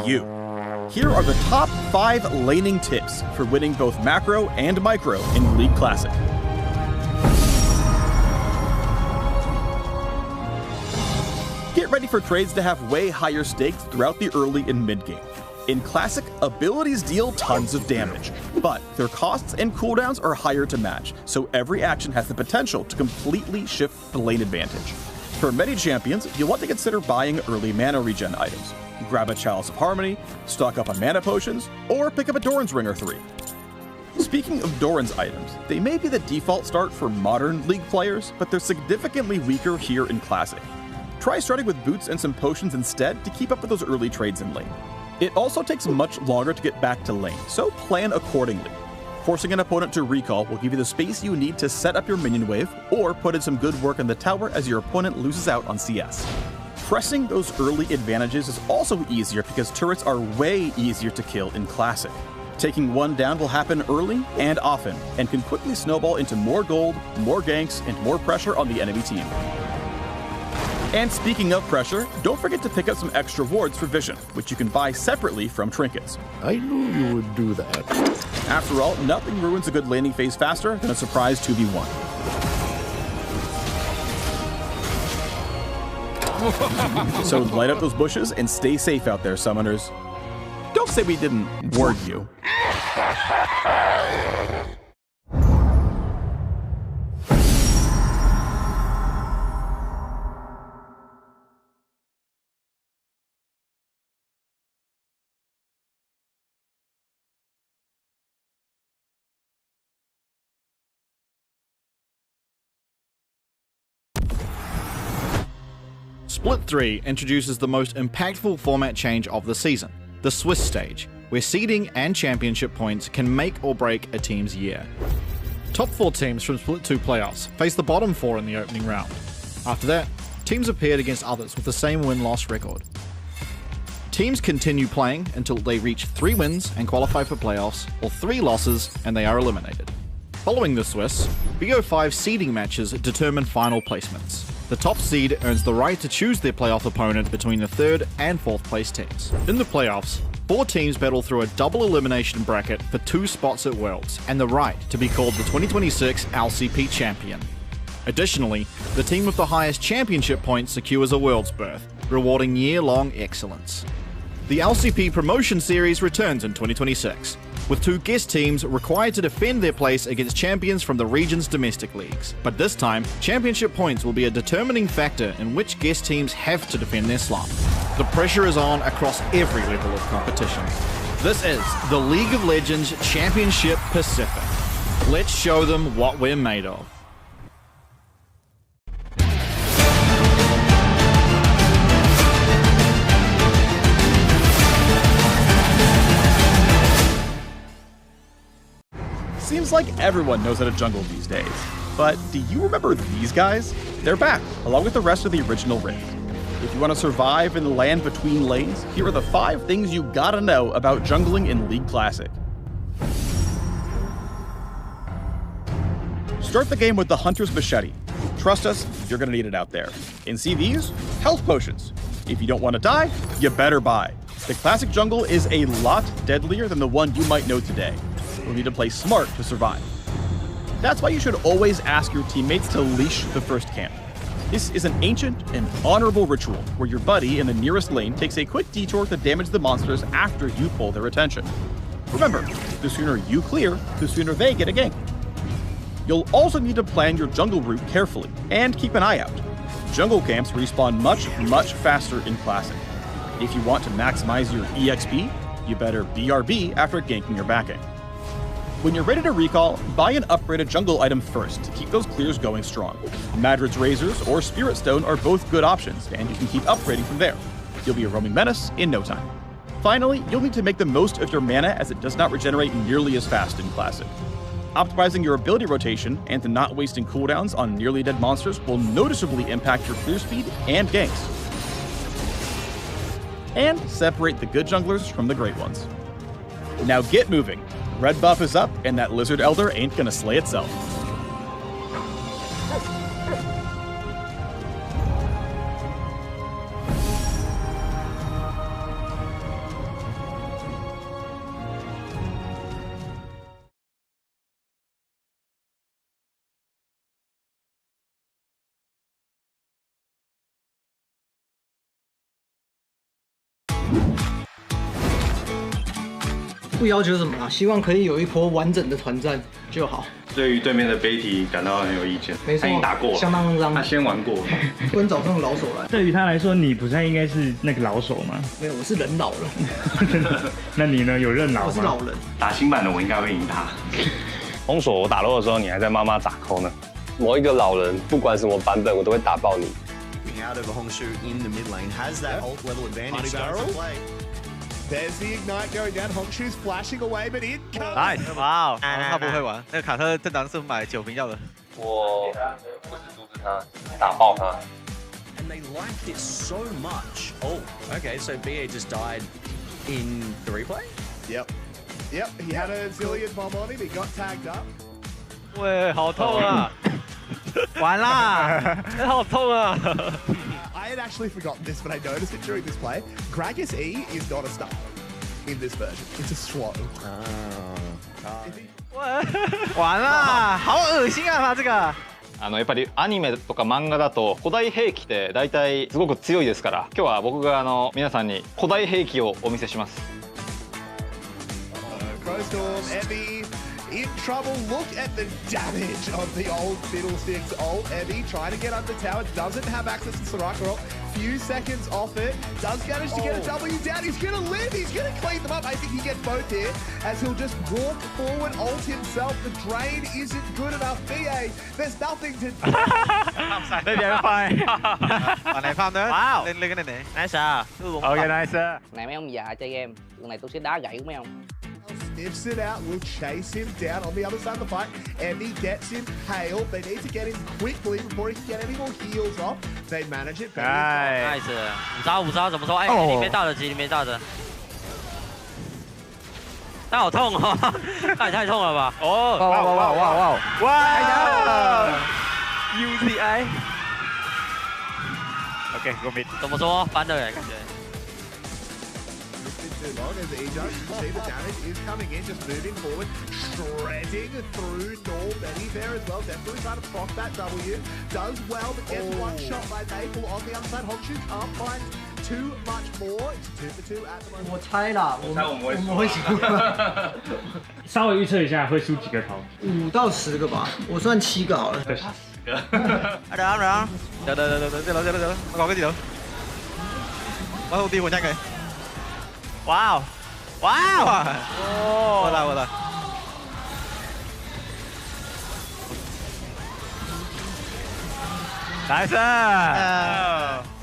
you. Here are the top 5 laning tips for winning both macro and micro in League Classic. Get ready for trades to have way higher stakes throughout the early and mid game. In Classic, abilities deal tons of damage, but their costs and cooldowns are higher to match, so every action has the potential to completely shift the lane advantage. For many champions, you'll want to consider buying early mana regen items. Grab a Chalice of Harmony, stock up on mana potions, or pick up a Doran's Ring or 3. Speaking of Doran's items, they may be the default start for modern League players, but they're significantly weaker here in Classic. Try starting with boots and some potions instead to keep up with those early trades in lane. It also takes much longer to get back to lane, so plan accordingly. Forcing an opponent to recall will give you the space you need to set up your minion wave, or put in some good work in the tower as your opponent loses out on CS. Pressing those early advantages is also easier because turrets are way easier to kill in Classic. Taking one down will happen early and often, and can quickly snowball into more gold, more ganks, and more pressure on the enemy team. And speaking of pressure, don't forget to pick up some extra wards for vision, which you can buy separately from trinkets. I knew you would do that. After all, nothing ruins a good laning phase faster than a surprise 2v1. So light up those bushes and stay safe out there, summoners. Don't say we didn't warn you. Split 3 introduces the most impactful format change of the season, the Swiss stage, where seeding and championship points can make or break a team's year. Top 4 teams from Split 2 playoffs face the bottom 4 in the opening round. After that, teams are paired against others with the same win-loss record. Teams continue playing until they reach 3 wins and qualify for playoffs, or 3 losses and they are eliminated. Following the Swiss, BO5 seeding matches determine final placements. The top seed earns the right to choose their playoff opponent between the 3rd and 4th place teams. In the playoffs, 4 teams battle through a double elimination bracket for 2 spots at Worlds, and the right to be called the 2026 LCP champion. Additionally, the team with the highest championship points secures a Worlds berth, rewarding year-long excellence. The LCP promotion series returns in 2026, with 2 guest teams required to defend their place against champions from the region's domestic leagues. But this time, championship points will be a determining factor in which guest teams have to defend their slot. The pressure is on across every level of competition. This is the League of Legends Championship Pacific. Let's show them what we're made of. Seems like everyone knows how to jungle these days. But do you remember these guys? They're back, along with the rest of the original Rift. If you want to survive in the land between lanes, here are the 5 things you gotta know about jungling in League Classic. Start the game with the Hunter's Machete. Trust us, you're gonna need it out there. And see these? Health potions. If you don't want to die, you better buy. The Classic jungle is a lot deadlier than the one you might know today. You'll need to play smart to survive. That's why you should always ask your teammates to leash the first camp. This is an ancient and honorable ritual where your buddy in the nearest lane takes a quick detour to damage the monsters after you pull their attention. Remember, the sooner you clear, the sooner they get a gank. You'll also need to plan your jungle route carefully and keep an eye out. Jungle camps respawn much faster in Classic. If you want to maximize your EXP, you better BRB after ganking your backing. When you're ready to recall, buy an upgraded jungle item first to keep those clears going strong. Madrid's Razors or Spirit Stone are both good options, and you can keep upgrading from there. You'll be a roaming menace in no time. Finally, you'll need to make the most of your mana as it does not regenerate nearly as fast in Classic. Optimizing your ability rotation and to not wasting cooldowns on nearly dead monsters will noticeably impact your clear speed and ganks. And separate the good junglers from the great ones. Now get moving. Red buff is up, and that Lizard Elder ain't gonna slay itself. 不要求什么啦，希望可以有一波完整的团战就好。对于对面的杯体感到很有意见，没错，他已经打过了，相当肮脏。他先玩过了，不能找这种老手来。对于他来说，你不太应该是那个老手吗？没有，我是人老了。那你呢？有认老吗？我是老人。打新版的我应该会赢他。红手我打漏的时候，你还在妈妈咋扣呢？某一个老人，不管什么版本，我都会打爆你。Out of a Hongshu in the mid lane has that ult level advantage. There's the ignite going down. Hongshu's flashing away, but in comes. Nice！ 哇哦，他不会玩，那个卡特正常是买9瓶药的。我不是阻止他，打爆他。And they liked it so much. Oh, okay, so BA just died in the replay? Yep. Yep, he had a zillion bomb on him. He got tagged up. 喂，好痛啊！完啦，好痛啊！ I had actually forgotten this, but I noticed it during this play. Gragas E is not a stun in this version. It's a slow. 完啦，好恶心啊！他这个。やっぱりアニメとか漫画だと古代兵器って大体すごく強いですから、今日は僕が皆さんに古代兵器をお見せします。Crowstorm, Emmy in trouble. Look at the damage of the old Fiddlesticks ult. Emmy trying to get under tower, doesn't have access to Soraka ult. Few seconds off it, does manage to get a W down. He's gonna live, he's gonna clean them up. I think he gets both here as he'll just walk forward, ult himself. The drain isn't good enough. BA, there's nothing to do. 俾別人快，還嚟翻呢？哇！lên lên cái này nè，nice 啊！OK nice。Này mấy ông già chơi game, lần này tôi sẽ đá gãy của mấy ông. Sniffs it out, will chase him down on the other side of the fight. Emmy gets him hailed. They need to get him quickly before he can get any more heals off. They manage it. Nice， 5招怎么说？哎，你没大的急，你没大的。他好痛哦，他也太痛了吧！哦，哇 ！UCI。OK， go mid。怎么说？翻的感觉。Too long as he does see the damage is coming in, just moving forward, shredding through Norm Benny there as well, definitely trying to proc that W, does well but gets one shot by Maple on the other side. Hongshu can't find too much more, it's 2 for 2 at the moment. 我猜啦，我们会输。稍微预測一下會輸幾個頭？5到10個吧，我算7個好了。對，啱啱，走，我講跟住走，我好啲換親佢。哇！哇！哦，我來。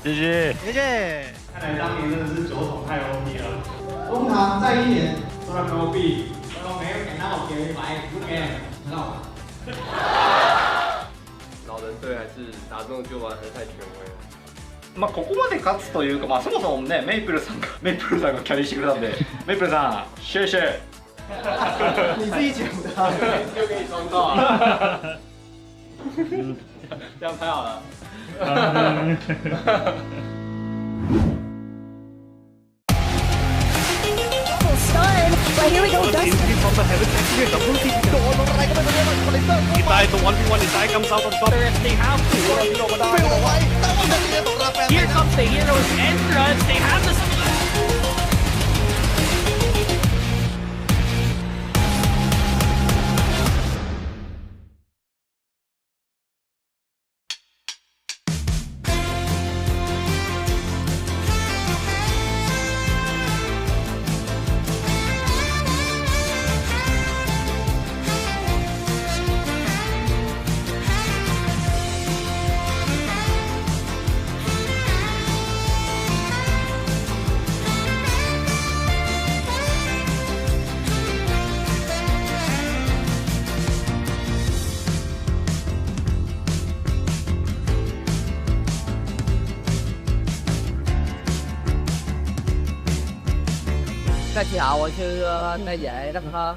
nice，GG。看來當年真的是酒桶太 OP 了。通常在1年都在 OP， 都沒有給到我給買，不給，知道嗎？老人队还是打中就玩还是太权威了。まあここまで勝つというか、まあそもそもねメイプルさんがキャリーしてくれたんで、メイプルさんシェイシェイ。你自己讲的。又给你装到啊！这样太好了。But here we go, Dustin. Itay, the 1v1, Itay comes out on top. They have to Here comes the heroes entrance. They have the Cái chị hậu chứ nó dễ lắm hơn.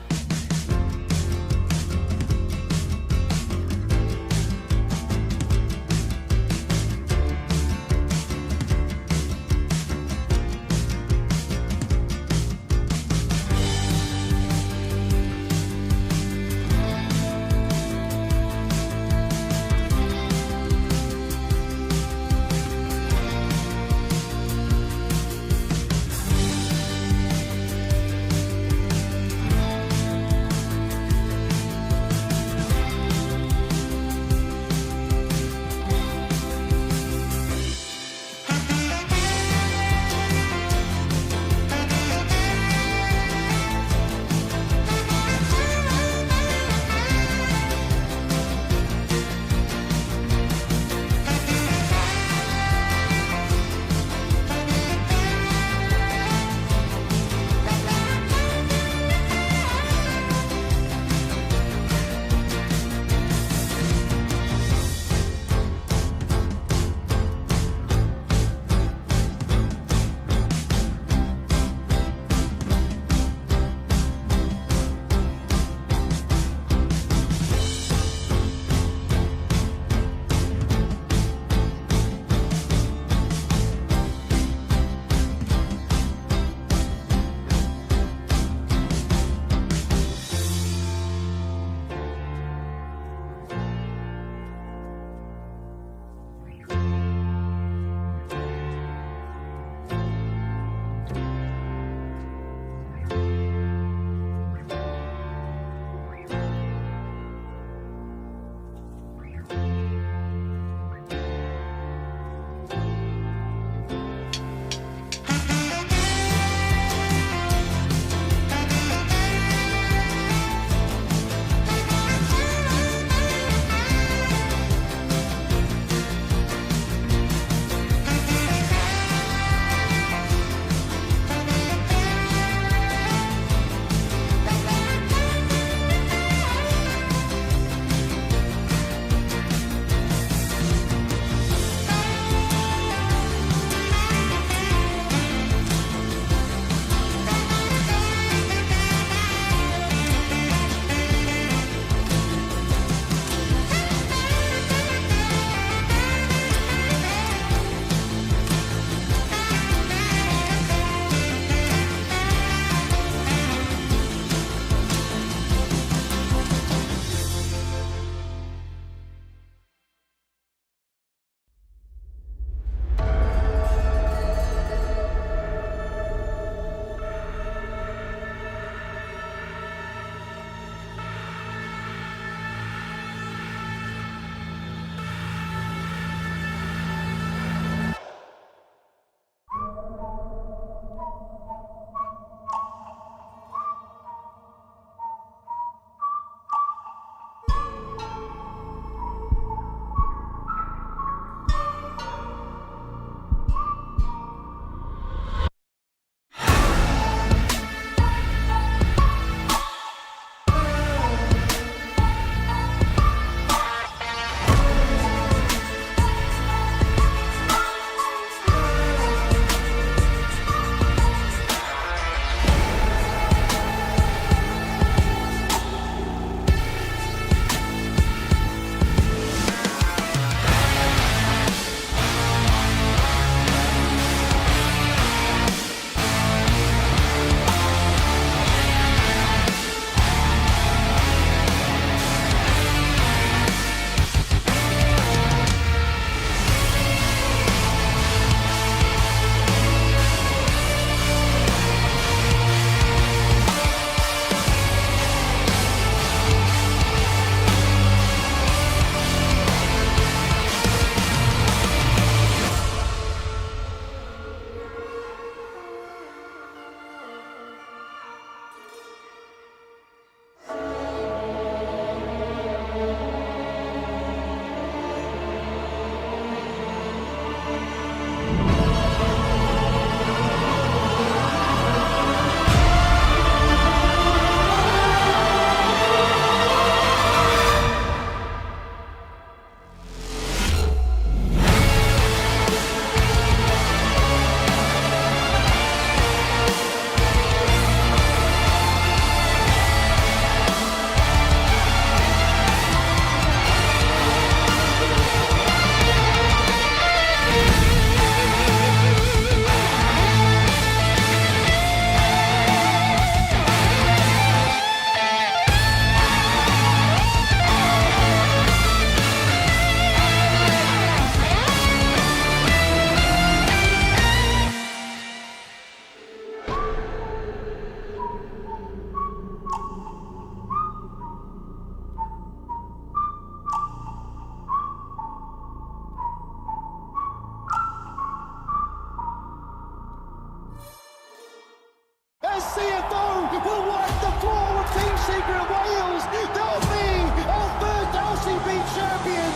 as CFO will wipe the floor with Team Secret Wales. They'll be our first LCP champion.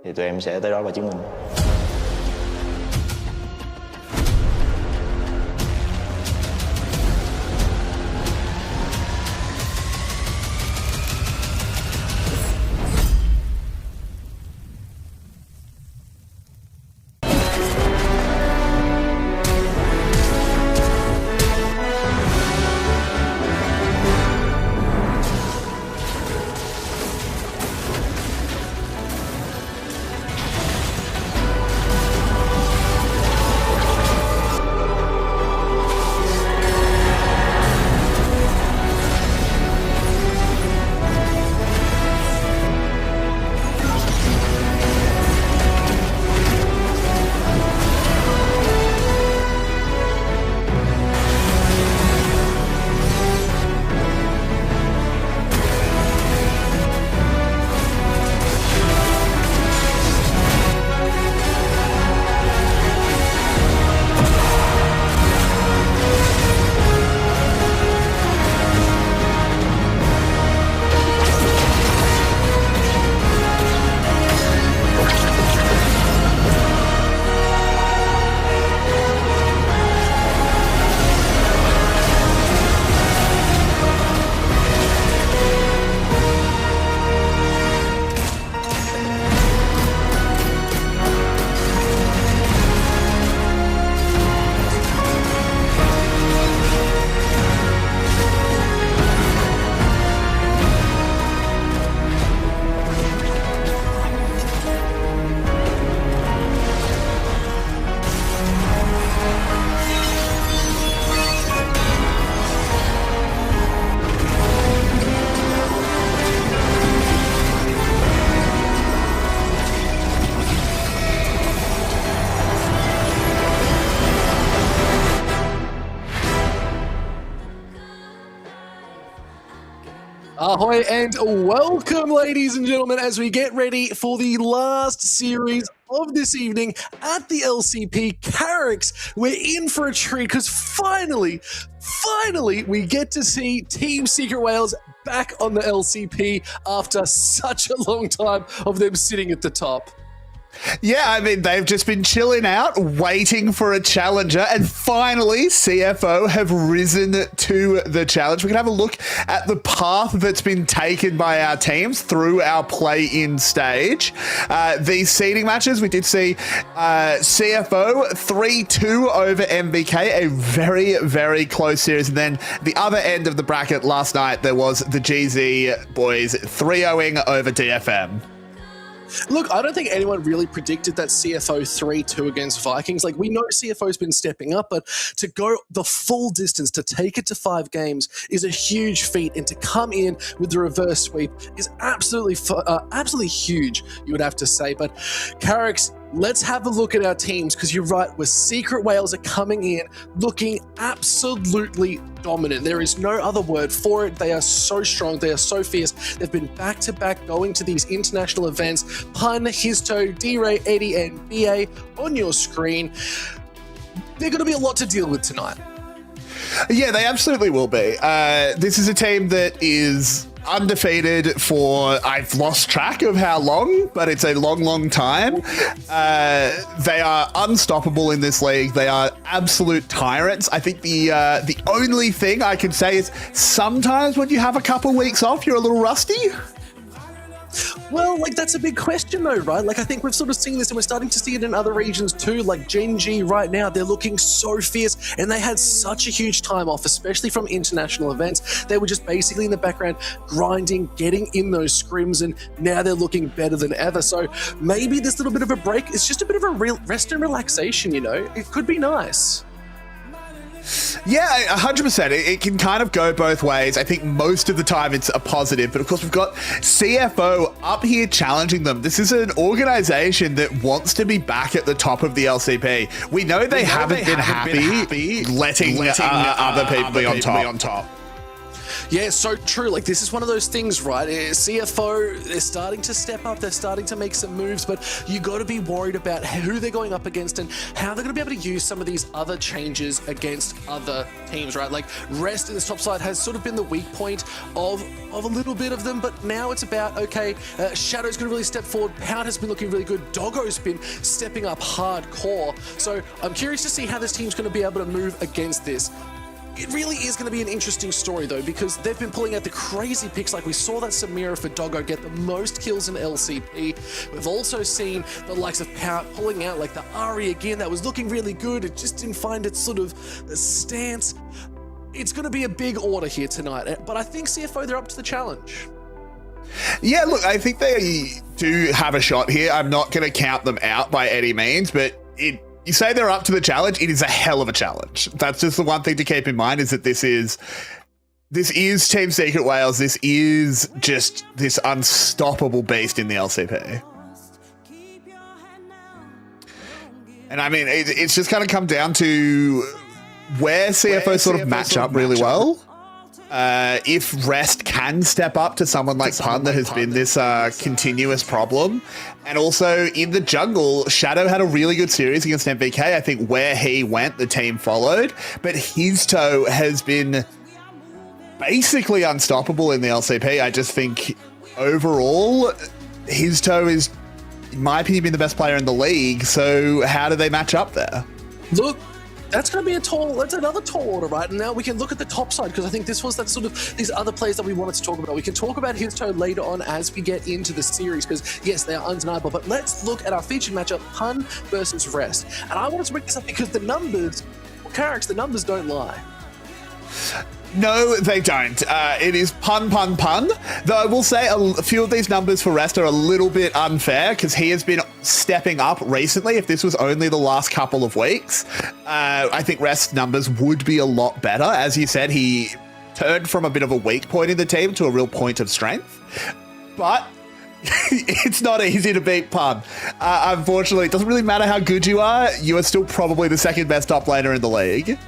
Thì tụi em sẽ tới đó và chứng minh. Ahoy and welcome, ladies and gentlemen, as we get ready for the last series of this evening at the LCP. Carricks, we're in for a treat because finally, we get to see Team Secret Wales back on the LCP after such a long time of them sitting at the top. Yeah, I mean, they've just been chilling out, waiting for a challenger, and finally, CFO have risen to the challenge. We can have a look at the path that's been taken by our teams through our play-in stage. These seeding matches, we did see CFO 3-2 over MBK, a very, very close series. And then the other end of the bracket last night, there was the GZ boys 3-0ing over DFM. Look, I don't think anyone really predicted that CFO 3-2 against Vikings. Like, we know CFO's been stepping up, but to go the full distance, to take it to 5 games is a huge feat, and to come in with the reverse sweep is absolutely huge, you would have to say. But Carricks, let's have a look at our teams, because you're right, where Secret Wales are coming in looking absolutely dominant. There is no other word for it. They are so strong. They are so fierce. They've been back-to-back going to these international events. Pun, Histo, D-Ray, Eddie, and BA on your screen. They're going to be a lot to deal with tonight. Yeah, they absolutely will be. This is a team that is undefeated for, I've lost track of how long, but it's a long, long time. They are unstoppable in this league. They are absolute tyrants. I think the only thing I can say is sometimes when you have a couple weeks off, you're a little rusty. Well, like, that's a big question, though, right? Like, I think we've sort of seen this, and we're starting to see it in other regions, too. Like, Gen G right now, they're looking so fierce, and they had such a huge time off, especially from international events. They were just basically in the background, grinding, getting in those scrims, and now they're looking better than ever. So maybe this little bit of a break is just a bit of a real rest and relaxation, you know? It could be nice. Yeah, 100%. It can kind of go both ways. I think most of the time it's a positive, but of course we've got CFO up here challenging them. This is an organization that wants to be back at the top of the LCP. We know they haven't been happy letting other people be on top. Yeah, so true. Like, this is one of those things, right? CFO, they're starting to step up. They're starting to make some moves, but you got to be worried about who they're going up against and how they're going to be able to use some of these other changes against other teams, right? Like, Rest in this top side has sort of been the weak point of a little bit of them, but now it's about, okay, Shadow's going to really step forward. Pound has been looking really good. Doggo's been stepping up hardcore. So I'm curious to see how this team's going to be able to move against this. It really is going to be an interesting story, though, because they've been pulling out the crazy picks. Like, we saw that Samira for Doggo get the most kills in LCP. We've also seen the likes of Pout pulling out, like, the Ari again. That was looking really good. It just didn't find its sort of stance. It's going to be a big order here tonight, but I think CFO, they're up to the challenge. Yeah, look, I think they do have a shot here. I'm not going to count them out by any means, but you say they're up to the challenge, it is a hell of a challenge. That's just the one thing to keep in mind, is that this is Team Secret Wales. This is just this unstoppable beast in the LCP. And I mean, it's just kind of come down to where CFO sort of match up really well. If Rest can step up to someone like Pun that has been this continuous problem. And also in the jungle, Shadow had a really good series against MVK. I think where he went, the team followed. But his toe has been basically unstoppable in the LCP. I just think overall, his toe is, in my opinion, been the best player in the league. So how do they match up there? Look, that's going to be that's another tall order, right? And now we can look at the top side, because I think this was that sort of these other players that we wanted to talk about. We can talk about his toe later on as we get into the series, because yes, they are undeniable. But let's look at our featured matchup, Pun versus Rest. And I wanted to bring this up because the numbers, Carrick's, the numbers don't lie. No, they don't. It is Pun. Though I will say a few of these numbers for Rest are a little bit unfair, because he has been stepping up recently. If this was only the last couple of weeks, I think Rest's numbers would be a lot better. As you said, he turned from a bit of a weak point in the team to a real point of strength. But it's not easy to beat Pun. Unfortunately, it doesn't really matter how good you are still probably the second best top laner in the league.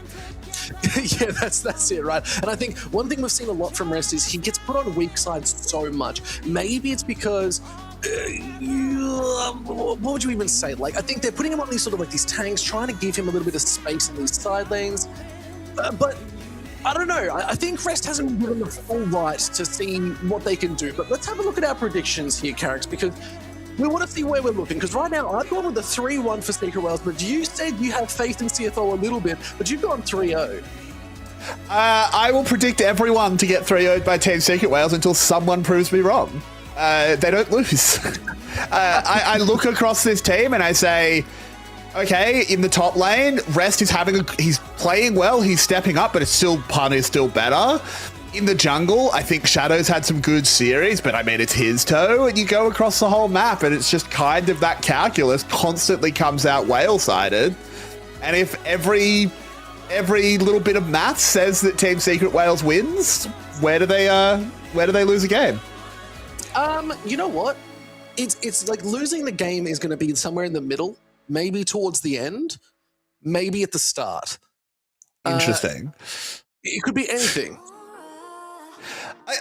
Yeah, that's it, right? And I think one thing we've seen a lot from Rest is he gets put on weak sides so much. Maybe it's because what would you even say? Like, I think they're putting him on these sort of like these tanks, trying to give him a little bit of space in these side lanes. But I don't know. I think Rest hasn't been given the full right to see what they can do. But let's have a look at our predictions here, Carricks, because we want to see where we're looking, because right now I've gone with the 3-1 for Secret Wales, but you said you have faith in CFO a little bit, but you've gone 3-0. I will predict everyone to get 3-0'd by Team Secret Wales until someone proves me wrong. They don't lose. I look across this team and I say, okay, in the top lane, Rest is he's playing well, he's stepping up, but Pun is still better. In the jungle, I think Shadow's had some good series, but I mean, it's his toe, and you go across the whole map, and it's just kind of that calculus constantly comes out Wales-sided. And if every little bit of maths says that Team Secret Wales wins, where do they lose a game? You know what? It's like losing the game is going to be somewhere in the middle, maybe towards the end, maybe at the start. Interesting. It could be anything.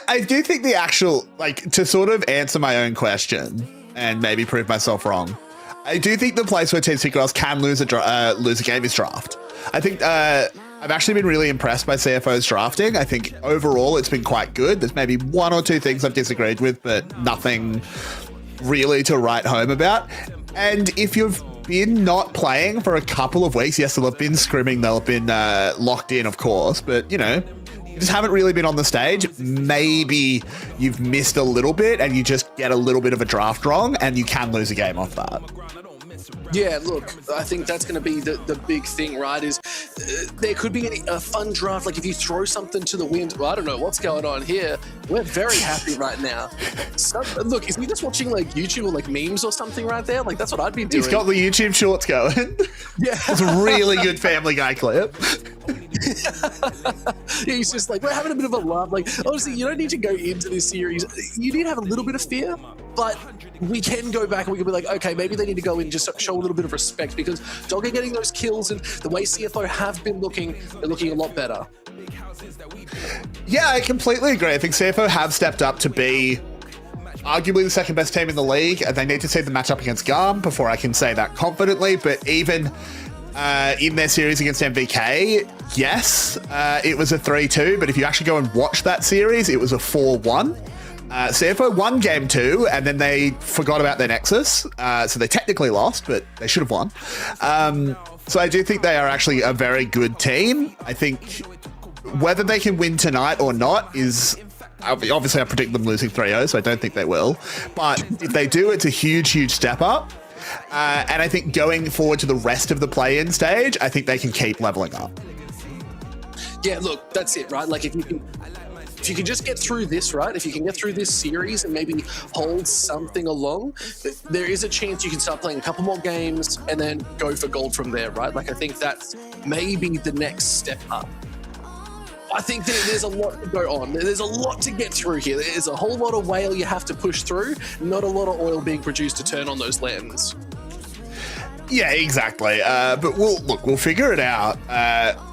I do think the actual, like, to sort of answer my own question and maybe prove myself wrong, I do think the place where Team Secret Wales can lose a game is draft. I think I've actually been really impressed by CFO's drafting. I think overall it's been quite good. There's maybe one or two things I've disagreed with, but nothing really to write home about. And if you've been not playing for a couple of weeks, yes, they'll have been scrimming, they'll have been locked in, of course, but, you know, you just haven't really been on the stage. Maybe you've missed a little bit and you just get a little bit of a draft wrong and you can lose a game off that. Yeah, look, I think that's going to be the big thing, right? Is there could be a fun draft. Like if you throw something to the wind, well, I don't know what's going on here. We're very happy right now. So, look, is he just watching like YouTube or like memes or something right there? Like that's what I'd be doing. He's got the YouTube shorts going. Yeah. It's a really good Family Guy clip. Yeah, he's just like, we're having a bit of a laugh. Like, honestly, you don't need to go into this series. You need to have a little bit of fear, but we can go back and we can be like, okay, maybe they need to go in and just show a little bit of respect because Dogger getting those kills and the way CFO have been looking, they're looking a lot better. Yeah, I completely agree. I think CFO have stepped up to be arguably the second best team in the league, and they need to see the matchup against GARM before I can say that confidently, but even in their series against MVK, yes, it was a 3-2, but if you actually go and watch that series, it was a 4-1. CFO won game 2, and then they forgot about their Nexus, so they technically lost, but they should have won. So I do think they are actually a very good team. I think whether they can win tonight or not is... Obviously, I predict them losing 3-0, so I don't think they will. But if they do, it's a huge, huge step up. And I think going forward to the rest of the play-in stage, I think they can keep leveling up. Yeah, look, that's it, right? Like if you can just get through this, right? If you can get through this series and maybe hold something along, there is a chance you can start playing a couple more games and then go for gold from there, right? Like I think that's maybe the next step up. I think there's a lot to go on. There's a lot to get through here. There's a whole lot of whale you have to push through, not a lot of oil being produced to turn on those lands. Yeah, exactly. But we'll figure it out.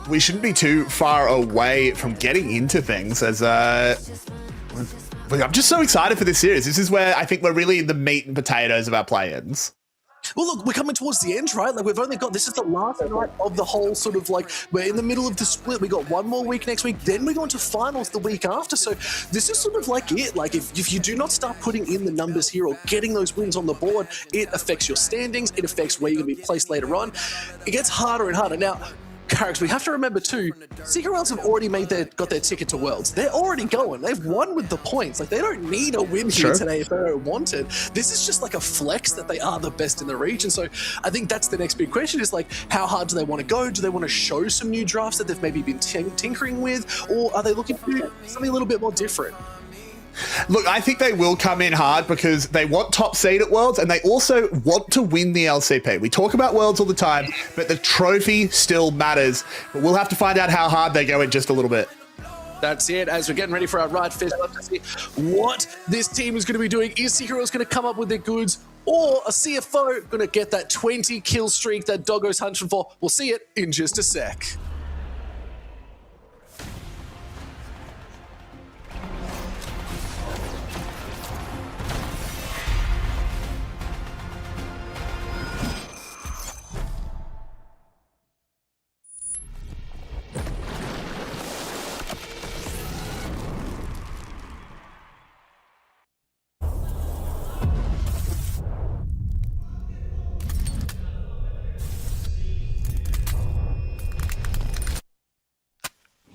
We shouldn't be too far away from getting into things as I'm just so excited for this series. This is where I think we're really in the meat and potatoes of our play-ins. Well, look, we're coming towards the end, right? Like, we've only got, this is the last night of the whole sort of like, we're in the middle of the split. We got one more week next week. Then we go into finals the week after. So this is sort of like it. Like, if you do not start putting in the numbers here or getting those wins on the board, it affects your standings. It affects where you're going to be placed later on. It gets harder and harder. Now, Carricks, we have to remember too, Secret Worlds have already got their ticket to Worlds. They're already going. They've won with the points. Like, they don't need a win here today if they don't want it. This is just like a flex that they are the best in the region. So I think that's the next big question is like, how hard do they want to go? Do they want to show some new drafts that they've maybe been tinkering with? Or are they looking to do something a little bit more different? Look, I think they will come in hard because they want top seed at Worlds and they also want to win the LCP. We talk about Worlds all the time, but the trophy still matters. But we'll have to find out how hard they go in just a little bit. That's it. As we're getting ready for our Ride Fest, I'd love to see what this team is going to be doing. Is Secret Worlds going to come up with their goods or a CFO going to get that 20 kill streak that Doggo's hunting for? We'll see it in just a sec.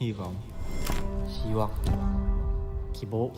Hy vọng, 希望, 希望.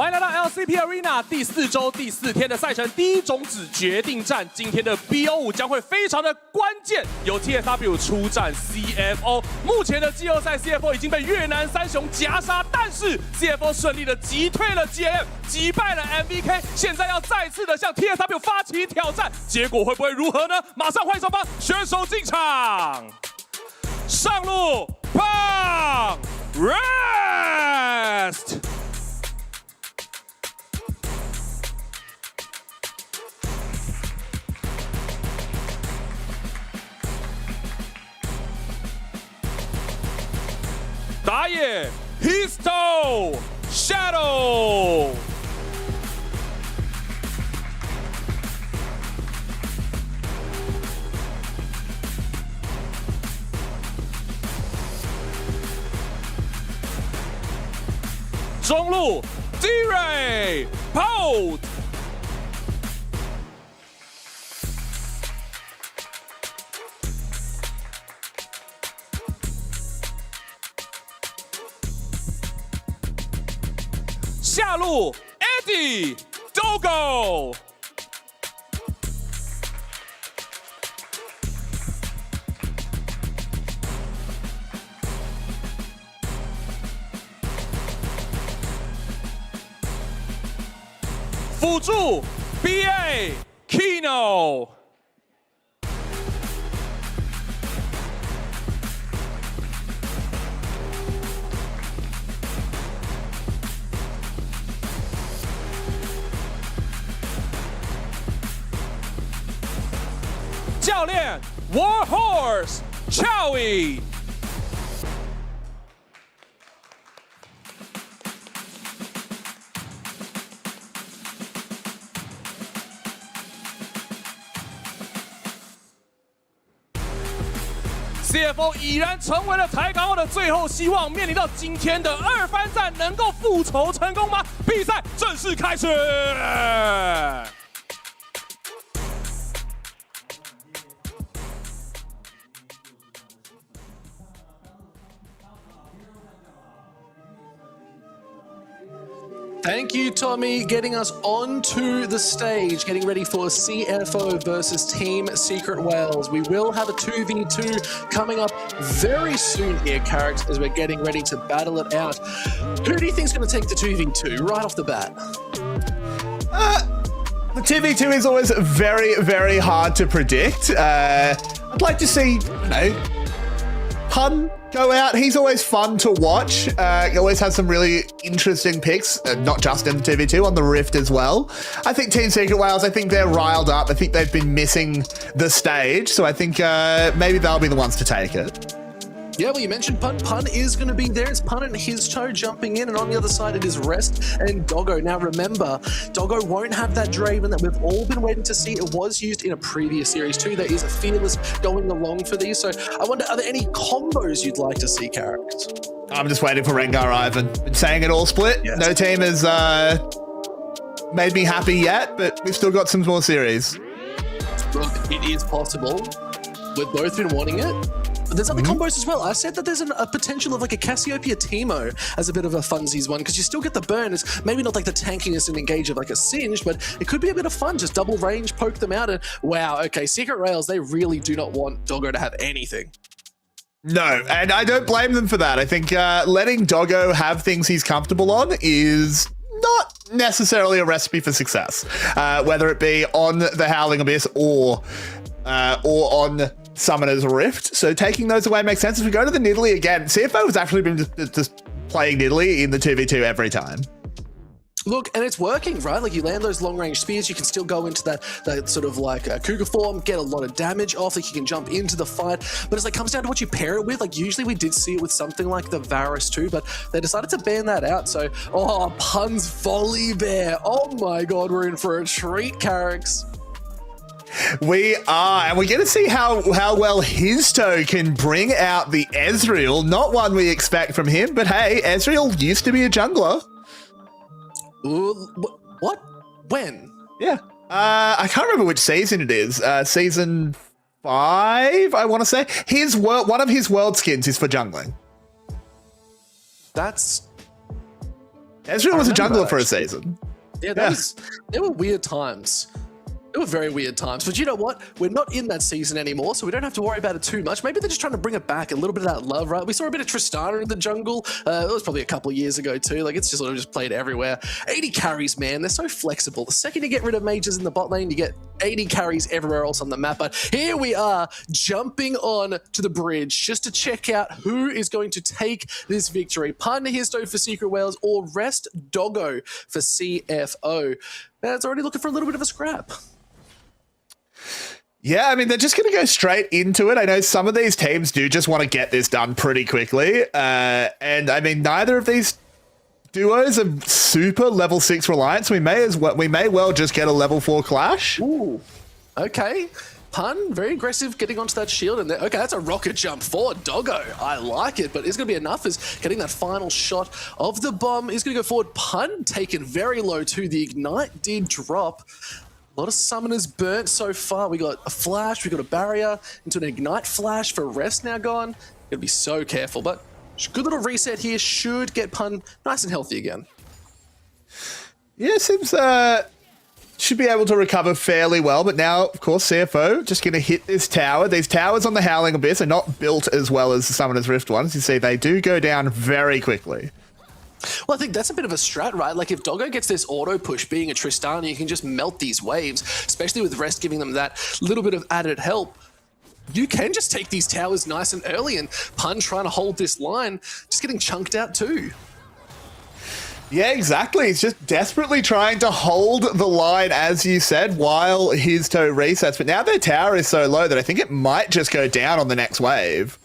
欢迎来到 LCP Arena 第4周第4天的赛程第一种子决定战。今天的 BO5 将会非常的关键，由 TSW 出战 CFO。目前的季后赛 CFO 已经被越南三雄夹杀，但是 CFO 顺利的击退了 GM， 击败了 MVK， 现在要再次的向 TSW 发起挑战，结果会不会如何呢？马上欢迎双方选手进场，上路棒 Rest。打野 Histo Shadow， 中路 D-Ray Pout， 下路 Eddie Dogo， 辅助 BA Kino， 教练 Warhorse Chowie， CFO 已然成为了台港澳的最后希望，面临到今天的2番战，能够复仇成功吗？比赛正式开始。Thank you, Tommy, getting us onto the stage, getting ready for CFO versus Team Secret Wales. We will have a 2v2 coming up very soon here, Carrick, as we're getting ready to battle it out. Who do you think is going to take the 2v2 right off the bat? The 2v2 is always very, very hard to predict. I'd like to see, Pun go out. He's always fun to watch. He always has some really interesting picks, not just in the 2v2, on the Rift as well. I think Team Secret Wales, I think they're riled up. I think they've been missing the stage, so I think maybe they'll be the ones to take it. Yeah, well, you mentioned Pun. Pun is going to be there. It's Pun and his toe jumping in, and on the other side it is Rest and Doggo. Now remember, Doggo won't have that Draven that we've all been waiting to see. It was used in a previous series too. There is a Fearless going along for these. So I wonder, are there any combos you'd like to see, characters? I'm just waiting for Rengar Ivan. Been saying it all split. Yes. No team has made me happy yet, but we've still got some more series. Look, it is possible. We've both been wanting it. But there's other combos as well. I said that there's a potential of like a Cassiopeia Teemo as a bit of a funsies one, because you still get the burn. It's maybe not like the tankiness and engage of like a Singe, but it could be a bit of fun. Just double range, poke them out, and wow, okay, Secret Rails, they really do not want Doggo to have anything. No, and I don't blame them for that. I think letting Doggo have things he's comfortable on is not necessarily a recipe for success, whether it be on the Howling Abyss or on Summoner's Rift. So taking those away makes sense. As we go to the Nidalee again, CFO has actually been just playing Nidalee in the 2v2 every time. Look, and it's working, right? Like, you land those long-range spears, you can still go into that sort of like Cougar form, get a lot of damage off, like you can jump into the fight, but it's like comes down to what you pair it with. Like, usually we did see it with something like the Varus too, but they decided to ban that out. So, oh, Pun's Volley Bear. Oh my god, we're in for a treat, Carricks. We are, and we're going to see how well his toe can bring out the Ezreal. Not one we expect from him, but hey, Ezreal used to be a jungler. What? When? Yeah. I can't remember which season it is. Season 5, I want to say. One of his world skins is for jungling. That's Ezreal was a jungler for a season. Yeah, there were weird times. It were very weird times. But you know what? We're not in that season anymore, so we don't have to worry about it too much. Maybe they're just trying to bring it back, a little bit of that love, right? We saw a bit of Tristana in the jungle. It was probably a couple of years ago too. Like, it's just sort of just played everywhere. 80 carries, man. They're so flexible. The second you get rid of mages in the bot lane, you get 80 carries everywhere else on the map. But here we are, jumping on to the bridge just to check out who is going to take this victory. Pun Histo for Secret Wales or Rest Doggo for CFO. Now, it's already looking for a little bit of a scrap. Yeah, I mean, they're just going to go straight into it. I know some of these teams do just want to get this done pretty quickly. And I mean, neither of these duos are super level 6 reliant, so we may well just get a level 4 clash. Ooh, okay. Pun, very aggressive, getting onto that shield. And okay, that's a rocket jump forward. Doggo, I like it, but it's going to be enough as getting that final shot of the bomb is going to go forward. Pun taken very low too. The ignite did drop. A lot of summoners burnt so far. We got a flash, we got a barrier into an ignite flash for Rest now gone. Gotta be so careful, but good little reset here. Should get Pun nice and healthy again. Yeah, seems should be able to recover fairly well, but now, of course, CFO just going to hit this tower. These towers on the Howling Abyss are not built as well as the Summoner's Rift ones. You see, they do go down very quickly. Well, I think that's a bit of a strat, right? Like, if Doggo gets this auto push, being a Tristana, you can just melt these waves, especially with Rest giving them that little bit of added help. You can just take these towers nice and early, and Pun trying to hold this line, just getting chunked out too. Yeah, exactly. He's just desperately trying to hold the line, as you said, while his toe resets. But now their tower is so low that I think it might just go down on the next wave.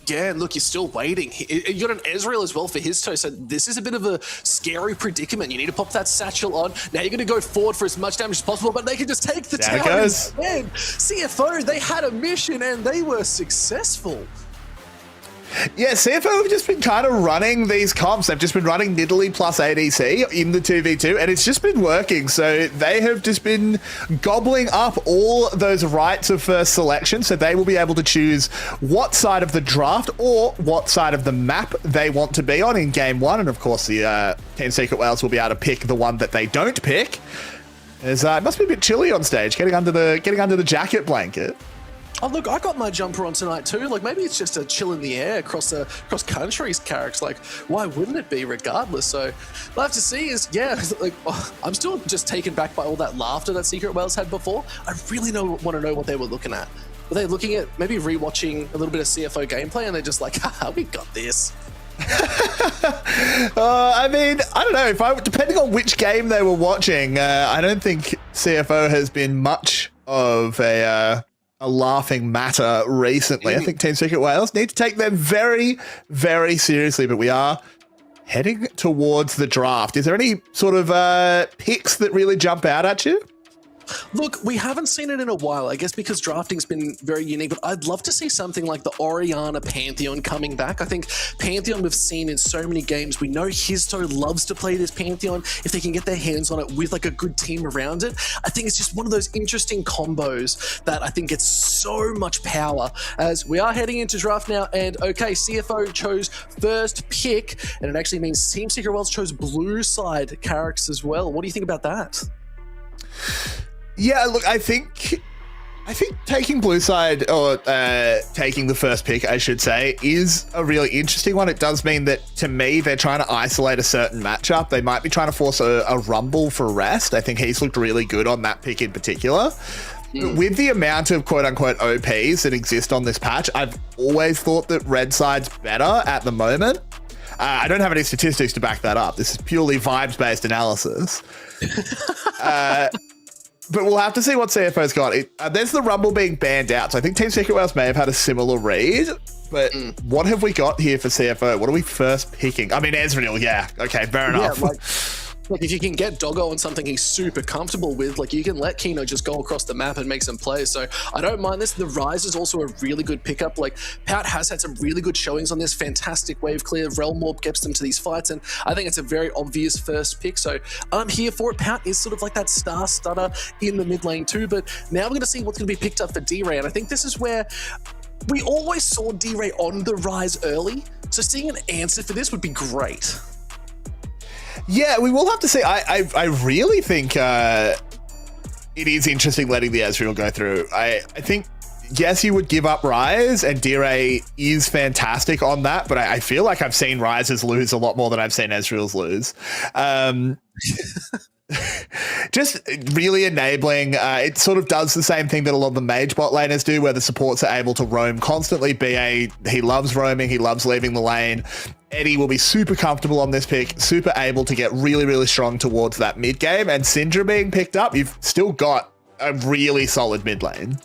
Yeah, and look, you're still waiting. You got an Ezreal as well for his toe, so this is a bit of a scary predicament. You need to pop that satchel on. Now you're going to go forward for as much damage as possible, but they can just take the tower instead. CFO, they had a mission and they were successful. Yeah, CFO have just been kind of running these comps. They've just been running Nidalee plus ADC in the 2v2, and it's just been working. So they have just been gobbling up all those rights of first selection, so they will be able to choose what side of the draft or what side of the map they want to be on in game one. And of course, the Team Secret Wales will be able to pick the one that they don't pick. As it must be a bit chilly on stage, getting under the jacket blanket. Oh, look, I got my jumper on tonight too. Like, maybe it's just a chill in the air across countries, Carrick's. Like, why wouldn't it be regardless? So, what I have to see is, yeah, like, I'm still just taken back by all that laughter that Secret Wales had before. I really want to know what they were looking at. Were they looking at maybe rewatching a little bit of CFO gameplay and they're just like, haha, we got this? I mean, I don't know. Depending on which game they were watching, I don't think CFO has been much of a laughing matter recently. I think Team Secret Wales need to take them very, very seriously, but we are heading towards the draft. Is there any sort of picks that really jump out at you? Look, we haven't seen it in a while, I guess because drafting's been very unique, but I'd love to see something like the Orianna Pantheon coming back. I think Pantheon we've seen in so many games. We know Histo loves to play this Pantheon. If they can get their hands on it with like a good team around it, I think it's just one of those interesting combos that I think gets so much power as we are heading into draft now. And okay, CFO chose first pick, and it actually means Team Secret Wales chose blue side Carrick's as well. What do you think about that? Yeah, look, I think taking blue side, or taking the first pick, I should say, is a really interesting one. It does mean that, to me, they're trying to isolate a certain matchup. They might be trying to force a rumble for Rest. I think he's looked really good on that pick in particular. With the amount of quote-unquote OPs that exist on this patch, I've always thought that red side's better at the moment. I don't have any statistics to back that up. This is purely vibes-based analysis. But we'll have to see what CFO's got. There's the rumble being banned out, so I think Team Secret Wales may have had a similar read. But what have we got here for CFO? What are we first picking? I mean, Ezreal, yeah. Okay, fair enough. Yeah, like if you can get Doggo on something he's super comfortable with, like you can let Kino just go across the map and make some plays. So I don't mind this. The Rise is also a really good pickup. Like Pout has had some really good showings on this. Fantastic wave clear. Realm Orb gets them to these fights, and I think it's a very obvious first pick. So I'm here for it. Pout is sort of like that star stutter in the mid lane too, but now we're going to see what's going to be picked up for D-Ray, and I think this is where we always saw D-Ray on the Rise early. So seeing an answer for this would be great. Yeah, we will have to see. I really think it is interesting letting the Ezreal go through. I think, yes, you would give up Ryze, and Dire is fantastic on that, but I feel like I've seen Ryzes lose a lot more than I've seen Ezreals lose. Just really enabling. It sort of does the same thing that a lot of the mage bot laners do, where the supports are able to roam constantly. BA, he loves roaming, he loves leaving the lane. Eddie will be super comfortable on this pick, super able to get really, really strong towards that mid game. And Syndra being picked up, you've still got a really solid mid lane.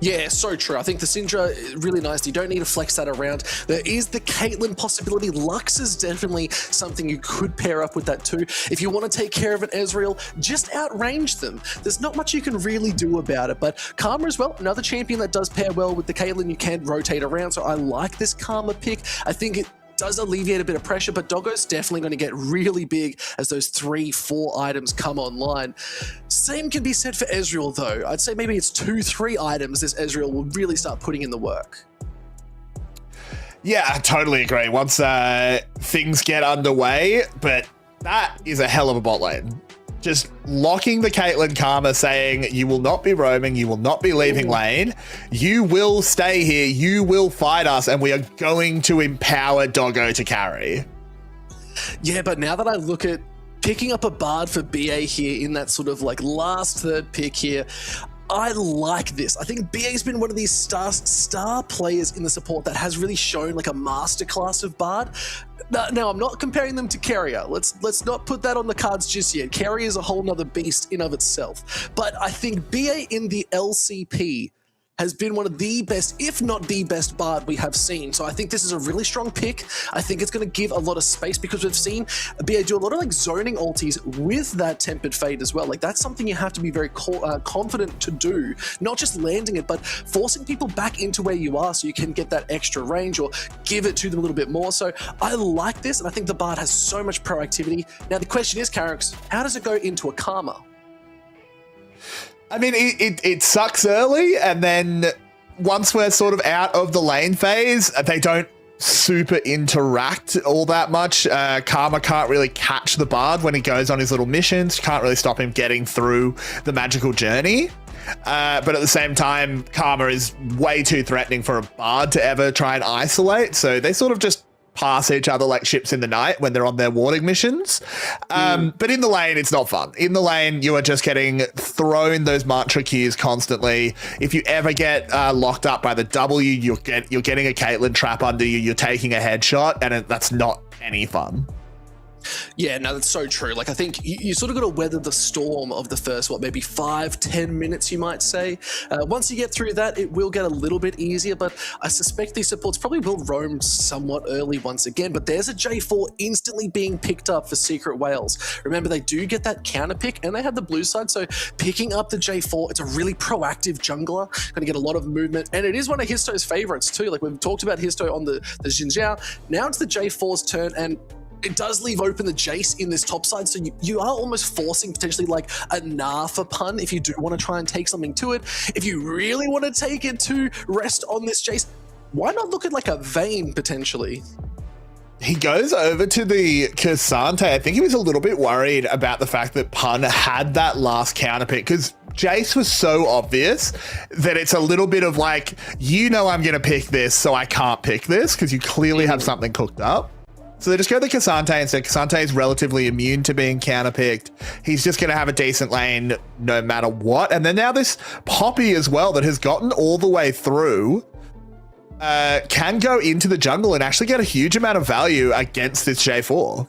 Yeah, so true. I think the Syndra, really nice. You don't need to flex that around. There is the Caitlyn possibility. Lux is definitely something you could pair up with that too. If you want to take care of an Ezreal, just outrange them. There's not much you can really do about it, but Karma as well, another champion that does pair well with the Caitlyn. You can rotate around, so I like this Karma pick. I think it does alleviate a bit of pressure, but Doggo's definitely going to get really big as those 3-4 items come online. Same can be said for Ezreal though. I'd say maybe it's 2-3 items this Ezreal will really start putting in the work. Yeah, I totally agree. Once things get underway, but that is a hell of a bot lane. Just locking the Caitlyn Karma, saying you will not be roaming, you will not be leaving lane, you will stay here, you will fight us, and we are going to empower Doggo to carry. Yeah, but now that I look at picking up a Bard for BA here in that sort of like last third pick here, I like this. I think BA's been one of these star players in the support that has really shown like a masterclass of Bard. Now, I'm not comparing them to Carrier. Let's not put that on the cards just yet. Carrier is a whole nother beast in of itself. But I think BA in the LCP has been one of the best, if not the best Bard we have seen. So I think this is a really strong pick. I think it's going to give a lot of space because we've seen BA do a lot of like zoning ultis with that Tempered Fate as well. Like that's something you have to be very confident to do. Not just landing it, but forcing people back into where you are so you can get that extra range or give it to them a little bit more. So I like this, and I think the Bard has so much proactivity. Now the question is, Carrix, how does it go into a Karma? I mean, it sucks early, and then once we're sort of out of the lane phase, they don't super interact all that much. Karma can't really catch the Bard when he goes on his little missions, can't really stop him getting through the magical journey. But at the same time, Karma is way too threatening for a Bard to ever try and isolate, so they sort of just pass each other like ships in the night when they're on their warding missions. But in the lane, it's not fun. In the lane, you are just getting thrown those mantra keys constantly. If you ever get locked up by the W, you're getting a Caitlyn trap under you, you're taking a headshot, and that's not any fun. Yeah, no, that's so true. Like, I think you sort of got to weather the storm of the first, maybe 5-10 minutes, you might say. Once you get through that, it will get a little bit easier, but I suspect these supports probably will roam somewhat early once again. But there's a J4 instantly being picked up for Secret Whales. Remember, they do get that counter pick, and they have the blue side, so picking up the J4, it's a really proactive jungler, going to get a lot of movement, and it is one of Histo's favorites too. Like, we've talked about Histo on the Xin Zhao. Now it's the J4's turn, and it does leave open the Jace in this top side, so you are almost forcing potentially like a Nafa pun if you do want to try and take something to it. If you really want to take it to rest on this Jace, why not look at like a Vayne potentially? He goes over to the Cassante. I think he was a little bit worried about the fact that Pun had that last counter pick, because Jace was so obvious that it's a little bit of like, you know I'm going to pick this, so I can't pick this, because you clearly have something cooked up. So they just go to Cassante instead. Cassante is relatively immune to being counterpicked. He's just going to have a decent lane no matter what. And then now this Poppy as well that has gotten all the way through can go into the jungle and actually get a huge amount of value against this J4.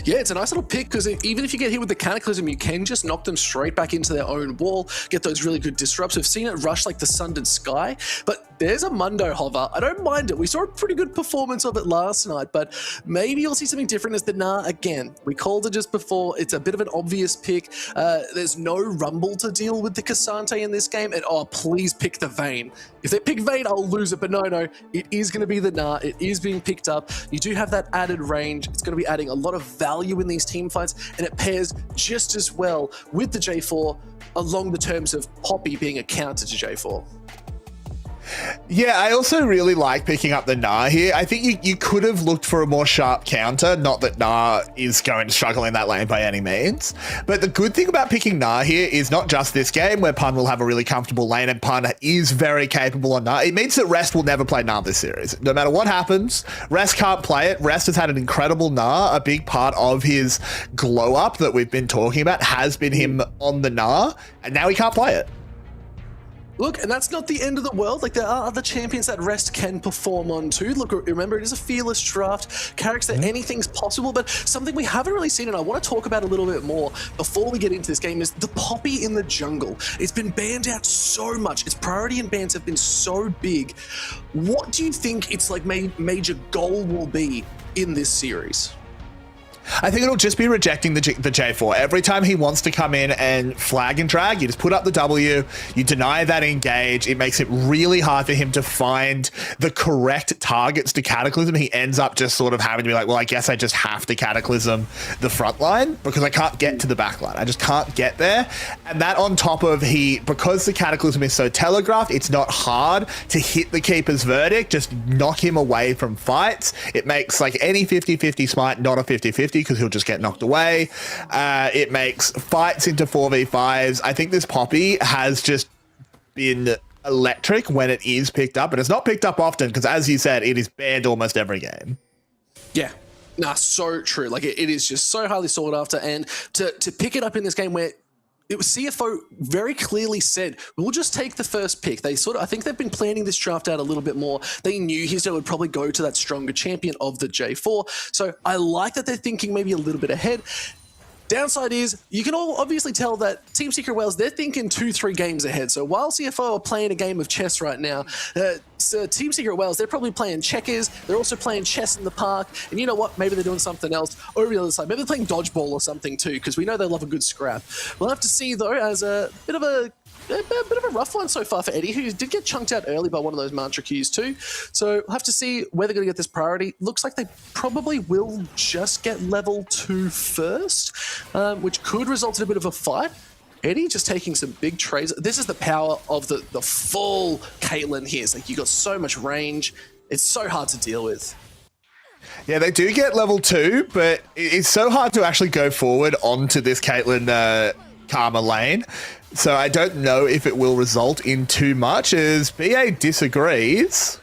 Yeah, it's a nice little pick, because even if you get hit with the Cataclysm, you can just knock them straight back into their own wall, get those really good disrupts. We've seen it rush like the Sundered Sky, but there's a Mundo hover. I don't mind it. We saw a pretty good performance of it last night, but maybe you'll see something different as the Nah. Again, we called it just before. It's a bit of an obvious pick. There's no Rumble to deal with the Cassante in this game, and oh, please pick the Vayne. If they pick Vayne, I'll lose it, but no, it is going to be the Nah. It is being picked up. You do have that added range. It's going to be adding a lot of value in these team fights, and it pairs just as well with the J4 along the terms of Poppy being a counter to J4. Yeah, I also really like picking up the Gnar here. I think you could have looked for a more sharp counter. Not that Gnar is going to struggle in that lane by any means. But the good thing about picking Gnar here is not just this game where Pun will have a really comfortable lane and Pun is very capable on Gnar. It means that Rest will never play Gnar this series. No matter what happens, Rest can't play it. Rest has had an incredible Gnar. A big part of his glow up that we've been talking about has been him on the Gnar, and now he can't play it. Look, and that's not the end of the world. Like, there are other champions that Rest can perform on too. Look, remember, it is a fearless draft. Character, anything's possible, but something we haven't really seen, and I want to talk about a little bit more before we get into this game, is the Poppy in the jungle. It's been banned out so much. Its priority and bans have been so big. What do you think its like major goal will be in this series? I think it'll just be rejecting the J4. Every time he wants to come in and flag and drag, you just put up the W, you deny that engage. It makes it really hard for him to find the correct targets to Cataclysm. He ends up just sort of having to be like, well, I guess I just have to Cataclysm the front line because I can't get to the back line. I just can't get there. And that on top of because the Cataclysm is so telegraphed, it's not hard to hit the Keeper's verdict, just knock him away from fights. It makes like any 50-50 smite not a 50-50 because he'll just get knocked away. It makes fights into 4v5s. I think this Poppy has just been electric when it is picked up, and it's not picked up often because, as you said, it is banned almost every game. Yeah. Nah, so true. Like, it is just so highly sought after, and to pick it up in this game where it was CFO very clearly said, we'll just take the first pick. I think they've been planning this draft out a little bit more. They knew Hisdo would probably go to that stronger champion of the J4. So I like that they're thinking maybe a little bit ahead. Downside is, you can all obviously tell that Team Secret Wales, they're thinking 2-3 games ahead. So while CFO are playing a game of chess right now, Team Secret Wales, they're probably playing checkers. They're also playing chess in the park. And you know what? Maybe they're doing something else over the other side. Maybe they're playing dodgeball or something too, because we know they love a good scrap. We'll have to see, though, as a bit of a rough one so far for Eddie, who did get chunked out early by one of those mantra Qs too. So we'll have to see where they're going to get this priority. Looks like they probably will just get level 2 first, which could result in a bit of a fight. Eddie just taking some big trades. This is the power of the full Caitlyn here. It's like you got so much range. It's so hard to deal with. Yeah, they do get level 2, but it's so hard to actually go forward onto this Caitlyn Karma lane. So I don't know if it will result in too much, as BA disagrees.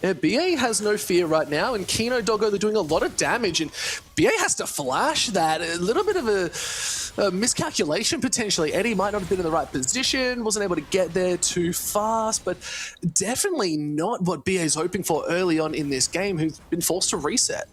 Yeah, BA has no fear right now, and Kino Doggo, they're doing a lot of damage, and BA has to flash that. A little bit of a miscalculation, potentially. Eddie might not have been in the right position, wasn't able to get there too fast, but definitely not what BA is hoping for early on in this game, who's been forced to reset.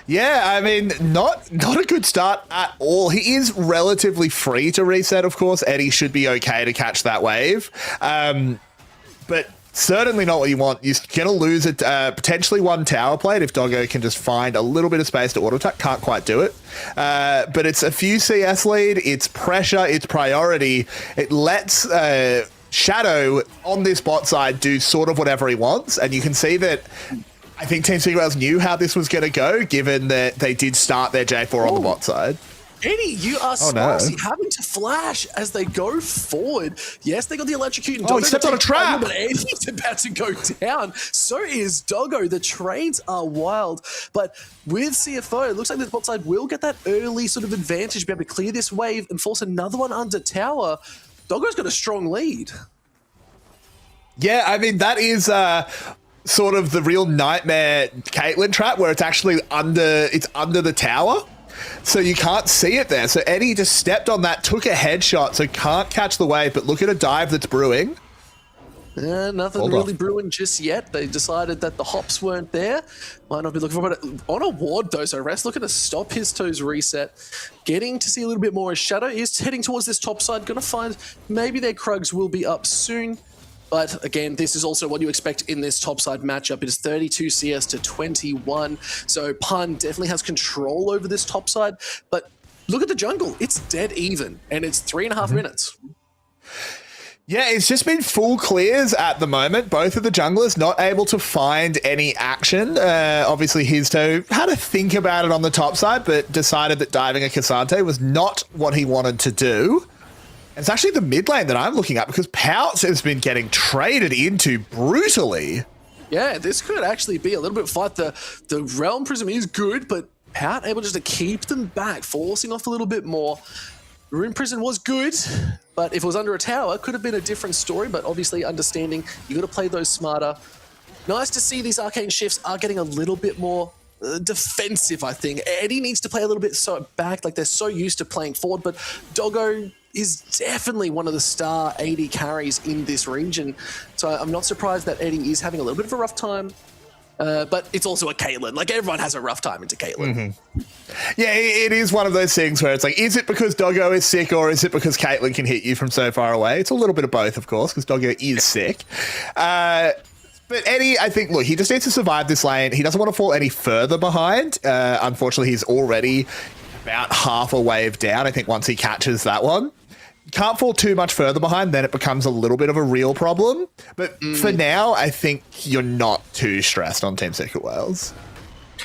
Yeah, I mean, not a good start at all. He is relatively free to reset, of course. Eddie should be okay to catch that wave. But certainly not what you want. You're going to lose it, potentially one tower plate if Doggo can just find a little bit of space to auto attack. Can't quite do it. But it's a few CS lead. It's pressure. It's priority. It lets Shadow on this bot side do sort of whatever he wants. And you can see that I think Team Secret Wales knew how this was going to go, given that they did start their J4 on the bot side. Eddie, you are spicy, having to flash as they go forward. Yes, they got the electrocuting. Oh, he stepped on a trap. But Eddie's about to go down. So is Doggo. The trades are wild. But with CFO, it looks like the bot side will get that early sort of advantage, be able to clear this wave and force another one under tower. Doggo's got a strong lead. Yeah, I mean, that is sort of the real nightmare Caitlyn trap, where it's actually under the tower. So you can't see it there. So Eddie just stepped on that, took a headshot, so can't catch the wave, but look at a dive that's brewing. Nothing really brewing just yet. They decided that the hops weren't there. Might not be looking for it. On a ward though, so Rest looking to stop his toes reset. Getting to see a little bit more as Shadow is heading towards this top side. Gonna find maybe their Krugs will be up soon. But again, this is also what you expect in this topside matchup. It is 32 CS to 21. So Pun definitely has control over this topside. But look at the jungle. It's dead even. And it's 3.5 minutes. Yeah, it's just been full clears at the moment. Both of the junglers not able to find any action. Obviously, Hisdo had to think about it on the top side, but decided that diving a Cassante was not what he wanted to do. It's actually the mid lane that I'm looking at because Pouts has been getting traded into brutally. Yeah, this could actually be a little bit fight. The Realm Prism is good, but Pout able just to keep them back, forcing off a little bit more. Rune Prison was good, but if it was under a tower, could have been a different story, but obviously understanding you got to play those smarter. Nice to see these arcane shifts are getting a little bit more defensive, I think. Eddie needs to play a little bit so back, like they're so used to playing forward, but Doggo is definitely one of the star AD carries in this region. So I'm not surprised that Eddie is having a little bit of a rough time. But it's also a Caitlyn. Like, everyone has a rough time into Caitlyn. Yeah, it is one of those things where it's like, is it because Doggo is sick or is it because Caitlyn can hit you from so far away? It's a little bit of both, of course, because Doggo is sick. But Eddie, I think, look, he just needs to survive this lane. He doesn't want to fall any further behind. Unfortunately, he's already about half a wave down, I think, once he catches that one. Can't fall too much further behind, then it becomes a little bit of a real problem. But for now, I think you're not too stressed on Team Secret Wales.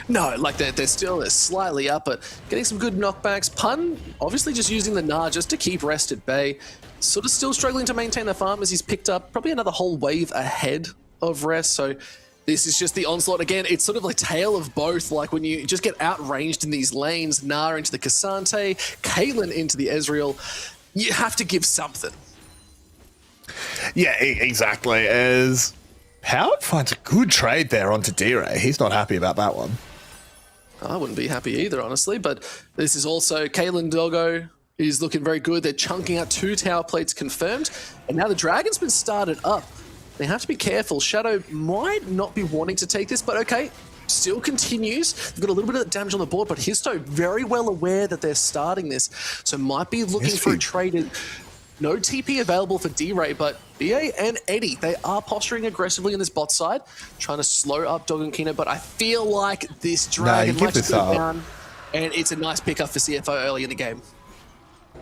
No, like they're still slightly up, but getting some good knockbacks. Pun, obviously just using the Gnar just to keep Rest at bay. Sort of still struggling to maintain the farm as he's picked up probably another whole wave ahead of Rest. So this is just the onslaught again. It's sort of like tale of both. Like when you just get outranged in these lanes, Gnar into the Cassante, Caitlyn into the Ezreal. You have to give something. Yeah, exactly. As Howard finds a good trade there onto D-Ray. He's not happy about that one. I wouldn't be happy either, honestly. But this is also Caitlyn Doggo is looking very good. They're chunking out 2 tower plates confirmed. And now the Dragon's been started up. They have to be careful. Shadow might not be wanting to take this, but okay. Still continues. They've got a little bit of damage on the board, but Histo very well aware that they're starting this, so might be looking for a trade. No TP available for D-Ray, but BA and Eddie, they are posturing aggressively on this bot side, trying to slow up Dog and Kino, but I feel like this Dragon might just go down, and it's a nice pickup for CFO early in the game.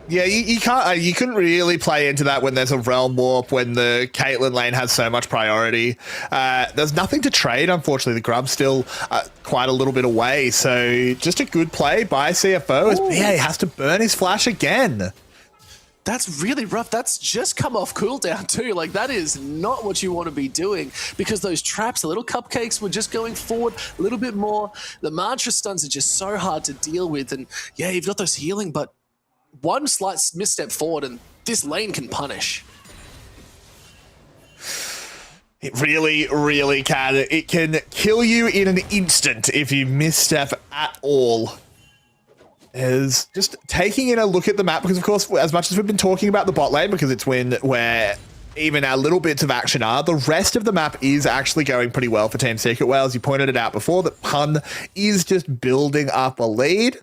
Yeah, you can't. You couldn't really play into that when there's a Realm Warp, when the Caitlyn lane has so much priority. There's nothing to trade, unfortunately. The Grub's still quite a little bit away, so just a good play by CFO as BA has to burn his flash again. That's really rough. That's just come off cooldown too. Like, that is not what you want to be doing, because those traps, the little cupcakes, were just going forward a little bit more. The mantra stuns are just so hard to deal with, and yeah, you've got those healing, but one slight misstep forward and this lane can punish. It really, really can. It can kill you in an instant if you misstep at all. Is just taking in a look at the map, because of course, as much as we've been talking about the bot lane, because it's where even our little bits of action are, the rest of the map is actually going pretty well for Team Secret Wales. You pointed it out before that Pun is just building up a lead.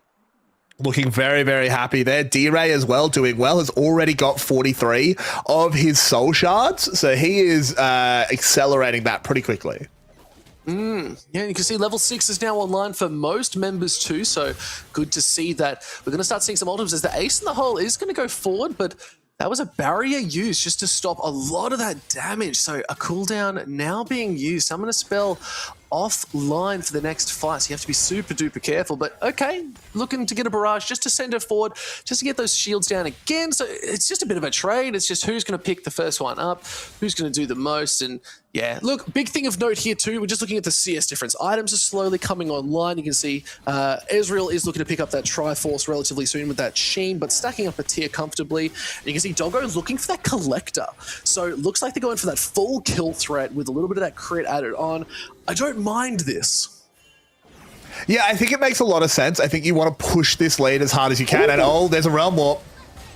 Looking very, very happy there. D-Ray as well, doing well, has already got 43 of his soul shards. So he is accelerating that pretty quickly. Yeah, you can see level 6 is now online for most members too. So good to see that. We're going to start seeing some ultimates as the ace in the hole is going to go forward, but that was a barrier used just to stop a lot of that damage. So a cooldown now being used. I'm going to spell offline for the next fight, so you have to be super duper careful. But okay, looking to get a barrage just to send her forward, just to get those shields down again. So it's just a bit of a trade. It's just who's going to pick the first one up, who's going to do the most. And yeah, look, big thing of note here too, we're just looking at the CS difference. Items are slowly coming online. You can see Ezreal is looking to pick up that Triforce relatively soon with that Sheen, but stacking up a tier comfortably. And you can see Doggo looking for that Collector. So it looks like they're going for that full kill threat with a little bit of that crit added on. I don't mind this. Yeah, I think it makes a lot of sense. I think you want to push this lead as hard as you can. And there's a Realm Warp.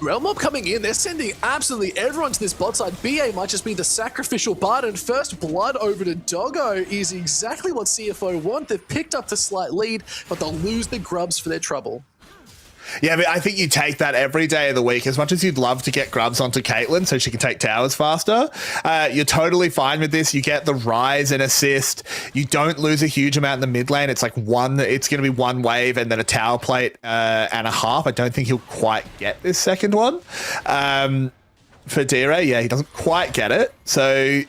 Realm Warp coming in. They're sending absolutely everyone to this bot side. BA might just be the sacrificial bard, and first blood over to Doggo is exactly what CFO want. They've picked up the slight lead, but they'll lose the grubs for their trouble. Yeah, but I think you take that every day of the week. As much as you'd love to get grubs onto Caitlyn so she can take towers faster, you're totally fine with this. You get the rise and assist. You don't lose a huge amount in the mid lane. It's like it's going to be one wave and then a tower plate and a half. I don't think he'll quite get this second one. For D-Ray, yeah, he doesn't quite get it. So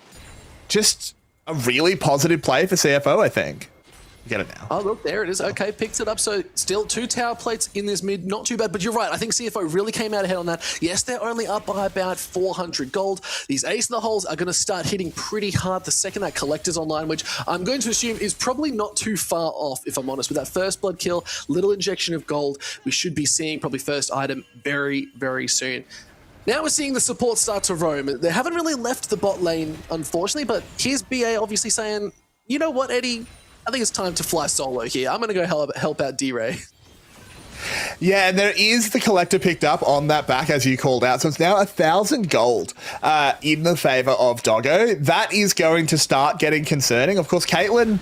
just a really positive play for CFO, I think. Get it now. Oh, look, there it is. Okay, picks it up. So still 2 tower plates in this mid. Not too bad, but you're right. I think CFO really came out ahead on that. Yes, they're only up by about 400 gold. These ace in the holes are going to start hitting pretty hard the second that collector's online, which I'm going to assume is probably not too far off, if I'm honest. With that first blood kill, little injection of gold, we should be seeing probably first item very, very soon. Now we're seeing the support start to roam. They haven't really left the bot lane, unfortunately, but here's BA obviously saying, you know what, Eddie? I think it's time to fly solo here. I'm going to go help out D-Ray. Yeah, and there is the collector picked up on that back, as you called out. So it's now 1,000 gold in the favor of Doggo. That is going to start getting concerning. Of course, Caitlyn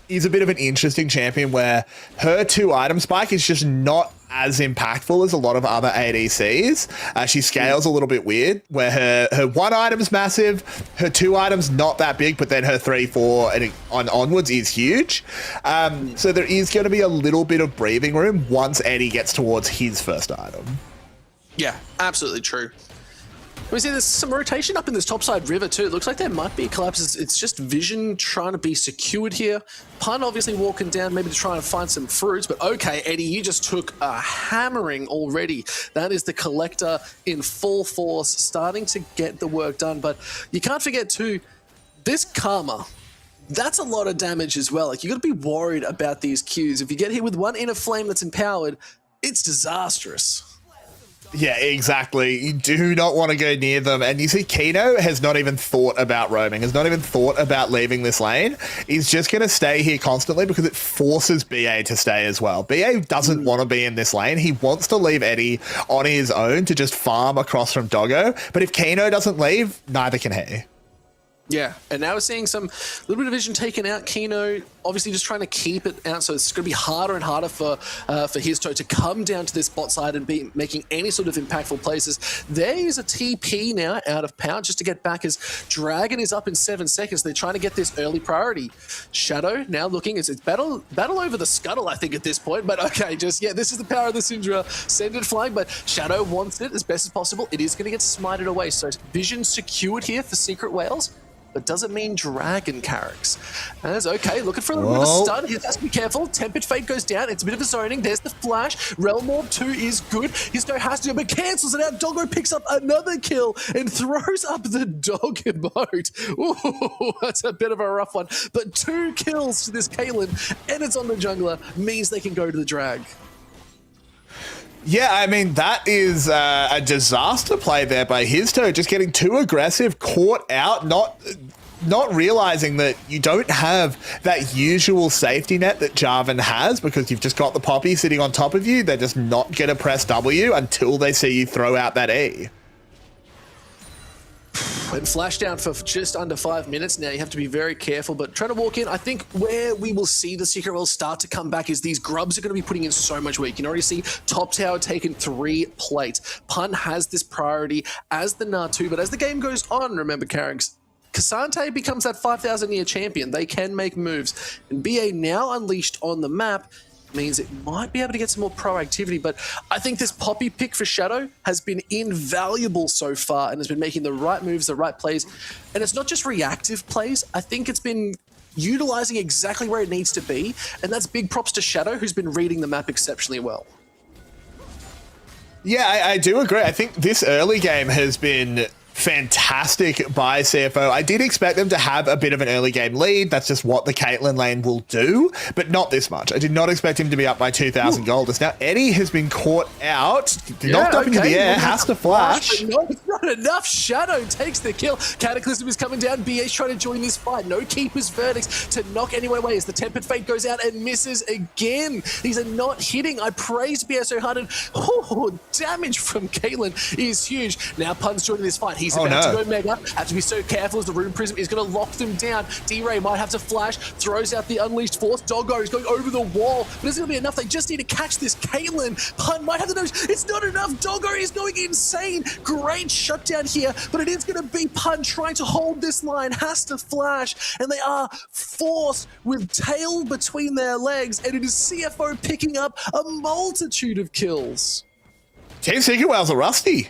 is a bit of an interesting champion where her 2-item spike is just not as impactful as a lot of other ADCs. She scales a little bit weird, where her 1 item's massive, her 2 items not that big, but then her 3, 4, and onwards is huge. So there is going to be a little bit of breathing room once Eddie gets towards his first item. Yeah, absolutely true. We see there's some rotation up in this topside river too. It looks like there might be a collapse. It's just Vision trying to be secured here. Pun obviously walking down maybe to try and find some fruits, but okay, Eddie, you just took a hammering already. That is the collector in full force, starting to get the work done. But you can't forget too, this Karma, that's a lot of damage as well. Like, you got to be worried about these Qs. If you get hit with one inner flame that's empowered, it's disastrous. Yeah, exactly. You do not want to go near them. And you see Kino has not even thought about roaming, has not even thought about leaving this lane. He's just going to stay here constantly because it forces BA to stay as well. BA doesn't want to be in this lane. He wants to leave Eddie on his own to just farm across from Doggo. But if Kino doesn't leave, neither can he. Yeah, and now we're seeing some little bit of vision taken out. Kino obviously just trying to keep it out, so it's going to be harder and harder for Histo to come down to this bot side and be making any sort of impactful places. There is a TP now out of power just to get back as Dragon is up in 7 seconds. They're trying to get this early priority. Shadow now looking, it's battle over the scuttle, I think, at this point, but okay, just, yeah, this is the power of the Syndra. Send it flying, but Shadow wants it as best as possible. It is going to get smited away, so Vision secured here for Secret Whales. But doesn't mean Dragon Carracks. That's okay, looking for a little bit of a stun. He has to be careful. Tempered Fate goes down. It's a bit of a zoning. There's the flash. Realm Orb 2 is good. Histo has to, but cancels it out. Doggo picks up another kill and throws up the dog emote. Ooh, that's a bit of a rough one. But 2 kills to this Caitlyn, and it's on the jungler, means they can go to the drag. Yeah, I mean, that is a disaster play there by Histo, just getting too aggressive, caught out, not realizing that you don't have that usual safety net that Jarvan has because you've just got the Poppy sitting on top of you. They're just not going to press W until they see you throw out that E. And flash down for just under 5 minutes now. You have to be very careful, but trying to walk in. I think where we will see the Secret World start to come back is these grubs are going to be putting in so much work. You can already see top tower taking 3 plates. Pun has this priority as the Natu, but as the game goes on, remember, Carracks, Cassante becomes that 5,000 year champion. They can make moves, and BA now unleashed on the map means it might be able to get some more proactivity, but I think this Poppy pick for Shadow has been invaluable so far and has been making the right moves, the right plays. And it's not just reactive plays. I think it's been utilizing exactly where it needs to be, and that's big props to Shadow, who's been reading the map exceptionally well. Yeah, I do agree. I think this early game has been fantastic by CFO. I did expect them to have a bit of an early game lead. That's just what the Caitlyn lane will do, but not this much. I did not expect him to be up by 2,000 gold. As now Eddie has been caught out, knocked up into the air, has to flash. No, it's not enough. Shadow takes the kill. Cataclysm is coming down. BA's trying to join this fight. No Keeper's Verdicts to knock anyone away as the Tempered Fate goes out and misses again. These are not hitting. I praised BA so hard, and damage from Caitlyn is huge. Now Pun's joining this fight. He's about to go mega. Have to be so careful as the Rune Prism is going to lock them down. D-Ray might have to flash, throws out the Unleashed Force. Doggo is going over the wall, but it's going to be enough. They just need to catch this Caitlyn. Pun might have the nose. It's not enough. Doggo is going insane. Great shutdown here, but it is going to be Pun trying to hold this line. Has to flash, and they are forced with tail between their legs, and it is CFO picking up a multitude of kills. Team Secret Whales are rusty.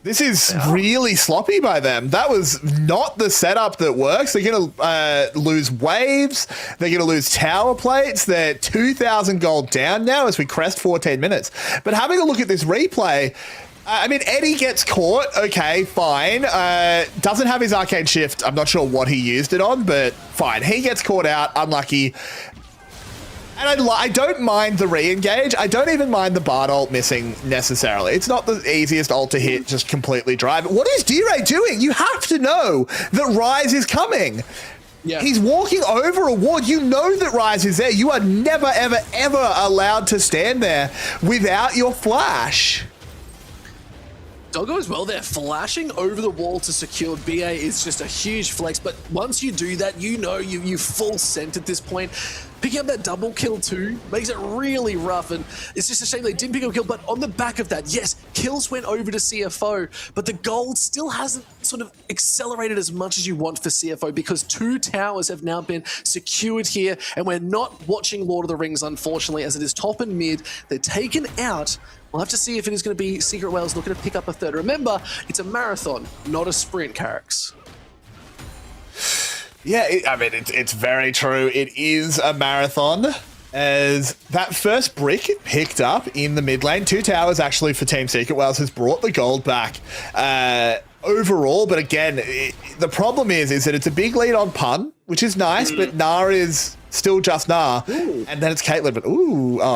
This is really sloppy by them. That was not the setup that works. They're going to lose waves. They're going to lose tower plates. They're 2,000 gold down now as we crest 14 minutes. But having a look at this replay, I mean, Eddie gets caught. Okay, fine. Doesn't have his arcane shift. I'm not sure what he used it on, but fine. He gets caught out. Unlucky. And I don't mind the re-engage. I don't even mind the Bard ult missing necessarily. It's not the easiest ult to hit, just completely dry. But what is D-Ray doing? You have to know that Rise is coming. Yeah. He's walking over a ward. You know that Rise is there. You are never, ever, ever allowed to stand there without your flash. Doggo as well, they're flashing over the wall to secure BA is just a huge flex, but once you do that, you know you full sent at this point. Picking up that double kill too makes it really rough, and it's just a shame they didn't pick up a kill, but on the back of that, yes, kills went over to CFO, but the gold still hasn't sort of accelerated as much as you want for CFO because 2 towers have now been secured here, and we're not watching Lord of the Rings, unfortunately, as it is top and mid. They're taken out. We'll have to see if it is going to be Secret Whales looking to pick up a third. Remember, it's a marathon, not a sprint, Carrix. Yeah, I mean, it's very true. It is a marathon. As that first brick picked up in the mid lane, 2 towers actually for Team Secret Whales has brought the gold back overall. But again, the problem is that it's a big lead on Pun, which is nice, but Gnar is still just Gnar. And then it's Caitlyn, but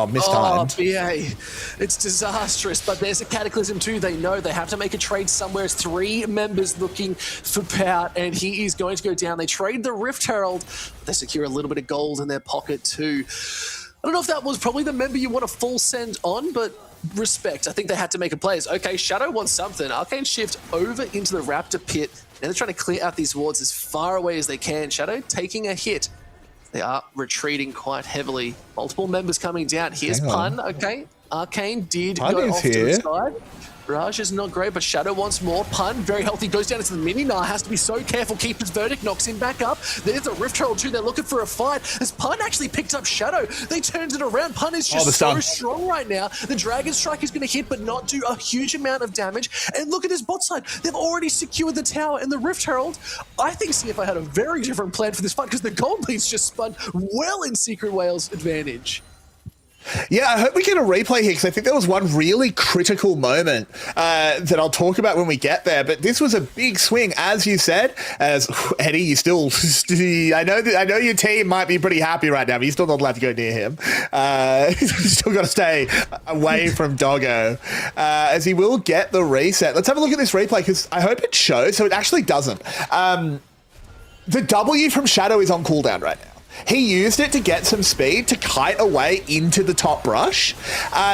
mistimed. Oh, BA. It's disastrous, but there's a Cataclysm too. They know they have to make a trade somewhere. It's 3 members looking for Pout, and he is going to go down. They trade the Rift Herald. They secure a little bit of gold in their pocket too. I don't know if that was probably the member you want to full send on, but respect. I think they had to make a play. Okay, Shadow wants something. Arcane Shift over into the Raptor pit. Now they're trying to clear out these wards as far away as they can. Shadow taking a hit. They are retreating quite heavily. Multiple members coming down. Here's Pun. Okay, Arcane did Pun go off here. to the side. Raj is not great, but Shadow wants more. Pun, very healthy, goes down into the mini. Nah, has to be so careful. Keeper's Verdict knocks him back up. There's a Rift Herald too. They're looking for a fight. As Pun actually picked up Shadow, they turned it around. Pun is just so strong right now. The Dragon Strike is going to hit, but not do a huge amount of damage. And look at this bot side. They've already secured the tower and the Rift Herald. I think CFO had a very different plan for this fight because the gold leads just spun well in Secret Whales' advantage. Yeah, I hope we get a replay here because I think there was one really critical moment that I'll talk about when we get there. But this was a big swing, as you said. As Eddie, you still, I know your team might be pretty happy right now, but you're still not allowed to go near him. You still got to stay away from Doggo, as he will get the reset. Let's have a look at this replay because I hope it shows. So it actually doesn't. The W from Shadow is on cooldown right now. He used it to get some speed to kite away into the top brush.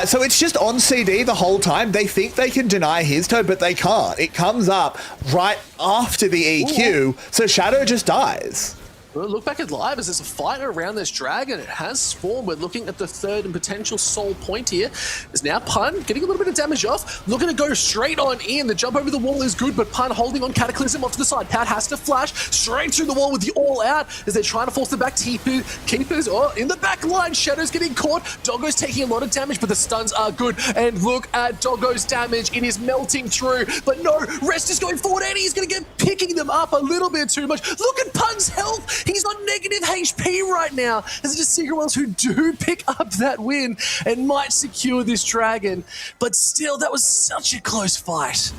So it's just on CD the whole time. They think they can deny his toe, but they can't. It comes up right after the EQ, so Shadow just dies. Well, look back at live as there's a fight around this dragon. It has spawned. We're looking at the third and potential soul point here. There's now Pun getting a little bit of damage off. Looking to go straight on in. The jump over the wall is good, but Pun holding on Cataclysm off to the side. Pat has to flash straight through the wall with the all out as they're trying to force them back. Keepers in the back line. Shadow's getting caught. Doggo's taking a lot of damage, but the stuns are good. And look at Doggo's damage. It is melting through, but no, Rest is going forward and he's going to get picking them up a little bit too much. Look at Pun's health. He's on negative HP right now. There's just Secret Whales who do pick up that win and might secure this dragon. But still, that was such a close fight.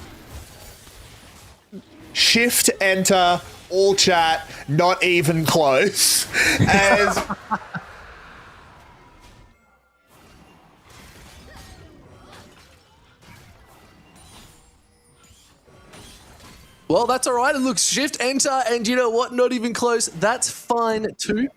Shift, enter, all chat, not even close. As well, that's all right. It looks shift, enter, and you know what? Not even close. That's fine too.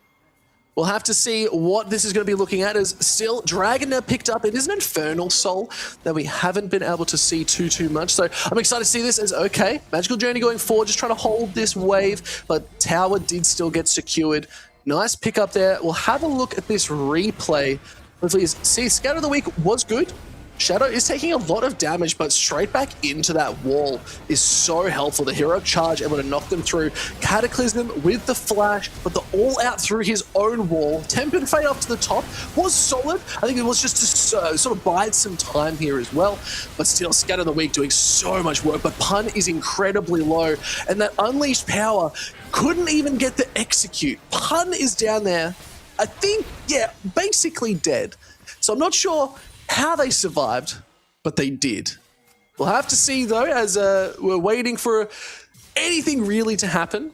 We'll have to see what this is going to be looking at. As still, Dragon now picked up. It is an Infernal Soul that we haven't been able to see too much. So I'm excited to see this as, okay, Magical Journey going forward, just trying to hold this wave, but Tower did still get secured. Nice pick up there. We'll have a look at this replay. Hopefully, see, Scout of the Week was good. Shadow is taking a lot of damage, but straight back into that wall is so helpful. The hero charge able to knock them through. Cataclysm with the flash, but the all out through his own wall. Tempered Fate up to the top was solid. I think it was just to sort of bide some time here as well. But still, Scatter the Weak doing so much work. But Pun is incredibly low. And that Unleashed Power couldn't even get the execute. Pun is down there, I think, yeah, basically dead. So I'm not sure how they survived, but they did. We'll have to see, though, as we're waiting for anything really to happen.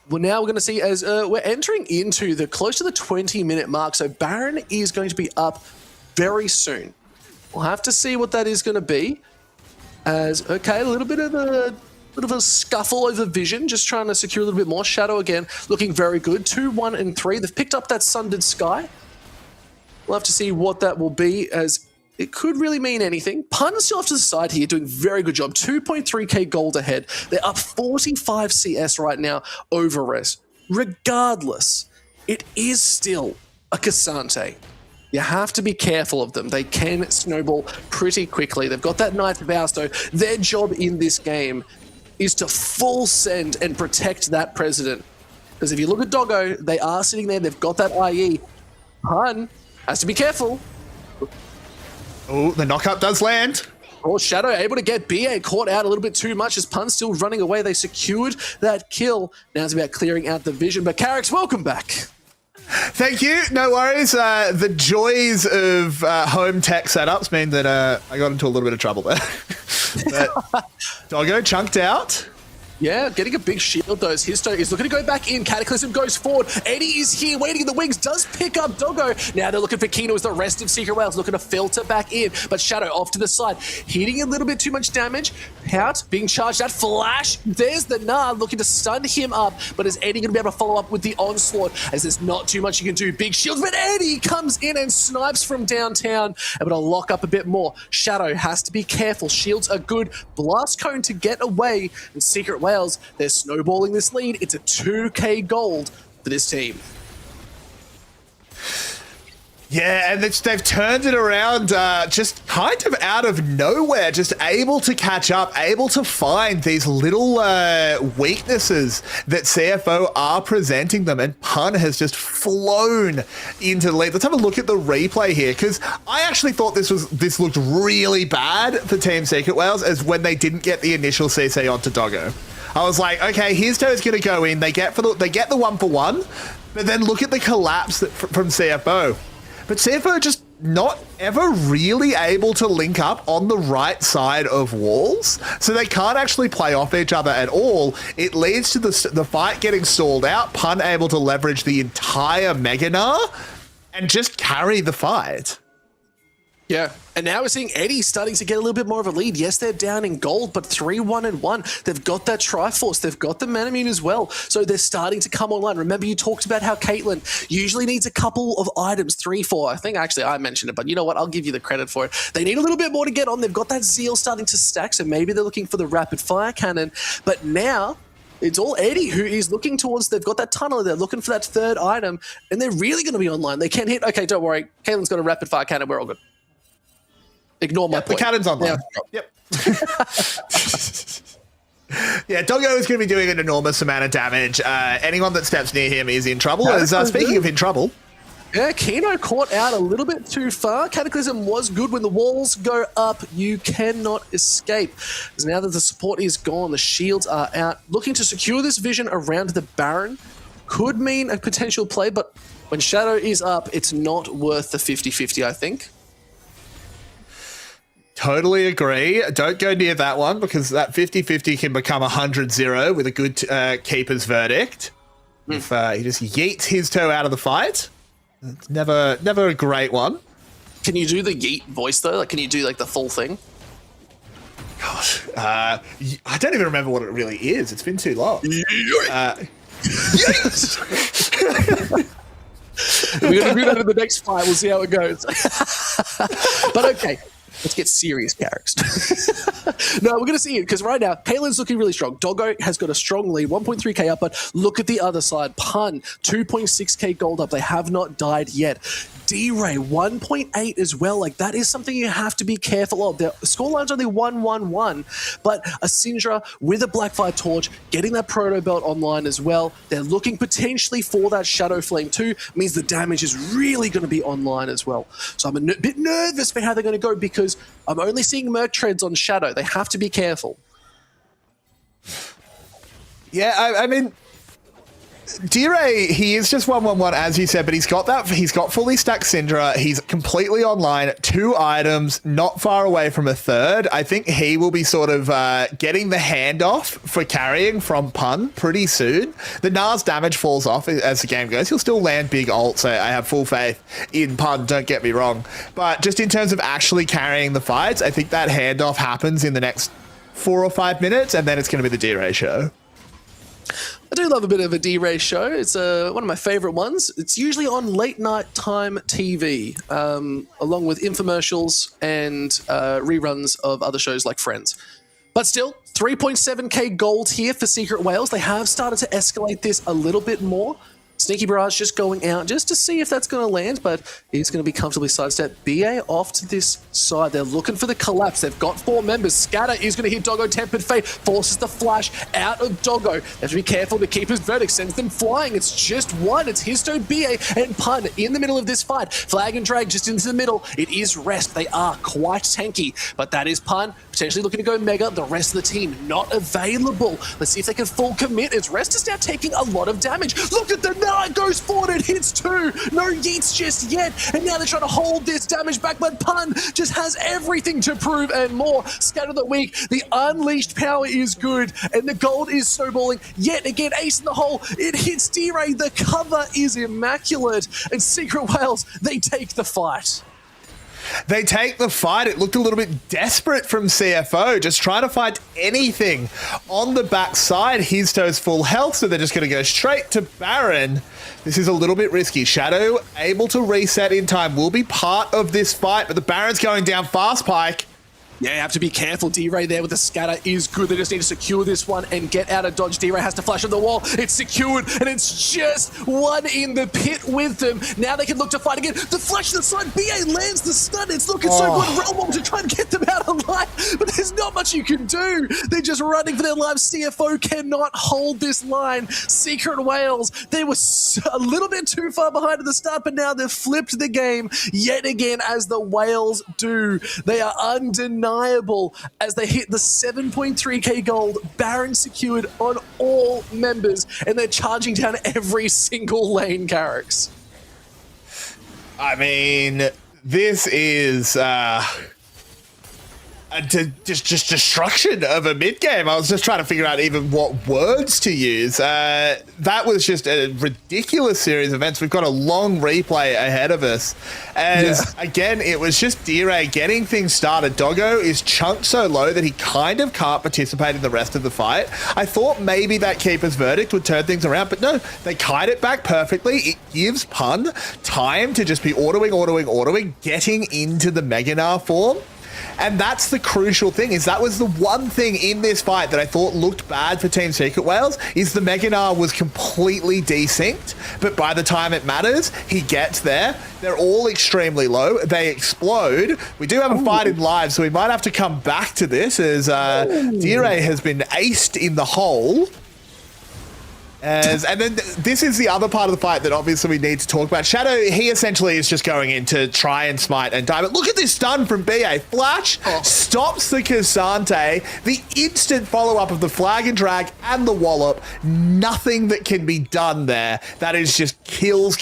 Well, now we're going to see as we're entering into the close to the 20-minute mark. So Baron is going to be up very soon. We'll have to see what that is going to be. As, okay, a little bit of a scuffle over Vision, just trying to secure a little bit more. Shadow again, looking very good. 2, 1, and 3. They've picked up that Sundered Sky. We'll have to see what that will be, as it could really mean anything. Pun still off to the side here, doing very good job. 2.3k gold ahead. They're up 45 CS right now over Res. Regardless, it is still a Cassante. You have to be careful of them. They can snowball pretty quickly. They've got that Knight of Austo. Their job in this game is to full send and protect that President. Because if you look at Doggo, they are sitting there. They've got that IE. Pun has to be careful. Oh, the knockup does land. Oh, Shadow able to get BA caught out a little bit too much as Pun's still running away. They secured that kill. Now it's about clearing out the Vision. But Carrick's, welcome back. Thank you. No worries. The joys of home tech setups mean that I got into a little bit of trouble there. But Doggo chunked out. Yeah, getting a big shield though. Histo is looking to go back in. Cataclysm goes forward. Eddie is here waiting in the wings. Does pick up Doggo. Now they're looking for Kino as the rest of Secret Wales looking to filter back in. But Shadow off to the side. Hitting a little bit too much damage. Pout being charged at flash. There's the Gnar looking to stun him up. But is Eddie going to be able to follow up with the onslaught, as there's not too much you can do. Big shields, but Eddie comes in and snipes from downtown. Able to lock up a bit more. Shadow has to be careful. Shields are good. Blast Cone to get away. And Secret Wales, they're snowballing this lead. It's a 2k gold for this team. Yeah, and they've turned it around just kind of out of nowhere, just able to catch up, able to find these little weaknesses that CFO are presenting them, and Pun has just flown into the lead. Let's have a look at the replay here, because I actually thought this looked really bad for Team Secret Wales, as when they didn't get the initial CC onto Doggo. I was like, okay, Histo's going to go in, they get the 1-for-1, but then look at the collapse from CFO. But CFO just not ever really able to link up on the right side of walls, so they can't actually play off each other at all. It leads to the fight getting stalled out, Pun able to leverage the entire Mega Gnar and just carry the fight. Yeah, and now we're seeing Eddie starting to get a little bit more of a lead. Yes, they're down in gold, but 3-1-1. They've got that Triforce. They've got the Manamune as well. So they're starting to come online. Remember, you talked about how Caitlyn usually needs a couple of items, 3, 4. I think actually I mentioned it, but you know what? I'll give you the credit for it. They need a little bit more to get on. They've got that Zeal starting to stack, so maybe they're looking for the Rapid Fire Cannon. But now it's all Eddie who is looking towards, they've got that tunnel, they're looking for that third item, and they're really going to be online. They can't hit. Okay, don't worry. Caitlyn's got a Rapid Fire Cannon. We're all good. Ignore my point. The cannon's online. Yep. Yeah, Doggo is going to be doing an enormous amount of damage. Anyone that steps near him is in trouble. Speaking of in trouble. Yeah, Kino caught out a little bit too far. Cataclysm was good. When the walls go up, you cannot escape. Because now that the support is gone, the shields are out. Looking to secure this Vision around the Baron could mean a potential play, but when Shadow is up, it's not worth the 50-50, I think. Totally agree. Don't go near that one, because that 50-50 can become 100-0 with a good keeper's verdict. If he just yeets his toe out of the fight. It's never a great one. Can you do the yeet voice though? Like, can you do like the full thing? Gosh, I don't even remember what it really is. It's been too long. We're going to do that in the next fight. We'll see how it goes. But okay. Let's get serious, Carricks. No, we're going to see it because right now, Kalen's looking really strong. Doggo has got a strong lead, 1.3k up, but look at the other side. Pun, 2.6k gold up. They have not died yet. D-Ray, 1.8 as well. Like, that is something you have to be careful of. The scoreline's only 1-1-1, but a Syndra with a Blackfire Torch, getting that Proto Belt online as well. They're looking potentially for that Shadow Flame too. Means the damage is really going to be online as well. So I'm a bit nervous for how they're going to go because I'm only seeing Merc Treads on Shadow. They have to be careful. Yeah, I mean, D-Ray, he is just 1-1-1 as you said, but he's got fully stacked Syndra. He's completely online, 2 items, not far away from a third. I think he will be sort of getting the handoff for carrying from Pun pretty soon. The Nars damage falls off as the game goes. He'll still land big ult, so I have full faith in Pun, don't get me wrong. But just in terms of actually carrying the fights, I think that handoff happens in the next 4 or 5 minutes, and then it's going to be the D-Ray show. I do love a bit of a D-Ray show. It's one of my favorite ones. It's usually on late night time TV, along with infomercials and reruns of other shows like Friends. But still, 3.7k gold here for Secret Wales. They have started to escalate this a little bit more. Sneaky Barrage just going out just to see if that's going to land, but he's going to be comfortably sidestepped. BA off to this side. They're looking for the collapse. They've got 4 members. Scatter is going to hit Doggo. Tempered Fate forces the flash out of Doggo. They have to be careful. The Keeper's Verdict sends them flying. It's just one. It's Histo, BA, and Pun in the middle of this fight. Flag and Drag just into the middle. It is Rest. They are quite tanky, but that is Pun potentially looking to go Mega. The rest of the team not available. Let's see if they can full commit as Rest is now taking a lot of damage. Look at the it goes forward and hits 2. No yeets just yet. And now they're trying to hold this damage back, but Pun just has everything to prove and more. Scatter the Weak. The unleashed power is good, and the gold is snowballing. Yet again, ace in the hole. It hits D-Ray. The cover is immaculate. And Secret Wales, they take the fight. They take the fight. It looked a little bit desperate from CFO, just trying to find anything on the backside. Histo's full health, so they're just going to go straight to Baron. This is a little bit risky. Shadow, able to reset in time, will be part of this fight, but the Baron's going down fast, Pike. Yeah, you have to be careful. D-Ray there with the scatter is good. They just need to secure this one and get out of dodge. D-Ray has to flash on the wall. It's secured, and it's just one in the pit with them. Now they can look to fight again. The flash to the side. BA lands the stun. It's looking so good. Realm Wall to try and get them out alive, but there's not much you can do. They're just running for their lives. CFO cannot hold this line. Secret Wales, they were a little bit too far behind at the start, but now they've flipped the game yet again as the Wales do. They are undeniable as they hit the 7.3k gold. Baron secured on all members, and they're charging down every single lane, Carricks. I mean, this is just destruction of a mid game. I was just trying to figure out even what words to use. That was just a ridiculous series of events. We've got a long replay ahead of us. As again, it was just D-Ray getting things started. Doggo is chunked so low that he kind of can't participate in the rest of the fight. I thought maybe that Keeper's Verdict would turn things around, but no, they kite it back perfectly. It gives Pun time to just be autoing, getting into the Meganar form. And that's the crucial thing, is that was the one thing in this fight that I thought looked bad for Team Secret Wales, is the Meganar was completely desynced, but by the time it matters, he gets there. They're all extremely low. They explode. We do have a fight in live, so we might have to come back to this as D-Ray has been aced in the hole. And then this is the other part of the fight that obviously we need to talk about. Shadow, he essentially is just going in to try and smite and die. But look at this stun from BA. Flash stops the Cassante. The instant follow-up of the flag and drag and the wallop. Nothing that can be done there. That is just kills.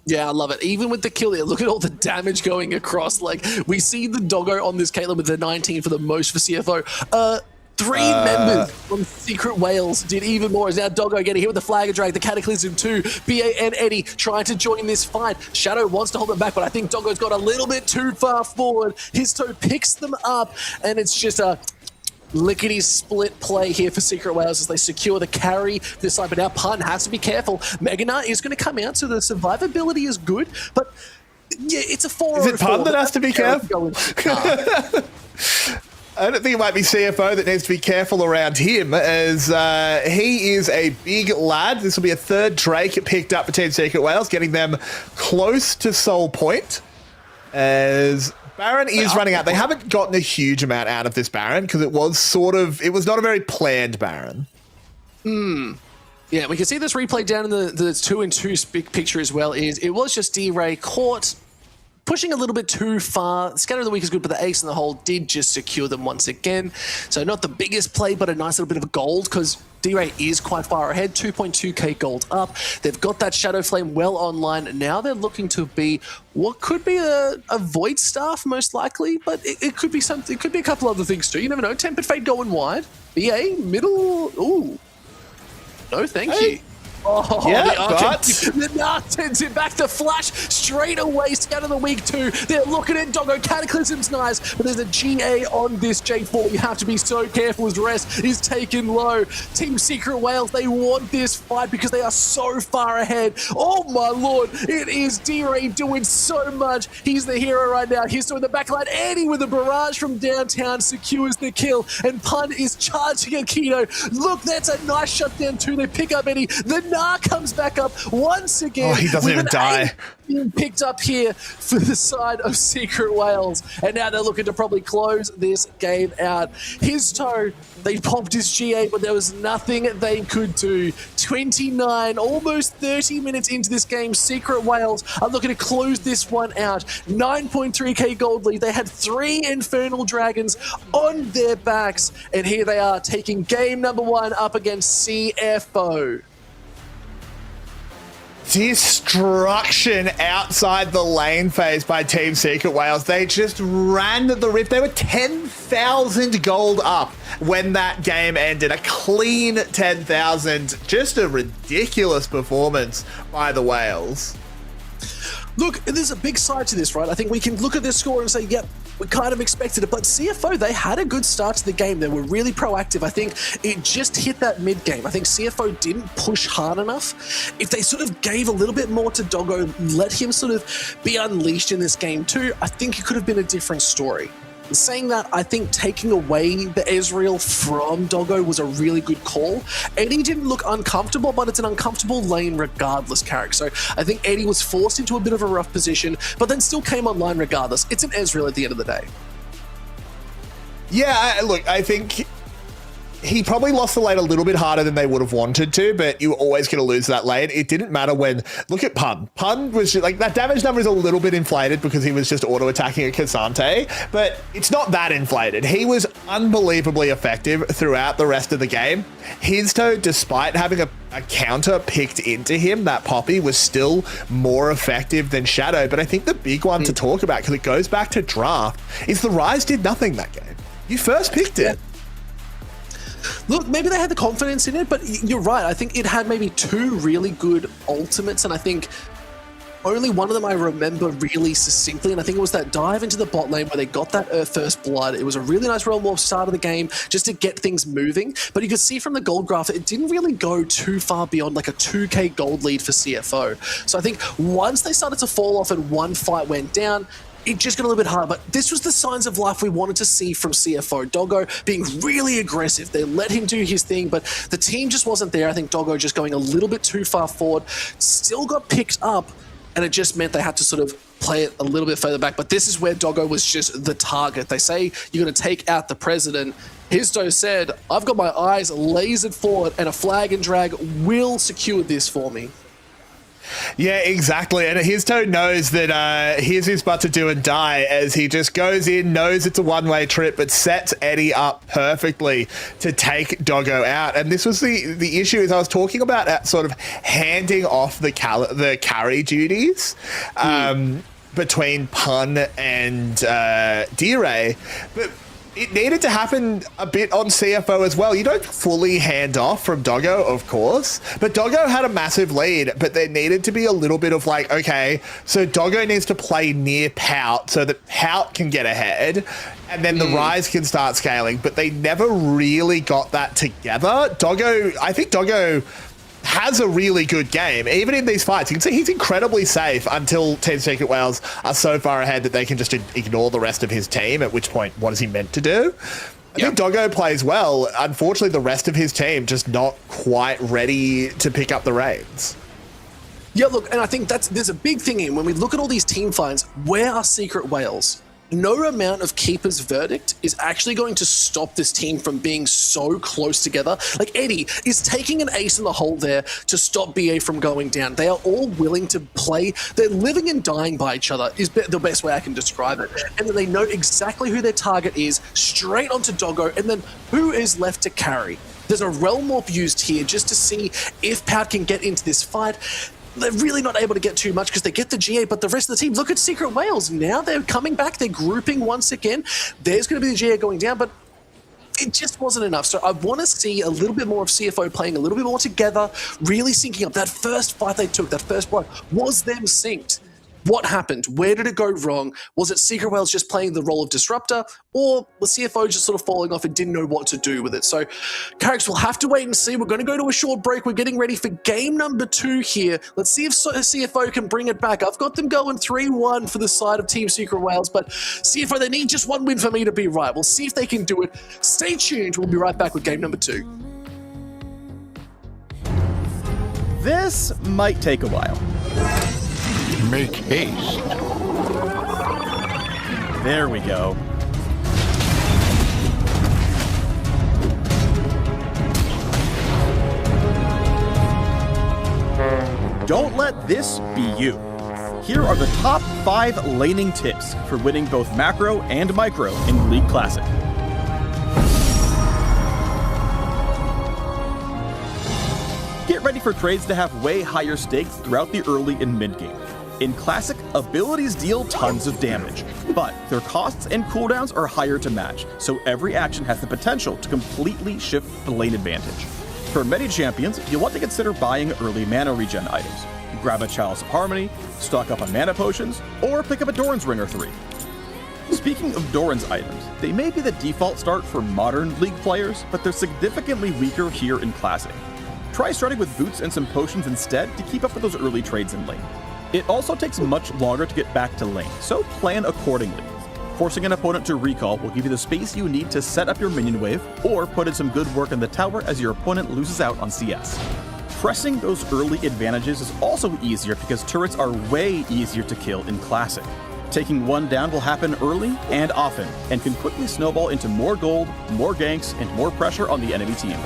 Yeah, I love it. Even with the kill here, look at all the damage going across. Like, we see the Doggo on this Caitlyn with the 19 for the most for CFO. 3 members from Secret Wales did even more. As now Doggo getting hit with the flag and drag, the Cataclysm 2. BA and Eddie trying to join this fight. Shadow wants to hold them back, but I think Doggo's got a little bit too far forward. His toe picks them up, and it's just a lickety split play here for Secret Wales as they secure the carry this side. But now Pun has to be careful. Meganar is going to come out, so the survivability is good, but Yeah, it's a 4. Is it Pun that has to be careful? I don't think it might be CFO that needs to be careful around him, as he is a big lad. This will be a third Drake picked up for Team Secret Wales, getting them close to Soul Point, as Baron is running out. They haven't gotten a huge amount out of this Baron, because it was not a very planned Baron. Yeah, we can see this replay down in the 2-2 big picture as well. It was just D-Ray caught pushing a little bit too far. Scatter of the Week is good, but the ace in the hole did just secure them once again. So not the biggest play, but a nice little bit of gold, because D-Ray is quite far ahead, 2.2k gold up. They've got that Shadow Flame well online. Now they're looking to be what could be a Void Staff, most likely, but it could be something. It could be a couple other things too. You never know. Tempered Fate going wide. BA, middle. Ooh. No, thank you. Oh, yeah, the Narc sends it back to Flash straight away. Scatter the Week 2. They're looking at Doggo. Cataclysm's nice, but there's a GA on this J4. You have to be so careful as Rest is taken low. Team Secret Wales, they want this fight because they are so far ahead. Oh my lord, it is D-Ray doing so much. He's the hero right now. He's doing the backline. Eddie with a barrage from downtown secures the kill, and Pun is charging Akito. Look, that's a nice shutdown too. They pick up Eddie. The Nar comes back up once again. Oh, he doesn't even die. Being picked up here for the side of Secret Wales, and now they're looking to probably close this game out. His toe, they popped his GA, but there was nothing they could do. 29, almost 30 minutes into this game, Secret Wales are looking to close this one out. 9.3k gold lead. They had 3 Infernal Dragons on their backs, and here they are taking game number 1 up against CFO. Destruction outside the lane phase by Team Secret Wales. They just ran the rift. They were 10,000 gold up when that game ended. A clean 10,000. Just a ridiculous performance by the Wales. Look, there's a big side to this, right? I think we can look at this score and say, yep, we kind of expected it, but CFO, they had a good start to the game. They were really proactive. I think it just hit that mid game. I think CFO didn't push hard enough. If they sort of gave a little bit more to Doggo, let him sort of be unleashed in this game too, I think it could have been a different story. Saying that, I think taking away the Ezreal from Doggo was a really good call. Eddie didn't look uncomfortable, but it's an uncomfortable lane regardless, Carrick. So I think Eddie was forced into a bit of a rough position, but then still came online regardless. It's an Ezreal at the end of the day. Yeah, look, I think he probably lost the lane a little bit harder than they would have wanted to, but you were always going to lose that lane. It didn't matter when... Look at Pun. Pun was just, like, that damage number is a little bit inflated because he was just auto-attacking a Cassante, but it's not that inflated. He was unbelievably effective throughout the rest of the game. His toe, despite having a counter picked into him, that Poppy was still more effective than Shadow, but I think the big one to talk about, because it goes back to draft, is the Ryze did nothing that game. You first picked it. Look, maybe they had the confidence in it, but you're right. I think it had maybe 2 really good ultimates, and I think only one of them I remember really succinctly, and I think it was that dive into the bot lane where they got that first blood. It was a really nice Realm Warp start of the game just to get things moving, but you could see from the gold graph it didn't really go too far beyond like a 2k gold lead for CFO. So I think once they started to fall off and one fight went down, it just got a little bit hard, but this was the signs of life we wanted to see from CFO. Doggo being really aggressive. They let him do his thing, but the team just wasn't there. I think Doggo just going a little bit too far forward, still got picked up, and it just meant they had to sort of play it a little bit further back. But this is where Doggo was just the target. They say you're going to take out the president. Histo said, I've got my eyes lasered forward, and a flag and drag will secure this for me. Yeah, exactly. And Histo knows that here's his butt to do and die, as he just goes in, knows it's a one-way trip, but sets Eddie up perfectly to take Doggo out. And this was the issue, is I was talking about sort of handing off the carry duties between Pun and D-Ray. But it needed to happen a bit on CFO as well. You don't fully hand off from Doggo, of course, but Doggo had a massive lead, but there needed to be a little bit of like, okay, so Doggo needs to play near Pout so that Pout can get ahead, and then the Ryze can start scaling, but they never really got that together. I think Doggo has a really good game. Even in these fights, you can see he's incredibly safe until Team Secret Wales are so far ahead that they can just ignore the rest of his team, at which point, what is he meant to do? I think Doggo plays well. Unfortunately, the rest of his team just not quite ready to pick up the reins. Yeah, look, and I think there's a big thing in when we look at all these team finds, where are Secret Wales? No amount of Keeper's verdict is actually going to stop this team from being so close together. Like, Eddie is taking an ace in the hole there to stop BA from going down. They are all willing to play. They're living and dying by each other is the best way I can describe it. And then they know exactly who their target is, straight onto Doggo, and then who is left to carry. There's a Realm Warp used here just to see if Pout can get into this fight. They're really not able to get too much because they get the GA, but the rest of the team, look at Secret Wales. Now they're coming back, they're grouping once again. There's going to be the GA going down, but it just wasn't enough. So I want to see a little bit more of CFO playing a little bit more together, really syncing up. That first fight they took, that first block, was them synced. What happened? Where did it go wrong? Was it Secret Wales just playing the role of disruptor, or was CFO just sort of falling off and didn't know what to do with it? So, Carricks, we'll have to wait and see. We're going to go to a short break. We're getting ready for game number 2 here. Let's see if CFO can bring it back. I've got them going 3-1 for the side of Team Secret Wales, but CFO, they need just one win for me to be right. We'll see if they can do it. Stay tuned. We'll be right back with game number 2. This might take a while. Make haste. There we go. Don't let this be you. Here are the top 5 laning tips for winning both macro and micro in League Classic. Get ready for trades to have way higher stakes throughout the early and mid game. In Classic, abilities deal tons of damage, but their costs and cooldowns are higher to match, so every action has the potential to completely shift the lane advantage. For many champions, you'll want to consider buying early mana regen items. Grab a Chalice of Harmony, stock up on mana potions, or pick up a Doran's Ring or 3. Speaking of Doran's items, they may be the default start for modern League players, but they're significantly weaker here in Classic. Try starting with boots and some potions instead to keep up with those early trades in lane. It also takes much longer to get back to lane, so plan accordingly. Forcing an opponent to recall will give you the space you need to set up your minion wave, or put in some good work in the tower as your opponent loses out on CS. Pressing those early advantages is also easier because turrets are way easier to kill in Classic. Taking one down will happen early and often, and can quickly snowball into more gold, more ganks, and more pressure on the enemy team.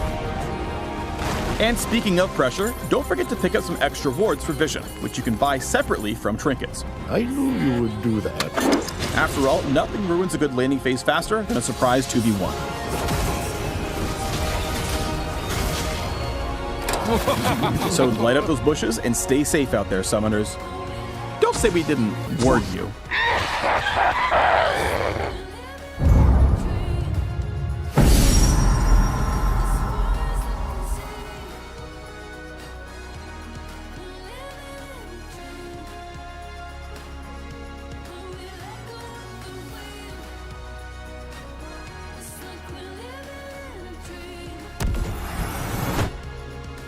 And speaking of pressure, don't forget to pick up some extra wards for vision, which you can buy separately from trinkets. I knew you would do that. After all, nothing ruins a good laning phase faster than a surprise 2v1. So light up those bushes and stay safe out there, summoners. Don't say we didn't warn you.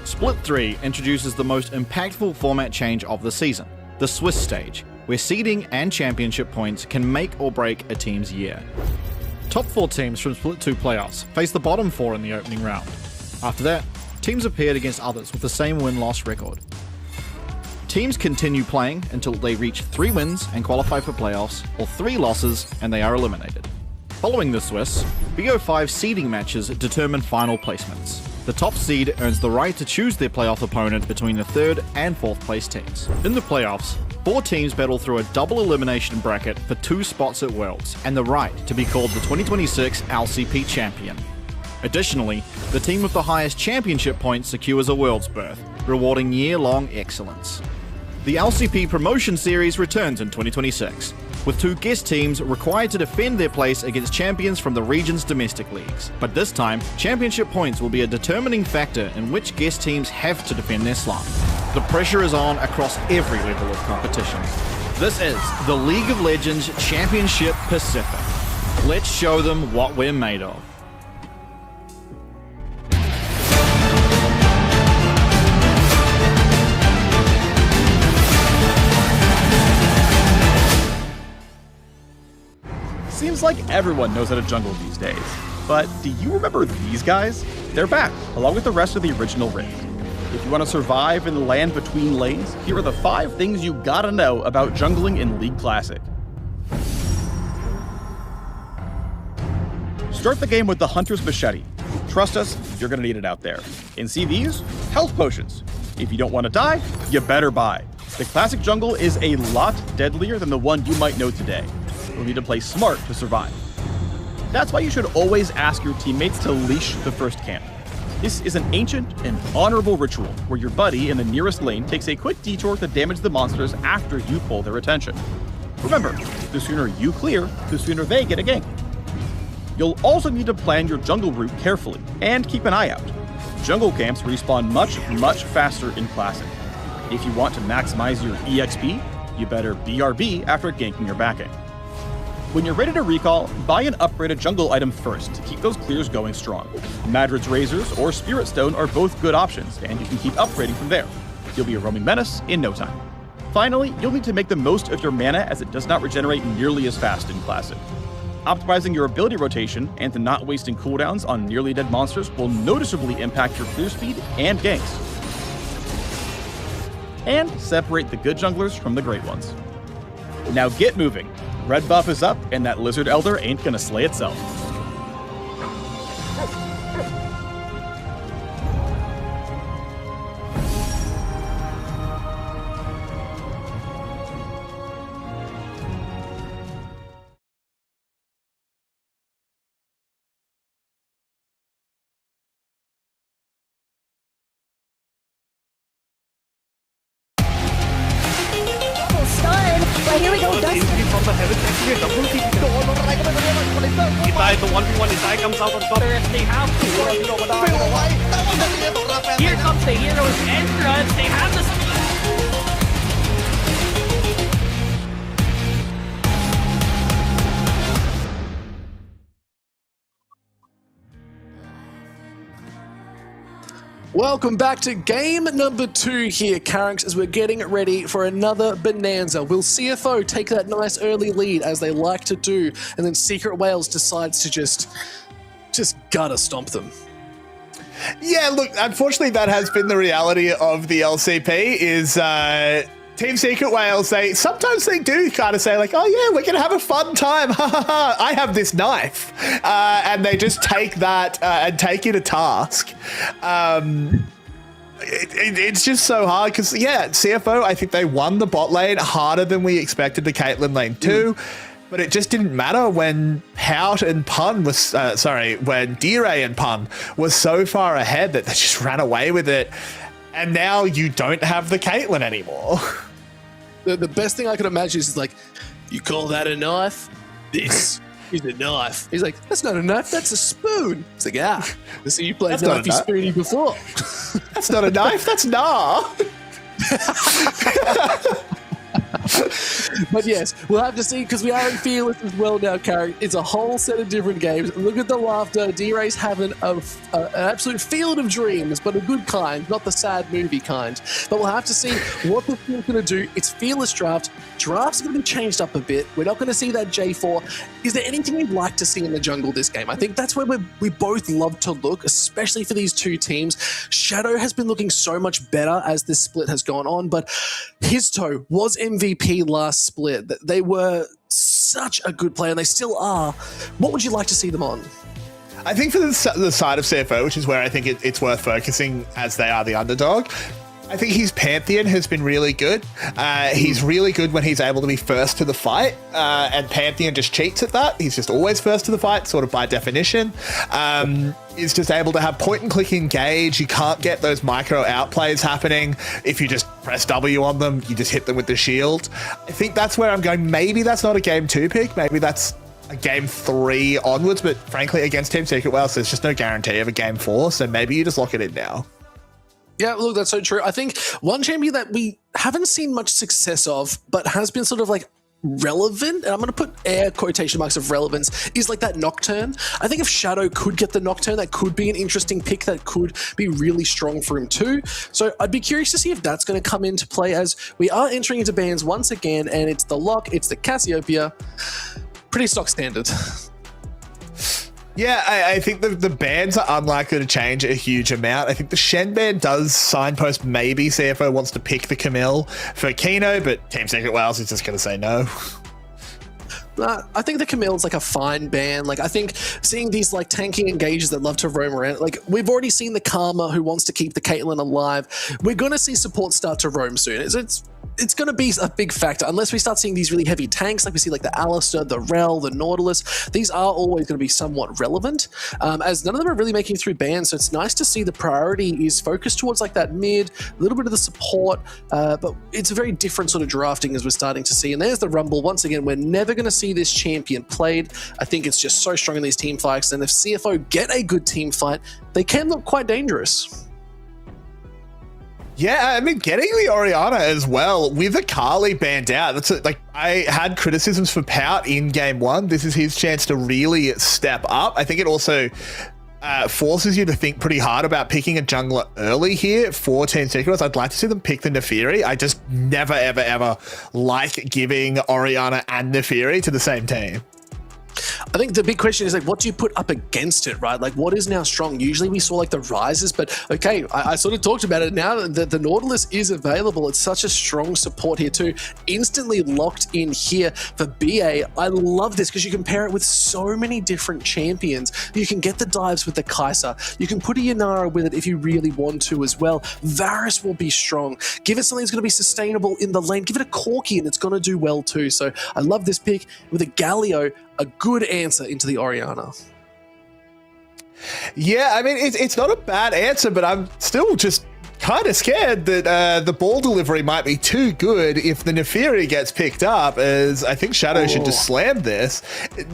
Split 3 introduces the most impactful format change of the season, the Swiss stage, where seeding and championship points can make or break a team's year. Top 4 teams from Split 2 playoffs face the bottom 4 in the opening round. After that, teams are paired against others with the same win-loss record. Teams continue playing until they reach 3 wins and qualify for playoffs, or 3 losses and they are eliminated. Following the Swiss, BO5 seeding matches determine final placements. The top seed earns the right to choose their playoff opponent between the 3rd and 4th place teams. In the playoffs, 4 teams battle through a double elimination bracket for 2 spots at Worlds, and the right to be called the 2026 LCP champion. Additionally, the team with the highest championship points secures a Worlds berth, rewarding year-long excellence. The LCP promotion series returns in 2026, with 2 guest teams required to defend their place against champions from the region's domestic leagues. But this time, championship points will be a determining factor in which guest teams have to defend their slot. The pressure is on across every level of competition. This is the League of Legends Championship Pacific. Let's show them what we're made of. Seems like everyone knows how to jungle these days. But do you remember these guys? They're back, along with the rest of the original Rift. If you want to survive in the land between lanes, here are the 5 things you gotta know about jungling in League Classic. Start the game with the Hunter's Machete. Trust us, you're gonna need it out there. In CVs, health potions. If you don't want to die, you better buy. The classic jungle is a lot deadlier than the one you might know today. You'll need to play smart to survive. That's why you should always ask your teammates to leash the first camp. This is an ancient and honorable ritual where your buddy in the nearest lane takes a quick detour to damage the monsters after you pull their attention. Remember, the sooner you clear, the sooner they get a gank. You'll also need to plan your jungle route carefully and keep an eye out. Jungle camps respawn much faster in Classic. If you want to maximize your EXP, you better BRB after ganking or backing. When you're ready to recall, buy an upgraded jungle item first to keep those clears going strong. Madrid's Razors or Spirit Stone are both good options, and you can keep upgrading from there. You'll be a roaming menace in no time. Finally, you'll need to make the most of your mana as it does not regenerate nearly as fast in Classic. Optimizing your ability rotation and not wasting cooldowns on nearly dead monsters will noticeably impact your clear speed and ganks. And separate the good junglers from the great ones. Now get moving. Red buff is up, and that Lizard Elder ain't gonna slay itself. But here we go, Dustin. Itai, the 1v1, Itai comes out on top. They have to. Here comes the hero's entrance. They have the speed. Welcome back to game number 2 here, Carrings, as we're getting ready for another bonanza. Will CFO take that nice early lead, as they like to do, and then Secret Wales decides to just gutter stomp them? Yeah, look, unfortunately that has been the reality of the LCP, is Team Secret Wales, sometimes they do kind of say like, oh yeah, we're going to have a fun time, ha ha ha, I have this knife. And they just take that and take it to task. It's just so hard because, yeah, CFO, I think they won the bot lane harder than we expected the Caitlyn lane too. But it just didn't matter when Pout and Pun was, when D-Ray and Pun was so far ahead that they just ran away with it. And now you don't have the Caitlyn anymore. The best thing I could imagine is like, you call that a knife? This is a knife. He's like, that's not a knife, that's a spoon. It's like, I see you played knifey spoony before. That's not a knife, that's nah. But yes, we'll have to see, because we are in Fearless as well now, Carrie. It's a whole set of different games. Look at the laughter. D-Ray's having an absolute field of dreams, but a good kind, not the sad movie kind. But we'll have to see what the team's going to do. It's Fearless Draft. Drafts are going to be changed up a bit. We're not going to see that J4. Is there anything you'd like to see in the jungle this game? I think that's where we both love to look, especially for these two teams. Shadow has been looking so much better as this split has gone on, but his toe was MVP last split. They were such a good player, and they still are. What would you like to see them on? I think for the side of CFO, which is where I think it's worth focusing as they are the underdog, I think his Pantheon has been really good. He's really good when he's able to be first to the fight, and Pantheon just cheats at that. He's just always first to the fight, sort of by definition. He's just able to have point-and-click engage. You can't get those micro outplays happening. If you just press W on them, you just hit them with the shield. I think that's where I'm going. Maybe that's not a game 2 pick. Maybe that's a game 3 onwards, but frankly, against Team Secret Wales, there's just no guarantee of a game 4, so maybe you just lock it in now. Yeah, look, that's so true. I think one champion that we haven't seen much success of, but has been sort of like relevant, and I'm going to put air quotation marks of relevance, is like that Nocturne. I think if Shadow could get the Nocturne, that could be an interesting pick that could be really strong for him too. So I'd be curious to see if that's going to come into play, as we are entering into bans once again, and it's the Lock, it's the Cassiopeia. pretty stock standard. Yeah, I think the bans are unlikely to change a huge amount. I think the Shen ban does signpost maybe CFO wants to pick the Camille for Kino, but Team Secret Wales is just going to say no. I think the Camille's like a fine ban. Like, I think seeing these like tanking engages that love to roam around, like we've already seen the Karma who wants to keep the Caitlyn alive. We're going to see support start to roam soon. It's going to be a big factor unless we start seeing these really heavy tanks like we see like the Alistair, the Rel, the Nautilus. These are always going to be somewhat relevant as none of them are really making through bans. So it's nice to see the priority is focused towards like that mid, a little bit of the support, but it's a very different sort of drafting as we're starting to see. And there's the Rumble. Once again, we're never going to see this champion played. I think it's just so strong in these team fights. And if CFO get a good team fight, they can look quite dangerous. Yeah, I mean, getting the Orianna as well with Akali banned out. Like I had criticisms for Pout in game one. This is his chance to really step up. I think it also forces you to think pretty hard about picking a jungler early here for Team Secret. I'd like to see them pick the Nefiri. I just never, ever, ever like giving Orianna and Nefiri to the same team. I think the big question is like, what do you put up against it, right? Like, what is now strong? Usually we saw like the rises, but okay, I sort of talked about it now that the Nautilus is available. It's such a strong support here too. Instantly locked in here for BA. I love this because you can pair it with so many different champions. You can get the dives with the Kai'Sa. You can put a Yanara with it if you really want to as well. Varus will be strong. Give it something that's going to be sustainable in the lane. Give it a Corki and it's going to do well too. So I love this pick with a Galio. A good answer into the Orianna. Yeah, I mean, it's not a bad answer, but I'm still just kind of scared that the ball delivery might be too good if the Nefiri gets picked up, as I think Shadow should just slam this.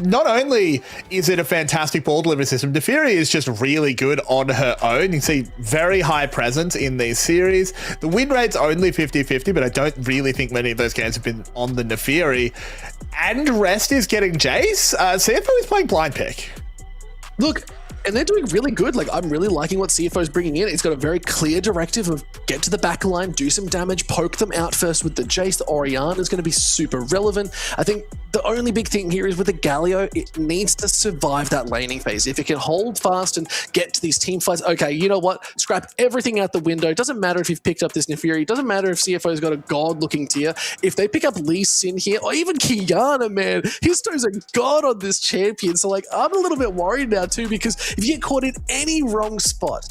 Not only is it a fantastic ball delivery system, Nefiri is just really good on her own. You can see very high presence in these series. The win rate's only 50-50, but I don't really think many of those games have been on the Nefiri. And Rest is getting Jace. CFO is playing blind pick. Look, and they're doing really good. Like, I'm really liking what CFO is bringing in. It's got a very clear directive of get to the back line, do some damage, poke them out first with the Jace. The Orianna is going to be super relevant. I think the only big thing here is with the Galio, it needs to survive that laning phase. If it can hold fast and get to these team fights, okay, you know what? Scrap everything out the window. It doesn't matter if you've picked up this Nefiri. It doesn't matter if CFO's got a god-looking tier. If they pick up Lee Sin here, or even Kiana, man, Histo's a god on this champion. So, like, I'm a little bit worried now, too, because if you get caught in any wrong spot,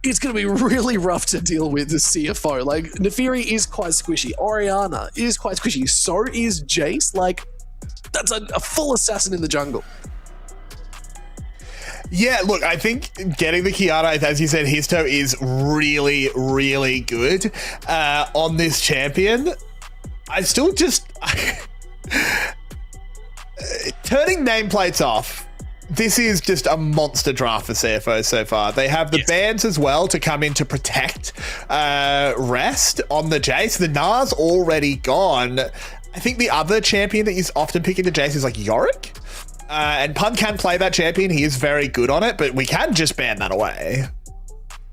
it's going to be really rough to deal with the CFO. Like, Nefiri is quite squishy. Orianna is quite squishy. So is Jace. Like, that's a full assassin in the jungle. Yeah, look, I think getting the Kiana, as you said, Histo is really, really good on this champion. I still just... turning nameplates off. This is just a monster draft for CFO so far. They have the bans as well to come in to protect Rest on the Jace. The Nar's already gone. I think the other champion that is often picking the Jace is like Yorick. And Pun can play that champion. He is very good on it, but we can just ban that away.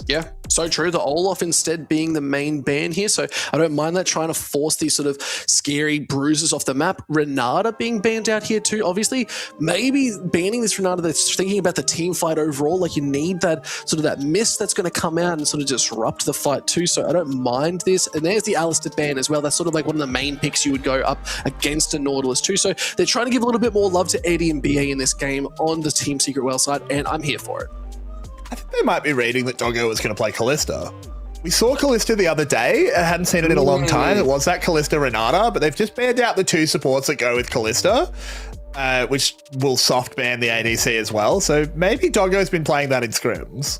Yeah, so true. The Olaf instead being the main ban here, so I don't mind that, trying to force these sort of scary bruises off the map. Renata being banned out here too, obviously. Maybe banning this Renata that's thinking about the team fight overall, like you need that sort of that mist that's going to come out and sort of disrupt the fight too, so I don't mind this. And there's the Alistair ban as well. That's sort of like one of the main picks you would go up against a Nautilus too, so they're trying to give a little bit more love to Eddie and BA in this game on the Team Secret Well side, and I'm here for it. I think they might be reading that Doggo was going to play Callista. We saw Callista the other day. I hadn't seen it in a long time. It was that Callista Renata, but they've just banned out the two supports that go with Callista, which will soft ban the ADC as well. So maybe Doggo's been playing that in scrims.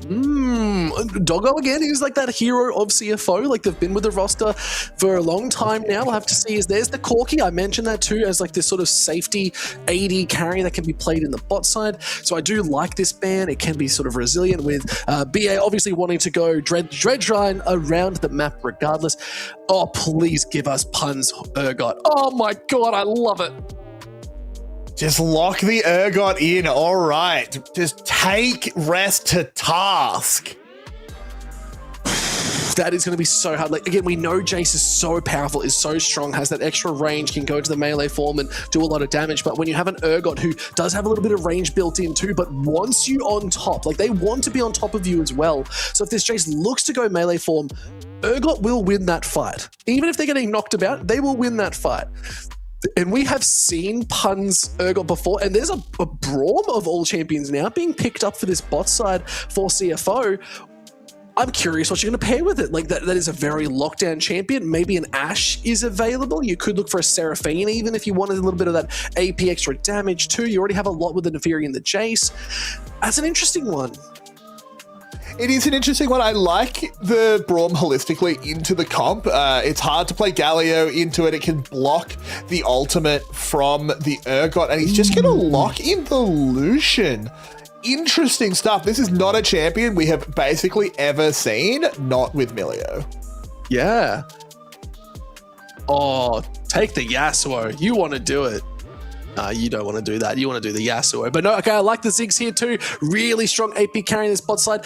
Doggo again is like that hero of CFO. Like, they've been with the roster for a long time now. We'll have to see. There's the Corki. I mentioned that too as like this sort of safety AD carry that can be played in the bot side. So I do like this ban. It can be sort of resilient with BA obviously wanting to go dredge line around the map regardless. Oh, please give us Pun's Urgot. Oh my God, I love it. Just lock the Urgot in. All right. Just take Rest to task. That is going to be so hard. Like, again, we know Jace is so powerful, is so strong, has that extra range, can go into the melee form and do a lot of damage. But when you have an Urgot who does have a little bit of range built in too, but wants you on top, like they want to be on top of you as well. So if this Jace looks to go melee form, Urgot will win that fight. Even if they're getting knocked about, they will win that fight. And we have seen Pun's Urgot before, and there's a Braum of all champions now being picked up for this bot side for CFO. I'm curious what you're going to pair with it. Like that is a very lockdown champion. Maybe an Ashe is available. You could look for a Seraphine even if you wanted a little bit of that AP extra damage too. You already have a lot with the Neferi and the Jace. That's an interesting one. It is an interesting one. I like the Braum holistically into the comp. It's hard to play Galio into it. It can block the ultimate from the Urgot, and he's just going to lock in the Lucian. Interesting stuff. This is not a champion we have basically ever seen, not with Milio. Yeah. Oh, take the Yasuo. You want to do it. You don't want to do that. You want to do the Yasuo. But no, okay, I like the Ziggs here too. Really strong AP carrying this bot side.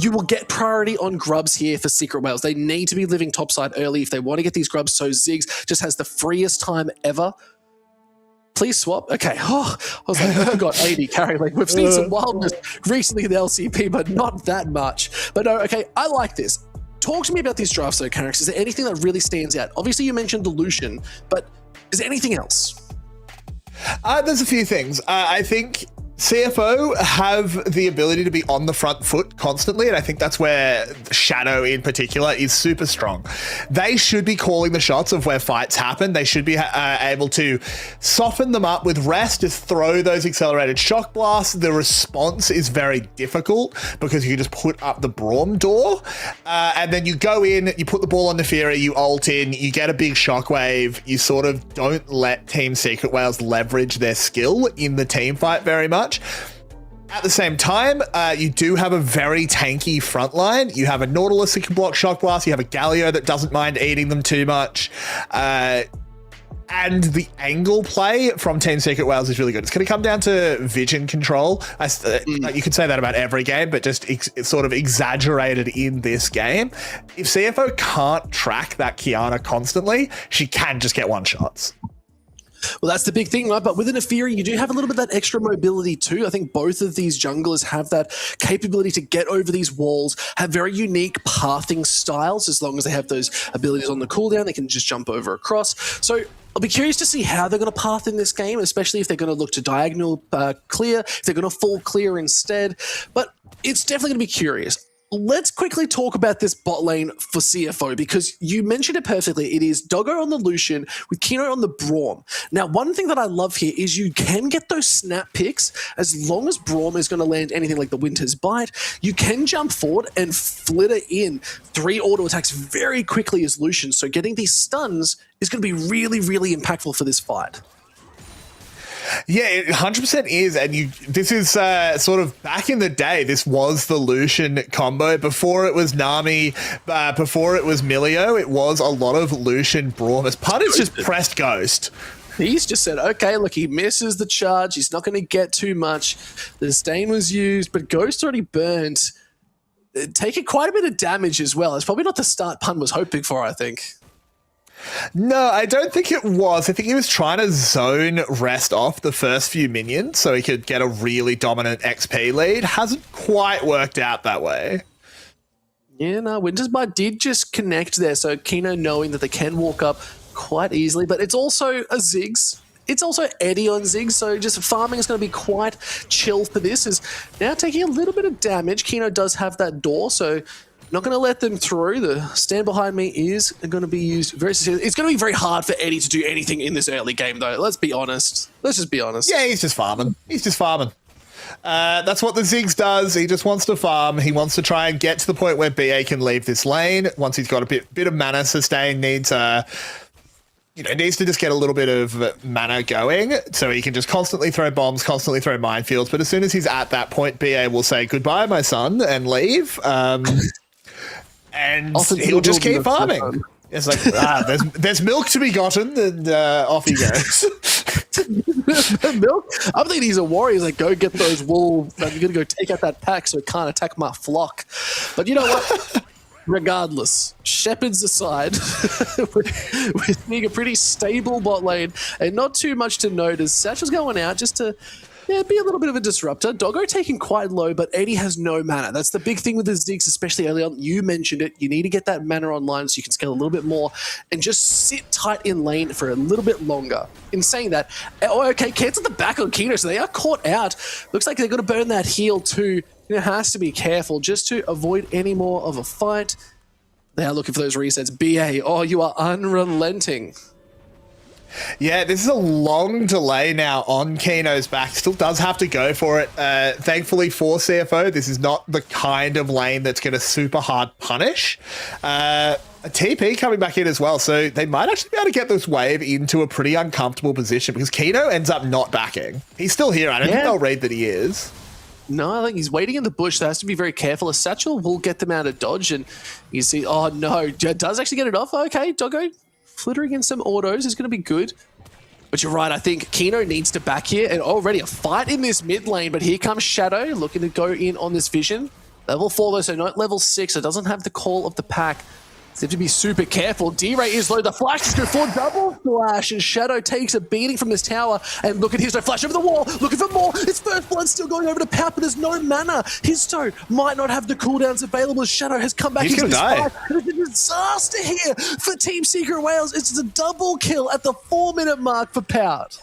You will get priority on grubs here for Secret Whales. They need to be living topside early if they want to get these grubs, so Ziggs just has the freest time ever. Please swap. Okay. Oh, I was like, I got 80 carry. Like, we've seen some wildness recently in the LCP, but not that much. But no, okay, I like this. Talk to me about these drafts, though, Carrix. Is there anything that really stands out? Obviously, you mentioned the Lucian, but is there anything else? There's a few things. I think CFO have the ability to be on the front foot constantly, and I think that's where Shadow in particular is super strong. They should be calling the shots of where fights happen. They should be able to soften them up with rest, just throw those accelerated shock blasts. The response is very difficult because you just put up the Braum door, and then you go in, you put the ball on Neferi, you ult in, you get a big shockwave. You sort of don't let Team Secret Whales leverage their skill in the team fight very much. At the same time, you do have a very tanky front line. You have a Nautilus that can block Shock Blast. You have a Galio that doesn't mind eating them too much. And the angle play from Team Secret Whales is really good. It's going to come down to vision control. You could say that about every game, but just it's sort of exaggerated in this game. If CFO can't track that Kiana constantly, she can just get one-shots. Well, that's the big thing, right? But with an Neferi, you do have a little bit of that extra mobility too. I think both of these junglers have that capability to get over these walls, have very unique pathing styles. As long as they have those abilities on the cooldown, they can just jump over across. So I'll be curious to see how they're going to path in this game, especially if they're going to look to diagonal clear, if they're going to full clear instead. But it's definitely going to be curious. Let's quickly talk about this bot lane for CFO, because you mentioned it perfectly. It is Doggo on the Lucian with Kino on the Braum. Now, one thing that I love here is you can get those snap picks. As long as Braum is going to land anything like the Winter's Bite, you can jump forward and flitter in 3 auto attacks very quickly as Lucian. So getting these stuns is going to be really, really impactful for this fight. Yeah, it 100% is, and this is sort of back in the day, this was the Lucian combo. Before it was Nami, before it was Milio, it was a lot of Lucian Braum. As Punter's just pressed Ghost. He's just said, okay, look, he misses the charge. He's not going to get too much. The stain was used, but Ghost already burned. Taking quite a bit of damage as well. It's probably not the start Pun was hoping for, I think. No, I don't think it was. I think he was trying to zone rest off the first few minions so he could get a really dominant XP lead. Hasn't quite worked out that way. Yeah, no, Winter's Bite did just connect there, so Kino knowing that they can walk up quite easily, but it's also a Ziggs. It's also Eddie on Ziggs, so just farming is going to be quite chill for this. Is now taking a little bit of damage. Kino does have that door, so not going to let them through. The stand behind me is going to be used very seriously. It's going to be very hard for Eddie to do anything in this early game, though. Let's be honest. Let's just be honest. Yeah, he's just farming. He's just farming. That's what the Ziggs does. He just wants to farm. He wants to try and get to the point where BA can leave this lane. Once he's got a bit of mana sustain, needs to just get a little bit of mana going so he can just constantly throw bombs, constantly throw minefields. But as soon as he's at that point, BA will say, goodbye, my son, and leave. And he'll just keep farming. It's like, there's milk to be gotten, and off he goes. Milk? I'm thinking he's a warrior. He's like, go get those wolves. I'm going to go take out that pack so it can't attack my flock. But you know what? Regardless, Shepherds aside, we're seeing a pretty stable bot lane, and not too much to note as Satchel's going out just to be a little bit of a disruptor. Doggo taking quite low, but Eddie has no mana. That's the big thing with the Ziggs, especially early on. You mentioned it. You need to get that mana online so you can scale a little bit more and just sit tight in lane for a little bit longer. In saying that, okay, cancel the back on Kino, so they are caught out. Looks like they've got to burn that heal too. Has to be careful just to avoid any more of a fight. They are looking for those resets. BA, oh, you are unrelenting. Yeah, this is a long delay now on Kino's back. Still does have to go for it. Thankfully for CFO, this is not the kind of lane that's going to super hard punish. A TP coming back in as well, so they might actually be able to get this wave into a pretty uncomfortable position because Kino ends up not backing. He's still here. I don't think they'll read that he is. No, I think he's waiting in the bush, so has to be very careful. A Satchel will get them out of dodge, and you see, oh no, does actually get it off. Okay, Doggo flittering in some autos is going to be good. But you're right, I think Kino needs to back here, and already a fight in this mid lane, but here comes Shadow looking to go in on this vision. Level 4 though, so not level 6, so it doesn't have the call of the pack. So you have to be super careful. D-Ray is low. The flash is good for double flash, and Shadow takes a beating from this tower. And look at Histo, flash over the wall, looking for more. It's first blood still going over to Pout, but there's no mana. Histo might not have the cooldowns available. Shadow has come back into this fight. It's a disaster here for Team Secret Wales. It's a double kill at the 4-minute mark for Pout.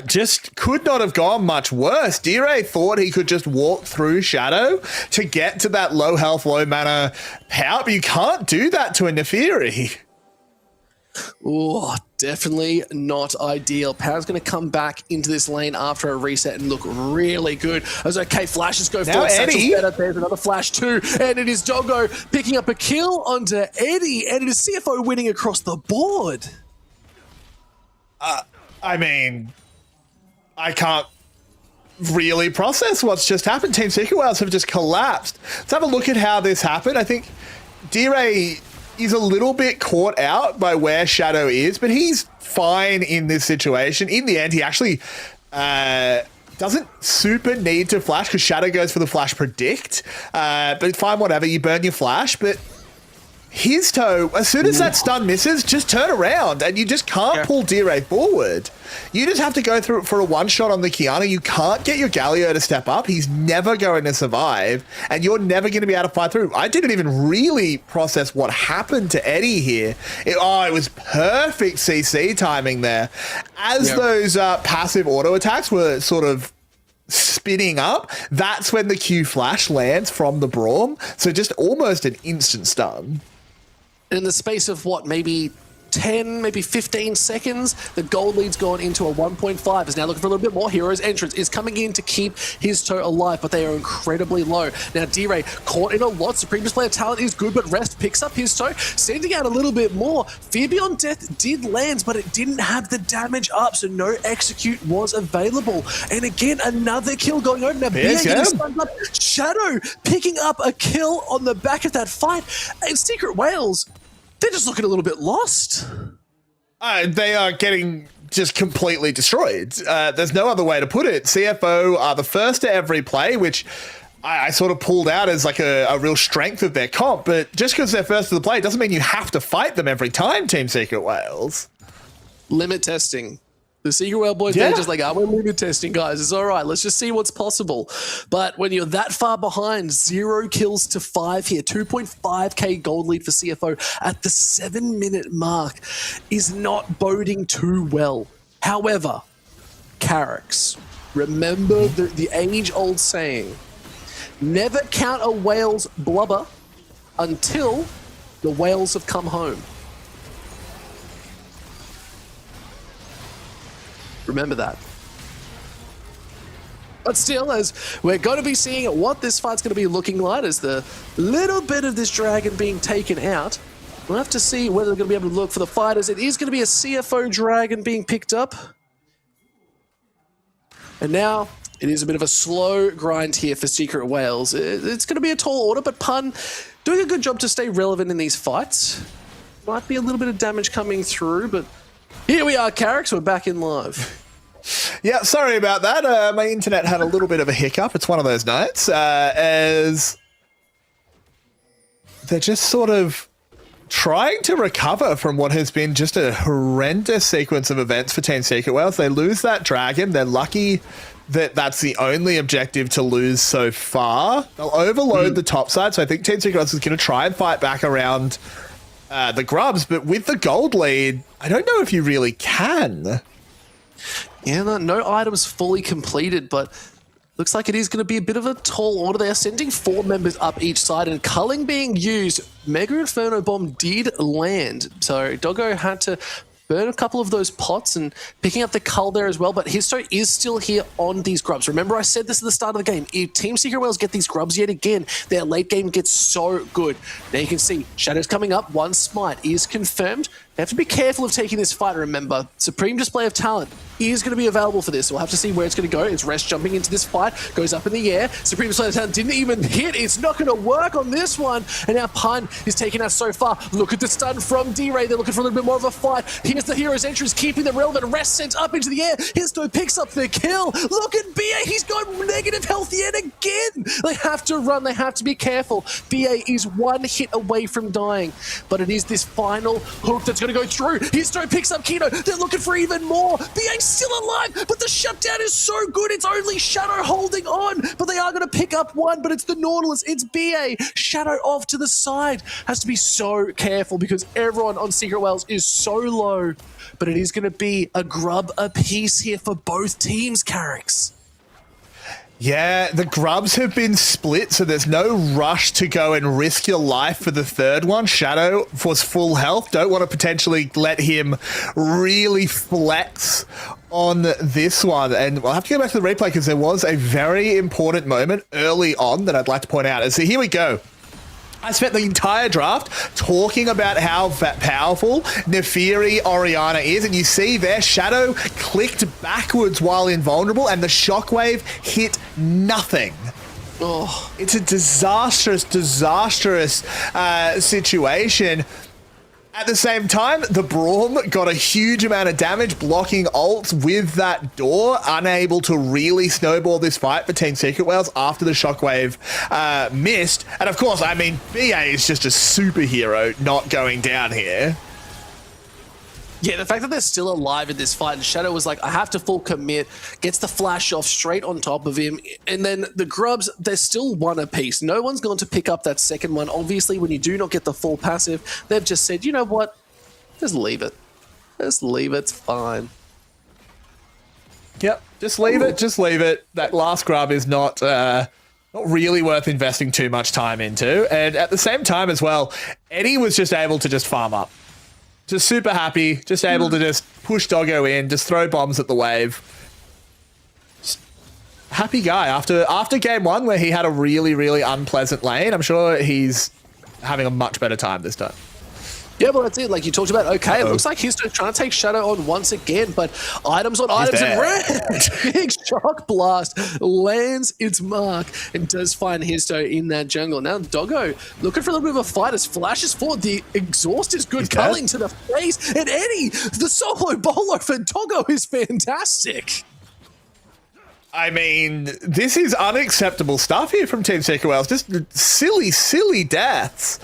Just could not have gone much worse. D-Ray thought he could just walk through Shadow to get to that low health, low mana Pout, but you can't do that to a Nefiri. Oh, definitely not ideal. Pout's going to come back into this lane after a reset and look really good. As okay, flashes go forward. Eddie. There's another flash too, and it is Doggo picking up a kill onto Eddie, and it is CFO winning across the board. I mean, I can't really process what's just happened. Team Secret Wales have just collapsed. Let's have a look at how this happened. I think D-Ray is a little bit caught out by where Shadow is, but he's fine in this situation. In the end, he actually doesn't super need to flash because Shadow goes for the flash predict. But fine, whatever, you burn your flash, but his toe, as soon as that stun misses, just turn around and you just can't pull D-Ray forward. You just have to go through it for a one-shot on the Kiana. You can't get your Galio to step up. He's never going to survive, and you're never going to be able to fight through. I didn't even really process what happened to Eddie here. It was perfect CC timing there. As those passive auto attacks were sort of spinning up, that's when the Q flash lands from the Braum. So just almost an instant stun. In the space of what, maybe 10, maybe 15 seconds, the gold lead's gone into a 1.5. Is now looking for a little bit more. Hero's entrance is coming in to keep his toe alive, but they are incredibly low. Now D-Ray caught in a lot. Supreme Player talent is good, but Rest picks up his toe, sending out a little bit more. Fear Beyond Death did land, but it didn't have the damage up, so no execute was available. And again, another kill going over. Now BA getting stunned up. Shadow picking up a kill on the back of that fight. And Secret Wales, they're just looking a little bit lost. They are getting just completely destroyed. There's no other way to put it. CFO are the first to every play, which I sort of pulled out as like a real strength of their comp. But just because they're first to the play doesn't mean you have to fight them every time, Team Secret Wales. Limit testing. The Secret Whale boys, they're just like, we're limit testing, guys. It's all right. Let's just see what's possible. But when you're that far behind, 0 kills to 5 here, 2.5k gold lead for CFO at the 7-minute mark is not boding too well. However, Carracks, remember the age-old saying, never count a whale's blubber until the whales have come home. Remember that. But still, as we're going to be seeing what this fight's going to be looking like as the little bit of this dragon being taken out, we'll have to see whether they're going to be able to look for the fighters. It is going to be a CFO dragon being picked up. And now it is a bit of a slow grind here for Secret Wales. It's going to be a tall order, but Pun doing a good job to stay relevant in these fights. Might be a little bit of damage coming through, but here we are, Carracks. We're back in live. Yeah, sorry about that. My internet had a little bit of a hiccup. It's one of those nights. As they're just sort of trying to recover from what has been just a horrendous sequence of events for Team Secret Wales. They lose that dragon. They're lucky that that's the only objective to lose so far. They'll overload the top side, so I think Team Secret Wales is going to try and fight back around the Grubs, but with the gold lead, I don't know if you really can. Yeah, no items fully completed, but looks like it is going to be a bit of a tall order. They are sending 4 members up each side, and culling being used. Mega Inferno Bomb did land, so Doggo had to burn a couple of those pots and picking up the cull there as well, but Histo is still here on these Grubs. Remember, I said this at the start of the game. If Team Secret Wales get these Grubs yet again, their late game gets so good. Now you can see Shadow's coming up. 1 smite is confirmed. They have to be careful of taking this fight, remember. Supreme Display of Talent is going to be available for this. We'll have to see where it's going to go. It's Rest jumping into this fight, goes up in the air. Supreme Display of Talent didn't even hit. It's not going to work on this one. And now Pun is taking us so far. Look at the stun from D-Ray. They're looking for a little bit more of a fight. Here's the hero's entrance, keeping the relevant. Rest sent up into the air. Histo picks up the kill. Look at BA. He's got negative health yet again. They have to run. They have to be careful. BA is 1 hit away from dying. But it is this final hook that's going to go through. Histo picks up Kino. They're looking for even more. BA's still alive, but the shutdown is so good. It's only Shadow holding on, but they are going to pick up 1, but it's the Nautilus. It's BA. Shadow off to the side. Has to be so careful because everyone on Secret Wales is so low, but it is going to be a grub apiece here for both teams, Carrix. Yeah, the Grubs have been split, so there's no rush to go and risk your life for the third one. Shadow was full health. Don't want to potentially let him really flex on this one. And we'll have to go back to the replay because there was a very important moment early on that I'd like to point out. And so here we go. I spent the entire draft talking about how powerful Nefiri Orianna is, and you see there, Shadow clicked backwards while invulnerable, and the shockwave hit nothing. Oh, it's a disastrous situation. At the same time, the Braum got a huge amount of damage blocking ults with that door, unable to really snowball this fight for Team Secret Wales after the shockwave missed. And of course, I mean, BA is just a superhero not going down here. Yeah, the fact that they're still alive in this fight, and Shadow was like, I have to full commit, gets the flash off straight on top of him, and then the Grubs, they're still 1 apiece. No one's going to pick up that second one. Obviously, when you do not get the full passive, they've just said, you know what, just leave it. Just leave it, it's fine. Yep, just leave it, just leave it. That last Grub is not really worth investing too much time into. And at the same time as well, Eddie was just able to just farm up. Just super happy, just able to just push Doggo in, just throw bombs at the wave. Just happy guy. After game 1 where he had a really, really unpleasant lane, I'm sure he's having a much better time this time. Yeah, well, that's it. Like you talked about, okay, it looks like he's trying to take Shadow on once again, but items on items and red. Big shock blast lands its mark and does find Histo in that jungle. Now Doggo looking for a little bit of a fight as flashes forward. The exhaust is good, culling to the face. And Eddie, the solo bolo for Doggo is fantastic. I mean, this is unacceptable stuff here from Team Secret Wales. Just silly, silly deaths.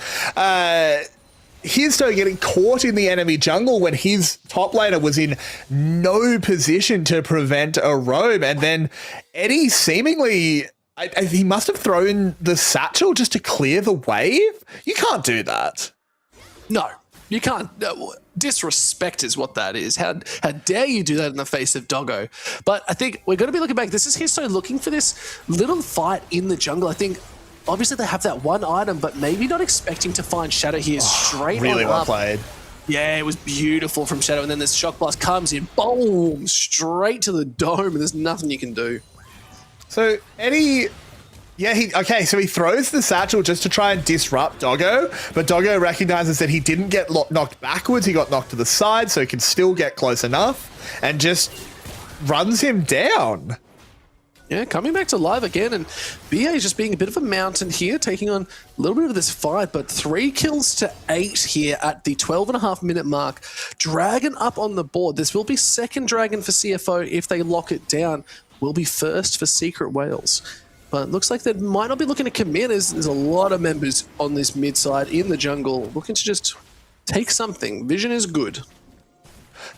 Histo getting caught in the enemy jungle when his top laner was in no position to prevent a roam. And then Eddie seemingly, he must have thrown the satchel just to clear the wave. You can't do that. No, you can't. Disrespect is what that is. How dare you do that in the face of Doggo? But I think we're going to be looking back. This is Histo looking for this little fight in the jungle. I think obviously they have that 1 item, but maybe not expecting to find Shadow here straight really on well up. played. Yeah, it was beautiful from Shadow, and then this shock blast comes in, boom, straight to the dome, and there's nothing you can do. So Eddie, yeah, so he throws the satchel just to try and disrupt Doggo, but Doggo recognizes that he didn't get knocked backwards, he got knocked to the side, so he can still get close enough, and just runs him down. Yeah, coming back to live again, and BA is just being a bit of a mountain here, taking on a little bit of this fight, but 3 kills to 8 here at the 12.5-minute mark. Dragon up on the board. This will be second Dragon for CFO if they lock it down. Will be first for Secret Wales. but looks like they might not be looking to commit. There's a lot of members on this mid side in the jungle looking to just take something. Vision is good.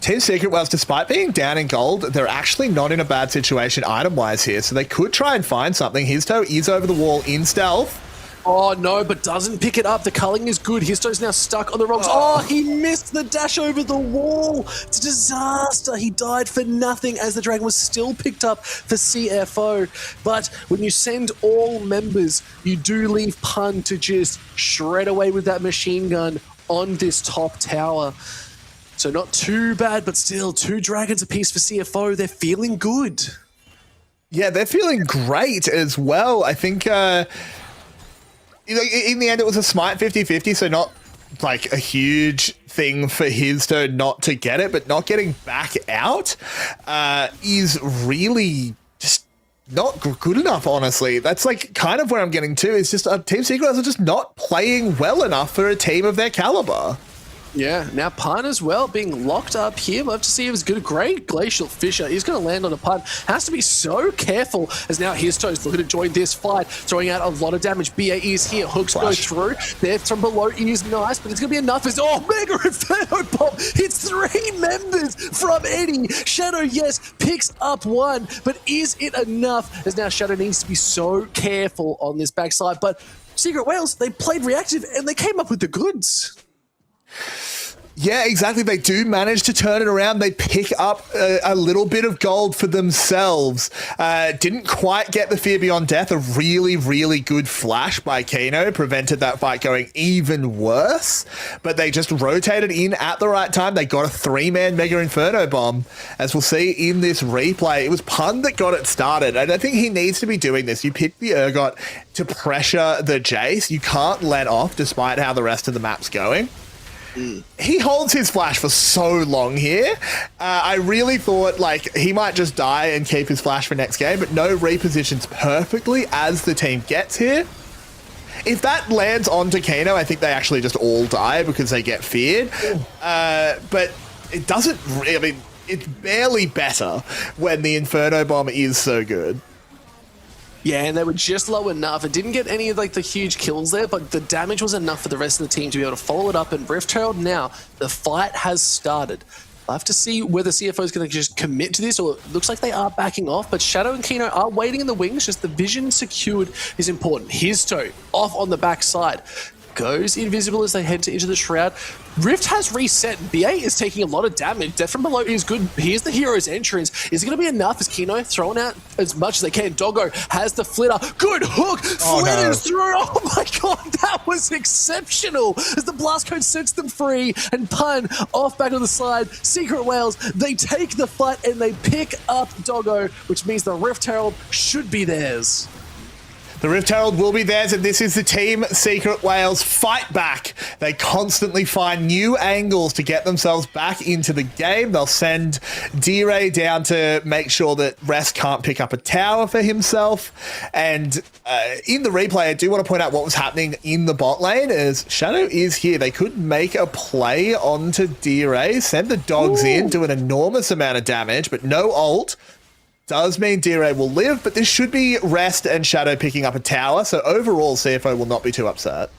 Team Secret Wales, despite being down in gold, they're actually not in a bad situation item-wise here, so they could try and find something. Histo is over the wall in stealth. Oh, no, but doesn't pick it up. The culling is good. Histo's now stuck on the rocks. Oh, he missed the dash over the wall. It's a disaster. He died for nothing as the dragon was still picked up for CFO. But when you send all members, you do leave Pun to just shred away with that machine gun on this top tower. So not too bad, but still 2 dragons apiece for CFO. They're feeling good. Yeah, they're feeling great as well. I think in the end it was a smite 50-50, so not like a huge thing for Histo not to get it, but not getting back out is really just not good enough, honestly. That's like kind of where I'm getting to. It's just Team Secret are just not playing well enough for a team of their caliber. Yeah, now Pun as well being locked up here. Love to see if it's good. Great Glacial Fisher. He's going to land on a Pun. Has to be so careful as now Histo's looking to join this fight, throwing out a lot of damage. BA is here. Hooks Flash. go through. There from below is nice, but it's going to be enough. Oh, Mega Inferno Bomb hits 3 members from Eddie. Shadow, yes, picks up 1, but is it enough? As now Shadow needs to be so careful on this backside. But Secret Wales, they played reactive and they came up with the goods. Yeah, exactly. They do manage to turn it around. They pick up a little bit of gold for themselves. Didn't quite get the Fear Beyond Death. A really, really good flash by Kino prevented that fight going even worse. But they just rotated in at the right time. They got a 3-man Mega Inferno Bomb. As we'll see in this replay, it was Pun that got it started. And I think he needs to be doing this. You pick the Urgot to pressure the Jace. You can't let off despite how the rest of the map's going. He holds his flash for so long here. I really thought like he might just die and keep his flash for next game, but no, repositions perfectly as the team gets here. If that lands onto Kano, I think they actually just all die because they get feared. But it doesn't really, I mean, it's barely better when the Inferno Bomb is so good. Yeah, and they were just low enough. It didn't get any of like the huge kills there, but the damage was enough for the rest of the team to be able to follow it up. And Rift Herald now, the fight has started. I'll have to see whether CFO is going to just commit to this, or it looks like they are backing off. But Shadow and Kino are waiting in the wings. Just the vision secured is important. Histo off on the backside. Goes invisible as they head into the Shroud. Rift has reset. BA is taking a lot of damage. Death from below is good. Here's the hero's entrance. Is it going to be enough? Is Kino throwing out as much as they can? Doggo has the flitter. Good hook. Flitters through. Oh my god, that was exceptional. As the blast code sets them free and Pun off back on the side. Secret Wales, they take the fight and they pick up Doggo, which means the Rift Herald should be theirs. The Rift Herald will be theirs, and this is the Team Secret Wales fight back. They constantly find new angles to get themselves back into the game. They'll send D-Ray down to make sure that Rest can't pick up a tower for himself. And in the replay, I do want to point out what was happening in the bot lane as Shadow is here. They could make a play onto D-Ray, send the dogs in, do an enormous amount of damage, but no ult. Does mean D-Ray will live, but this should be Rest and Shadow picking up a tower, so overall CFO will not be too upset.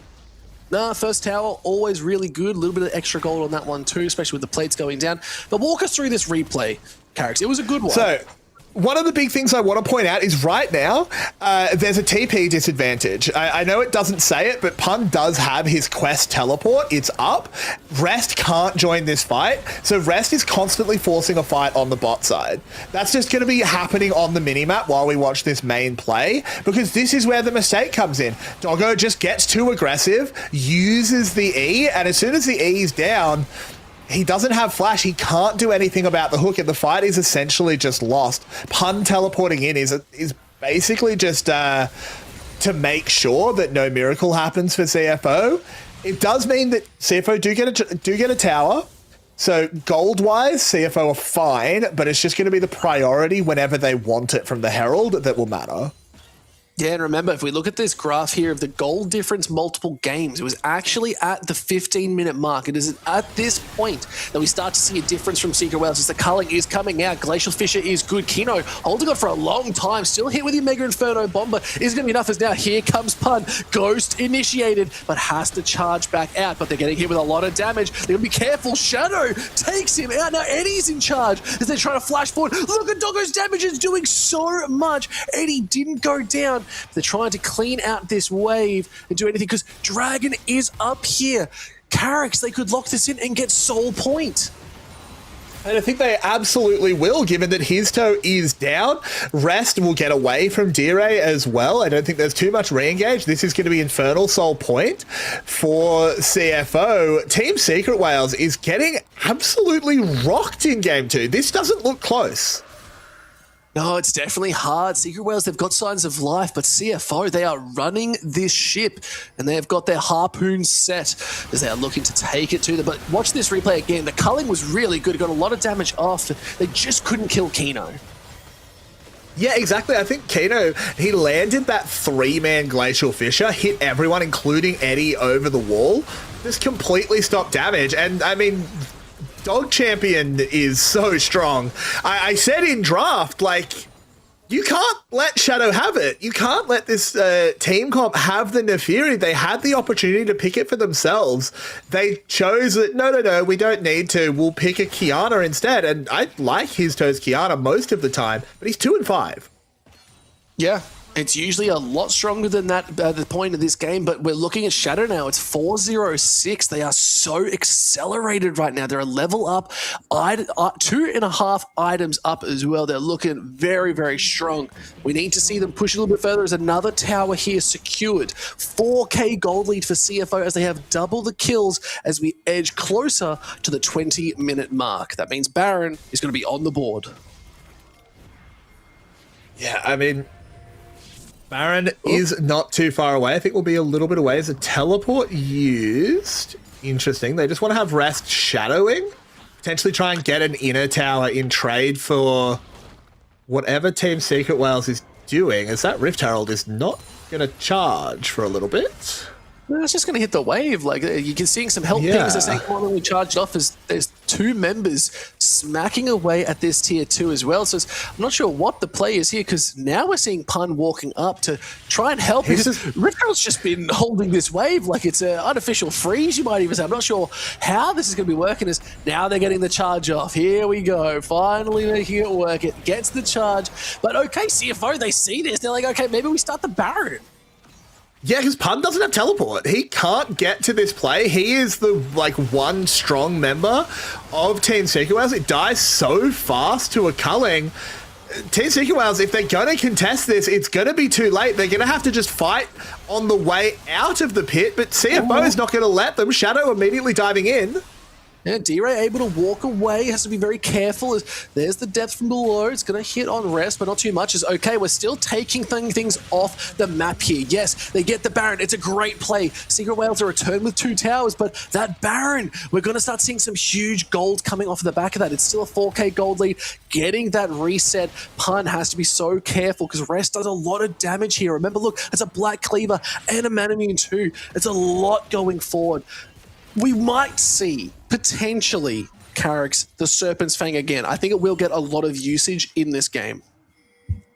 Nah, first tower, always really good. A little bit of extra gold on that one too, especially with the plates going down. But walk us through this replay, Carrix. It was a good one. So, one of the big things I want to point out is right now, there's a TP disadvantage. I know it doesn't say it, but Pun does have his quest teleport. It's up. Rest can't join this fight, so Rest is constantly forcing a fight on the bot side. That's just going to be happening on the minimap while we watch this main play, because this is where the mistake comes in. Doggo just gets too aggressive, uses the E, and as soon as the E is down, he doesn't have flash. He can't do anything about the hook, and the fight is essentially just lost. Pun teleporting in is basically just to make sure that no miracle happens for CFO. It does mean that CFO do get a tower. So gold-wise, CFO are fine, but it's just going to be the priority whenever they want it from the Herald that will matter. Yeah, and remember, if we look at this graph here of the gold difference multiple games, it was actually at the 15-minute mark. It is at this point that we start to see a difference from Secret Wales as the culling is coming out. Glacial Fissure is good. Kino holding on for a long time, still hit with the Mega Inferno Bomber. Is going to be enough as now here comes Pun. Ghost initiated, but has to charge back out, but they're getting hit with a lot of damage. They're going to be careful. Shadow takes him out. Now Eddie's in charge as they're trying to flash forward. Look at Doggo's damage is doing so much. Eddie didn't go down. They're trying to clean out this wave and do anything because Dragon is up here. Carricks, they could lock this in and get soul point. And I think they absolutely will, given that his toe is down. Rest will get away from Dire as well. I don't think there's too much re-engage. This is going to be Infernal Soul point for CFO. Team Secret Wales is getting absolutely rocked in Game 2. This doesn't look close. No, it's definitely hard. Secret Wales, they've got signs of life, but CFO, they are running this ship, and they have got their harpoons set as they are looking to take it to them. But watch this replay again. The culling was really good. It got a lot of damage off. They just couldn't kill Kino. Yeah, exactly. I think Kino, he landed that 3-man Glacial Fissure, hit everyone, including Eddie, over the wall. Just completely stopped damage. And, I mean, Dog Champion is so strong. I said in draft, like, you can't let Shadow have it. You can't let this team comp have the Nefiri. They had the opportunity to pick it for themselves. They chose that, no, we don't need to. We'll pick a Kiana instead. And I like his toes Kiana most of the time, but he's 2 and 5. Yeah. It's usually a lot stronger than that at the point of this game, but we're looking at Shadow now. It's 4-0-6. They are so accelerated right now. They're a level up, 2.5 items up as well. They're looking very, very strong. We need to see them push a little bit further. There's another tower here secured. 4K gold lead for CFO as they have double the kills as we edge closer to the 20-minute mark. That means Baron is going to be on the board. Yeah, I mean, Baron is not too far away. I think we'll be a little bit away. Is a teleport used? Interesting. They just want to have Rest shadowing. Potentially try and get an inner tower in trade for whatever Team Secret Wales is doing, as that Rift Herald is not going to charge for a little bit. No, it's just going to hit the wave. Like, you can see some help pings. They're saying, come on, we charged off as there's 2 members smacking away at this tier 2 as well. So I'm not sure what the play is here because now we're seeing Pun walking up to try and help. Rift's just been holding this wave like it's an unofficial freeze, you might even say. I'm not sure how this is going to be working as now they're getting the charge off. Here we go. Finally making it work. It gets the charge. But okay, CFO, they see this. They're like, okay, maybe we start the Baron. Yeah, because Pun doesn't have teleport. He can't get to this play. He is the, one strong member of Team Secret Wales. It dies so fast to a culling. Team Secret Wales, if they're going to contest this, it's going to be too late. They're going to have to just fight on the way out of the pit, but CFO is not going to let them. Shadow immediately diving in. Yeah, D-Ray able to walk away, has to be very careful. There's the depth from below. It's going to hit on Rest, but not too much. It's okay, we're still taking things off the map here. Yes, they get the Baron. It's a great play. Secret Wales are returned with 2 towers, but that Baron, we're going to start seeing some huge gold coming off of the back of that. It's still a 4K gold lead. Getting that reset. Pun has to be so careful because Rest does a lot of damage here. Remember, look, it's a Black Cleaver and a Manamune too. It's a lot going forward. We might see, potentially, Carricks, the Serpent's Fang again. I think it will get a lot of usage in this game.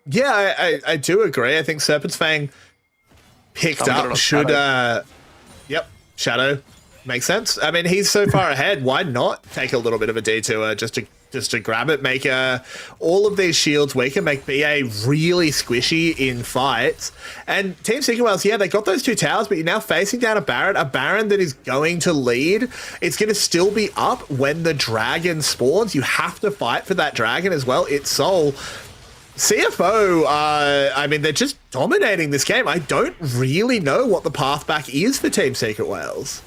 Yeah, I do agree. I think Serpent's Fang picked up should... Shadow. Makes sense. I mean, he's so far ahead. Why not take a little bit of a detour just to grab it, make all of these shields weaker, make BA really squishy in fights. And Team Secret Wales, yeah, they got those 2 towers, but you're now facing down a Baron that is going to lead. It's going to still be up when the dragon spawns. You have to fight for that dragon as well. It's Soul. CFO, I mean, they're just dominating this game. I don't really know what the path back is for Team Secret Wales.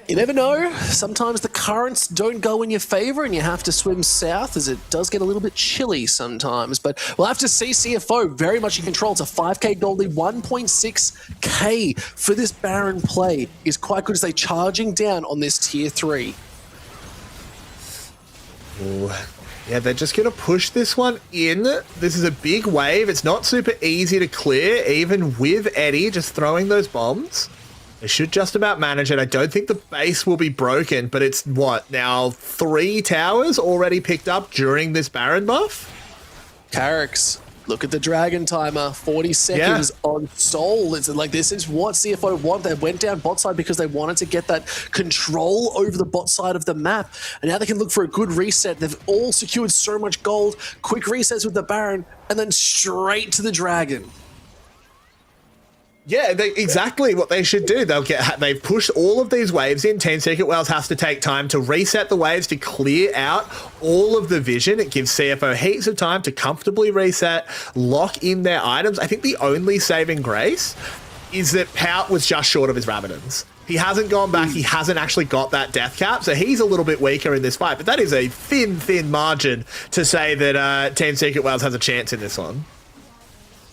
You never know. Sometimes the currents don't go in your favor and you have to swim south as it does get a little bit chilly sometimes. But we'll have to see. CFO very much in control. It's a 5K gold lead. 1.6K for this Baron play is quite good as they charging down on this tier 3. Ooh. Yeah, they're just going to push this one in. This is a big wave. It's not super easy to clear, even with Eddie just throwing those bombs. They should just about manage it. I don't think the base will be broken, but it's, what, now 3 towers already picked up during this Baron buff? Carrix, look at the Dragon timer, 40 seconds on Soul. It's like, this is what CFO want. They went down bot side because they wanted to get that control over the bot side of the map. And now they can look for a good reset. They've all secured so much gold. Quick resets with the Baron, and then straight to the Dragon. Yeah, exactly what they should do. They've pushed all of these waves in. Team Secret Whales has to take time to reset the waves to clear out all of the vision. It gives CFO heaps of time to comfortably reset, lock in their items. I think the only saving grace is that Pout was just short of his Rabadons. He hasn't gone back. He hasn't actually got that death cap, so he's a little bit weaker in this fight. But that is a thin margin to say that Team Secret Whales has a chance in this one.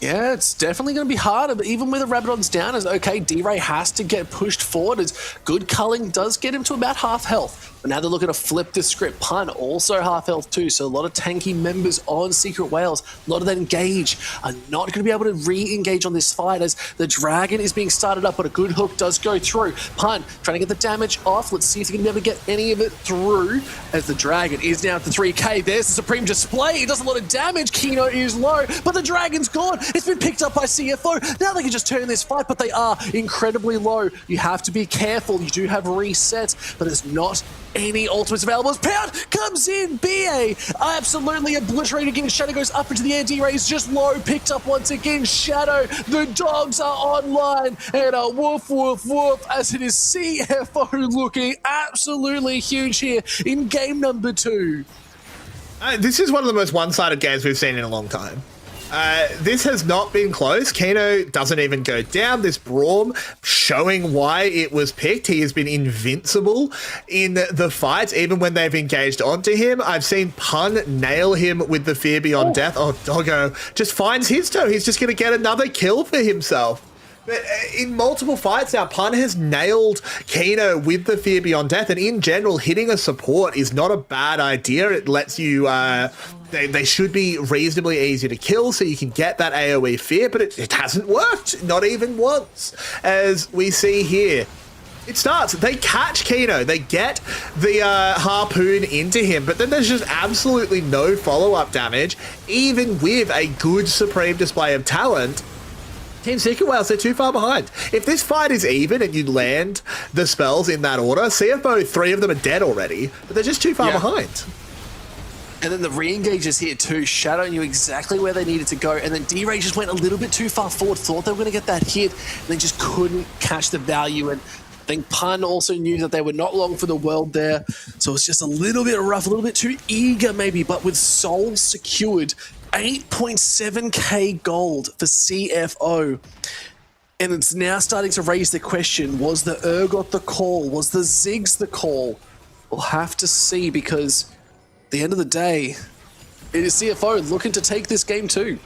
Yeah, it's definitely going to be harder, but even with the Rabadons down, as okay, D-Ray has to get pushed forward, as good culling does get him to about half health. But now they're looking to flip the script. Pun, also half health too, so a lot of tanky members on Secret Whales, a lot of that engage, are not going to be able to re-engage on this fight as the Dragon is being started up, but a good hook does go through. Pun, trying to get the damage off. Let's see if he can never get any of it through, as the Dragon is now at the 3k. There's the Supreme Display. It does a lot of damage. Kino is low, but the Dragon's gone. It's been picked up by CFO. Now they can just turn this fight, but they are incredibly low. You have to be careful. You do have resets, but there's not any ultimates available. As Pound comes in, BA absolutely obliterated again. Shadow goes up into the air. D-Ray is just low, picked up once again. Shadow, the dogs are online, and a woof, woof, woof, as it is CFO looking absolutely huge here in game number 2. This is one of the most one-sided games we've seen in a long time. This has not been close. Kano doesn't even go down. This Braum showing why it was picked. He has been invincible in the fights, even when they've engaged onto him. I've seen Pun nail him with the Fear Beyond Death. Oh, Doggo just finds his toe. He's just going to get another kill for himself. But in multiple fights now, Pun has nailed Kino with the Fear Beyond Death, and in general, hitting a support is not a bad idea. It lets you... They should be reasonably easy to kill, so you can get that AoE fear, but it hasn't worked, not even once, as we see here. It starts, they catch Kino, they get the harpoon into him, but then there's just absolutely no follow-up damage, even with a good Supreme Display of talent. Team Secret Whales, they're too far behind. If this fight is even and you land the spells in that order, CFO, 3 of them are dead already, but they're just too far behind. And then the re-engages here too. Shadow knew exactly where they needed to go, and then D-Ray just went a little bit too far forward, thought they were going to get that hit, and then just couldn't catch the value. And I think Pun also knew that they were not long for the world there, so it's just a little bit rough, a little bit too eager maybe, but with Soul secured, 8.7k gold for CFO. And it's now starting to raise the question, was the Urgot the call? Was the Ziggs the call? We'll have to see, because at the end of the day, it is CFO looking to take this game too.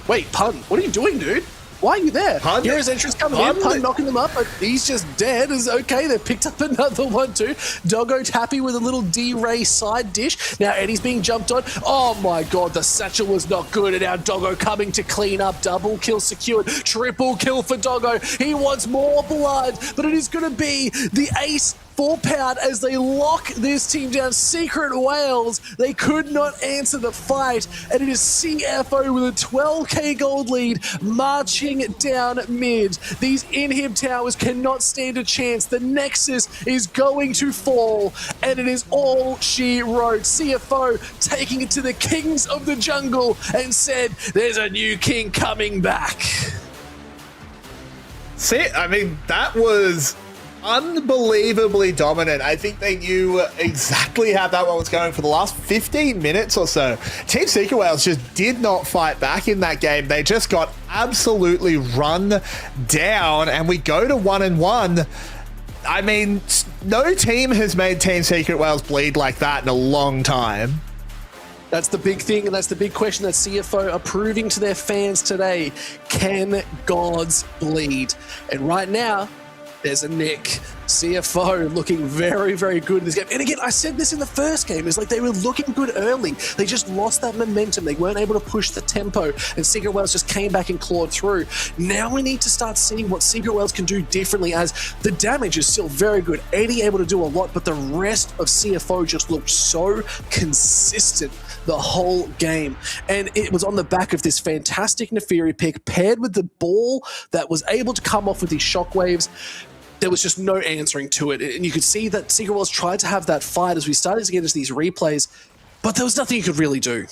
Wait, Pun, what are you doing, dude? Why are you there? Pun, here his entrance coming in, Pun knocking them up, but he's just dead. It's okay, they've picked up another one too. Doggo happy with a little D-Ray side dish. Now Eddie's being jumped on. Oh my god, the satchel was not good, and now Doggo coming to clean up. Double kill secured, triple kill for Doggo. He wants more blood, but it is going to be the ace for Pout as they lock this team down. Secret Whales, they could not answer the fight, and it is CFO with a 12k gold lead marching down mid. These inhib towers cannot stand a chance. The Nexus is going to fall, and it is all she wrote. CFO taking it to the kings of the jungle and said, there's a new king coming back. See, I mean, that was unbelievably dominant. I think they knew exactly how that one was going for the last 15 minutes or so. Team Secret Whales just did not fight back in that game. They just got absolutely run down, and we go to 1-1. I mean, no team has made Team Secret Whales bleed like that in a long time. That's the big thing, and that's the big question that CFO are proving to their fans today. Can gods bleed? And right now, There's a Nick. CFO looking very, very good in this game. And again, I said this in the first game. It's like they were looking good early. They just lost that momentum. They weren't able to push the tempo. And Secret Wales just came back and clawed through. Now we need to start seeing what Secret Wales can do differently, as the damage is still very good. 80 able to do a lot, but the rest of CFO just looked so consistent the whole game. And it was on the back of this fantastic Neferi pick paired with the ball that was able to come off with these shockwaves. There was just no answering to it. And you could see that Secret Wales tried to have that fight as we started to get into these replays, but there was nothing you could really do.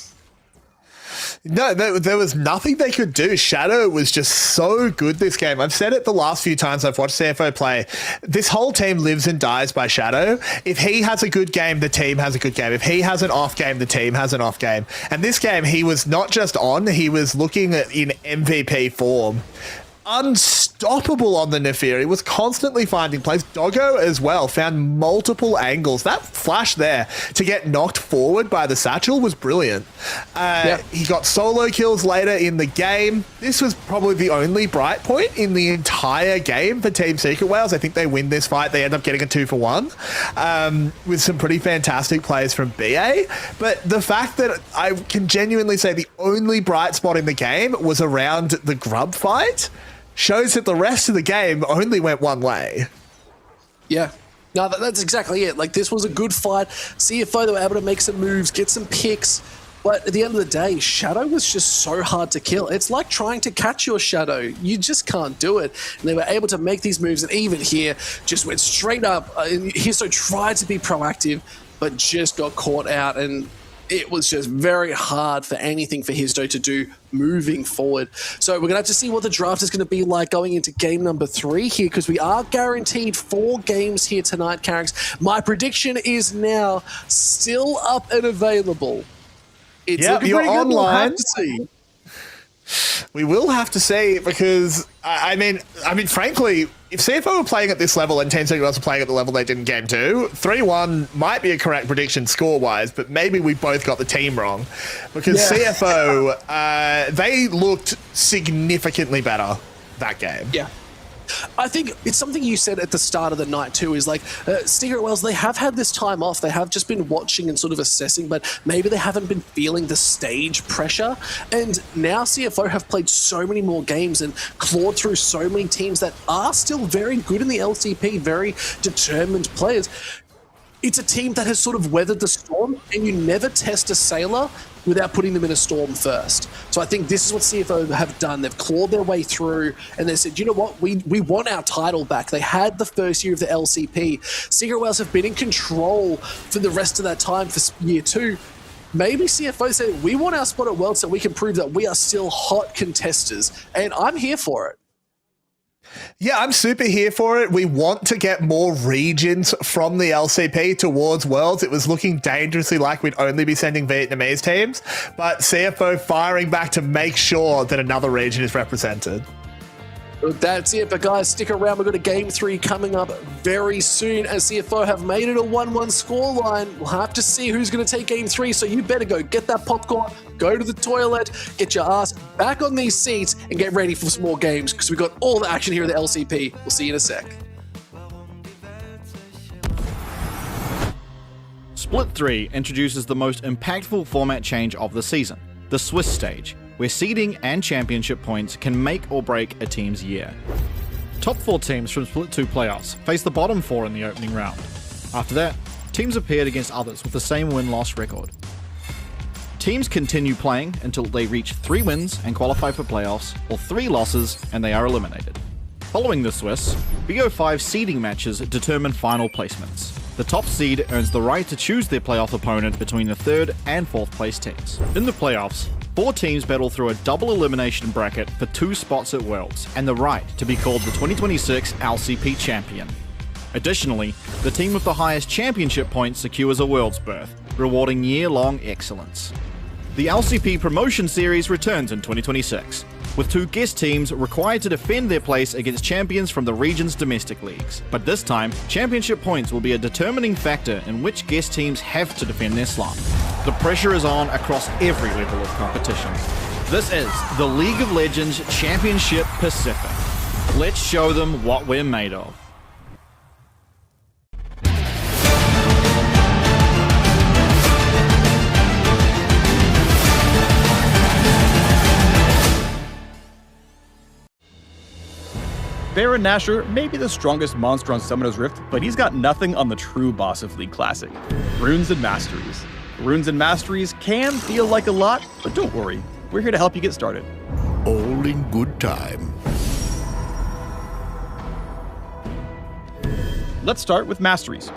No, there was nothing they could do. Shadow was just so good this game. I've said it the last few times I've watched CFO play. This whole team lives and dies by Shadow. If he has a good game, the team has a good game. If he has an off game, the team has an off game. And this game, he was not just on, he was looking in MVP form. Unstoppable on the Neferi, was constantly finding plays. Doggo as well found multiple angles. That flash there to get knocked forward by the satchel was brilliant. He got solo kills later in the game. This was probably the only bright point in the entire game for Team Secret Wales. I think they win this fight. They end up getting a 2-for-1 with some pretty fantastic plays from BA. But the fact that I can genuinely say the only bright spot in the game was around the grub fight shows that the rest of the game only went one way. Yeah. No, that's exactly it. Like, this was a good fight. CFO, they were able to make some moves, get some picks. But at the end of the day, Shadow was just so hard to kill. It's like trying to catch your Shadow. You just can't do it. And they were able to make these moves. And even here, just went straight up. Histo tried to be proactive, but just got caught out. And it was just very hard for anything for Histo to do moving forward. So we're going to have to see what the draft is going to be like going into game number 3 here, because we are guaranteed 4 games here tonight, Carricks. My prediction is now still up and available. It's looking you're pretty good. We'll online. have to see. We will have to see, because I mean, frankly, if CFO were playing at this level and Team Secret Wales were playing at the level they did in Game 2, 3-1 might be a correct prediction score-wise, but maybe we both got the team wrong. Because CFO, they looked significantly better that game. Yeah. I think it's something you said at the start of the night too, is like Secret Wales, they have had this time off. They have just been watching and sort of assessing, but maybe they haven't been feeling the stage pressure. And now CFO have played so many more games and clawed through so many teams that are still very good in the LCP, very determined players. It's a team that has sort of weathered the storm, and you never test a sailor without putting them in a storm first. So I think this is what CFO have done. They've clawed their way through, and they said, you know what, we want our title back. They had the first year of the LCP. Secret Wales have been in control for the rest of that time for year 2. Maybe CFO said, we want our spot at World so we can prove that we are still hot contesters, and I'm here for it. Yeah, I'm super here for it. We want to get more regions from the LCP towards Worlds. It was looking dangerously like we'd only be sending Vietnamese teams, but CFO firing back to make sure that another region is represented. That's it, but guys, stick around. We've got a game 3 coming up very soon, as CFO have made it a 1-1 scoreline. We'll have to see who's going to take game 3, so you better go get that popcorn, go to the toilet, get your ass back on these seats, and get ready for some more games, because we've got all the action here at the LCP. We'll see you in a sec. Split 3 introduces the most impactful format change of the season, the Swiss stage, where seeding and championship points can make or break a team's year. Top 4 teams from Split 2 playoffs face the bottom 4 in the opening round. After that, teams appeared against others with the same win-loss record. Teams continue playing until they reach 3 wins and qualify for playoffs, or 3 losses and they are eliminated. Following the Swiss, BO5 seeding matches determine final placements. The top seed earns the right to choose their playoff opponent between the 3rd and 4th place teams. In the playoffs, 4 teams battle through a double elimination bracket for 2 spots at Worlds and the right to be called the 2026 LCP champion. Additionally, the team with the highest championship points secures a Worlds berth, rewarding year-long excellence. The LCP Promotion Series returns in 2026, with 2 guest teams required to defend their place against champions from the region's domestic leagues. But this time, championship points will be a determining factor in which guest teams have to defend their slot. The pressure is on across every level of competition. This is the League of Legends Championship Pacific. Let's show them what we're made of. Baron Nashor may be the strongest monster on Summoner's Rift, but he's got nothing on the true boss of League Classic, Runes and Masteries. Runes and Masteries can feel like a lot, but don't worry, we're here to help you get started. All in good time. Let's start with Masteries.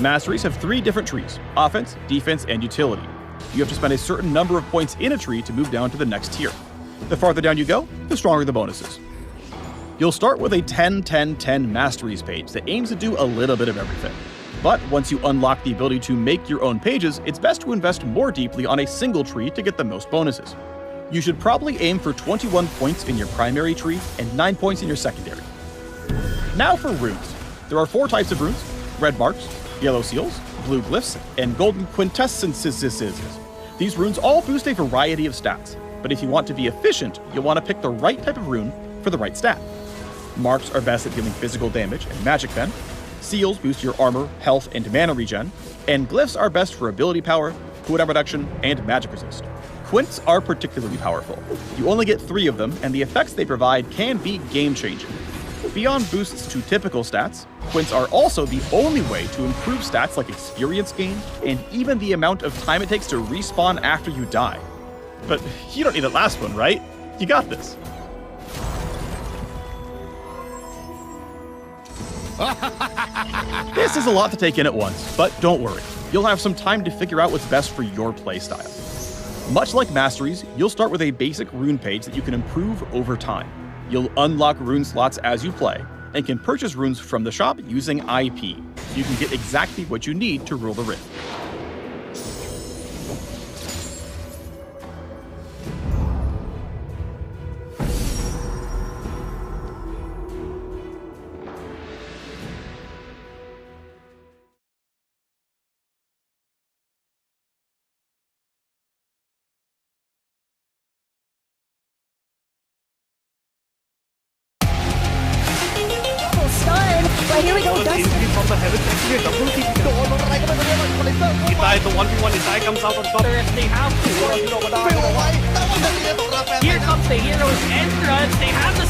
Masteries have 3 different trees: offense, defense, and utility. You have to spend a certain number of points in a tree to move down to the next tier. The farther down you go, the stronger the bonuses. You'll start with a 10-10-10 Masteries page that aims to do a little bit of everything. But once you unlock the ability to make your own pages, it's best to invest more deeply on a single tree to get the most bonuses. You should probably aim for 21 points in your primary tree and 9 points in your secondary. Now for runes. There are 4 types of runes: red marks, yellow seals, blue glyphs, and golden quintessences. These runes all boost a variety of stats, but if you want to be efficient, you'll want to pick the right type of rune for the right stat. Marks are best at dealing physical damage and magic bend. Seals boost your armor, health, and mana regen. And glyphs are best for ability power, cooldown reduction, and magic resist. Quints are particularly powerful. You only get 3 of them, and the effects they provide can be game-changing. Beyond boosts to typical stats, Quints are also the only way to improve stats like experience gain, and even the amount of time it takes to respawn after you die. But you don't need that last one, right? You got this. This is a lot to take in at once, but don't worry. You'll have some time to figure out what's best for your playstyle. Much like Masteries, you'll start with a basic rune page that you can improve over time. You'll unlock rune slots as you play, and can purchase runes from the shop using IP. You can get exactly what you need to rule the Rift. But here we go, Dustin. Inside the 1v1, Inside comes out on top. They have to. Here comes the hero's entrance. They have the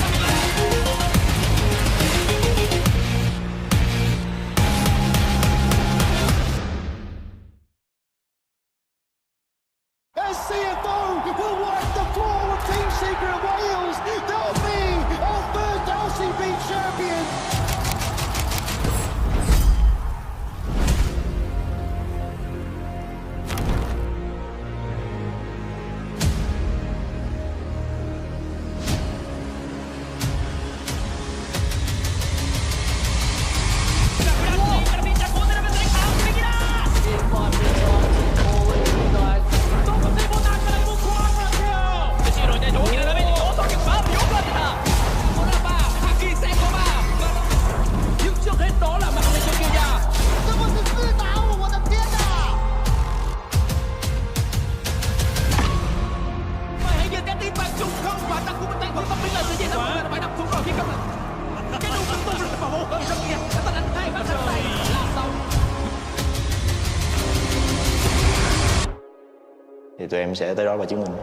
As CFO will wipe the floor with Team Secret Wales, they'll be our first LCP champion. Thì tụi em sẽ tới đó và chứng minh.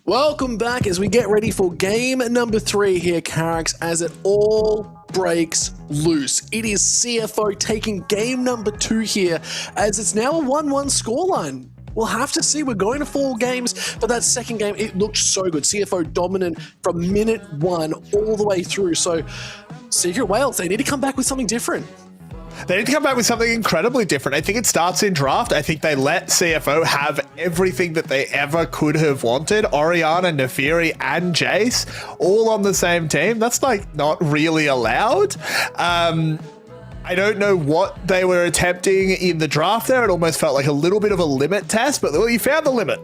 Welcome back as we get ready for game number 3 here, Carracks, as it all breaks loose. It is CFO taking game number 2 here, as it's now a 1-1 scoreline. We'll have to see. We're going to 4 games, but that second game, it looked so good. CFO dominant from minute 1 all the way through. So, Secret Wales, they need to come back with something different. They need to come back with something incredibly different. I think it starts in draft. I think they let CFO have everything that they ever could have wanted. Orianna, Nefiri, and Jace all on the same team. That's like not really allowed. I don't know what they were attempting in the draft there. It almost felt like a little bit of a limit test, but you found the limit.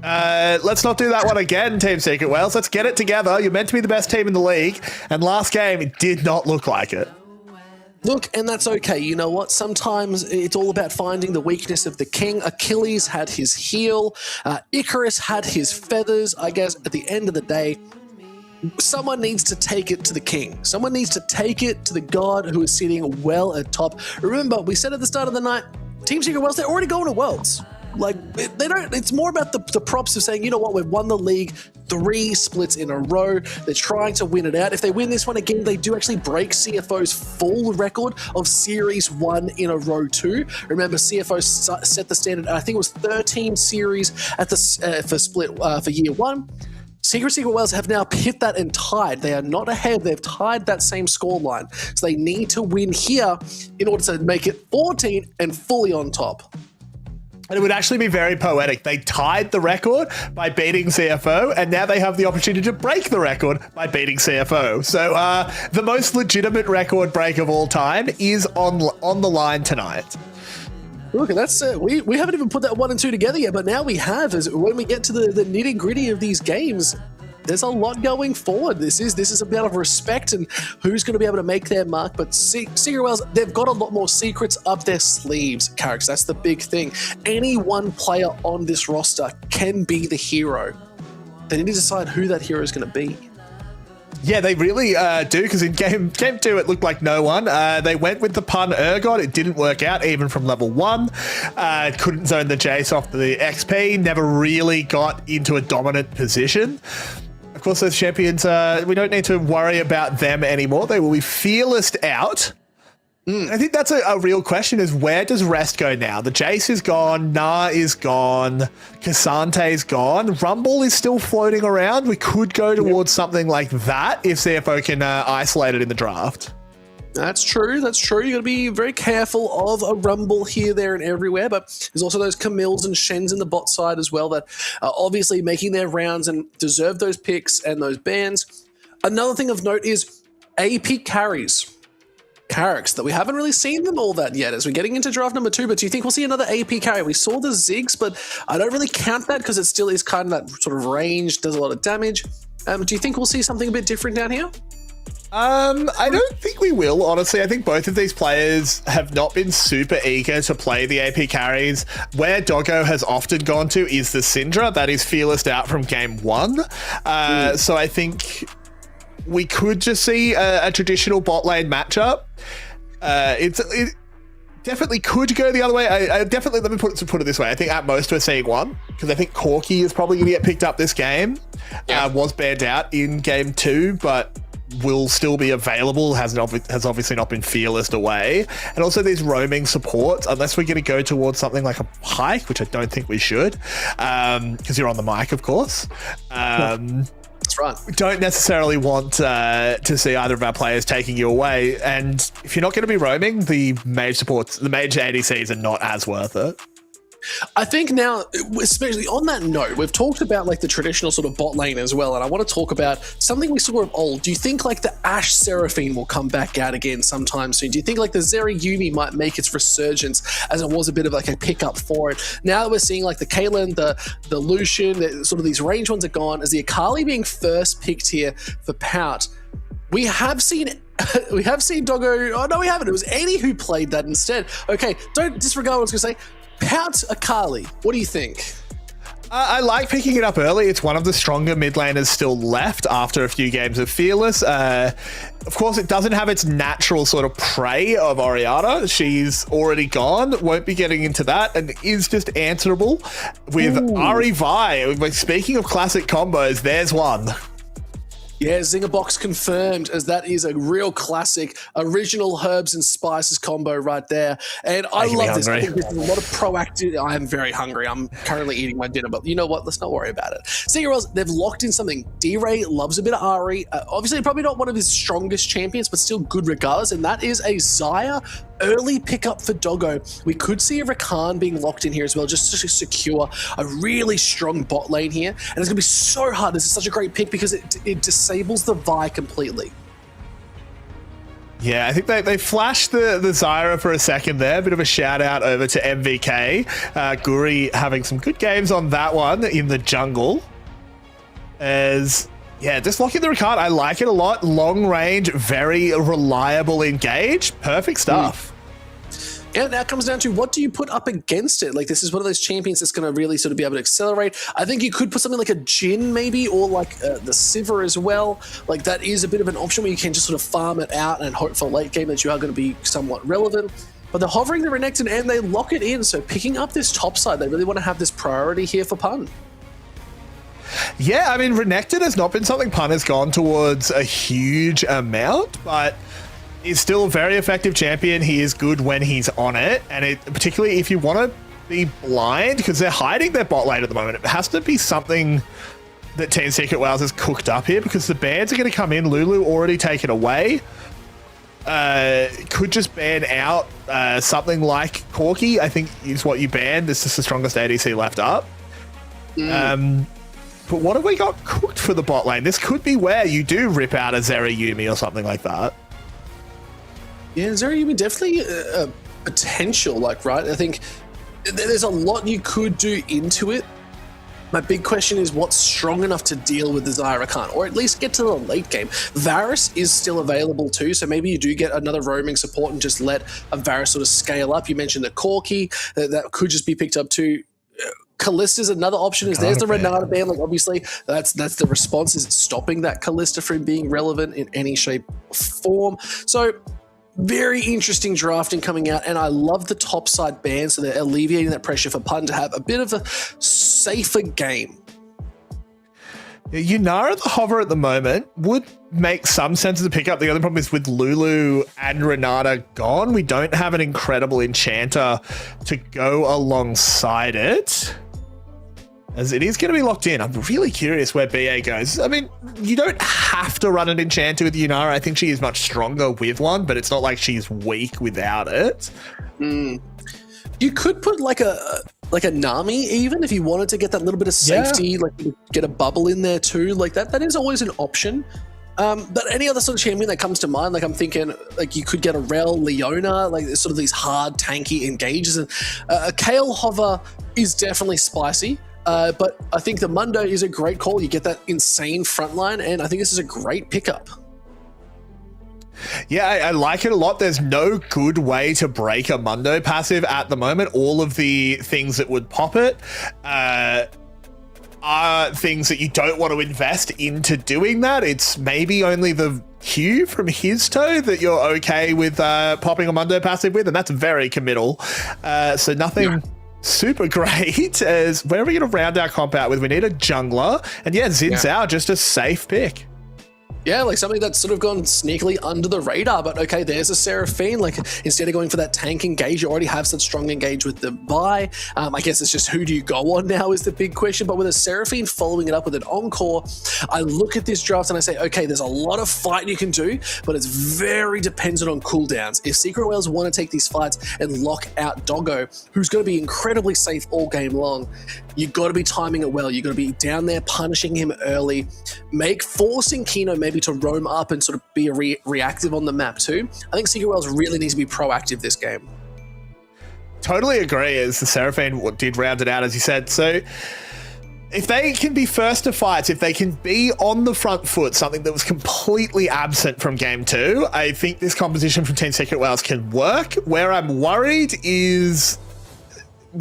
Let's not do that one again, Team Secret Wales. Let's get it together. You're meant to be the best team in the league, and last game, it did not look like it. Look, and that's okay. You know what? Sometimes it's all about finding the weakness of the king. Achilles had his heel. Icarus had his feathers. I guess at the end of the day, someone needs to take it to the king. Someone needs to take it to the god who is sitting well at top. Remember, we said at the start of the night, Team Secret Worlds, they're already going to Worlds. Like, they don't, it's more about the props of saying, you know what, we've won the league 3 splits in a row. They're trying to win it out. If they win this one again, they do actually break CFO's full record of Series 1 in a row too. Remember, CFO set the standard, I think it was 13 series at the for split for year 1. Secret Wales have now hit that and tied. They are not ahead. They've tied that same scoreline. So they need to win here in order to make it 14 and fully on top. And it would actually be very poetic. They tied the record by beating CFO, and now they have the opportunity to break the record by beating CFO. So the most legitimate record break of all time is on the line tonight. Look, that's we haven't even put that 1 and 2 together yet, but now we have. As when we get to the nitty gritty of these games, there's a lot going forward. This is about respect and who's going to be able to make their mark. But Secret Wales, they've got a lot more secrets up their sleeves, Carricks. That's the big thing. Any one player on this roster can be the hero. They need to decide who that hero is going to be. Yeah, they really do, because in game 2 it looked like no one. They went with the pun Urgot. It didn't work out even from level 1. Couldn't zone the Jace off the XP. Never really got into a dominant position. Of course, those champions, we don't need to worry about them anymore. They will be fearless out. I think that's a real question, is where does Rest go now? The Jace is gone, Na is gone, Casante's gone, Rumble is still floating around. We could go towards something like that if CFO can isolate it in the draft. That's true. That's true. You got to be very careful of a Rumble here, there, and everywhere. But there's also those Camilles and Shens in the bot side as well that are obviously making their rounds and deserve those picks and those bans. Another thing of note is AP carries. Carricks, that we haven't really seen them all that yet as we're getting into draft number 2, but do you think we'll see another AP carry? We saw the Ziggs, but I don't really count that because it still is kind of that sort of range, does a lot of damage. Do you think we'll see something a bit different down here? I don't think we will, honestly. I think both of these players have not been super eager to play the AP carries. Where Doggo has often gone to is the Syndra. That is fearless out from game 1. So I think we could just see a traditional bot lane matchup. It definitely could go the other way. I definitely, let me put it this way. I think at most we're seeing 1, because I think Corki is probably going to get picked up this game. Was banned out in game 2, but will still be available, has obviously not been fearless away. And also these roaming supports, unless we're going to go towards something like a hike, which I don't think we should, because you're on the mic, of course. That's right. We don't necessarily want to see either of our players taking you away. And if you're not going to be roaming, the mage supports, the mage ADCs are not as worth it. I think now, especially on that note, we've talked about like the traditional sort of bot lane as well, and I want to talk about something we saw of old. Do you think like the Ashe Seraphine will come back out again sometime soon? Do you think like the Zeri Yuumi might make its resurgence, as it was a bit of like a pickup for it? Now that we're seeing like the Caitlyn, the Lucian, sort of these range ones are gone, as the Akali being first picked here for Pout. We have seen Doggo. Oh no, we haven't. It was Eddie who played that instead. Okay, don't disregard what I was going to say. Pout Akali, what do you think? I like picking it up early. It's one of the stronger mid laners still left after a few games of Fearless. Of course, it doesn't have its natural sort of prey of Orianna. She's already gone, won't be getting into that, and is just answerable with Ari Vi. Speaking of classic combos, there's one. Yeah, Zinger Box confirmed, as that is a real classic original herbs and spices combo right there. And I love this. I think there's a lot of proactive. I am very hungry. I'm currently eating my dinner, but you know what? Let's not worry about it. Secret Wales, they've locked in something. D-Ray loves a bit of Ari. Obviously, probably not one of his strongest champions, but still good regardless. And that is a Xayah early pickup for Doggo. We could see a Rakan being locked in here as well, just to secure a really strong bot lane here. And it's going to be so hard. This is such a great pick because it disables the Vi completely. Yeah, I think they flashed the Zyra for a second there. A bit of a shout out over to MVK. Guri having some good games on that one in the jungle. Yeah, just locking the Rakan. I like it a lot. Long range, very reliable engage. Perfect stuff. Yeah, now it comes down to what do you put up against it? Like, this is one of those champions that's going to really sort of be able to accelerate. I think you could put something like a Jhin maybe, or like the Sivir as well. Like, that is a bit of an option where you can just sort of farm it out and hope for late game that you are going to be somewhat relevant. But they're hovering the Renekton and they lock it in. So picking up this top side, they really want to have this priority here for Pun. Yeah, I mean, Renekton has not been something Pun has gone towards a huge amount, but he's still a very effective champion. He is good when he's on it, and particularly if you want to be blind, because they're hiding their bot lane at the moment. It has to be something that Team Secret Wales has cooked up here, because the bans are going to come in. Lulu already taken away. Could just ban out something like Corki, I think is what you ban. This is the strongest ADC left up. But what have we got cooked for the bot lane? This could be where you do rip out a Zerayumi or something like that. Yeah, Zerayumi definitely a potential, like, right? I think there's a lot you could do into it. My big question is what's strong enough to deal with the Zyra Khan, or at least get to the late game. Varus is still available too, so maybe you do get another roaming support and just let a Varus sort of scale up. You mentioned the Corki, that could just be picked up too. Kallista's another option. There's the Renata ban. Like, obviously, that's the response, is stopping that Kallista from being relevant in any shape or form. So very interesting drafting coming out, and I love the top side ban, so they're alleviating that pressure for Pun to have a bit of a safer game. Yunara the hover at the moment would make some sense as a pickup. The other problem is with Lulu and Renata gone, we don't have an incredible enchanter to go alongside it, as it is going to be locked in. I'm really curious where BA goes. I mean, you don't have to run an enchanter with Yunara. I think she is much stronger with one, but it's not like she's weak without it. You could put like a Nami, even if you wanted to get that little bit of safety, like get a bubble in there too. Like that is always an option. But any other sort of champion that comes to mind, like I'm thinking, like you could get a Rel, Leona, like sort of these hard tanky engages. And a Kayle hover is definitely spicy. But I think the Mundo is a great call. You get that insane frontline, and I think this is a great pickup. Yeah, I like it a lot. There's no good way to break a Mundo passive at the moment. All of the things that would pop it are things that you don't want to invest into doing that. It's maybe only the Q from his toe that you're okay with popping a Mundo passive with, and that's very committal. So nothing super great. As where are we going to round our comp out with? We need a jungler, and Xin Zhao, just a safe pick. Yeah, like something that's sort of gone sneakily under the radar, but okay, there's a Seraphine. Like, instead of going for that tank engage, you already have such strong engage with the buy. I guess it's just who do you go on now is the big question, but with a Seraphine following it up with an Encore, I look at this draft and I say, okay, there's a lot of fight you can do, but it's very dependent on cooldowns. If Secret Wales want to take these fights and lock out Doggo, who's going to be incredibly safe all game long, you've got to be timing it well. You've got to be down there punishing him early, forcing Kino maybe to roam up and sort of be reactive on the map too. I think Secret Wales really needs to be proactive this game. Totally agree, as the Seraphine did round it out, as you said. So if they can be first to fights, if they can be on the front foot, something that was completely absent from game 2, I think this composition from Team Secret Wales can work. Where I'm worried is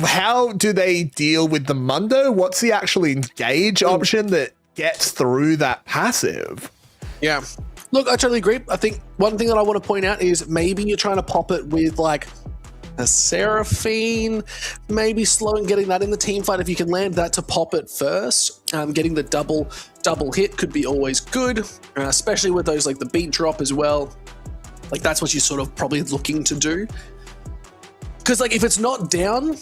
how do they deal with the Mundo? What's the actual engage option that gets through that passive? Yeah. Look, I totally agree. I think one thing that I want to point out is maybe you're trying to pop it with like a Seraphine, maybe slow and getting that in the team fight. If you can land that to pop it first, getting the double hit could be always good, especially with those like the beat drop as well. Like that's what you're sort of probably looking to do. Because like if it's not down,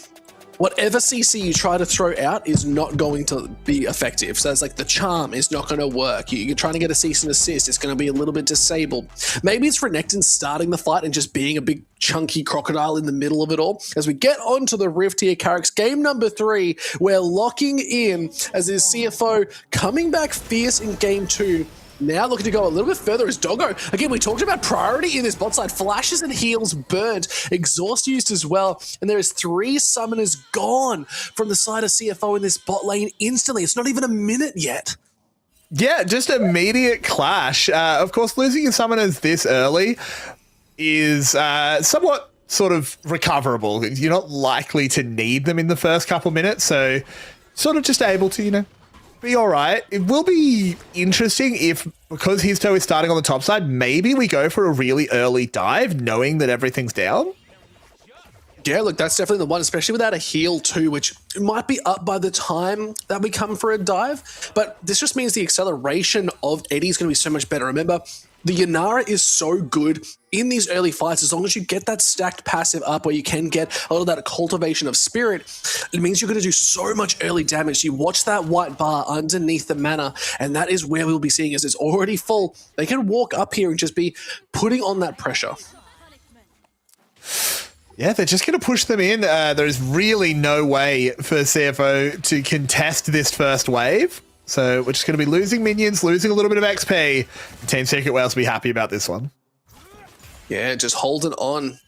whatever CC you try to throw out is not going to be effective. So it's like the charm is not going to work. You're trying to get a cease and assist. It's going to be a little bit disabled. Maybe it's Renekton starting the fight and just being a big chunky crocodile in the middle of it all. As we get onto the Rift here, Carrick's game number 3, we're locking in as his CFO coming back fierce in game 2. Now looking to go a little bit further as Doggo. Again, we talked about priority in this bot side. Flashes and heals burnt. Exhaust used as well. And there is 3 summoners gone from the side of CFO in this bot lane instantly. It's not even a minute yet. Yeah, just immediate clash. Of course, losing your summoners this early is somewhat sort of recoverable. You're not likely to need them in the first couple minutes, so sort of just able to, you know, be all right. It will be interesting if, because his toe is starting on the top side, maybe we go for a really early dive knowing that everything's down. Yeah, look, that's definitely the one, especially without a heal too, which might be up by the time that we come for a dive. But this just means the acceleration of Eddie is going to be so much better. Remember, the Yanara is so good in these early fights. As long as you get that stacked passive up where you can get a lot of that cultivation of spirit, it means you're going to do so much early damage. You watch that white bar underneath the mana, and that is where we'll be seeing as it's already full. They can walk up here and just be putting on that pressure. Yeah, they're just going to push them in. There's really no way for CFO to contest this first wave. So we're just going to be losing minions, losing a little bit of XP. Team Secret Whales will be happy about this one. Yeah, just hold it on.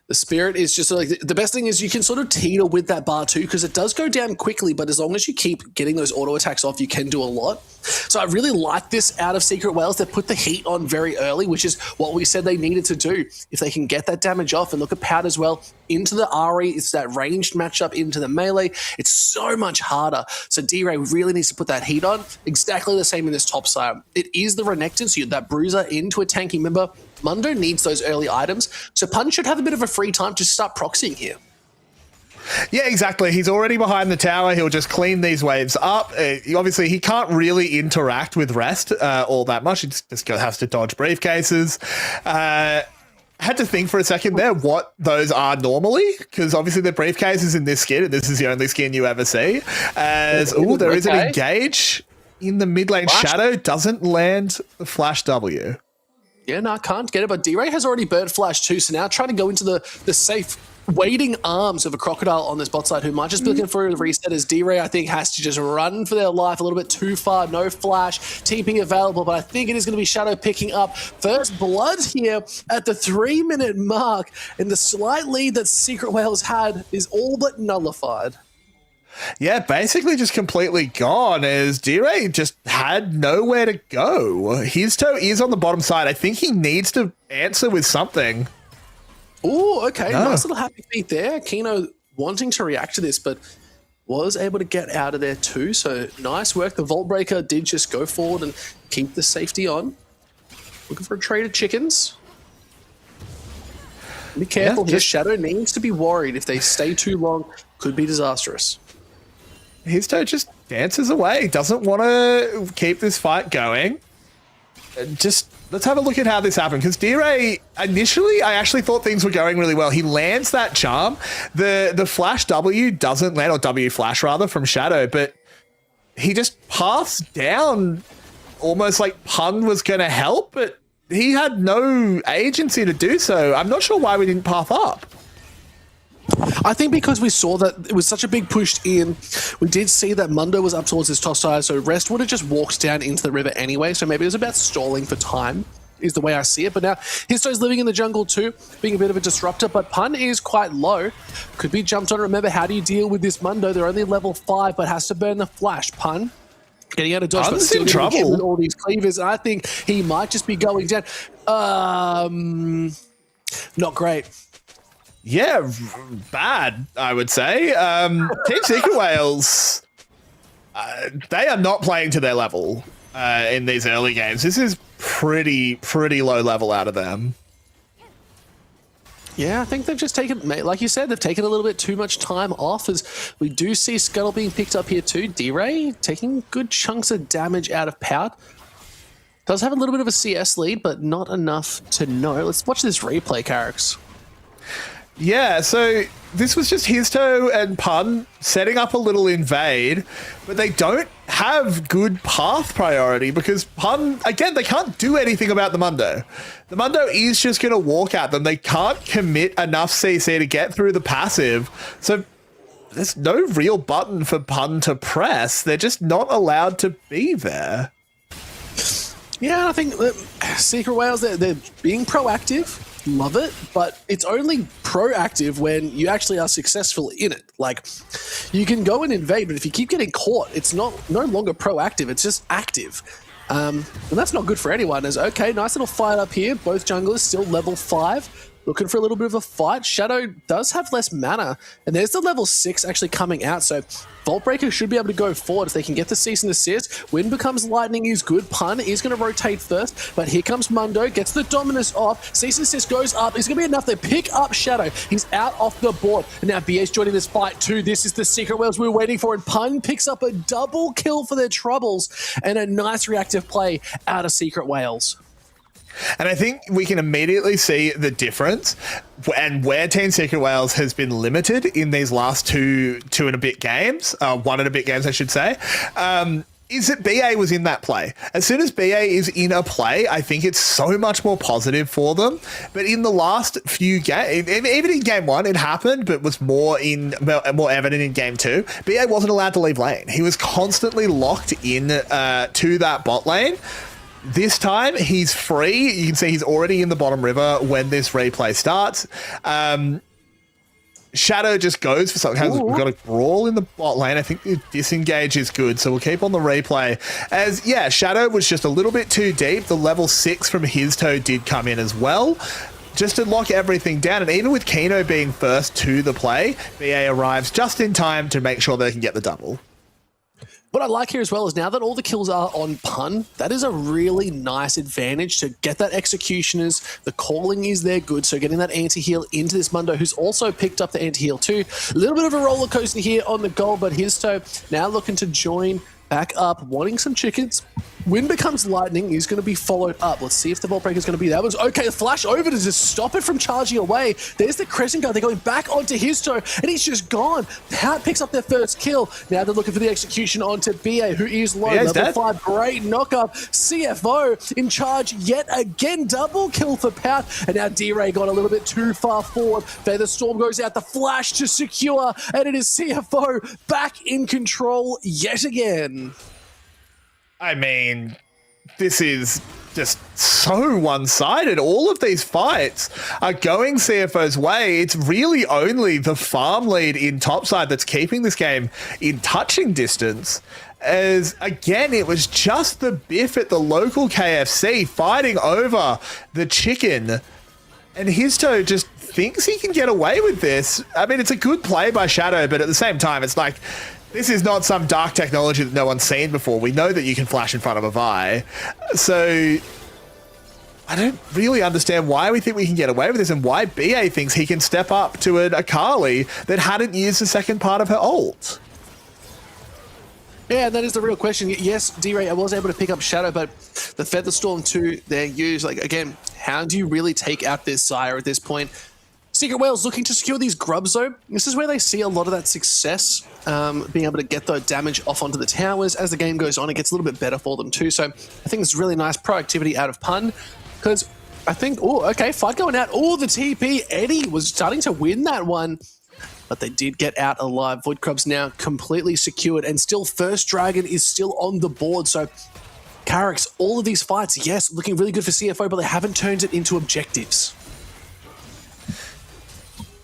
The spirit is just like, the best thing is you can sort of teeter with that bar too, because it does go down quickly, but as long as you keep getting those auto attacks off, you can do a lot. So I really like this out of Secret Whales. They put the heat on very early, which is what we said they needed to do. If they can get that damage off, and look at Pout as well, into the Ari, it's that ranged matchup into the melee. It's so much harder. So D-Ray really needs to put that heat on. Exactly the same in this top side. It is the Renekton, so that bruiser into a tanking member. Mundo needs those early items, so Pun should have a bit of a free time to start proxying here. Yeah, exactly. He's already behind the tower. He'll just clean these waves up. Obviously, he can't really interact with Rest all that much. He just has to dodge briefcases. Had to think for a second there what those are normally, because obviously the briefcases in this skin, and this is the only skin you ever see. As there is an engage in the mid lane. Shadow doesn't land the Flash W. Yeah, no, I can't get it, but D-Ray has already burnt Flash too, so now trying to go into the safe waiting arms of a Crocodile on this bot side who might just be looking for a reset, as D-Ray, I think, has to just run for their life a little bit too far. No Flash, TP available, but I think it is going to be Shadow picking up first blood here at the 3-minute mark, and the slight lead that Secret Whales had is all but nullified. Yeah, basically just completely gone, as D-Ray just had nowhere to go. His toe is on the bottom side. I think he needs to answer with something. Oh, okay. No. Nice little happy feet there. Kino wanting to react to this, but was able to get out of there too. So nice work. The Vault Breaker did just go forward and keep the safety on. Looking for a trade of chickens. Be careful here. Shadow needs to be worried. If they stay too long, could be disastrous. His toe just dances away, doesn't want to keep this fight going. Just let's have a look at how this happened, because D-Ray, initially, I actually thought things were going really well. He lands that charm. The Flash W doesn't land, or W Flash rather, from Shadow, but he just passed down almost like Pun was going to help, but he had no agency to do so. I'm not sure why we didn't path up. I think because we saw that it was such a big push in, we did see that Mundo was up towards his top side, so Rest would have just walked down into the river anyway, so maybe it was about stalling for time, is the way I see it. But now Histo's living in the jungle too, being a bit of a disruptor, but Pun is quite low. Could be jumped on. Remember, how do you deal with this Mundo? They're only level 5, but has to burn the Flash. Pun getting out of dodge, but still in trouble with all these cleavers, and I think he might just be going down. Not great. Yeah, bad, I would say. Team Secret Whales, they are not playing to their level in these early games. This is pretty low level out of them. Yeah, I think they've just taken, like you said, they've taken a little bit too much time off, as we do see Scuttle being picked up here too. D-Ray taking good chunks of damage out of Pout. Does have a little bit of a CS lead, but not enough to know. Let's watch this replay, Carrix. Yeah, so this was just Histo and Pun setting up a little invade, but they don't have good path priority because Pun, again, they can't do anything about the Mundo. The Mundo is just going to walk at them. They can't commit enough CC to get through the passive, so there's no real button for Pun to press. They're just not allowed to be there. Yeah, I think Secret Whales, they're being proactive. Love it, but it's only proactive when you actually are successful in it. Like, you can go and invade, but if you keep getting caught, it's no longer proactive, it's just active. And that's not good for anyone. As okay, nice little fight up here. Both junglers still level 5. looking for a little bit of a fight. Shadow does have less mana, and there's the level 6 actually coming out, so Vaultbreaker should be able to go forward if they can get the cease and desist. Wind becomes lightning is good. Pun is going to rotate first, but here comes Mundo, gets the Dominus off. Cease and desist goes up. It's going to be enough. They pick up Shadow. He's out off the board. And now BA's joining this fight too. This is the Secret Whales we were waiting for, and Pun picks up a double kill for their troubles and a nice reactive play out of Secret Whales. And I think we can immediately see the difference and where Team Secret Whales has been limited in these last two and a bit games, 1 and a bit games, I should say, is that BA was in that play. As soon as BA is in a play, I think it's so much more positive for them. But in the last few games, even in game 1, it happened, but was more evident in game 2. BA wasn't allowed to leave lane. He was constantly locked in to that bot lane. This time, he's free. You can see he's already in the bottom river when this replay starts. Shadow just goes for something. We've got a brawl in the bot lane. I think the disengage is good, so we'll keep on the replay. As, yeah, Shadow was just a little bit too deep. The level 6 from his toe did come in as well, just to lock everything down. And even with Kino being first to the play, BA arrives just in time to make sure they can get the double. What I like here as well is now that all the kills are on Pun, that is a really nice advantage to get that executioners. The calling is there good, so getting that anti-heal into this Mundo, who's also picked up the anti-heal too. A little bit of a roller coaster here on the goal, but his toe now looking to join back up, wanting some chickens. Wind becomes lightning. He's going to be followed up. Let's see if the Vaultbreaker is going to be that. Was okay. Flash over to just stop it from charging away. There's the Crescent Guard. They're going back onto his toe, and he's just gone. Pout picks up their first kill. Now they're looking for the execution onto BA, who is low. Level 5, great knockup. CFO in charge yet again. Double kill for Pout, and now D-Ray got a little bit too far forward. Feather Storm goes out. The flash to secure, and it is CFO back in control yet again. I mean, this is just so one-sided. All of these fights are going CFO's way. It's really only the farm lead in topside that's keeping this game in touching distance. As, again, it was just the Biff at the local KFC fighting over the chicken. And his toe just thinks he can get away with this. I mean, it's a good play by Shadow, but at the same time, it's like, this is not some dark technology that no one's seen before. We know that you can flash in front of a Vi. So I don't really understand why we think we can get away with this and why BA thinks he can step up to an Akali that hadn't used the second part of her ult. Yeah, that is the real question. Yes, D-Ray, I was able to pick up Shadow, but the Feather Storm 2, they're used. Like, again, how do you really take out this Sire at this point? Secret Whales looking to secure these grubs, though. This is where they see a lot of that success, being able to get the damage off onto the towers. As the game goes on, it gets a little bit better for them too. So I think it's really nice proactivity out of Pun, because I think, oh, okay, fight going out. Oh, the TP. Eddie was starting to win that one, but they did get out alive. Void Crub's now completely secured, and still First Dragon is still on the board. So Carrick's, all of these fights, yes, looking really good for CFO, but they haven't turned it into objectives.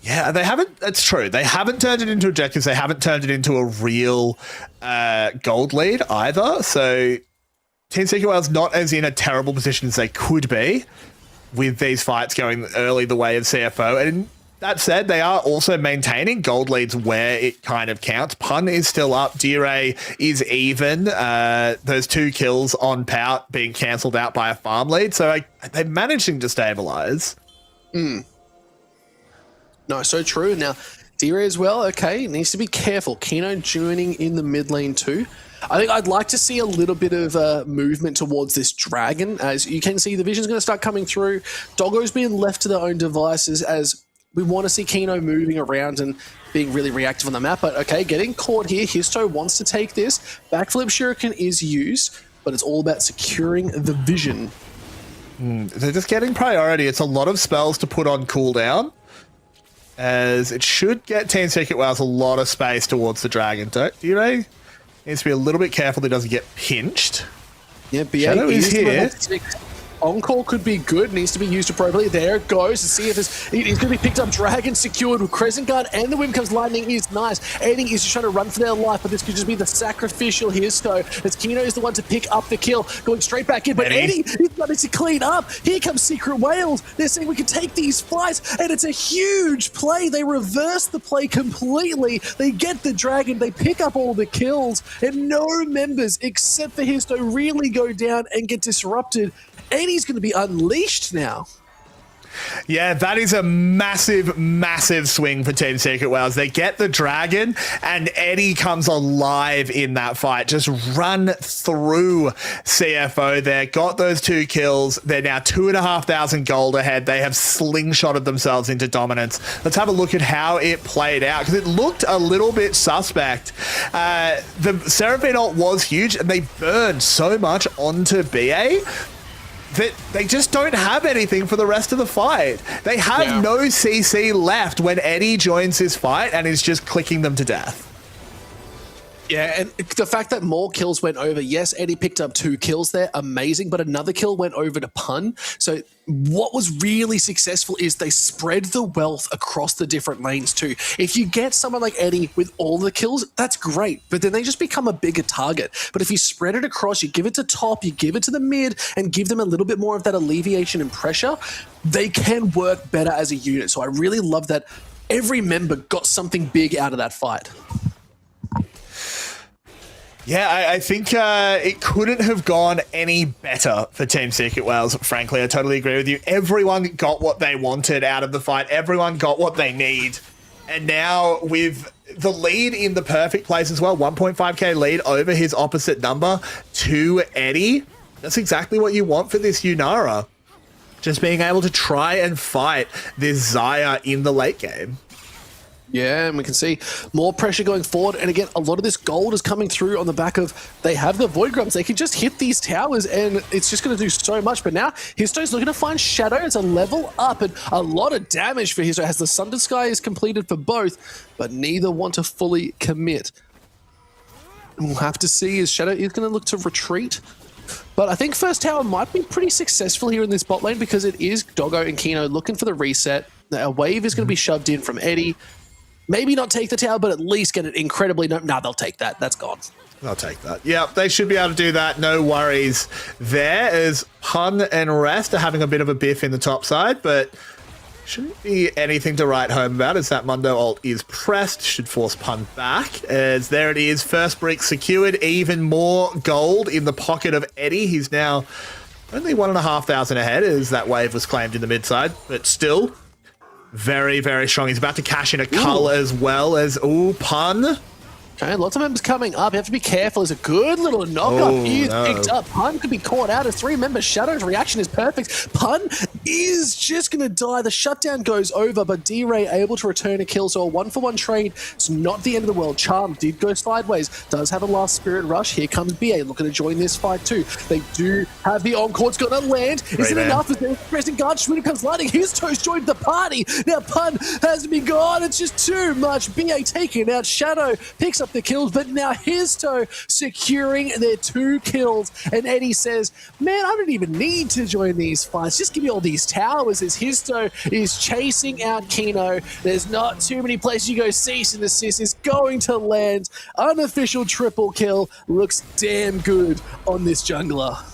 Yeah, they haven't. That's true. They haven't turned it into objectives. They haven't turned it into a real gold lead either. So Team Secret Whales not as in a terrible position as they could be with these fights going early the way of CFO. And that said, they are also maintaining gold leads where it kind of counts. Pun is still up. D-Ray is even. Those 2 kills on Pout being cancelled out by a farm lead. So they're managing to stabilize. No, so true. Now, D-Ray as well, okay, needs to be careful. Kino joining in the mid lane too. I think I'd like to see a little bit of movement towards this dragon. As you can see, the vision's going to start coming through. Doggo's being left to their own devices as we want to see Kino moving around and being really reactive on the map. But okay, getting caught here. Histo wants to take this. Backflip Shuriken is used, but it's all about securing the vision. They're just getting priority. It's a lot of spells to put on cooldown, as it should get Team Secret Whales a lot of space towards the dragon. D-Ray needs to be a little bit careful that he doesn't get pinched. Yeah, BA Shadow is here. Encore could be good, needs to be used appropriately. There it goes. To see if he's going to be picked up. Dragon secured with Crescent Guard, and the Wind Comes Lightning is nice. Eddie is just trying to run for their life, but this could just be the sacrificial Histo, as Kino is the one to pick up the kill, going straight back in. But Eddie is starting to clean up. Here comes Secret Whales. They're saying we can take these fights, and it's a huge play. They reverse the play completely. They get the Dragon, they pick up all the kills, and no members except for Histo really go down and get disrupted. Eddie's going to be unleashed now. Yeah, that is a massive, massive swing for Team Secret Whales. They get the Dragon, and Eddie comes alive in that fight. Just run through CFO there. Got those 2 kills. They're now 2,500 gold ahead. They have slingshotted themselves into dominance. Let's have a look at how it played out, because it looked a little bit suspect. The Seraphine ult was huge, and they burned so much onto BA that they just don't have anything for the rest of the fight. They have no CC left when Eddie joins this fight and is just clicking them to death. Yeah, and the fact that more kills went over, yes, Eddie picked up 2 kills there, amazing, but another kill went over to Pun. So what was really successful is they spread the wealth across the different lanes too. If you get someone like Eddie with all the kills, that's great, but then they just become a bigger target. But if you spread it across, you give it to top, you give it to the mid, and give them a little bit more of that alleviation and pressure, they can work better as a unit. So I really love that every member got something big out of that fight. Yeah, I think it couldn't have gone any better for Team Secret Whales, frankly. I totally agree with you. Everyone got what they wanted out of the fight. Everyone got what they need. And now with the lead in the perfect place as well, 1.5k lead over his opposite number to Eddie. That's exactly what you want for this Yunara. Just being able to try and fight this Xayah in the late game. Yeah, and we can see more pressure going forward. And again, a lot of this gold is coming through on the back of, they have the Void Grubs. They can just hit these towers and it's just going to do so much. But now Histo's looking to find Shadow. It's a level up and a lot of damage for Histo as the Sunder Sky is completed for both, but neither want to fully commit. And we'll have to see as Shadow is going to look to retreat. But I think first tower might be pretty successful here in this bot lane because it is Doggo and Kino looking for the reset. A wave is going to be shoved in from Eddie. Maybe not take the tower, but at least get it incredibly... Nah, they'll take that. That's gone. They'll take that. Yeah, they should be able to do that. No worries there, as Pun and Rest are having a bit of a biff in the top side, but shouldn't be anything to write home about as that Mundo ult is pressed. Should force Pun back, as there it is. First brick secured. Even more gold in the pocket of Eddie. He's now only 1,500 ahead as that wave was claimed in the mid side, but still... very, very strong. He's about to cash in a cull as well as, Pun. Okay, lots of members coming up. You have to be careful. There's a good little knockup. He's picked up. Pun could be caught out as 3 members. Shadow's reaction is perfect. Pun is just going to die. The shutdown goes over, but D-Ray able to return a kill. So a 1-for-1 trade. It's not the end of the world. Charm did go sideways. Does have a last Spirit Rush. Here comes BA looking to join this fight too. They do have the Encore. It's going to land. Is it enough? Is there Crescent Guard? Shooter comes lightning. His toes joined the party. Now Pun has to be gone. It's just too much. BA taking out Shadow. Picks up the kills, but now Histo securing their 2 kills. And Eddie says, man, I don't even need to join these fights. Just give me all these towers as Histo is chasing out Kino. There's not too many places you go. Cease and desist is going to land. Unofficial triple kill. Looks damn good on this jungler.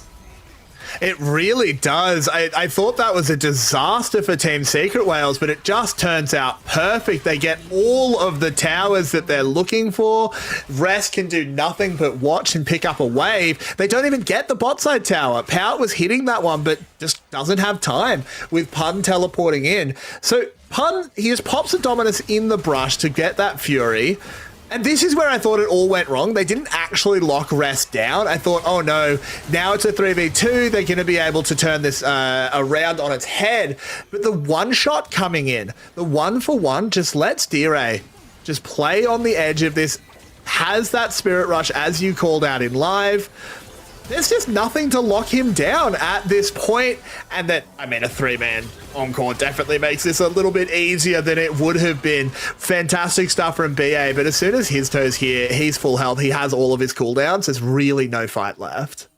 It really does. I thought that was a disaster for Team Secret Whales, but it just turns out perfect. They get all of the towers that they're looking for. Rest can do nothing but watch and pick up a wave. They don't even get the bot side tower. Pout was hitting that one, but just doesn't have time with Pun teleporting in. So Pun, he just pops a Dominus in the brush to get that Fury. And this is where I thought it all went wrong. They didn't actually lock Rest down. I thought, oh no, now it's a 3v2. They're going to be able to turn this around on its head. But the one shot coming in, the 1-for-1 just lets D-Ray just play on the edge of this, has that Spirit Rush as you called out in live. There's just nothing to lock him down at this point. And that, I mean, a 3-man Encore definitely makes this a little bit easier than it would have been. Fantastic stuff from BA, but as soon as his toes here, he's full health. He has all of his cooldowns. There's really no fight left.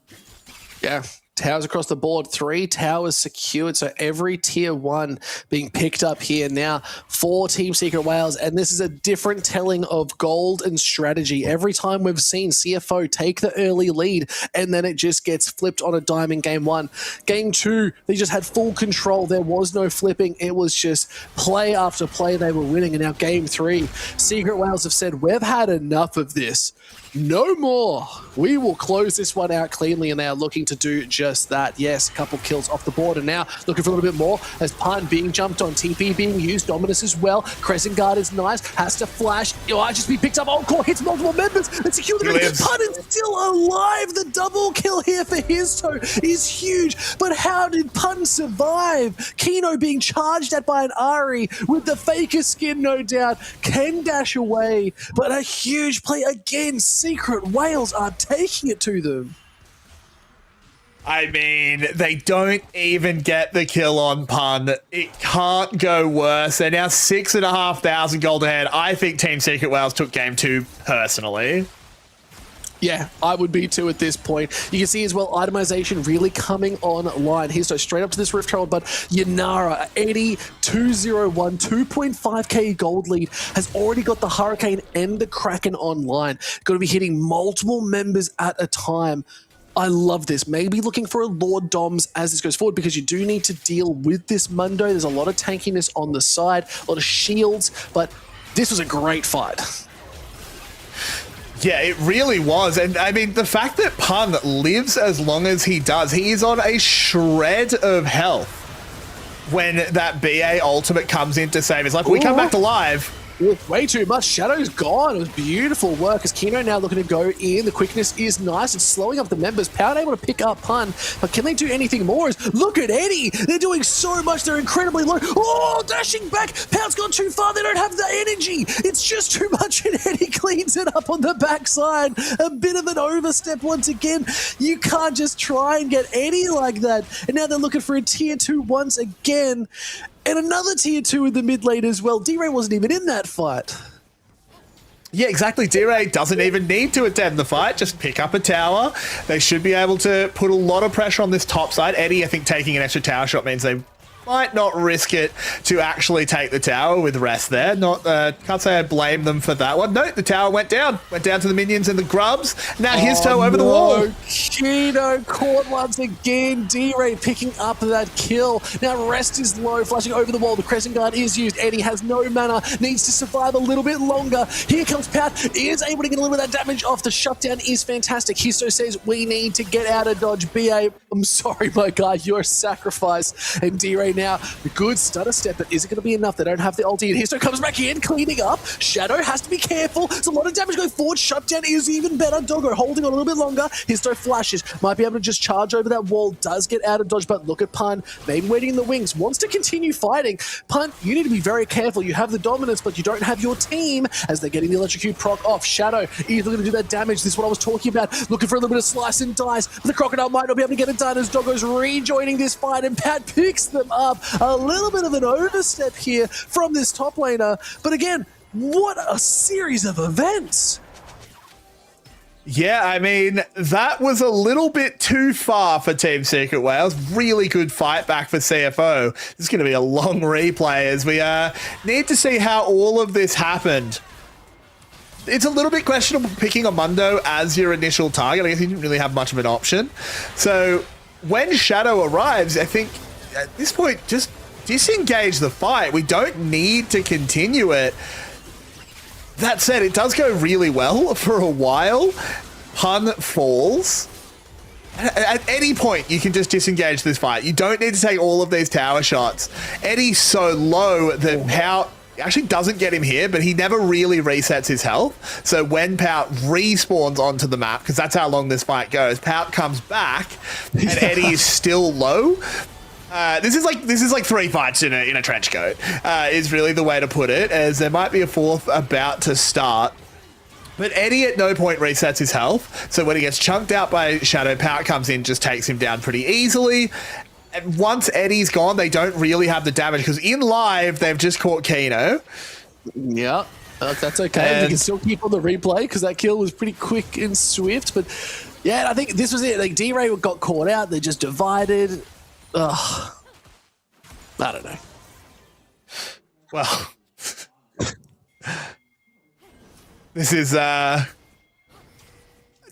Yeah. towers across the board. 3 towers secured, so every tier 1 being picked up here now for Team Secret Wales, and this is a different telling of gold and strategy. Every time we've seen CFO take the early lead, and then it just gets flipped on a dime in game 1. Game 2, they just had full control. There was no flipping. It was just play after play they were winning, and now game 3, Secret Wales have said, we've had enough of this. No more. We will close this one out cleanly, and they are looking to do just that. Yes, a couple kills off the board, and now looking for a little bit more as Pun being jumped on, TP being used, Dominus as well. Crescent Guard is nice, has to flash. Just be picked up. Core hits multiple members and secure the ring. Pun is still alive. The double kill here for Histo is huge, but how did Pun survive? Kino being charged at by an Ari with the Faker skin, no doubt, can dash away, but a huge play again. Secret Wales are taking it to them. I mean, they don't even get the kill on Pun. It can't go worse. They're now 6,500 gold ahead. I think Team Secret Wales took game 2 personally. Yeah, I would be too at this point. You can see as well, itemization really coming online here. So straight up to this Rift Herald, but Yanara, 8201, 2.5k gold lead, has already got the Hurricane and the Kraken online. Going to be hitting multiple members at a time. I love this. Maybe looking for a Lord Doms as this goes forward, because you do need to deal with this Mundo. There's a lot of tankiness on the side, a lot of shields, but this was a great fight. Yeah, it really was. And I mean, the fact that Pun lives as long as he does, he is on a shred of health when that BA ultimate comes in to save his life. We come back to live. Way too much. Shadow's gone. It was beautiful work as Kino now looking to go in. The quickness is nice. It's slowing up the members. Power able to pick up Pun, but can they do anything more? Look at Eddie. They're doing so much. They're incredibly low. Oh, dashing back. Power's gone too far. They don't have the energy. It's just too much, and Eddie cleans it up on the backside. A bit of an overstep once again. You can't just try and get Eddie like that. And now they're looking for a tier 2 once again. And another tier 2 in the mid lane as well. D-Ray wasn't even in that fight. Yeah, exactly. D-Ray doesn't even need to attend the fight. Just pick up a tower. They should be able to put a lot of pressure on this top side. Eddie, I think, taking an extra tower shot means they might not risk it to actually take the tower with rest there. Can't say I blame them for that one. No, the tower went down to the minions and the grubs. Now his toe over the wall. Kino caught once again. D-Ray picking up that kill. Now rest is low, flashing over the wall. The Crescent Guard is used. Eddie has no mana, needs to survive a little bit longer. Here comes Pout, is able to get a little bit of that damage off. The shutdown is fantastic. Histo says we need to get out of dodge. BA, I'm sorry, my guy, you're a sacrifice. And D-Ray now, the good stutter step, but is it going to be enough? They don't have the ulti, and Histo comes back in, cleaning up. Shadow has to be careful. There's a lot of damage going forward. Shutdown is even better. Doggo holding on a little bit longer. Histo flashes. Might be able to just charge over that wall. Does get out of dodge, but look at Pun. Maybe waiting in the wings. Wants to continue fighting. Pun, you need to be very careful. You have the dominance, but you don't have your team as they're getting the electrocute proc off. Shadow is looking to do that damage. This is what I was talking about. Looking for a little bit of slice and dice. But the Crocodile might not be able to get it done as Doggo's rejoining this fight, and Pat picks them up. A little bit of an overstep here from this top laner. But again, what a series of events. Yeah, I mean, that was a little bit too far for Team Secret Wales. Really good fight back for CFO. This is going to be a long replay as we need to see how all of this happened. It's a little bit questionable picking a Mundo as your initial target. I guess you didn't really have much of an option. So when Shadow arrives, I think at this point, just disengage the fight. We don't need to continue it. That said, it does go really well for a while. Pun falls. At any point, you can just disengage this fight. You don't need to take all of these tower shots. Eddie's so low that Pout actually doesn't get him here, but he never really resets his health. So when Pout respawns onto the map, because that's how long this fight goes, Pout comes back and Eddie is still low. This is like 3 fights in a trench coat, is really the way to put it, as there might be a 4th about to start. But Eddie at no point resets his health, so when he gets chunked out by Shadow, Pout comes in, just takes him down pretty easily. And once Eddie's gone, they don't really have the damage, because in live, they've just caught Kino. Yeah, that's okay. They can still keep on the replay, because that kill was pretty quick and swift, but Yeah, I think this was it. Like D-Ray got caught out. They just divided. Ugh. I don't know. Well, this is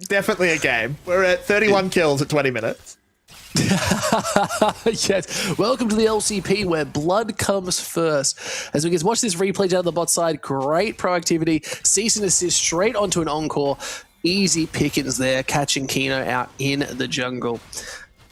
definitely a game. We're at 31 kills at 20 minutes. Yes. Welcome to the LCP where blood comes first. As we can watch this replay down the bot side, great proactivity. Cease and assist straight onto an encore. Easy pickings there, catching Kino out in the jungle.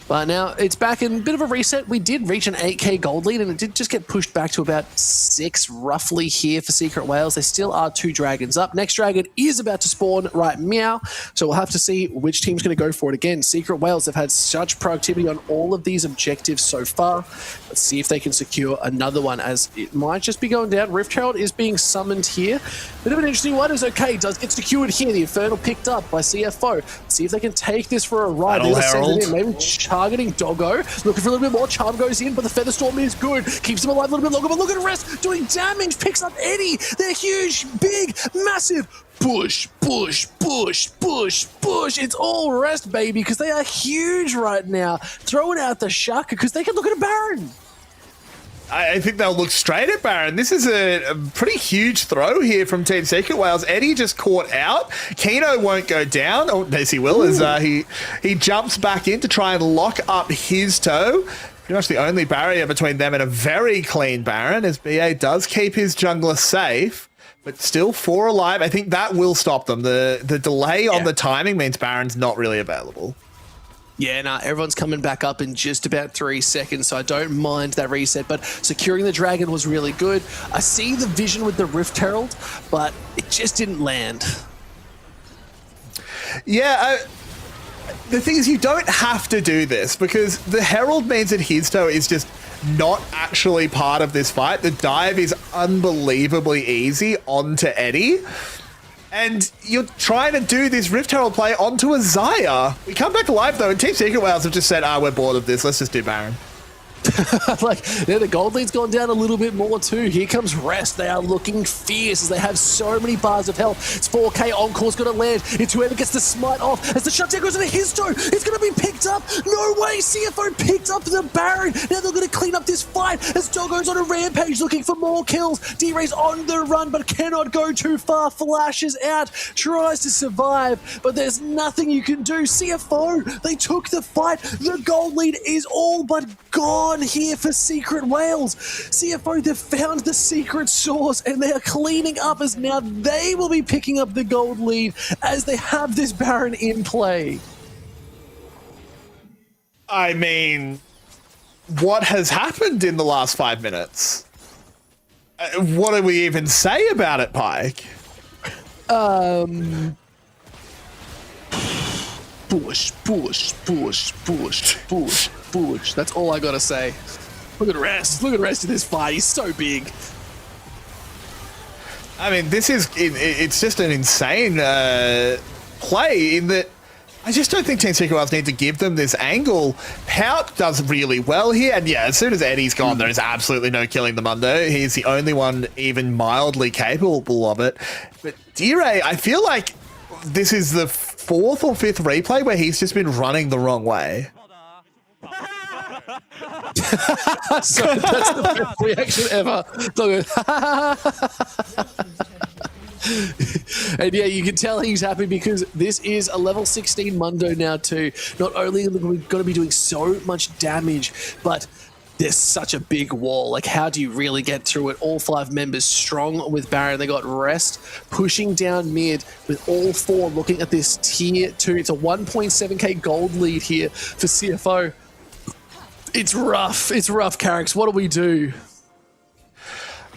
But now it's back in a bit of a reset. We did reach an 8k gold lead and it did just get pushed back to about 6 roughly here for Secret Whales. There still are 2 dragons up. Next dragon is about to spawn right meow. So we'll have to see which team's going to go for it again. Secret Whales have had such proactivity on all of these objectives so far. Let's see if they can secure another one as it might just be going down. Rift Herald is being summoned here. Bit of an interesting one is okay. Does get secured here. The Infernal picked up by CFO. Let's see if they can take this for a ride. Maybe targeting Doggo. Looking for a little bit more. Charm goes in, but the Featherstorm is good. Keeps him alive a little bit longer, but look at Rest doing damage. Picks up Eddie. They're huge, big, massive. Push, push, push, push, push. It's all Rest, baby, because they are huge right now. Throwing out the Shaka because they can look at a Baron. I think they'll look straight at Baron. This is a pretty huge throw here from Team Secret Whales. Eddie just caught out. Kino won't go down. Oh, yes, he will. As he jumps back in to try and lock up his toe. Pretty much the only barrier between them and a very clean Baron, as BA does keep his jungler safe, but still 4 alive. I think that will stop them. The delay on the timing means Baron's not really available. Yeah, nah, everyone's coming back up in just about 3 seconds, so I don't mind that reset, but securing the dragon was really good. I see the vision with the Rift Herald, but it just didn't land. Yeah, the thing is you don't have to do this because the Herald means that his toe is just not actually part of this fight. The dive is unbelievably easy onto Eddie. And you're trying to do this Rift Herald play onto a Xayah. We come back alive though, and Team Secret Whales have just said, we're bored of this, let's just do Baron. Like, yeah, the gold lead's gone down a little bit more too. Here comes Rest. They are looking fierce as they have so many bars of health. It's 4k. Encore's going to land. It's whoever gets the smite off. As the shutdown goes into his toe, it's going to be picked up. No way. CFO picked up the Baron. Now they're going to clean up this fight as Doggo's on a rampage looking for more kills. D-Ray's on the run but cannot go too far. Flashes out. Tries to survive, but there's nothing you can do. CFO, they took the fight. The gold lead is all but gone here for Secret Whales. CFO, they've found the secret source and they are cleaning up as now they will be picking up the gold lead as they have this Baron in play. I mean, what has happened in the last 5 minutes? What do we even say about it, Pike? Push, push, push, push, push, push. That's all I gotta say. Look at Rest. Look at Rest in this fight. He's so big. I mean, this is, it's just an insane play in that I just don't think Team Secret Whales need to give them this angle. Pout does really well here, and yeah, as soon as Eddie's gone, there is absolutely no killing the Mundo. He's the only one even mildly capable of it. But D-Ray, I feel like this is the 4th or 5th replay where he's just been running the wrong way. So that's the best reaction ever. And yeah, you can tell he's happy because this is a level 16 Mundo now too. Not only are we going to be doing so much damage, but there's such a big wall. Like, how do you really get through it? All 5 members strong with Baron. They got Rest pushing down mid with all 4 looking at this tier 2. It's a 1.7k gold lead here for CFO. It's rough. It's rough, Carrix. What do we do?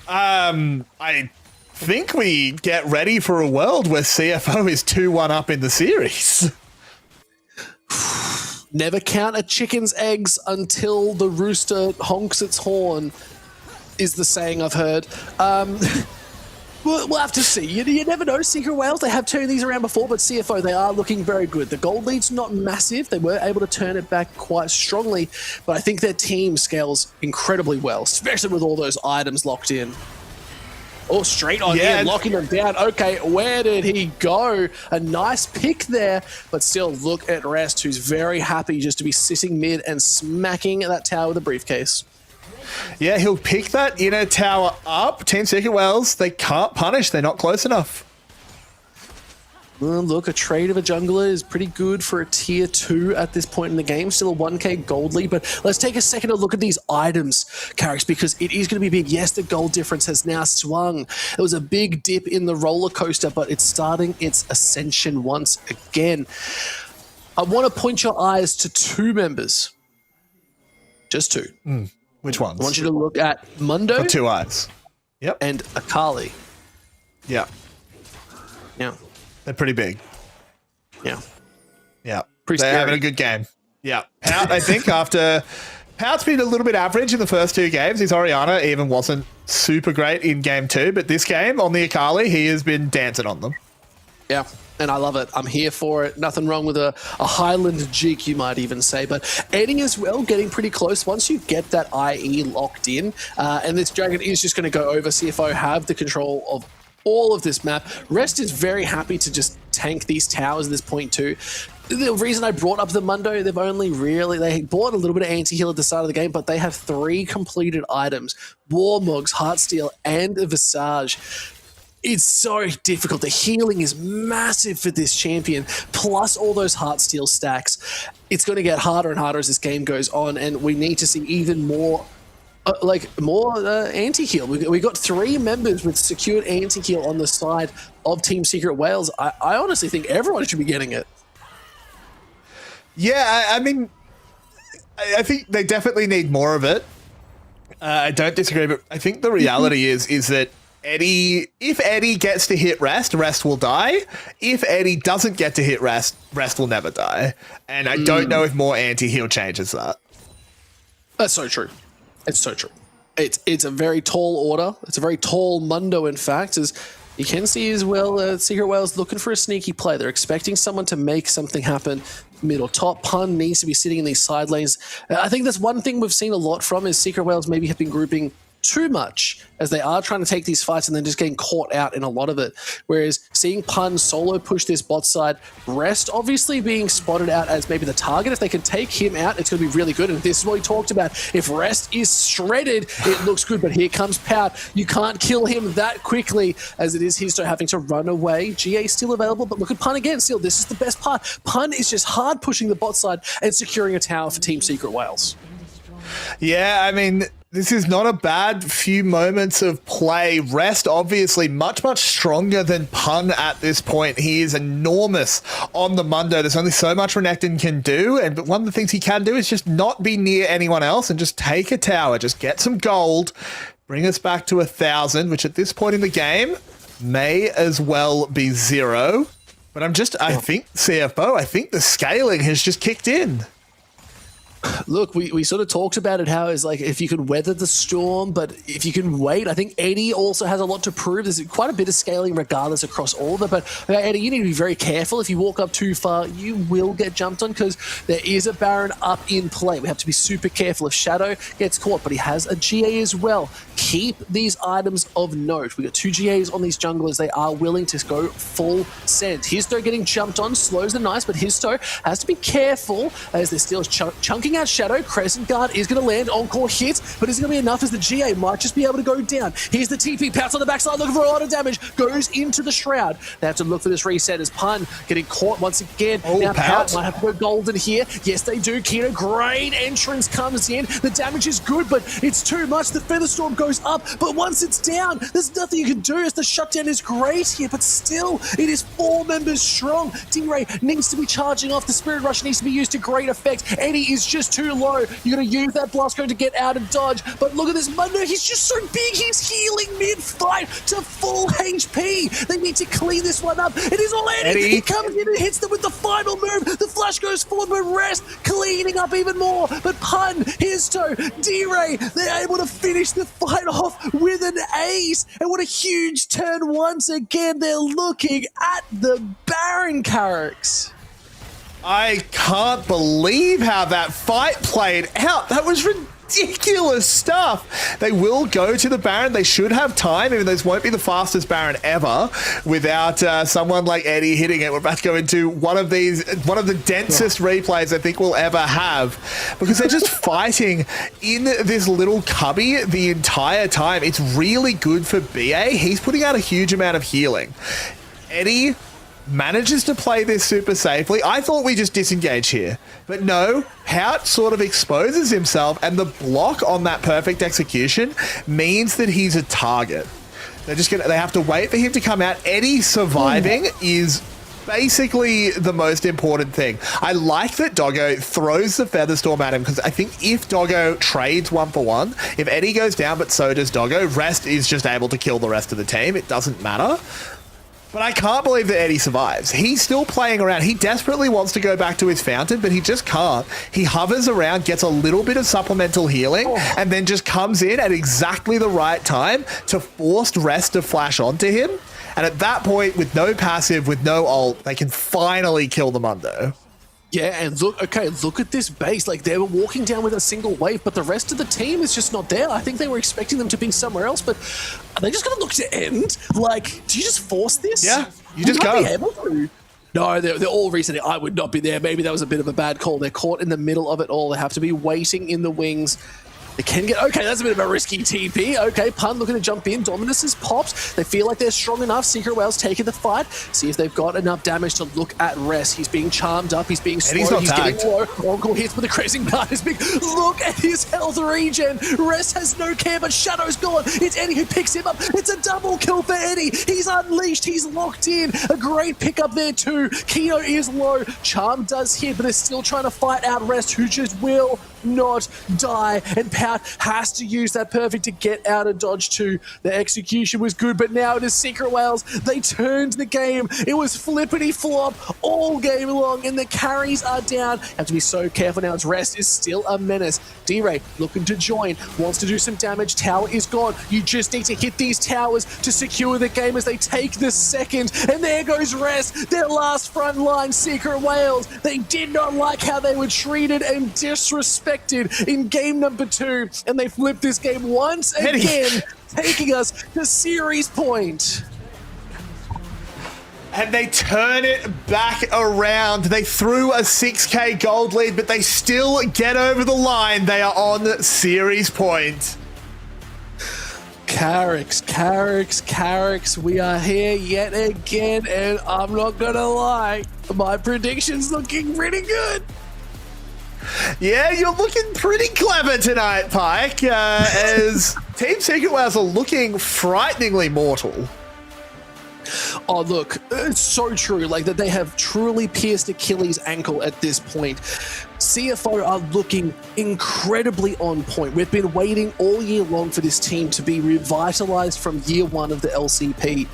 I think we get ready for a world where CFO is 2-1 up in the series. Never count a chicken's eggs until the rooster honks its horn, is the saying I've heard. We'll have to see. You never know. Secret Whales, they have turned these around before, but CFO, they are looking very good. The gold lead's not massive. They were able to turn it back quite strongly, but I think their team scales incredibly well, especially with all those items locked in. Oh, straight on in, locking them down. Okay, where did he go? A nice pick there, but still look at Rest, who's very happy just to be sitting mid and smacking that tower with a briefcase. Yeah, he'll pick that inner tower up. Team Secret Wells, they can't punish. They're not close enough. Well, look, a trade of a jungler is pretty good for a tier 2 at this point in the game. Still a 1k gold lead, but let's take a second to look at these items, Carrick, because it is going to be big. Yes, the gold difference has now swung. It was a big dip in the roller coaster, but it's starting its ascension once again. I want to point your eyes to 2 members. Just 2. Which ones? I want you to look at Mundo. Got 2 eyes. Yep. And Akali. Yeah. Yeah. They're pretty big. Yeah. Yeah. Pretty They're scary. having a good game. Yeah. Pout, I think, after... Pout's been a little bit average in the first 2 games. His Orianna even wasn't super great in game 2, but this game on the Akali, he has been dancing on them. Yeah. And I love it. I'm here for it. Nothing wrong with a Highland jig, you might even say. But Eddie as well, getting pretty close. Once you get that IE locked in, and this Dragon is just going to go over, CFO have the control of all of this map. Rest is very happy to just tank these towers at this point too. The reason I brought up the Mundo, they bought a little bit of anti-heal at the start of the game, but they have 3 completed items. Warmogs, Heartsteel, and a Visage. It's so difficult. The healing is massive for this champion, plus all those Heartsteel stacks. It's going to get harder and harder as this game goes on, and we need to see even more anti-heal. We got 3 members with secured anti-heal on the side of Team Secret Wales. I honestly think everyone should be getting it. Yeah, I mean, I think they definitely need more of it. I don't disagree, but I think the reality is that if Eddie gets to hit Rest, Rest will die. If Eddie doesn't get to hit Rest, Rest will never die. And I don't know if more anti-heal changes that. That's so true. It's so true. It's a very tall order. It's a very tall Mundo, in fact, as you can see as well. Secret Wales looking for a sneaky play. They're expecting someone to make something happen. Mid or top. Pun needs to be sitting in these side lanes. I think that's one thing we've seen a lot from is Secret Wales maybe have been grouping too much as they are trying to take these fights and then just getting caught out in a lot of it. Whereas seeing Pun solo push this bot side, Rest obviously being spotted out as maybe the target. If they can take him out, it's going to be really good. And this is what we talked about. If Rest is shredded, it looks good. But here comes Pout. You can't kill him that quickly as it is Histo having to run away. GA still available, but look at Pun again. Still, this is the best part. Pun is just hard pushing the bot side and securing a tower for Team Secret Wales. Yeah, I mean, this is not a bad few moments of play. Rest, obviously, much, much stronger than Pun at this point. He is enormous on the Mundo. There's only so much Renekton can do, but one of the things he can do is just not be near anyone else and just take a tower, just get some gold, bring us back to 1,000, which at this point in the game may as well be 0. But I think, CFO, I think the scaling has just kicked in. Look, we sort of talked about it, how it's like if you could weather the storm, but if you can wait, I think Eddie also has a lot to prove. There's quite a bit of scaling regardless across all of it, but Eddie, you need to be very careful. If you walk up too far, you will get jumped on because there is a Baron up in play. We have to be super careful if Shadow gets caught, but he has a GA as well. Keep these items of note. We got 2 GAs on these junglers. They are willing to go full send. Histo getting jumped on, slows the nice, but Histo has to be careful as they're still chunking out Shadow. Crescent Guard is going to land, encore hit, but is it going to be enough as the GA might just be able to go down. Here's the TP, Pout's on the backside looking for a lot of damage, goes into the Shroud. They have to look for this reset as Pun getting caught once again. Now Pout might have to go golden here. Yes, they do. Kino, great entrance comes in. The damage is good, but it's too much. The Featherstorm goes up, but once it's down, there's nothing you can do as the shutdown is great here, but still, it is 4 members strong. D-Ray needs to be charging off. The Spirit Rush needs to be used to great effect. Eddie is just too low. You're going to use that blast code to get out and dodge, but look at this Mundo. He's just so big. He's healing mid-fight to full HP. They need to clean this one up. It is all Eddie. He comes in and hits them with the final move. The flash goes forward, but Rest cleaning up even more. But Pun, Histo, D-Ray, they're able to finish the fight off with an ace. And what a huge turn once again. They're looking at the Baron Carracks. I can't believe how that fight played out. That was ridiculous stuff. They will go to the Baron. They should have time, even though this won't be the fastest Baron ever without someone like Eddie hitting it. We're about to go into one of the densest replays I think we'll ever have, because they're just fighting in this little cubby the entire time. It's really good for BA. He's putting out a huge amount of healing. Eddie manages to play this super safely. I thought we just disengage here, but no, Pout sort of exposes himself, and the block on that perfect execution means that he's a target. They have to wait for him to come out. Eddie surviving is basically the most important thing. I like that Doggo throws the Featherstorm at him, because I think if Doggo trades 1-for-1, if Eddie goes down but so does Doggo, Rest is just able to kill the rest of the team. It doesn't matter. But I can't believe that Eddie survives. He's still playing around. He desperately wants to go back to his fountain, but he just can't. He hovers around, gets a little bit of supplemental healing, and then just comes in at exactly the right time to force Rest to flash onto him. And at that point, with no passive, with no ult, they can finally kill the Mundo. Yeah, and look at this base. Like, they were walking down with a single wave, but the rest of the team is just not there. I think they were expecting them to be somewhere else, but are they just going to look to end? Like, do you just force this? Yeah, you just go. Be able to. No, they're all reasoning, I would not be there. Maybe that was a bit of a bad call. They're caught in the middle of it all. They have to be waiting in the wings. They can get... Okay, that's a bit of a risky TP. Okay, Pun looking to jump in. Dominus has popped. They feel like they're strong enough. Secret Whale's taking the fight. See if they've got enough damage to look at Rest. He's being charmed up. He's being slow. He's getting low. Oracle hits with the crazing part. Is big. Look at his health regen. Rest has no care, but Shadow's gone. It's Eddie who picks him up. It's a double kill for Eddie. He's unleashed. He's locked in. A great pickup there too. Kino is low. Charm does hit, but they're still trying to fight out Rest, who just will not die, and Pout has to use that perfect to get out of dodge too. The execution was good, but now it is Secret Whales. They turned the game. It was flippity flop all game long, and the carries are down. Have to be so careful now as Rest is still a menace. D-Ray looking to join, wants to do some damage. Tower is gone. You just need to hit these towers to secure the game as they take the second, and there goes Rest, their last front line. Secret Whales, they did not like how they were treated and disrespected in game number 2, and they flipped this game once again, taking us to series point. And they turn it back around. They threw a 6k gold lead, but they still get over the line. They are on series point. Carrix, we are here yet again, and I'm not gonna lie, my prediction's looking pretty good. Yeah, you're looking pretty clever tonight, Pike, as Team Secret Whales are looking frighteningly mortal. Oh, look, it's so true. Like, that they have truly pierced Achilles' ankle at this point. CFO are looking incredibly on point. We've been waiting all year long for this team to be revitalized from year 1 of the LCP.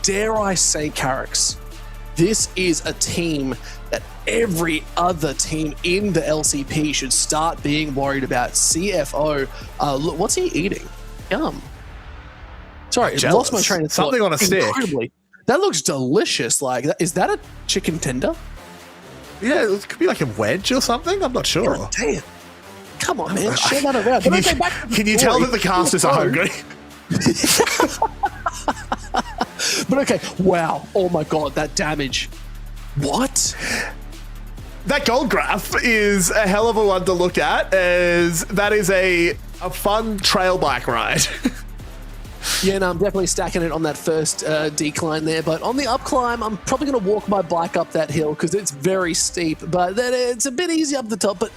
Dare I say, Carrix, this is a team that every other team in the LCP should start being worried about. CFO, look, what's he eating? Yum. Sorry, I lost my train of thought. Something on a stick. That looks delicious. Like, is that a chicken tender? Yeah, it could be like a wedge or something. I'm not sure. God damn. Come on, man. Share that around. Can you tell that the casters are hungry? But okay, wow. Oh my god, that damage. What? That gold graph is a hell of a one to look at, as that is a fun trail bike ride. Yeah, no, I'm definitely stacking it on that first decline there, but on the up climb, I'm probably going to walk my bike up that hill because it's very steep, but then it's a bit easy up the top. But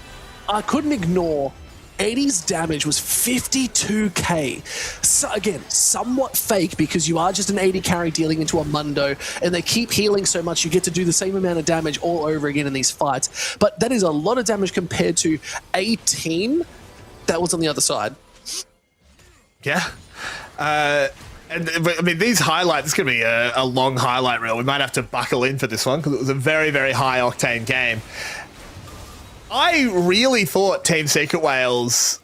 I couldn't ignore 80's damage was 52k. So again, somewhat fake because you are just an 80 carry dealing into a Mundo, and they keep healing so much you get to do the same amount of damage all over again in these fights. But that is a lot of damage compared to a team that was on the other side. Yeah. And I mean, these highlights, it's going to be a long highlight reel. We might have to buckle in for this one because it was a very, very high octane game. I really thought Team Secret Whales,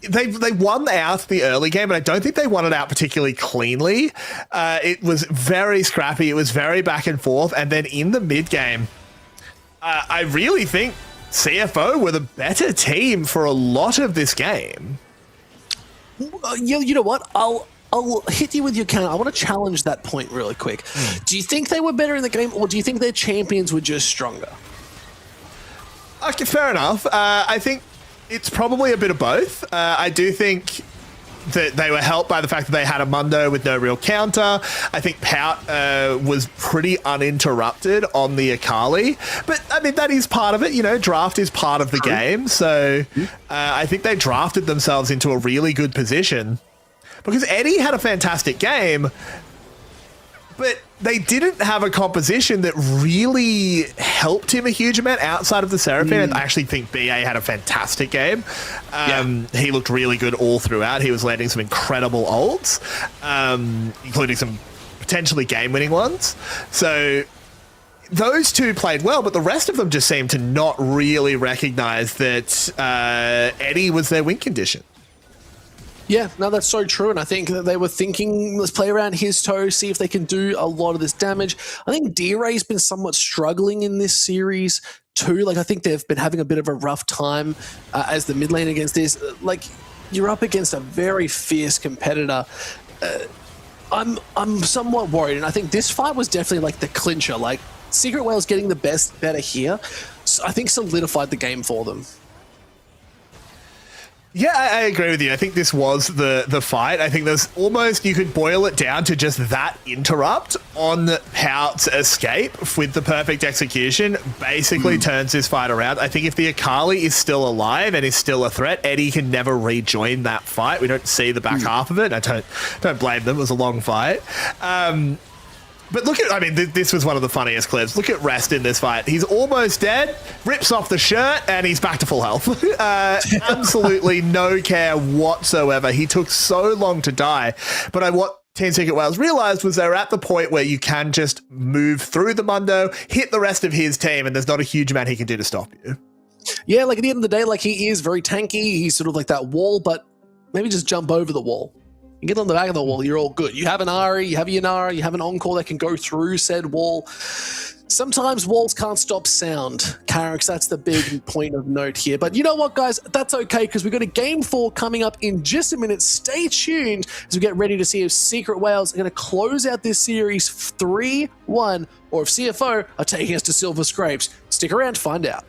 they won out the early game, but I don't think they won it out particularly cleanly. It was very scrappy. It was very back and forth. And then in the mid game, I really think CFO were the better team for a lot of this game. You know what? I'll hit you with your counter. I want to challenge that point really quick. Do you think they were better in the game, or do you think their champions were just stronger? Okay, fair enough. I think it's probably a bit of both. I do think that they were helped by the fact that they had a Mundo with no real counter. I think Pout was pretty uninterrupted on the Akali. But, I mean, that is part of it. You know, draft is part of the game. So I think they drafted themselves into a really good position. Because Eddie had a fantastic game, but they didn't have a composition that really helped him a huge amount outside of the Seraphine. I actually think BA had a fantastic game. He looked really good all throughout. He was landing some incredible ults, including some potentially game-winning ones. So those two played well, but the rest of them just seemed to not really recognize that Eddie was their win condition. Yeah, no, that's so true. And I think that they were thinking, let's play around his toes, see if they can do a lot of this damage. I think D-Ray's been somewhat struggling in this series too. Like, I think they've been having a bit of a rough time as the mid lane against this. Like, you're up against a very fierce competitor. I'm somewhat worried. And I think this fight was definitely like the clincher. Like, Secret Whales getting the better here, I think solidified the game for them. Yeah, I agree with you. I think this was the fight. I think there's almost, you could boil it down to just that interrupt on Pout's escape with the perfect execution basically turns this fight around. I think if the Akali is still alive and is still a threat, Eddie can never rejoin that fight. We don't see the back half of it. I don't blame them. It was a long fight. But look at, I mean, this was one of the funniest clips. Look at Rest in this fight. He's almost dead, rips off the shirt, and he's back to full health. Absolutely no care whatsoever. He took so long to die. But what Team Secret Whales realized was they're at the point where you can just move through the Mundo, hit the rest of his team, and there's not a huge amount he can do to stop you. Yeah, like at the end of the day, like he is very tanky. He's sort of like that wall, but maybe just jump over the wall. You get on the back of the wall, you're all good. You have an Ahri, you have a Yanara, you have an Encore that can go through said wall. Sometimes walls can't stop sound. Carrix, that's the big point of note here. But you know what, guys? That's okay, because we've got a Game 4 coming up in just a minute. Stay tuned as we get ready to see if Secret Whales are going to close out this series 3-1, or if CFO are taking us to Silver Scrapes. Stick around to find out.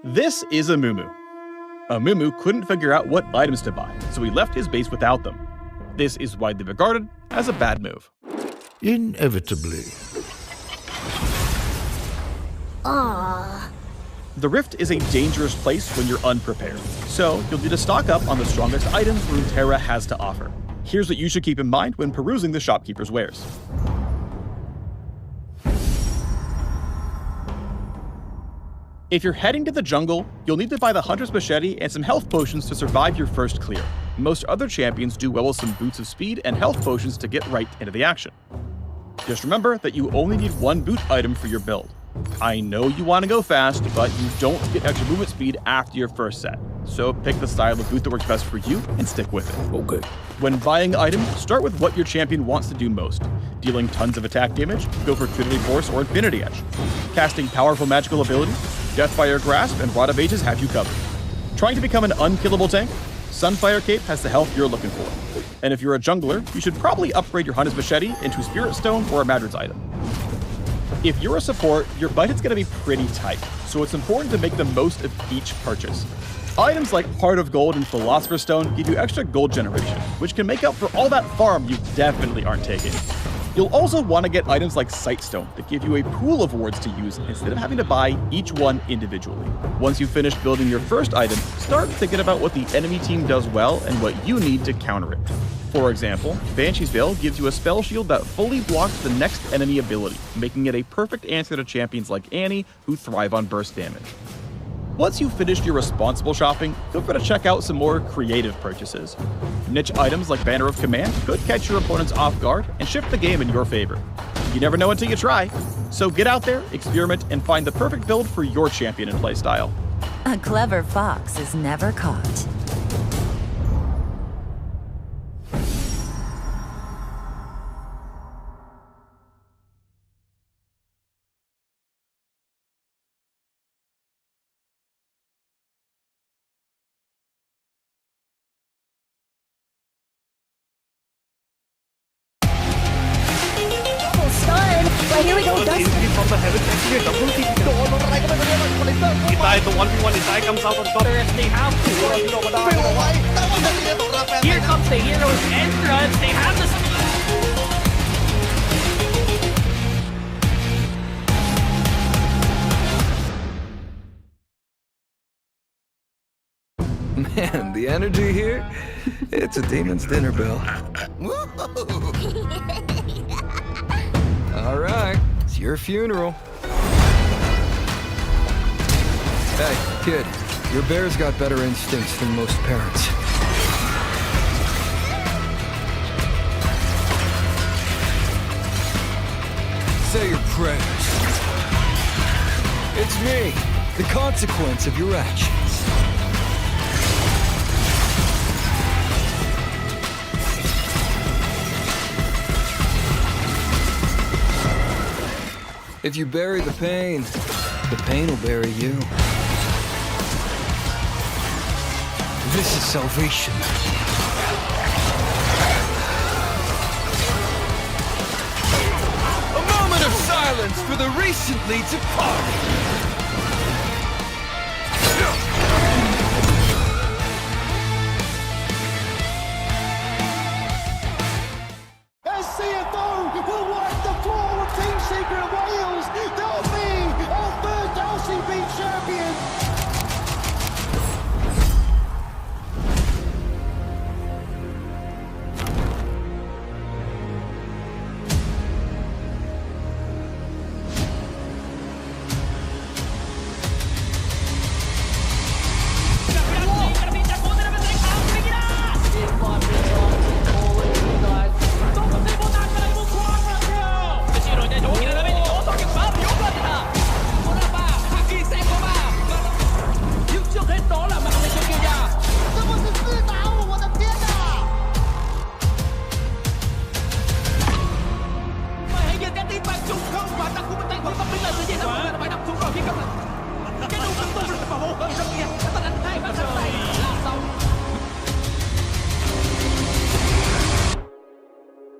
This is Amumu. Amumu couldn't figure out what items to buy, so he left his base without them. This is widely regarded as a bad move. Inevitably. The Rift is a dangerous place when you're unprepared, so you'll need to stock up on the strongest items Runeterra has to offer. Here's what you should keep in mind when perusing the shopkeeper's wares. If you're heading to the jungle, you'll need to buy the Hunter's Machete and some health potions to survive your first clear. Most other champions do well with some Boots of Speed and health potions to get right into the action. Just remember that you only need one boot item for your build. I know you want to go fast, but you don't get extra movement speed after your first set. So pick the style of boot that works best for you and stick with it. Okay. When buying items, start with what your champion wants to do most. Dealing tons of attack damage, go for Trinity Force or Infinity Edge. Casting powerful magical abilities, Deathfire Grasp and Rod of Ages have you covered. Trying to become an unkillable tank? Sunfire Cape has the health you're looking for. And if you're a jungler, you should probably upgrade your Hunter's Machete into Spirit Stone or a Madrid's item. If you're a support, your budget's going to be pretty tight, so it's important to make the most of each purchase. Items like Heart of Gold and Philosopher's Stone give you extra gold generation, which can make up for all that farm you definitely aren't taking. You'll also want to get items like Sightstone that give you a pool of wards to use instead of having to buy each one individually. Once you've finished building your first item, start thinking about what the enemy team does well and what you need to counter it. For example, Banshee's Veil gives you a spell shield that fully blocks the next enemy ability, making it a perfect answer to champions like Annie who thrive on burst damage. Once you've finished your responsible shopping, feel free to check out some more creative purchases. Niche items like Banner of Command could catch your opponents off guard and shift the game in your favor. You never know until you try. So get out there, experiment, and find the perfect build for your champion and playstyle. A clever fox is never caught. But here we go, Dust. Inside the 1v1, inside comes out on top. They have to. Here comes the hero's entrance. They have the Man, the energy here, it's a demon's dinner bell. All right, it's your funeral. Hey, kid, your bear's got better instincts than most parents. Say your prayers. It's me, the consequence of your actions. If you bury the pain will bury you. This is salvation. A moment of silence for the recently departed. As CFO will wipe the floor with Team Secret Wales, they'll be our first LCP champion.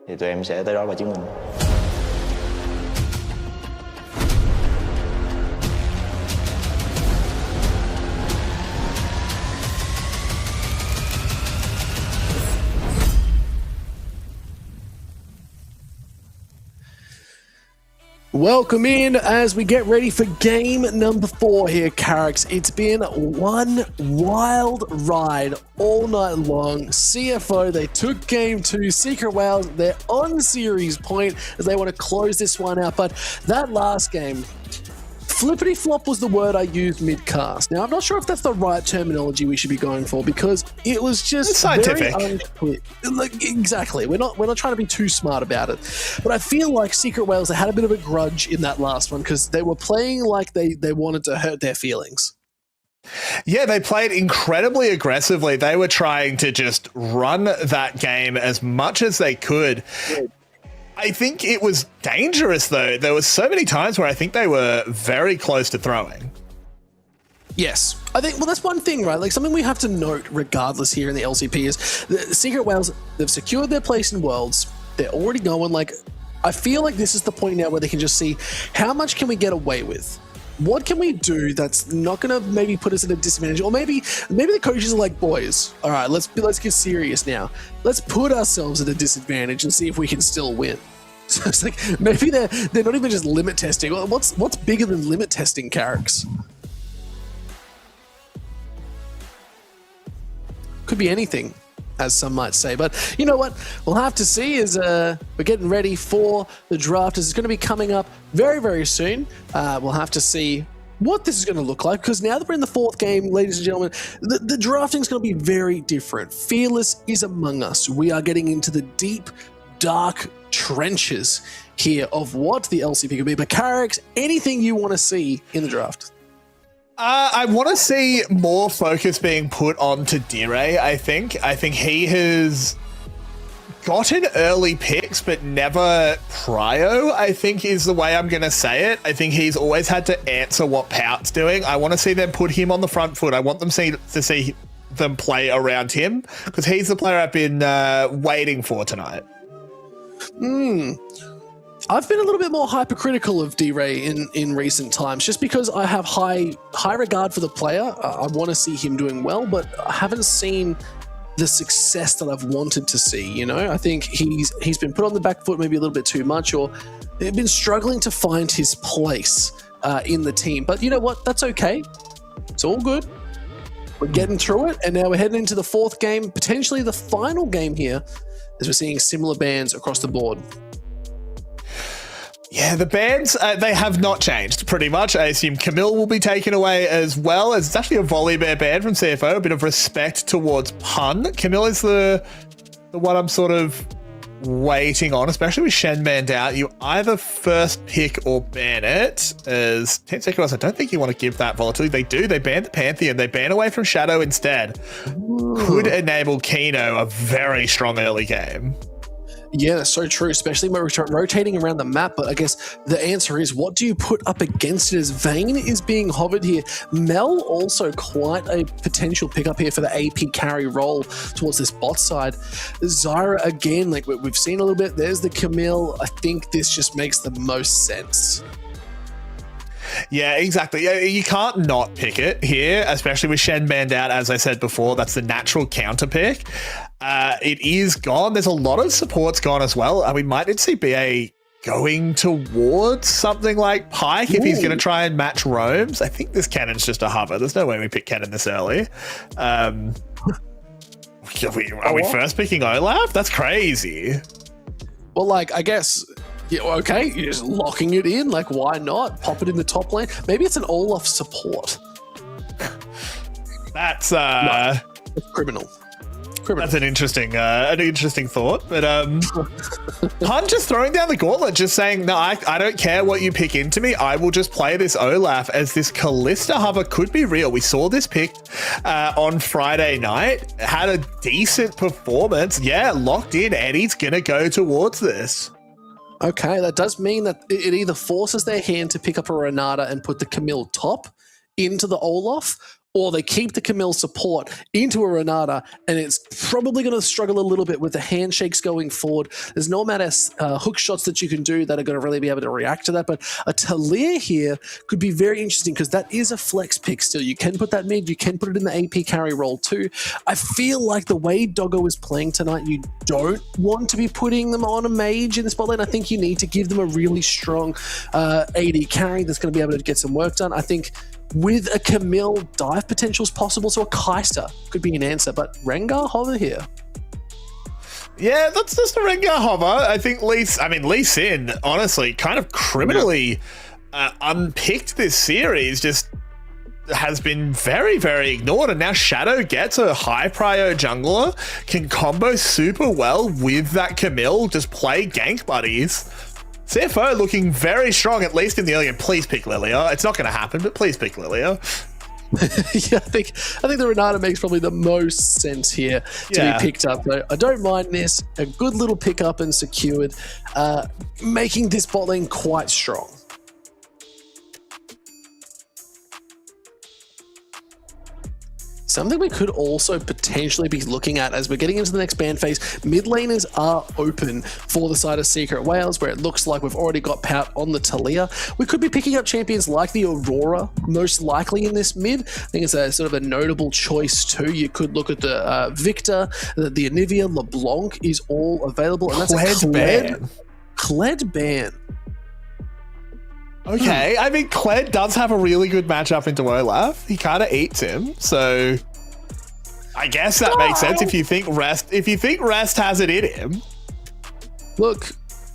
Thì tụi em sẽ tới đó và chứng minh. Welcome in as we get ready for game number 4 here, Carricks. It's been one wild ride all night long. CFO, they took game 2. Secret Wales, they're on series point as they want to close this one out. But that last game, flippity flop was the word I used mid-cast. Now, I'm not sure if that's the right terminology we should be going for because it was just it's scientific. very unclear. Like, exactly. We're not trying to be too smart about it. But I feel like Secret Wales, they had a bit of a grudge in that last one because they were playing like they wanted to hurt their feelings. Yeah, they played incredibly aggressively. They were trying to just run that game as much as they could. Yeah. I think it was dangerous, though. There were so many times where I think they were very close to throwing. Yes. I think, well, that's one thing, right? Like, something we have to note regardless here in the LCP is the Secret Wales, they've secured their place in Worlds. They're already going, like, I feel like this is the point now where they can just see how much can we get away with? What can we do that's not going to maybe put us at a disadvantage? Or maybe the coaches are like, boys, all right, let's get serious now. Let's put ourselves at a disadvantage and see if we can still win. So it's like, maybe they're not even just limit testing. What's bigger than limit testing, Carricks? Could be anything, as some might say. But you know what? We'll have to see as we're getting ready for the draft. It's going to be coming up very, very soon. We'll have to see what this is going to look like because now that we're in the 4th game, ladies and gentlemen, the drafting is going to be very different. Fearless is among us. We are getting into the deep, dark trenches here of what the LCP could be. But Carricks, anything you want to see in the draft? I want to see more focus being put onto Dire, I think. I think he has gotten early picks, but never prio, I think is the way I'm going to say it. I think he's always had to answer what Pout's doing. I want to see them put him on the front foot. I want them to see them play around him because he's the player I've been waiting for tonight. I've been a little bit more hypercritical of D-Ray in recent times, just because I have high regard for the player. I want to see him doing well, but I haven't seen the success that I've wanted to see. You know, I think he's been put on the back foot maybe a little bit too much, or they've been struggling to find his place in the team. But you know what? That's okay. It's all good. We're getting through it, and now we're heading into the fourth game, potentially the final game here, as we're seeing similar bans across the board. Yeah, the bans, they have not changed, pretty much. I assume Camille will be taken away as well, as it's actually a volley bear ban from CFO, a bit of respect towards Pun. Camille is the one I'm sort of waiting on, especially with Shen banned out. You either first pick or ban it, as 10 seconds, I don't think you want to give that volatility. They do, they ban the Pantheon, they ban away from Shadow instead. Ooh. Could enable Kino a very strong early game. Yeah, that's so true, especially when we're rotating around the map. But I guess the answer is, what do you put up against it, as Vayne is being hovered here? Mel also quite a potential pickup here for the AP carry role towards this bot side. Zyra again, like we've seen a little bit. There's the Camille. I think this just makes the most sense. Yeah, exactly. You can't not pick it here, especially with Shen banned out. As I said before, that's the natural counter pick. It is gone. There's a lot of supports gone as well. We might need to see BA going towards something like Pyke if he's going to try and match roams. I think this cannon's just a hover. There's no way we pick cannon this early. Are we first picking Olaf? That's crazy. Well, like, I guess... Yeah, okay, you're just locking it in. Like, why not? Pop it in the top lane. Maybe it's an Olaf support. That's no, it's criminal. That's an interesting thought. But Hun just throwing down the gauntlet, just saying, no, I don't care what you pick into me. I will just play this Olaf, as this Kalista hover could be real. We saw this pick on Friday night. Had a decent performance. Yeah, locked in. Eddie's going to go towards this. Okay, that does mean that it either forces their hand to pick up a Renata and put the Camille top into the Olaf, or they keep the Camille support into a Renata, and it's probably going to struggle a little bit with the handshakes going forward. There's no amount of hook shots that you can do that are going to really be able to react to that, but a Talia here could be very interesting, because that is a flex pick still. You can put that mid, you can put it in the AP carry role too. I feel like the way Doggo is playing tonight, you don't want to be putting them on a mage in the spot lane. I think you need to give them a really strong AD carry that's going to be able to get some work done. I think with a Camille, dive potential is possible, so a Kai'Sa could be an answer, but Rengar hover here. Yeah, that's just a Rengar hover. I think Lee Sin, honestly, kind of criminally unpicked this series, just has been very, very ignored, and now Shadow gets a high prio jungler, can combo super well with that Camille, just play gank buddies. CFO looking very strong, at least in the early game. Please pick Lilia. It's not going to happen, but please pick Lilia. Yeah, I think the Renata makes probably the most sense here to be picked up. So I don't mind this. A good little pickup and secured, making this bot lane quite strong. Something we could also potentially be looking at as we're getting into the next ban phase, mid laners are open for the side of Secret Wales, where it looks like we've already got Pout on the Talia. We could be picking up champions like the Aurora, most likely in this mid. I think it's a sort of a notable choice too. You could look at the Victor, the Anivia, LeBlanc is all available. And that's Kled ban. Okay, I mean, Kled does have a really good matchup into Olaf. He kind of eats him, so I guess that makes sense if you think Rest has it in him. Look,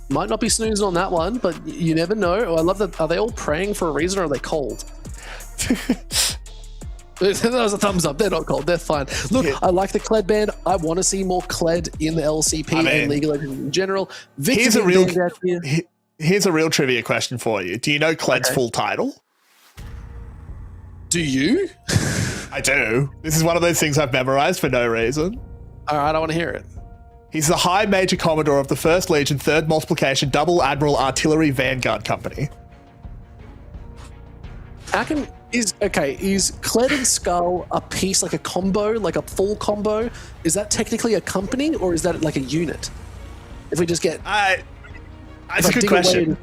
might not be snoozing on that one, but you never know. Oh, I love that. Are they all praying for a reason, or are they cold? That was a thumbs up. They're not cold. They're fine. Look, I like the Kled ban. I want to see more Kled in the LCP and League of Legends in general. Here's a real trivia question for you. Do you know Kled's full title? Do you? I do. This is one of those things I've memorized for no reason. All right, I want to hear it. He's the High Major Commodore of the 1st Legion, 3rd Multiplication, Double Admiral Artillery Vanguard Company. Is Kled and Skull a piece, like a combo, like a full combo? Is that technically a company, or is that like a unit? If we just get... That's a good question.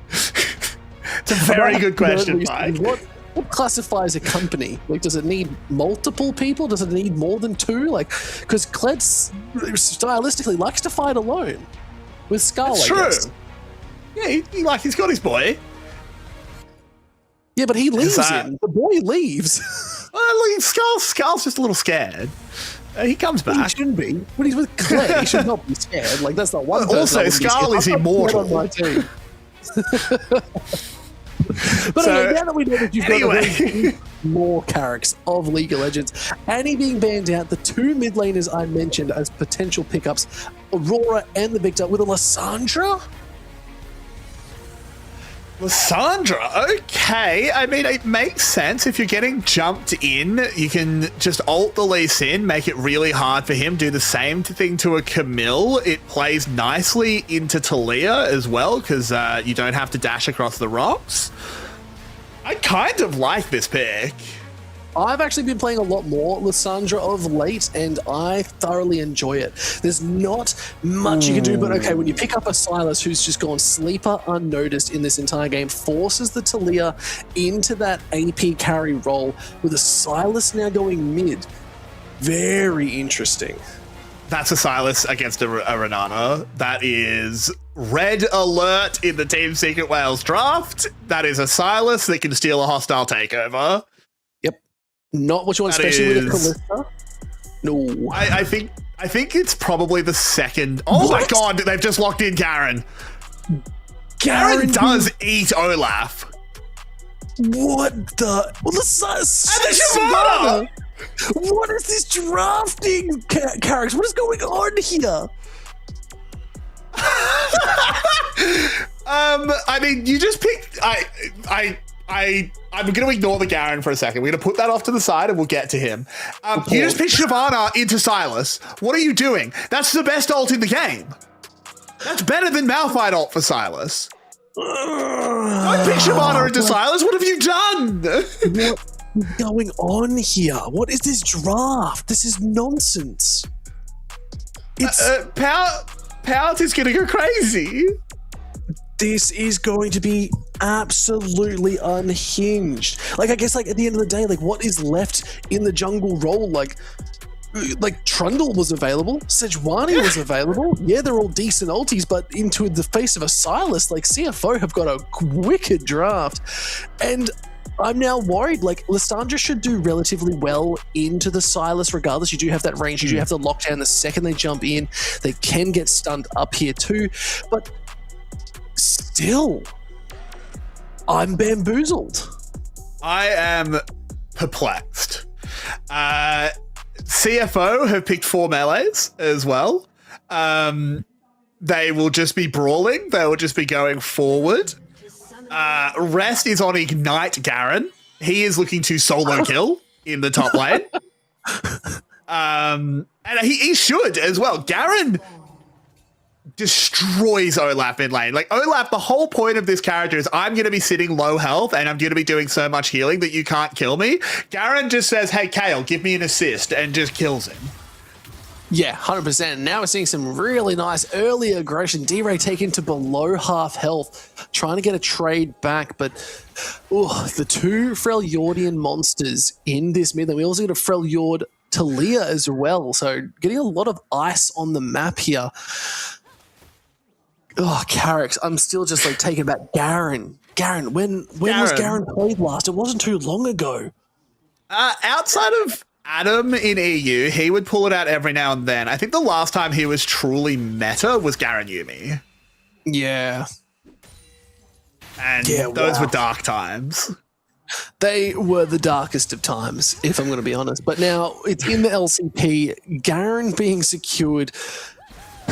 It's a very good question, Mike. What classifies a company? Like, does it need multiple people? Does it need more than two? Like, because Kled stylistically likes to fight alone with Skull. That's true. Guess. Yeah, he's got his boy. Yeah, but he leaves him. The boy leaves. Well, Skull's just a little scared. He comes back. He shouldn't be. When he's with Kled, he should not be scared. Like, that's not one person. Also, Skull is immortal. On my team. But anyway, now that we know that you've got more characters of League of Legends, Annie being banned out, the two mid laners I mentioned as potential pickups, Aurora and the Victor, with a Lysandra? Lysandra, okay. I mean, it makes sense. If you're getting jumped in, you can just ult the Lee Sin, make it really hard for him, do the same thing to a Camille. It plays nicely into Talia as well, because you don't have to dash across the rocks. I kind of like this pick. I've actually been playing a lot more Lysandra of late, and I thoroughly enjoy it. There's not much you can do, but okay, when you pick up a Sylas who's just gone sleeper unnoticed in this entire game, forces the Talia into that AP carry role, with a Sylas now going mid. Very interesting. That's a Sylas against a Renata. That is red alert in the Team Secret Wales draft. That is a Sylas that can steal a hostile takeover. Not what you want, especially with a Kalista. No. I think it's probably the second. Oh my god, they've just locked in Garen. Garen does eat Olaf. What the? Well, the what is this drafting character? What is going on here? I mean, you just picked. I'm going to ignore the Garen for a second. We're going to put that off to the side and we'll get to him. You just picked Shyvana into Sylas. What are you doing? That's the best ult in the game. That's better than Malphite ult for Sylas. Don't pick Shyvana into Sylas. What have you done? What's going on here? What is this draft? This is nonsense. It's Pout is going to go crazy. This is going to be absolutely unhinged. Like, I guess, like, at the end of the day, like, what is left in the jungle role? Like Trundle was available, Sejuani was available. Yeah, they're all decent ultis, but into the face of a Sylas, like, CFO have got a wicked draft. And I'm now worried, like, Lysandra should do relatively well into the Sylas regardless. You do have that range, you do have the lockdown the second they jump in. They can get stunned up here too, but still, I'm bamboozled. I am perplexed. CFO have picked 4 melees as well. They will just be brawling. They will just be going forward. Rest is on Ignite Garen. He is looking to solo kill in the top lane. And he should as well. Garen destroys Olaf in lane. Like, Olaf, the whole point of this character is I'm going to be sitting low health and I'm going to be doing so much healing that you can't kill me. Garen just says, hey, Kale, give me an assist, and just kills him. Yeah, 100%. Now we're seeing some really nice early aggression. D-Ray taken to below half health, trying to get a trade back, but the two Freljordian monsters in this mid lane. We also get a Freljord Talia as well, so getting a lot of ice on the map here. Oh, Carrix, I'm still just like taken back. Garen, when was Garen played last? It wasn't too long ago. Outside of Adam in EU, he would pull it out every now and then. I think the last time he was truly meta was Garen Yumi. Yeah. And those were dark times. They were the darkest of times, if I'm going to be honest. But now it's in the LCP, Garen being secured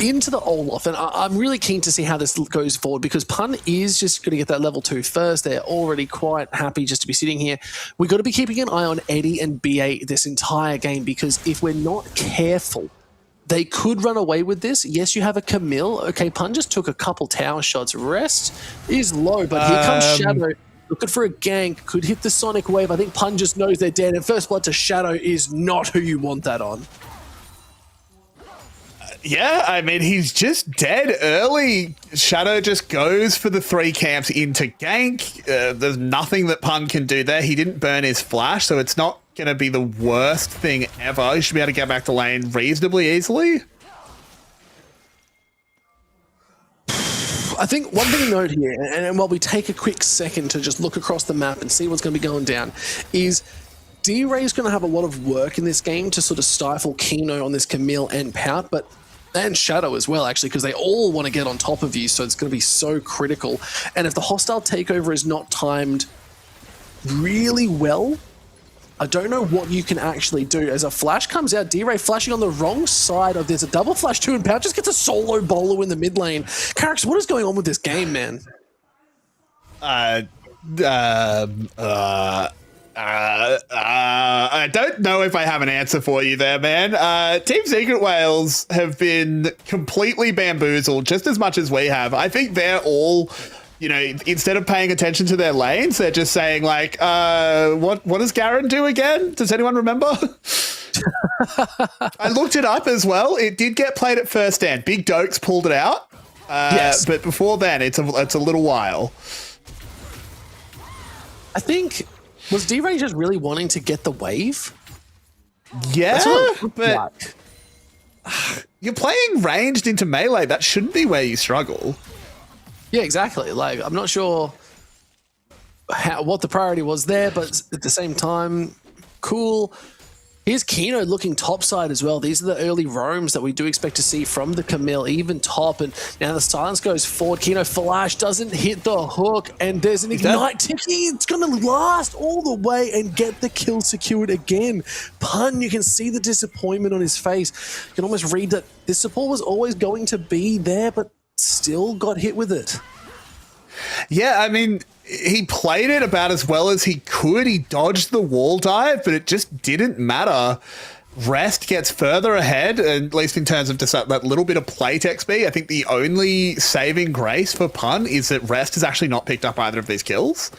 into the Olaf, and I'm really keen to see how this goes forward, because Pun is just going to get that level 2 first. They're already quite happy just to be sitting here. We've got to be keeping an eye on Eddie and BA this entire game, because if we're not careful, they could run away with this. Yes, you have a Camille. Okay, Pun just took a couple tower shots. Rest is low, but here comes Shadow. Looking for a gank. Could hit the Sonic Wave. I think Pun just knows they're dead, and First Blood to Shadow is not who you want that on. Yeah, I mean, he's just dead early. Shadow just goes for the 3 camps into gank. There's nothing that Pun can do there. He didn't burn his flash, so it's not going to be the worst thing ever. He should be able to get back to lane reasonably easily. I think one thing to note here, and while we take a quick second to just look across the map and see what's going to be going down, is D-Ray's going to have a lot of work in this game to sort of stifle Kino on this Camille and Pout, and Shadow as well, actually, because they all want to get on top of you, so it's going to be so critical. And if the hostile takeover is not timed really well, I don't know what you can actually do. As a flash comes out, D-Ray flashing on the wrong side of there's a double flash too, and Pout just gets a solo bolo in the mid lane. Carrix, what is going on with this game, man? I don't know if I have an answer for you there, man. Team Secret Whales have been completely bamboozled just as much as we have. I think they're all, you know, instead of paying attention to their lanes, they're just saying like, what does Garen do again? Does anyone remember? I looked it up as well. It did get played at first stand. Big Dokes pulled it out. Yes. But before then, it's a little while. I think, was D-Ray just really wanting to get the wave? Yeah, but you're playing ranged into melee. That shouldn't be where you struggle. Yeah, exactly. Like, I'm not sure what the priority was there, but at the same time, cool. Here's Kino looking topside as well. These are the early roams that we do expect to see from the Camille, even top. And now the silence goes forward. Kino flash doesn't hit the hook, and there's an ignite ticking. It's going to last all the way and get the kill secured again. Pun, you can see the disappointment on his face. You can almost read that this support was always going to be there, but still got hit with it. Yeah, I mean, he played it about as well as he could. He dodged the wall dive, but it just didn't matter. Rest gets further ahead, at least in terms of just that little bit of plate XP. I think the only saving grace for Pun is that Rest has actually not picked up either of these kills.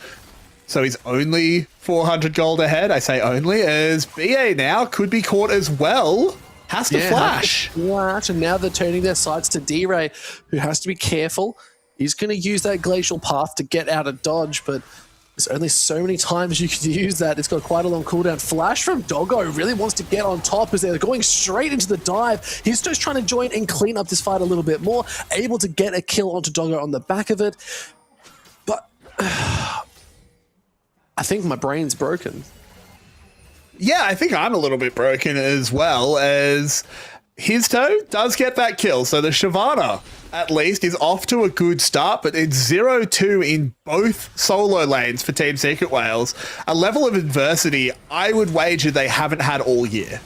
So he's only 400 gold ahead. I say only, as BA now could be caught as well. Has to flash. Flash, and now they're turning their sights to D-Ray, who has to be careful. He's going to use that glacial path to get out of dodge, but there's only so many times you can use that. It's got quite a long cooldown. Flash from Doggo really wants to get on top as they're going straight into the dive. He's just trying to join and clean up this fight a little bit more, able to get a kill onto Doggo on the back of it. But I think my brain's broken. Yeah, I think I'm a little bit broken as well, as his toe does get that kill. So the Shyvana, at least, is off to a good start, but it's 0-2 in both solo lanes for Team Secret Whales. A level of adversity I would wager they haven't had all year.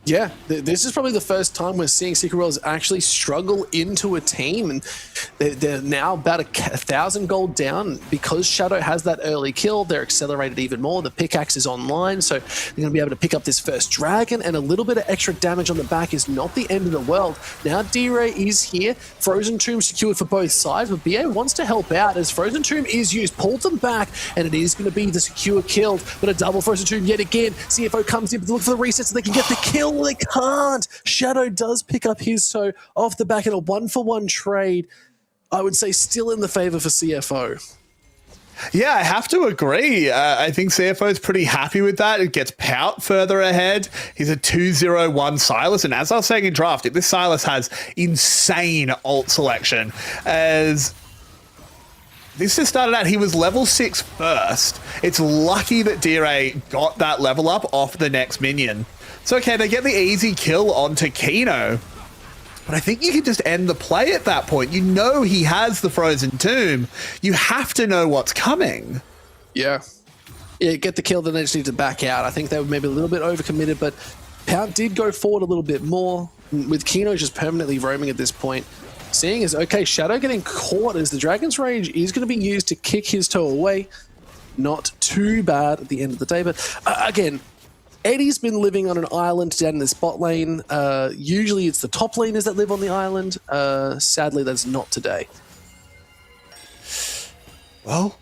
Yeah, this is probably the first time we're seeing Secret Whales actually struggle into a team, and they're now about 1,000 gold down. Because Shadow has that early kill, they're accelerated even more. The pickaxe is online, so they're going to be able to pick up this first dragon, and a little bit of extra damage on the back is not the end of the world. Now D-Ray is here, Frozen Tomb secured for both sides, but BA wants to help out as Frozen Tomb is used, pulled them back, and it is going to be the secure kill, but a double Frozen Tomb yet again. CFO comes in to look for the reset so they can get the kill. They can't. Shadow does pick up his toe off the back in a 1-for-1 trade. I would say still in the favor for CFO. Yeah, I have to agree. I think CFO is pretty happy with that. It gets Pout further ahead. He's a 2-0-1 Silas, and as I was saying in draft, this Silas has insane ult selection. As this just started out, he was level 6 first. It's lucky that D-Ray got that level up off the next minion. So, okay, they get the easy kill onto Kino, but I think you can just end the play at that point. You know he has the Frozen Tomb. You have to know what's coming. Yeah. Yeah, get the kill, then they just need to back out. I think they were maybe a little bit overcommitted, but Pout did go forward a little bit more, with Kino just permanently roaming at this point. Seeing as, okay, Shadow getting caught as the Dragon's Rage is going to be used to kick his toe away. Not too bad at the end of the day, but again, Eddie's been living on an island down in the spot lane. Usually it's the top laners that live on the island. Sadly, that's not today. Well,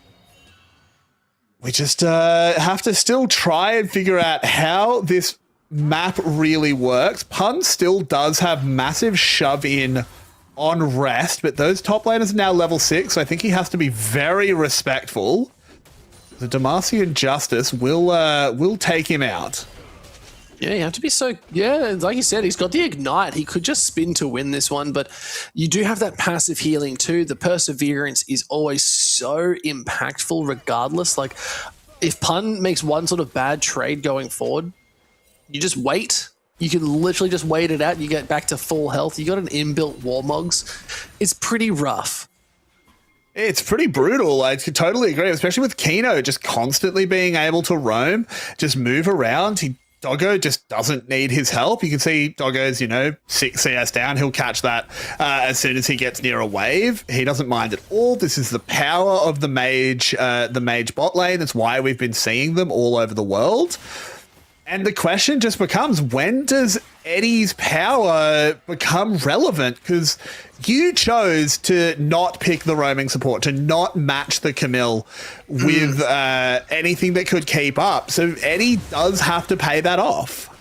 we just have to still try and figure out how this map really works. Pun still does have massive shove in on rest, but those top laners are now level 6, so I think he has to be very respectful. The Demacian Justice will take him out. Yeah, you have to be so... Yeah, like you said, he's got the Ignite. He could just spin to win this one, but you do have that passive healing too. The Perseverance is always so impactful regardless. Like, if Pun makes one sort of bad trade going forward, you just wait. You can literally just wait it out. You get back to full health. You got an inbuilt Warmogs. It's pretty rough. It's pretty brutal. I totally agree, especially with Kino just constantly being able to roam, just move around. Doggo just doesn't need his help. You can see Doggo's, 6 CS down. He'll catch that as soon as he gets near a wave. He doesn't mind at all. This is the power of the mage bot lane. That's why we've been seeing them all over the world. And the question just becomes, when does Eddie's power become relevant? Because you chose to not pick the roaming support, to not match the Camille with anything that could keep up. So Eddie does have to pay that off.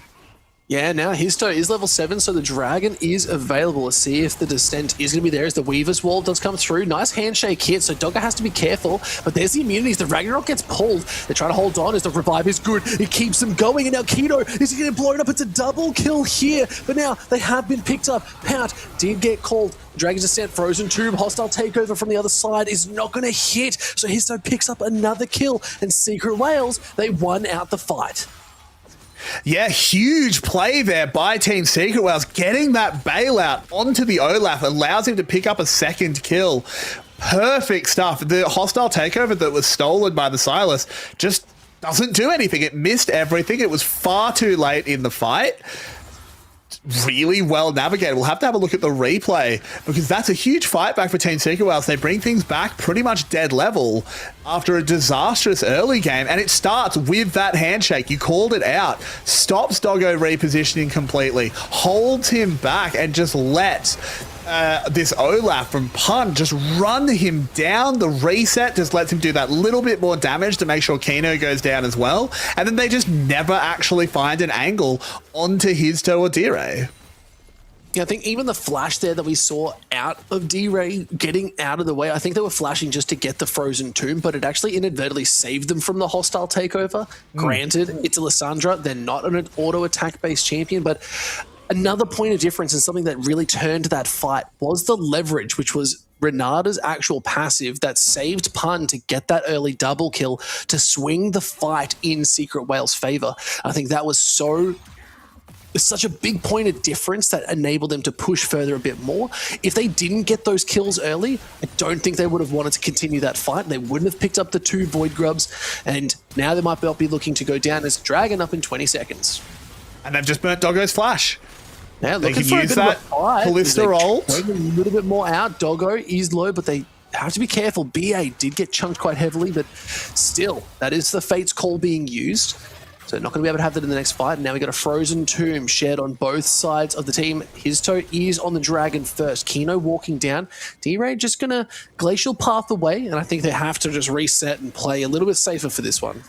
Yeah, now Histo is level 7, so the Dragon is available. Let's see if the Descent is going to be there as the Weaver's Wall does come through. Nice handshake hit, so Doggo has to be careful, but there's the immunities. The Ragnarok gets pulled. They're trying to hold on as the revive is good. It keeps them going, and now Kino is getting blown up. It's a double kill here, but now they have been picked up. Pout did get called. Dragon's Descent, Frozen Tomb, hostile takeover from the other side is not going to hit, so Histo picks up another kill, and Secret Whales, they won out the fight. Yeah, huge play there by Team Secret Whales. Getting that bailout onto the Olaf allows him to pick up a second kill. Perfect stuff. The hostile takeover that was stolen by the Silas just doesn't do anything. It missed everything. It was far too late in the fight. Really well navigated. We'll have to have a look at the replay because that's a huge fight back for Team Secret Whales. They bring things back pretty much dead level after a disastrous early game, and it starts with that handshake. You called it out. Stops Doggo repositioning completely, holds him back, and just lets this Olaf from Pun just run him down. The reset just lets him do that little bit more damage to make sure Kino goes down as well. And then they just never actually find an angle onto Histo or D-Ray. Yeah, I think even the flash there that we saw out of D-Ray getting out of the way, I think they were flashing just to get the Frozen Tomb, but it actually inadvertently saved them from the hostile takeover. Granted, it's a Lissandra. They're not an auto attack based champion, but another point of difference and something that really turned that fight was the leverage, which was Renata's actual passive that saved Pun to get that early double kill to swing the fight in Secret Whales' favor. I think that was such a big point of difference that enabled them to push further a bit more. If they didn't get those kills early, I don't think they would have wanted to continue that fight. They wouldn't have picked up the 2 Void Grubs, and now they might be looking to go down as Dragon up in 20 seconds. And they've just burnt Doggo's flash. Yeah, they looking can for use a bit that of a fight. Callista ult. A little bit more out. Doggo is low, but they have to be careful. BA did get chunked quite heavily, but still, that is the Fate's call being used. So not going to be able to have that in the next fight. Now we got a Frozen Tomb shared on both sides of the team. Histo is on the Dragon first. Kino walking down. D-Ray just going to Glacial Path away, and I think they have to just reset and play a little bit safer for this one.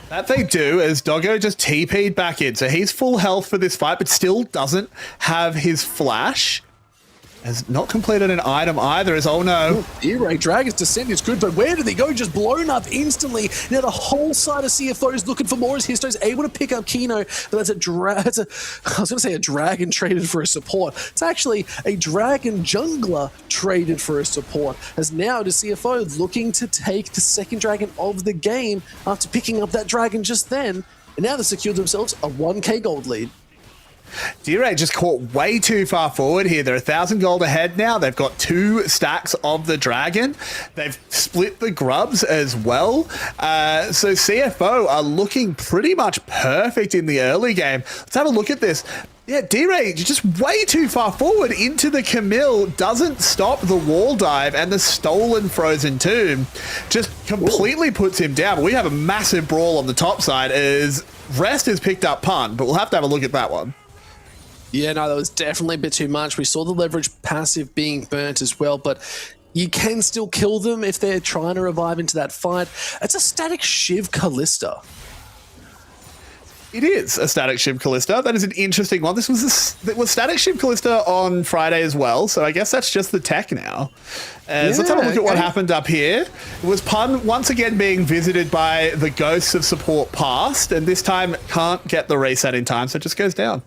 That they do, as Doggo just TP'd back in. So he's full health for this fight, but still doesn't have his flash. Has not completed an item either, as oh no. D-Ray, Dragon's Descent is good, but where did he go? Just blown up instantly. Now the whole side of CFO's looking for more as Histo's able to pick up Kino, but that's I was going to say a Dragon traded for a support. It's actually a Dragon jungler traded for a support, as now the CFO looking to take the second Dragon of the game after picking up that Dragon just then, and now they secured themselves a 1k gold lead. D-Ray just caught way too far forward here. They're 1,000 gold ahead now. They've got 2 stacks of the Dragon. They've split the grubs as well. So CFO are looking pretty much perfect in the early game. Let's have a look at this. Yeah, D-Ray just way too far forward into the Camille, doesn't stop the wall dive, and the stolen Frozen Tomb just completely puts him down. But we have a massive brawl on the top side as Rest has picked up Pun, but we'll have to have a look at that one. Yeah, no, that was definitely a bit too much. We saw the leverage passive being burnt as well, but you can still kill them if they're trying to revive into that fight. It's a static Shiv Callista. It is a Static Ship Callista. That is an interesting one. It was Static Ship Callista on Friday as well, so I guess that's just the tech now. So let's have a look at what happened up here. It was Pun once again being visited by the ghosts of support past, and this time can't get the reset in time, so it just goes down.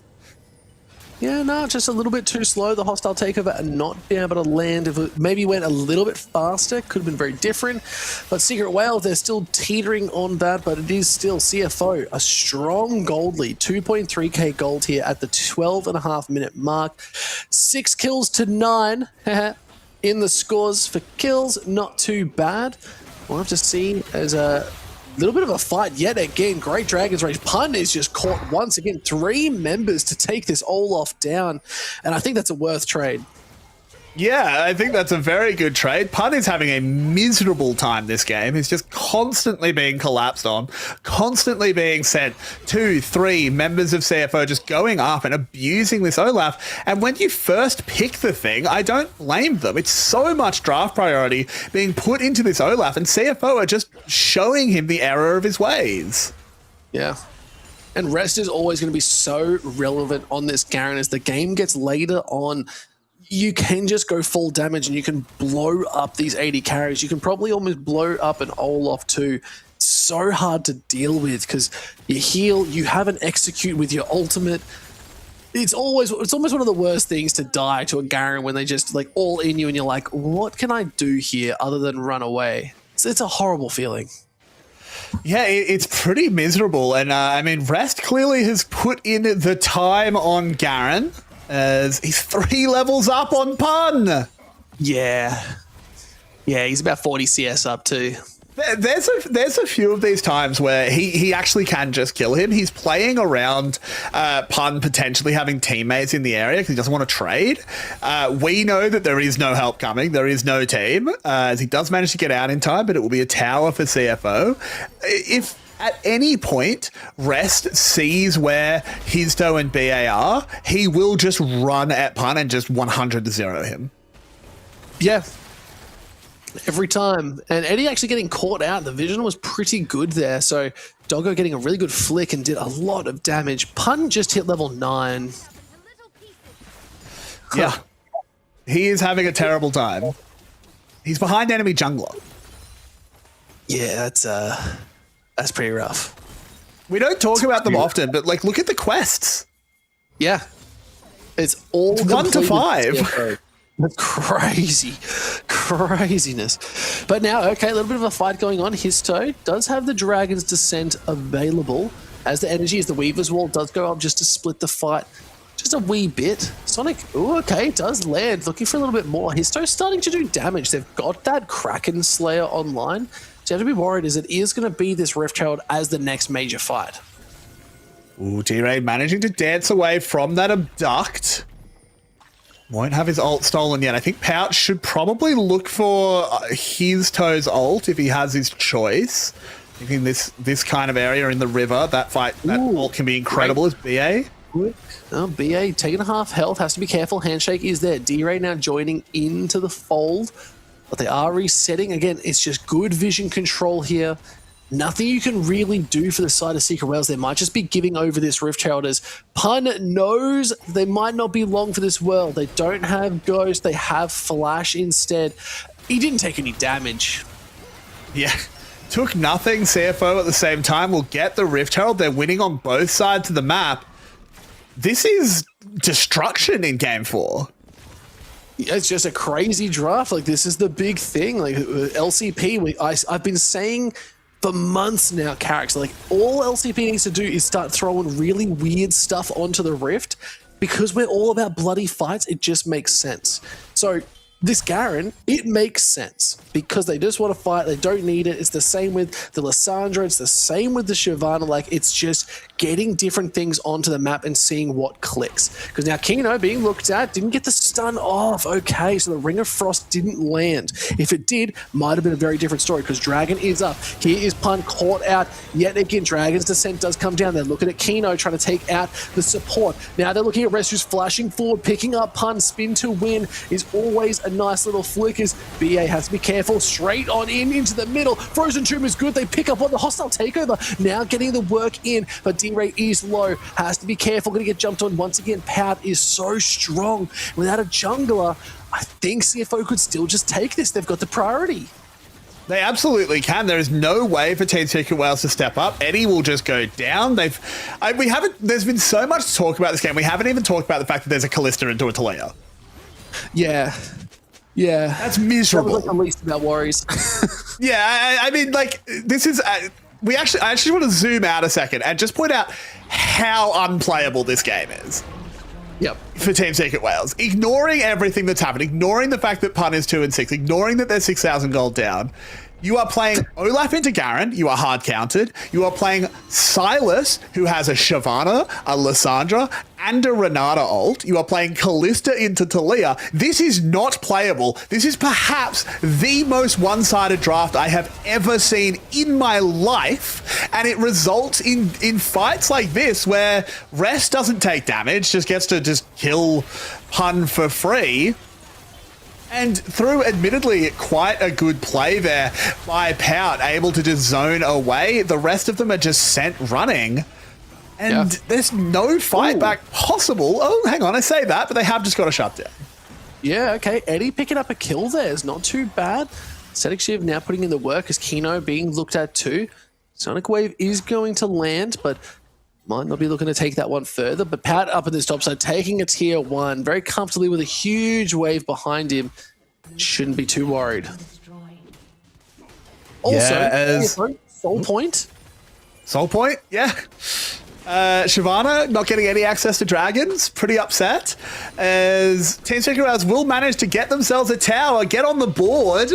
Yeah, no, just a little bit too slow. The hostile takeover and not being able to land. If it maybe went a little bit faster, could have been very different. But Secret Whale, they're still teetering on that, but it is still CFO, a strong gold lead. 2.3k gold here at the 12.5-minute mark. 6 kills to 9 in the scores for kills. Not too bad. We'll have to see as a little bit of a fight yet again. Great Dragon's Rage. Pun is just caught once again. 3 members to take this Olaf down. And I think that's a worth trade. Yeah, I think that's a very good trade. Pun is having a miserable time this game. He's just constantly being collapsed on, constantly being sent 2, 3 members of CFO just going up and abusing this Olaf. And when you first pick the thing, I don't blame them. It's so much draft priority being put into this Olaf, and CFO are just showing him the error of his ways. Yeah. And rest is always going to be so relevant on this Garen as the game gets later on. You can just go full damage and you can blow up these 80 carries. You can probably almost blow up an Olaf too. So hard to deal with because you heal, you have an execute with your ultimate. It's almost one of the worst things to die to a Garen when they just like all in you and you're like, what can I do here other than run away? It's a horrible feeling. Yeah, it's pretty miserable. And I mean, Rest clearly has put in the time on Garen. As he's 3 levels up on Pun. Yeah, he's about 40 CS up too. There's a few of these times where he actually can just kill him. He's playing around Pun potentially having teammates in the area because he doesn't want to trade. We know that there is no help coming. There is no team. As he does manage to get out in time, but it will be a tower for CFO. If at any point Rest sees where Hizto and BA are, he will just run at Pun and just 100-0 him. Yeah. Every time. And Eddie actually getting caught out. The vision was pretty good there. So Doggo getting a really good flick and did a lot of damage. Pun just hit level 9. Yeah. He is having a terrible time. He's behind enemy jungler. Yeah, that's pretty rough. We don't talk about them often, but like, look at the quests. Yeah. It's all 1 to 5. Craziness. But now, okay, a little bit of a fight going on. Hizto does have the Dragon's Descent available as the energy, as the Weaver's Wall does go up just to split the fight just a wee bit. Sonic, ooh, okay, does land. Looking for a little bit more. Histo's starting to do damage. They've got that Kraken Slayer online. So you have to be worried as it is going to be this Riftchild as the next major fight. Ooh, T-Ray managing to dance away from that abduct. Won't have his ult stolen yet. I think Pouch should probably look for Hizto's ult if he has his choice. Thinking this kind of area in the river, that ult can be incredible as BA. Oh, BA taking a half health, has to be careful. Handshake is there. D-Ray now joining into the fold, but they are resetting. Again, it's just good vision control here. Nothing you can really do for the side of Secret Whales. They might just be giving over this Riftchild as Pun knows they might not be long for this world. They don't have Ghost, they have Flash instead. He didn't take any damage. Yeah. Took nothing. CFO at the same time will get the Riftchild. They're winning on both sides of the map. This is destruction in Game 4. Yeah, it's just a crazy draft. Like, this is the big thing. Like, LCP, I've been saying for months now, Carrick, like, all LCP needs to do is start throwing really weird stuff onto the Rift because we're all about bloody fights. It just makes sense. So this Garen, it makes sense because they just want to fight. They don't need it. It's the same with the Lissandra. It's the same with the Shyvana. Like, it's just getting different things onto the map and seeing what clicks. Because now Kino being looked at, didn't get the stun off. Okay, so the Ring of Frost didn't land. If it did, might have been a very different story because Dragon is up. Here is Pun caught out yet again. Dragon's Descent does come down. They're looking at Kino trying to take out the support. Now they're looking at Rest, who's flashing forward, picking up Pun. Spin to win is always a nice little flick as BA has to be careful. Straight on into the middle. Frozen Tomb is good. They pick up on the hostile takeover. Now getting the work in, but ping rate is low. Has to be careful, gonna get jumped on once again. Pout is so strong. Without a jungler, I think CFO could still just take this. They've got the priority. They absolutely can. There is no way for Team Secret Wales to step up. Eddie will just go down. There's been so much talk about this game. We haven't even talked about the fact that there's a Kalista into a Taliyah. Yeah. Yeah. That's miserable. That was like the least of our worries. Yeah, I mean, like, this is... I actually want to zoom out a second and just point out how unplayable this game is. Yep. For Team Secret Wales. Ignoring everything that's happened, ignoring the fact that Pun is 2-6, ignoring that they're 6,000 gold down, you are playing Olaf into Garen, you are hard countered. You are playing Silas, who has a Shyvana, a Lissandra, and a Renata ult. You are playing Kalista into Taliyah. This is not playable. This is perhaps the most one-sided draft I have ever seen in my life, and it results in fights like this where Rest doesn't take damage, just gets to just kill Pun for free. And through, admittedly, quite a good play there by Pout, able to just zone away, the rest of them are just sent running. And there's no fight back possible. Oh, hang on, I say that, but they have just got a shutdown. Yeah, okay. Eddie picking up a kill there is not too bad. Static Shiv now putting in the work as Kino being looked at too. Sonic Wave is going to land, but might not be looking to take that one further. But Pout up in this top side, taking a tier 1 very comfortably with a huge wave behind him. Shouldn't be too worried. Also, Soul Point. Soul Point, yeah. Shyvana not getting any access to dragons, pretty upset. As Team Secret Wales will manage to get themselves a tower, get on the board.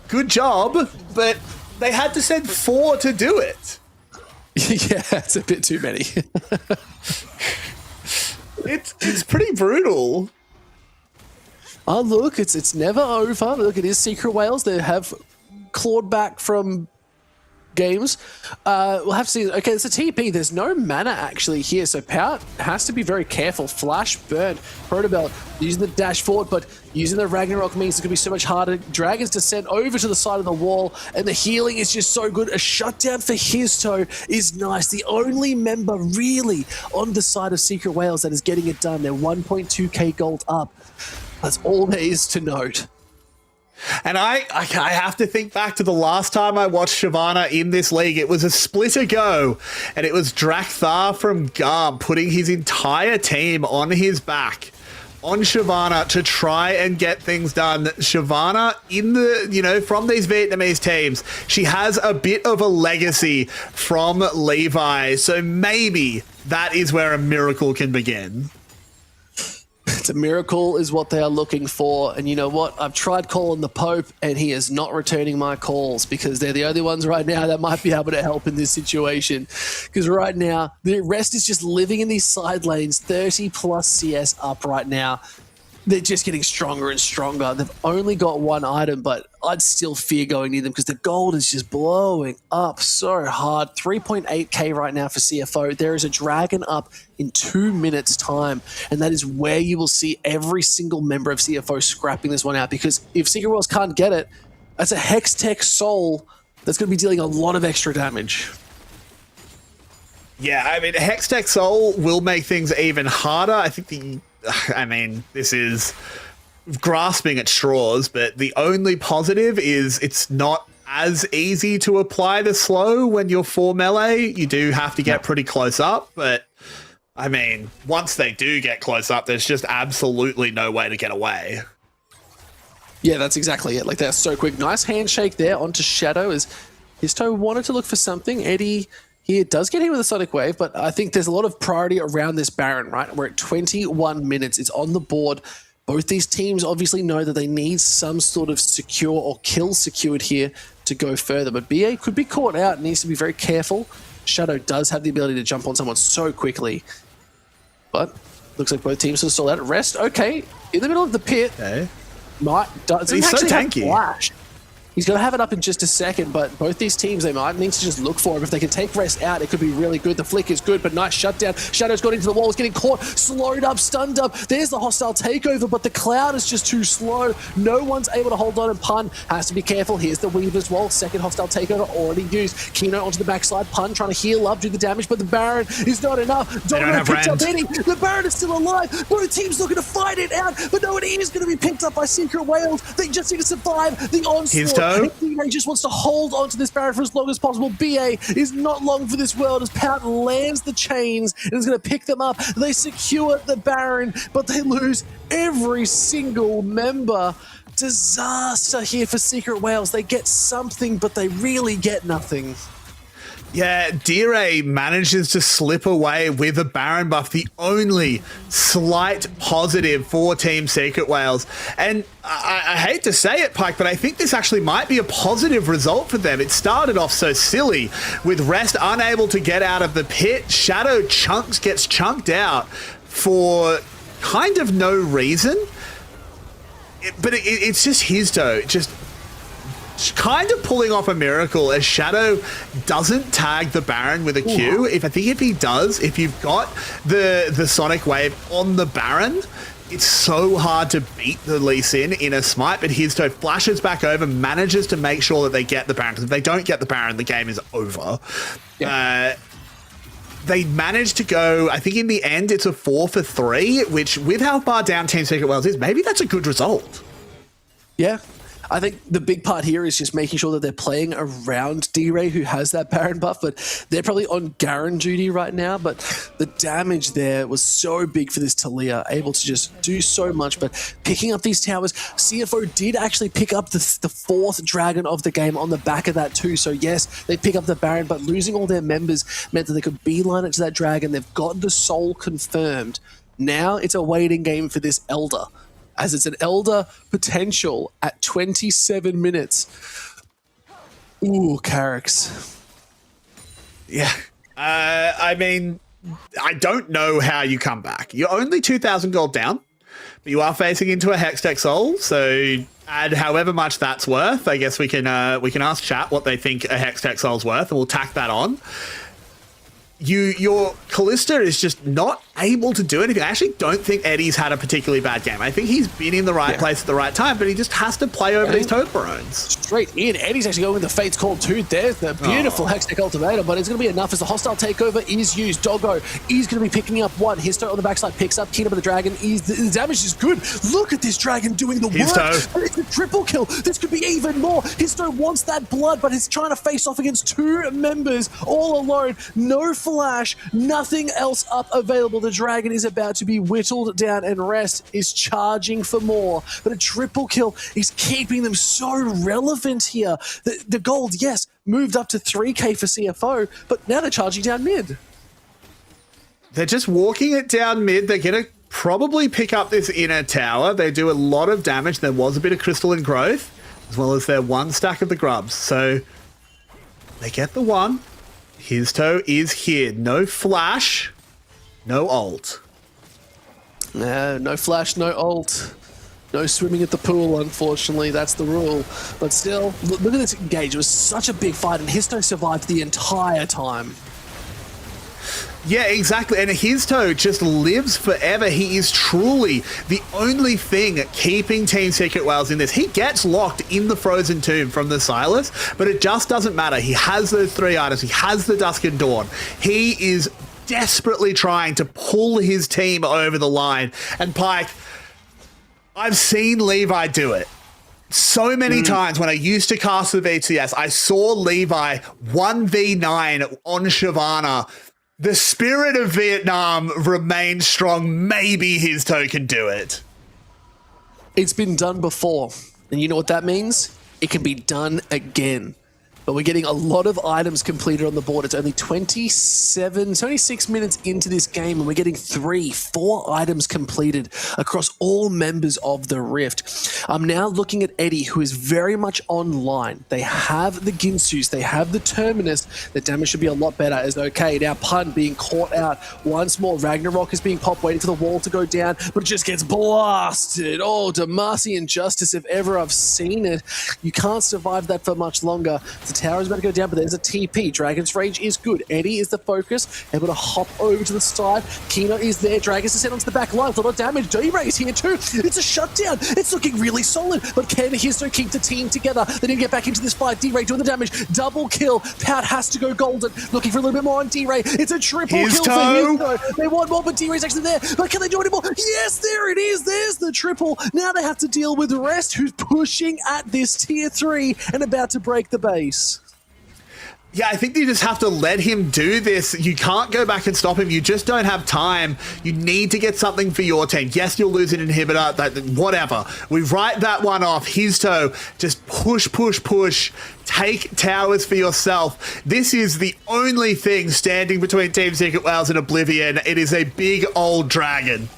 Good job, but they had to send 4 to do it. Yeah, it's a bit too many. It's pretty brutal. Oh, look, it's never over. Look, it is Secret Wales. They have clawed back from games. We'll have to see. Okay, it's a TP. There's no mana actually here, so Pout has to be very careful. Flash burn. Protobell using the dash forward, but using the Ragnarok means it's going to be so much harder. Dragon's descent over to the side of the wall, and the healing is just so good. A shutdown for his toe is nice. The only member really on the side of Secret Wales that is getting it done. They're 1.2k gold up. That's all there is to note. And I have to think back to the last time I watched Shyvana in this league. It was a split ago, and it was Drakthar from Garm putting his entire team on his back on Shyvana to try and get things done. Shyvana in the, from these Vietnamese teams, she has a bit of a legacy from Levi. So maybe that is where a miracle can begin. It's a miracle is what they are looking for. And you know what? I've tried calling the Pope and he is not returning my calls because they're the only ones right now that might be able to help in this situation. Because right now, the rest is just living in these side lanes, 30 plus CS up right now. They're just getting stronger and stronger. They've only got one item, but I'd still fear going near them because the gold is just blowing up so hard. 3.8k right now for CFO. There is a dragon up in 2 minutes time, and that is where you will see every single member of CFO scrapping this one out, because if Secret Wales can't get it, that's a Hextech Soul that's going to be dealing a lot of extra damage. Yeah, I mean, Hextech Soul will make things even harder. I think this is grasping at straws, but the only positive is it's not as easy to apply the slow when you're 4 melee. You do have to get pretty close up, but I mean, once they do get close up, there's just absolutely no way to get away. Yeah, that's exactly it. Like, they're so quick. Nice handshake there onto Shadow as his toe wanted to look for something. Eddie here does get hit with a Sonic Wave, but I think there's a lot of priority around this Baron, right? We're at 21 minutes. It's on the board. Both these teams obviously know that they need some sort of secure or kill secured here to go further, but BA could be caught out and needs to be very careful. Shadow does have the ability to jump on someone so quickly, but looks like both teams are still out at rest. Okay, in the middle of the pit. Okay. Doesn't He's actually so have tanky. flash. He's going to have it up in just a second, but both these teams, they might need to just look for him. If they can take Rest out, it could be really good. The flick is good, but nice shutdown. Shadow's got into the wall, is getting caught, slowed up, stunned up. There's the hostile takeover, but the Cloud is just too slow. No one's able to hold on, and Pun has to be careful. Here's the Weaver's wall. Second hostile takeover already used. Kino onto the backside. Pun trying to heal up, do the damage, but the Baron is not enough. Domino picked up Eddie. The Baron is still alive. Both teams looking to fight it out, but no, it is going to be picked up by Secret Wales. They just need to survive the onslaught. BA just wants to hold on to this Baron for as long as possible. BA is not long for this world as Pout lands the chains and is going to pick them up. They secure the Baron, but they lose every single member. Disaster here for Secret Wales. They get something, but they really get nothing. Yeah, Dire manages to slip away with a Baron buff, the only slight positive for Team Secret Wales. And I hate to say it, Pike, but I think this actually might be a positive result for them. It started off so silly with Rest unable to get out of the pit. Shadow gets chunked out for kind of no reason. But it's just Hizto, just kind of pulling off a miracle as Shadow doesn't tag the Baron with a Q. I think if he does, if you've got the Sonic Wave on the Baron, it's so hard to beat the Lee Sin in a smite, but Hizto flashes back over, manages to make sure that they get the Baron, because if they don't get the Baron, the game is over. Yeah. They managed to go, I think in the end, it's a 4 for 3, which with how far down Team Secret Wales is, maybe that's a good result. Yeah. I think the big part here is just making sure that they're playing around D-Ray, who has that Baron buff, but they're probably on Garen duty right now, but the damage there was so big for this Talia, able to just do so much, but picking up these towers, CFO did actually pick up the fourth dragon of the game on the back of that too, so yes, they pick up the Baron, but losing all their members meant that they could beeline it to that dragon. They've got the soul confirmed. Now it's a waiting game for this Elder, as it's an Elder potential at 27 minutes. Ooh, Carricks. Yeah. I mean, I don't know how you come back. You're only 2,000 gold down, but you are facing into a Hextech Soul, so add however much that's worth. I guess we can ask chat what they think a Hextech Soul's worth, and we'll tack that on. Your Callista is just not able to do anything. I actually don't think Eddie's had a particularly bad game. I think he's been in the right place at the right time, but he just has to play over these Toblerones. Straight in. Eddie's actually going with the Fate's Call too. There's the beautiful Hextech Ultimatum, but it's going to be enough as the hostile takeover is used. Doggo is going to be picking up one. Histo on the backside picks up Kingdom of the Dragon. The damage is good. Look at this dragon doing the work. But it's a triple kill. This could be even more. Histo wants that blood, but he's trying to face off against two members all alone. No flash, nothing else up available. The dragon is about to be whittled down, and Rest is charging for more. But a triple kill is keeping them so relevant here. The gold, yes, moved up to 3k for CFO, but now they're charging down mid. They're just walking it down mid. They're going to probably pick up this inner tower. They do a lot of damage. There was a bit of crystalline growth, as well as their one stack of the grubs. So they get the one. Hizto is here. No flash, no ult. No flash, no ult. No swimming at the pool, unfortunately. That's the rule. But still, look at this engage. It was such a big fight, and Hizto survived the entire time. Yeah, exactly. And Hizto just lives forever. He is truly the only thing keeping Team Secret Wales in this. He gets locked in the Frozen Tomb from the Silas, but it just doesn't matter. He has those 3 items. He has the Dusk and Dawn. He is desperately trying to pull his team over the line. And Pike, I've seen Levi do it. So many times when I used to cast the VTS, I saw Levi 1v9 on Shyvana. The spirit of Vietnam remains strong. Maybe Hizto can do it. It's been done before. And you know what that means? It can be done again. But we're getting a lot of items completed on the board. It's only 26 minutes into this game, and we're getting 4 items completed across all members of the Rift. I'm now looking at Eddie, who is very much online. They have the Ginsus, they have the Terminus. The damage should be a lot better. As okay, now Pun being caught out once more. Ragnarok is being popped, waiting for the wall to go down, but it just gets blasted. Oh, Demacian Justice, if ever I've seen it. You can't survive that for much longer. The tower is about to go down, but there's a TP. Dragon's Rage is good. Eddie is the focus, able to hop over to the side. Kino is there. Dragon's descent onto the back line. A lot of damage. D-Ray is here too. It's a shutdown. It's looking really solid, but can Histo keep the team together? They need to get back into this fight. D-Ray doing the damage. Double kill. Pout has to go golden. Looking for a little bit more on D-Ray. It's a triple kill for Histo. They want more, but D-Ray's actually there. But can they do any more? Yes, there it is. There's the triple. Now they have to deal with Rest, who's pushing at this tier 3 and about to break the base. Yeah, I think you just have to let him do this. You can't go back and stop him. You just don't have time. You need to get something for your team. Yes, you'll lose an inhibitor, whatever. We write that one off. Histo, just push, push, push. Take towers for yourself. This is the only thing standing between Team Secret Wales and Oblivion. It is a big old dragon.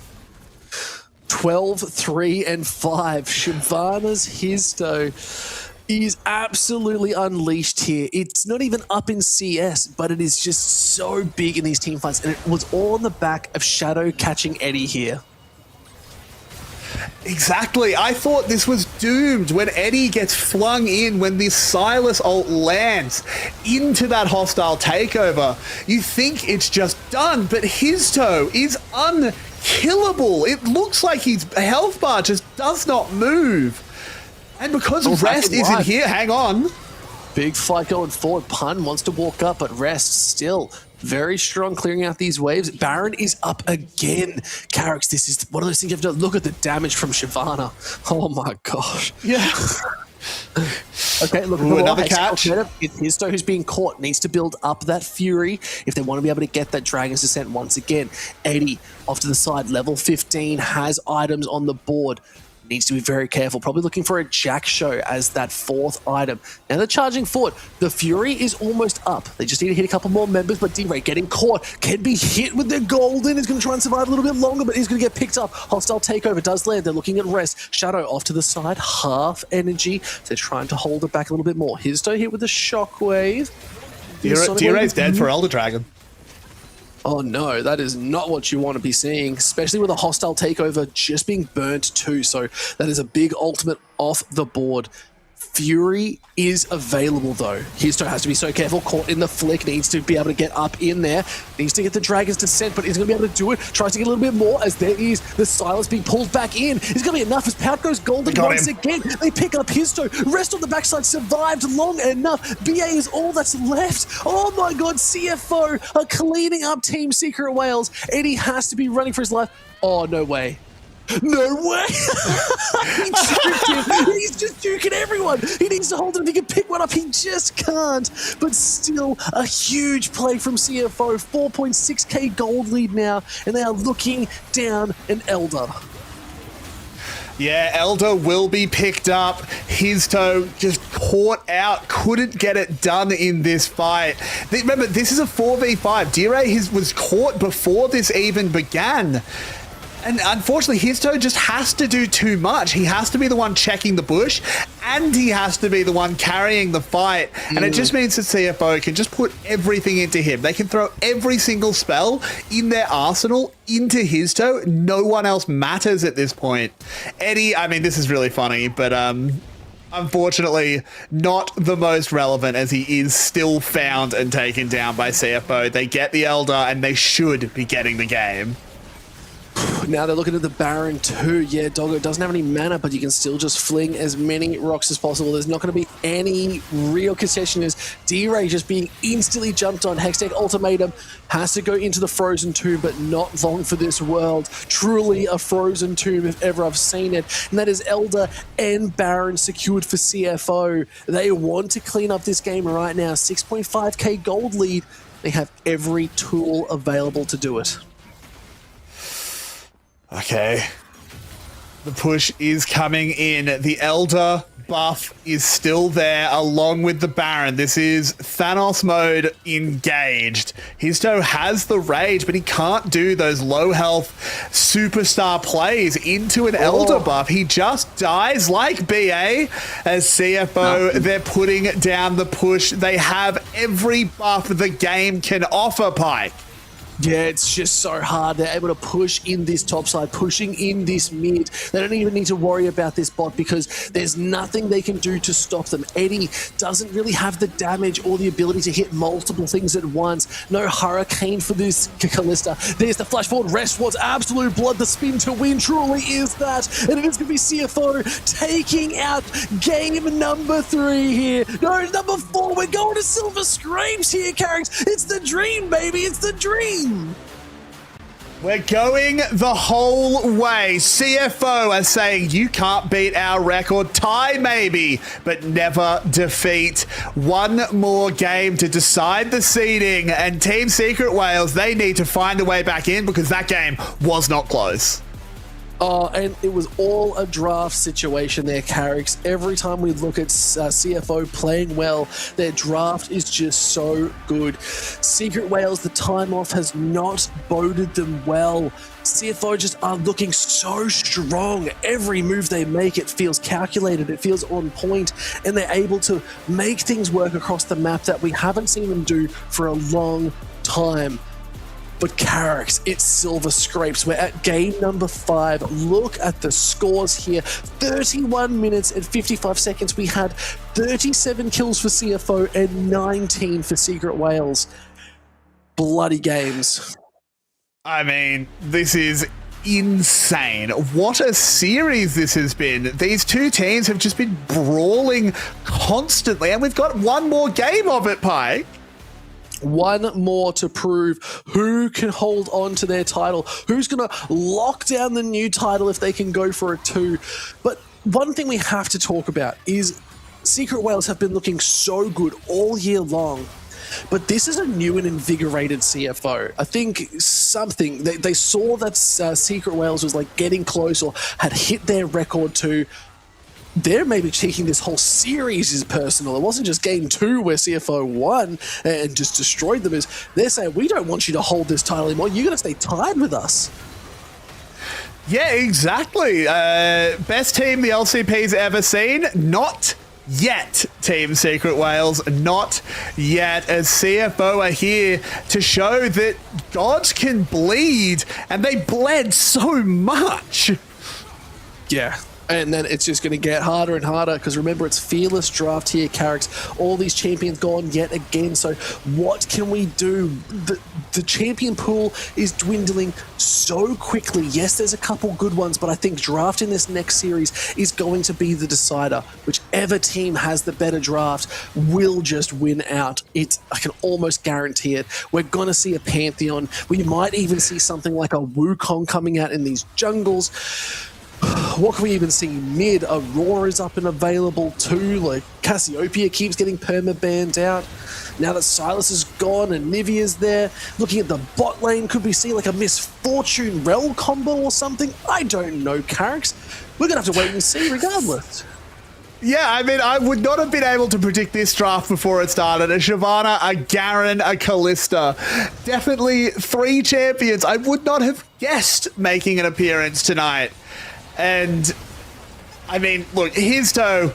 12, 3, and 5. Shyvana's Histo is absolutely unleashed here. It's not even up in CS, but it is just so big in these team fights, and it was all on the back of Shadow catching Eddie here. Exactly. I thought this was doomed when Eddie gets flung in, when this Silas ult lands into that hostile takeover. You think it's just done, but Histo is unkillable. It looks like his health bar just does not move. And because Rest isn't here, hang on. Big fight going forward. Pun wants to walk up, but Rest still very strong, clearing out these waves. Baron is up again. Carrix, this is one of those things you have to look at the damage from Shyvana. Oh my gosh. Yeah. Okay, look, another catch. It's Histo who's being caught. Needs to build up that fury if they want to be able to get that Dragon's Descent once again. 80 off to the side, level 15, has items on the board. Needs to be very careful. Probably looking for a Jack Show as that 4th item. Now they're charging forward. The Fury is almost up. They just need to hit a couple more members, but D-Ray getting caught. Can be hit with the golden. Is going to try and survive a little bit longer, but he's going to get picked up. Hostile takeover does land. They're looking at Rest. Shadow off to the side. Half energy. They're trying to hold it back a little bit more. Histo hit with the shockwave. D-Ray's dead for Elder Dragon. Oh no, that is not what you want to be seeing, especially with a hostile takeover just being burnt too. So that is a big ultimate off the board. Fury is available though. Histo has to be so careful, caught in the flick, needs to be able to get up in there, needs to get the Dragon's Descent, but he's going to be able to do it, tries to get a little bit more as there is the Silas being pulled back in. It's going to be enough as Pout goes golden once again. They pick up Histo, Rest on the backside survived long enough. BA is all that's left. Oh my god, CFO are cleaning up Team Secret Wales. Eddie has to be running for his life. Oh, no way. No way! He's just juking everyone. He needs to hold it if he can pick one up. He just can't. But still, a huge play from CFO. 4.6k gold lead now, and they are looking down an Elder. Yeah, Elder will be picked up. Histo just caught out, couldn't get it done in this fight. Remember, this is a 4v5. D-Ray was caught before this even began. And unfortunately, Histo just has to do too much. He has to be the one checking the bush, and he has to be the one carrying the fight. And it just means that CFO can just put everything into him. They can throw every single spell in their arsenal into Histo. No one else matters at this point. Eddie, I mean, this is really funny, but unfortunately, not the most relevant, as he is still found and taken down by CFO. They get the Elder, and they should be getting the game. Now they're looking at the Baron too. Yeah, Doggo doesn't have any mana, but you can still just fling as many rocks as possible. There's not going to be any real concession as D-Ray just being instantly jumped on. Hextech Ultimatum has to go into the Frozen Tomb, but not long for this world. Truly a Frozen Tomb if ever I've seen it. And that is Elder and Baron secured for CFO. They want to clean up this game right now. 6.5k gold lead. They have every tool available to do it. Okay. The push is coming in. The Elder buff is still there along with the Baron. This is Thanos mode engaged. Histo has the rage, but he can't do those low health superstar plays into an Elder buff. He just dies like BA. As CFO, they're putting down the push. They have every buff the game can offer, Pike. Yeah, it's just so hard. They're able to push in this top side, pushing in this mid. They don't even need to worry about this bot because there's nothing they can do to stop them. Eddie doesn't really have the damage or the ability to hit multiple things at once. No Hurricane for this Kalista. There's the flash forward, rest was absolute blood. The spin to win truly is that. And it is going to be CFO taking out game number 3 here. No, number 4. We're going to Silver Scrapes here, Carrix. It's the dream, baby. It's the dream. We're going the whole way. CFO are saying you can't beat our record. Tie maybe, but never defeat. One more game to decide the seeding, and Team Secret Wales, they need to find a way back in because that game was not close. Oh, and it was all a draft situation there, Carrix. Every time we look at CFO playing well, their draft is just so good. Secret Wales, the time off has not boded them well. CFO just are looking so strong. Every move they make, it feels calculated, it feels on point, and they're able to make things work across the map that we haven't seen them do for a long time. But Carrix, it's Silver Scrapes. We're at game number 5. Look at the scores here. 31 minutes and 55 seconds. We had 37 kills for CFO and 19 for Secret Wales. Bloody games. I mean, this is insane. What a series this has been. These two teams have just been brawling constantly, and we've got one more game of it, Pike. One more to prove who can hold on to their title, who's going to lock down the new title if they can go for a 2. But one thing we have to talk about is Secret Wales have been looking so good all year long. But this is a new and invigorated CFO. I think they saw that Secret Wales was like getting close or had hit their record too. They're maybe taking this whole series as personal. It wasn't just game 2 where CFO won and just destroyed them. They're saying, we don't want you to hold this title anymore. You're going to stay tied with us. Yeah, exactly. Best team the LCP's ever seen? Not yet, Team Secret Wales. Not yet, as CFO are here to show that gods can bleed, and they bled so much. Yeah. And then it's just going to get harder and harder because remember, it's Fearless Draft here, Carrix. All these champions gone yet again. So what can we do? The champion pool is dwindling so quickly. Yes, there's a couple good ones, but I think drafting this next series is going to be the decider. Whichever team has the better draft will just win out. I can almost guarantee it. We're going to see a Pantheon. We might even see something like a Wukong coming out in these jungles. What can we even see mid? Aurora is up and available too. Like Cassiopeia keeps getting perma-banned out. Now that Silas is gone and Nivea's there, looking at the bot lane, could we see like a Misfortune Rel combo or something? I don't know, Carrix. We're going to have to wait and see regardless. Yeah, I mean, I would not have been able to predict this draft before it started. A Shyvana, a Garen, a Kalista. Definitely 3 champions I would not have guessed making an appearance tonight. And, I mean, look, Histo,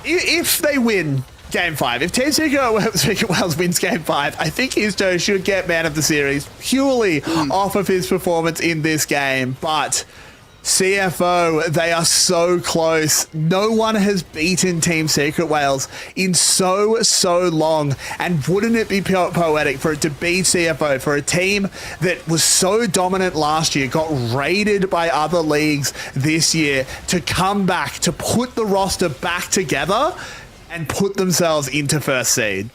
if they win Game 5, if Team Secret Wales wins Game 5, I think Histo should get Man of the Series purely off of his performance in this game. But CFO, they are so close. No one has beaten Team Secret Wales in so long. And wouldn't it be poetic for it to be CFO, for a team that was so dominant last year, got raided by other leagues this year, to come back, to put the roster back together and put themselves into first seed?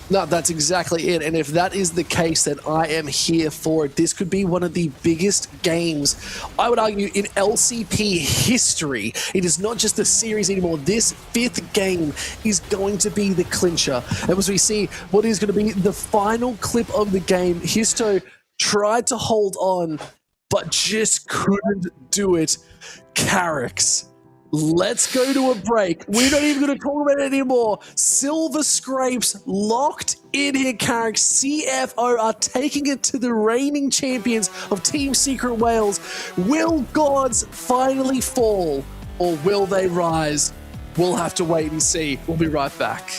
No, that's exactly it. And if that is the case, then I am here for it. This could be one of the biggest games, I would argue, in LCP history. It is not just a series anymore. This 5th game is going to be the clincher. And as we see what is going to be the final clip of the game, Histo tried to hold on, but just couldn't do it. Carrix. Let's go to a break. We're not even going to talk about it anymore. Silver Scrapes locked in here, Carrick. CFO are taking it to the reigning champions of Team Secret Wales. Will gods finally fall, or will they rise? We'll have to wait and see. We'll be right back.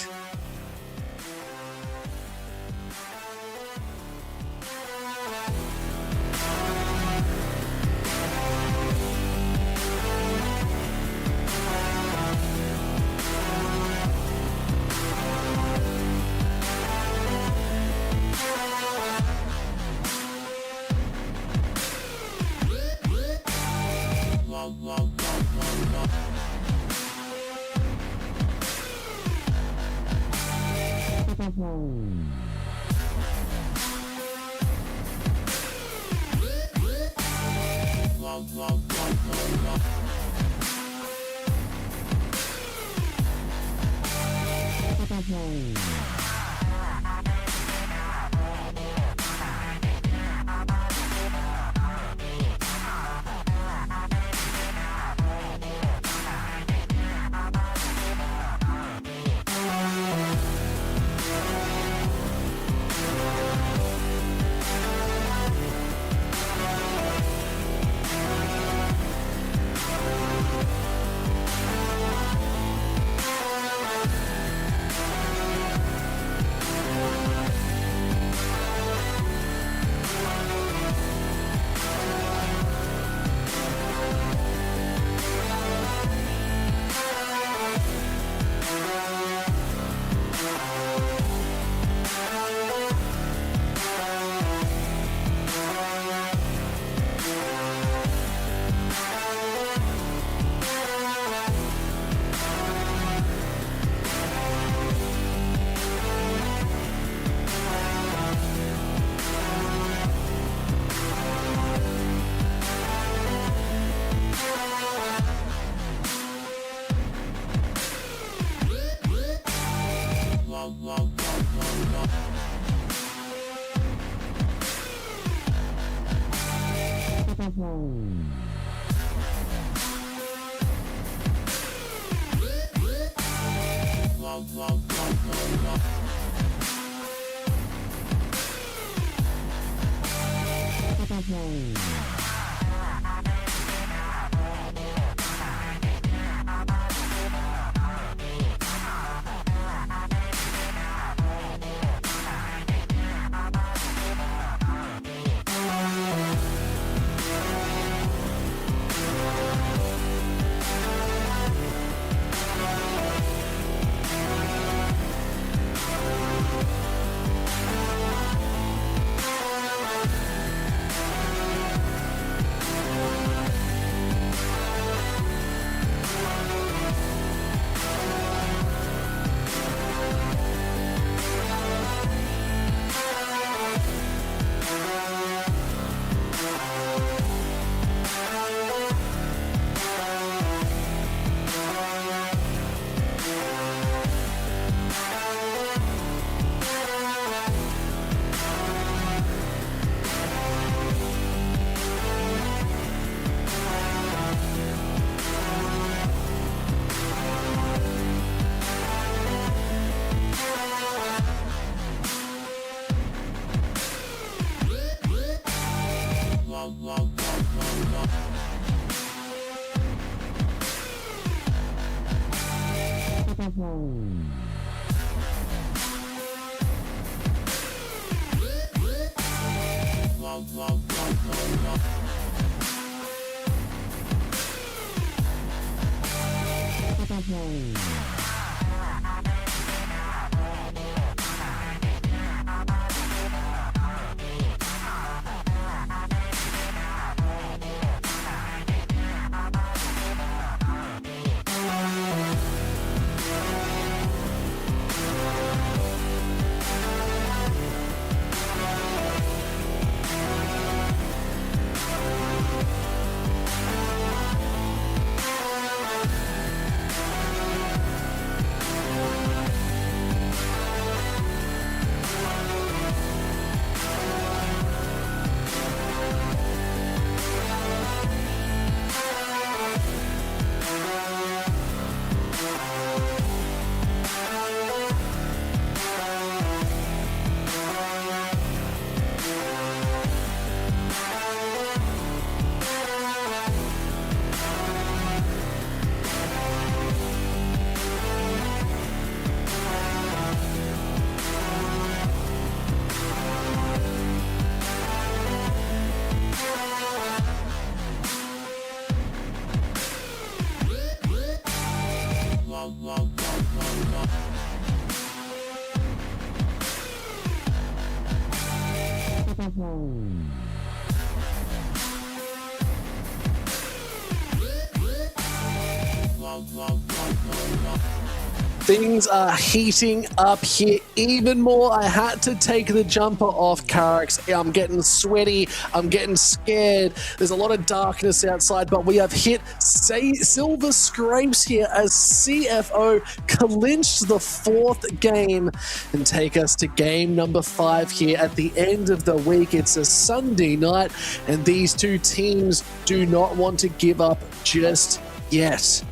Things are heating up here even more. I had to take the jumper off, Carrick's. I'm getting sweaty. I'm getting scared. There's a lot of darkness outside, but we have hit silver scrapes here as CFO clinched the 4th game and take us to game number 5 here at the end of the week. It's a Sunday night, and these two teams do not want to give up just yet.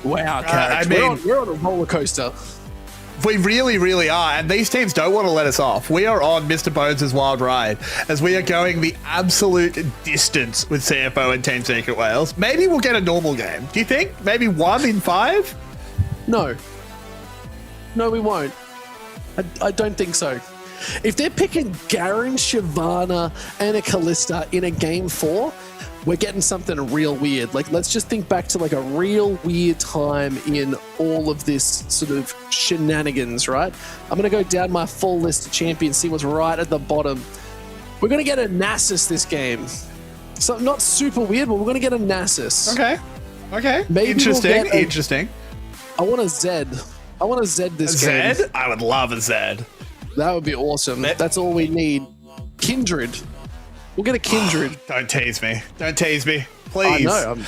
Wow, I mean, we're on a roller coaster. We really, really are. And these teams don't want to let us off. We are on Mr. Bones' wild ride as we are going the absolute distance with CFO and Team Secret Wales. Maybe we'll get a normal game. Do you think? Maybe 1 in 5? No. No, we won't. I don't think so. If they're picking Garen, Shyvana, and a Kalista in a game 4, we're getting something real weird. Like, let's just think back to like a real weird time in all of this sort of shenanigans, right? I'm going to go down my full list of champions, see what's right at the bottom. We're going to get a Nasus this game. So not super weird, but we're going to get a Nasus. Okay. Maybe Interesting. Interesting. I want a Zed. I want a Zed this game. Zed? I would love a Zed. That would be awesome. That's all we need. Kindred. We'll get a Kindred. Don't tease me. Don't tease me. Please. I know.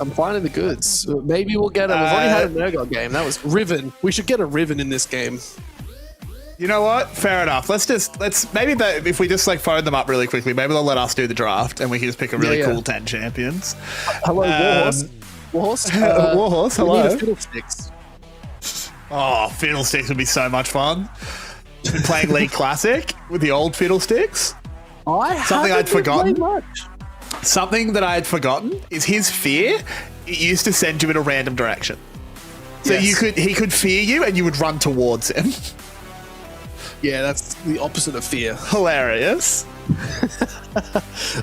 I'm finding the goods. Maybe we'll get a... We've already had a Nurgle game. That was Riven. We should get a Riven in this game. You know what? Fair enough. Maybe if we just like phone them up really quickly, maybe they'll let us do the draft and we can just pick a really cool 10 champions. Hello, Warhorse. Warhorse, hello. hello. We need a Fiddlesticks. Oh, Fiddlesticks would be so much fun. Been playing League Classic with the old Fiddlesticks. Something I'd forgotten. Something that I had forgotten is his fear. It used to send you in a random direction. So he could fear you and you would run towards him. Yeah, that's the opposite of fear. Hilarious.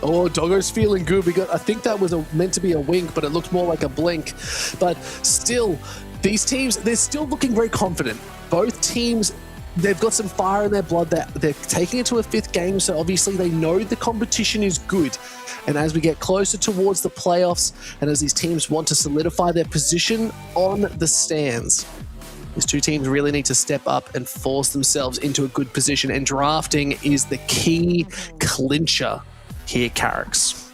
Oh, Doggo's feeling good. I think that was meant to be a wink, but it looked more like a blink. But still, these teams, they're still looking very confident. Both teams, they've got some fire in their blood. They're taking it to a 5th game, so obviously they know the competition is good. And as we get closer towards the playoffs, and as these teams want to solidify their position on the stands, these two teams really need to step up and force themselves into a good position. And drafting is the key clincher here, Carrick's.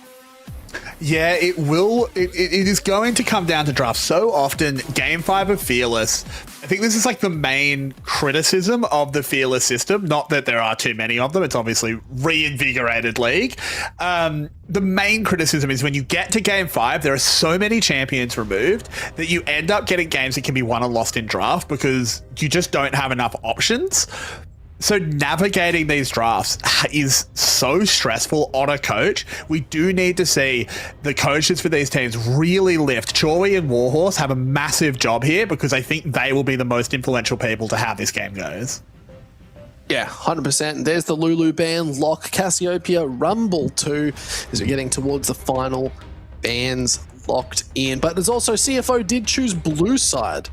Yeah, it will. It is going to come down to draft. So often, Game 5 of Fearless, I think this is like the main criticism of the Fearless system. Not that there are too many of them. It's obviously reinvigorated League. The main criticism is when you get to Game 5, there are so many champions removed that you end up getting games that can be won and lost in draft because you just don't have enough options. So navigating these drafts is so stressful on a coach. We do need to see the coaches for these teams really lift. Chorley and Warhorse have a massive job here because I think they will be the most influential people to how this game goes. Yeah, 100%. There's the Lulu band, Lock, Cassiopeia, Rumble 2 as we're getting towards the final bands locked in. But there's also CFO did choose blue side.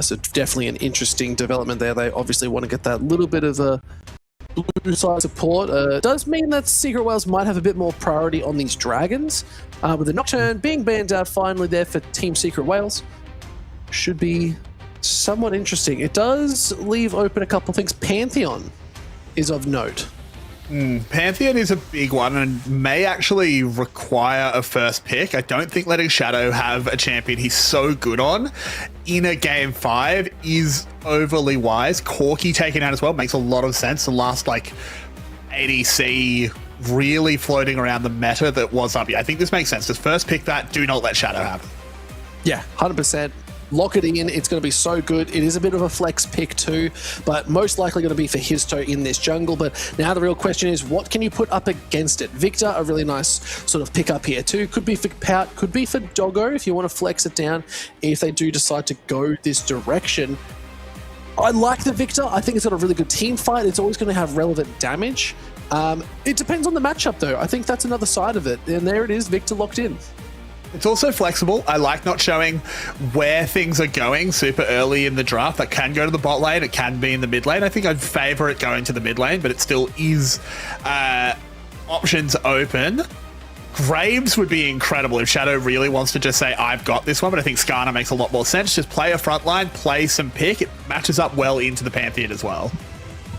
So definitely an interesting development there. They obviously want to get that little bit of a blue side support. Does mean that Secret Wales might have a bit more priority on these dragons. With the Nocturne being banned out finally there for Team Secret Wales. Should be somewhat interesting. It does leave open a couple things. Pantheon is of note. Pantheon is a big one and may actually require a first pick. I don't think letting Shadow have a champion he's so good on in a Game 5 is overly wise. Corki taken out as well makes a lot of sense. The last like ADC really floating around the meta that was up here. I think this makes sense. Just first pick that. Do not let Shadow happen. Yeah, 100%. Lock it in. It's going to be so good. It is a bit of a flex pick too, but most likely going to be for Histo in this jungle. But now the real question is, what can you put up against it? Victor, a really nice sort of pick up here too. Could be for Pout, could be for Doggo if you want to flex it down if they do decide to go this direction. I like the Victor. I think it's got a really good team fight. It's always going to have relevant damage. It depends on the matchup though. I think that's another side of it. And there it is, Victor locked in. It's also flexible. I like not showing where things are going super early in the draft. That can go to the bot lane. It can be in the mid lane. I think I'd favor it going to the mid lane, but it still is options open. Graves would be incredible if Shadow really wants to just say, I've got this one, but I think Skarner makes a lot more sense. Just play a frontline, play some pick. It matches up well into the Pantheon as well.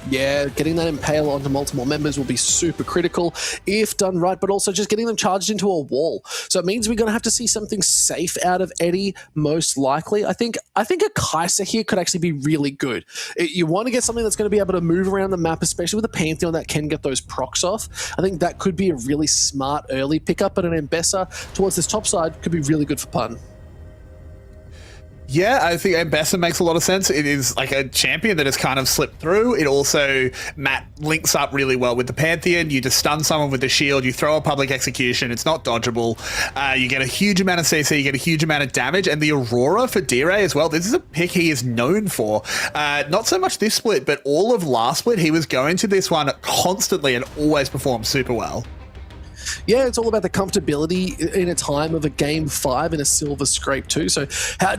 Yeah, getting that Impale onto multiple members will be super critical if done right, but also just getting them charged into a wall. So it means we're going to have to see something safe out of Eddie, most likely. I think a Kai'Sa here could actually be really good. You want to get something that's going to be able to move around the map, especially with a Pantheon that can get those procs off. I think that could be a really smart early pickup, but an Mbessa towards this top side could be really good for Pun. Yeah, I think Mbessa makes a lot of sense. It is like a champion that has kind of slipped through. It also, Matt, links up really well with the Pantheon. You just stun someone with the shield, you throw a public execution, it's not dodgeable. You get a huge amount of CC, you get a huge amount of damage, and the Aurora for D-Ray as well. This is a pick he is known for. Not so much this split, but all of last split, he was going to this one constantly and always performed super well. Yeah, it's all about the comfortability in a time of a game 5 in a silver scrape too. So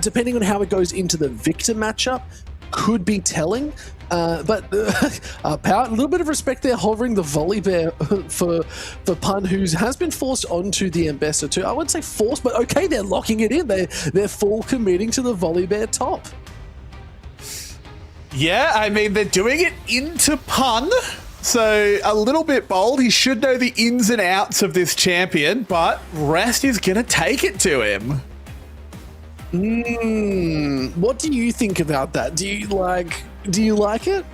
depending on how it goes into the Victor matchup could be telling. But Power, a little bit of respect there, hovering the volley bear for Pun, who has been forced onto the Mbessa too. I wouldn't say forced, but okay, they're locking it in. They're full committing to the volley bear top. Yeah, I mean, they're doing it into Pun. So a little bit bold. He should know the ins and outs of this champion, but Rest is going to take it to him. What do you think about that? Do you like it?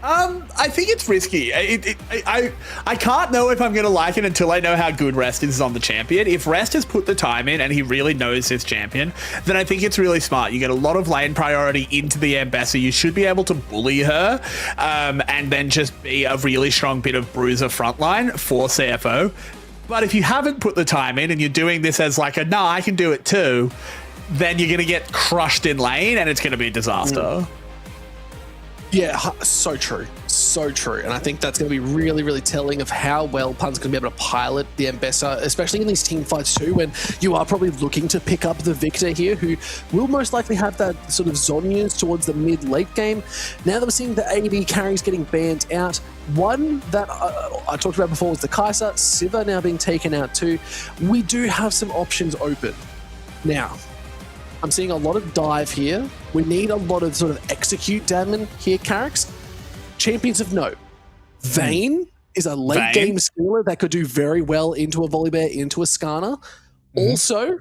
I think it's risky. I can't know if I'm going to like it until I know how good Rest is on the champion. If Rest has put the time in and he really knows his champion, then I think it's really smart. You get a lot of lane priority into the Mbessa. You should be able to bully her and then just be a really strong bit of bruiser frontline for CFO. But if you haven't put the time in and you're doing this as like a, I can do it too, then you're going to get crushed in lane and it's going to be a disaster. Yeah, so true. So true. And I think that's going to be really, really telling of how well Pun's going to be able to pilot the Mbessa, especially in these team fights too, when you are probably looking to pick up the Victor here, who will most likely have that sort of Zhonya's towards the mid-late game. Now that we're seeing the AD carries getting banned out, one that I talked about before was the Kai'Sa, Siva now being taken out too. We do have some options open. Now, I'm seeing a lot of dive here. We need a lot of sort of execute damage here, Carricks. Champions of note. Vayne is a late game skiller that could do very well into a Volibear, into a Skarner. Also,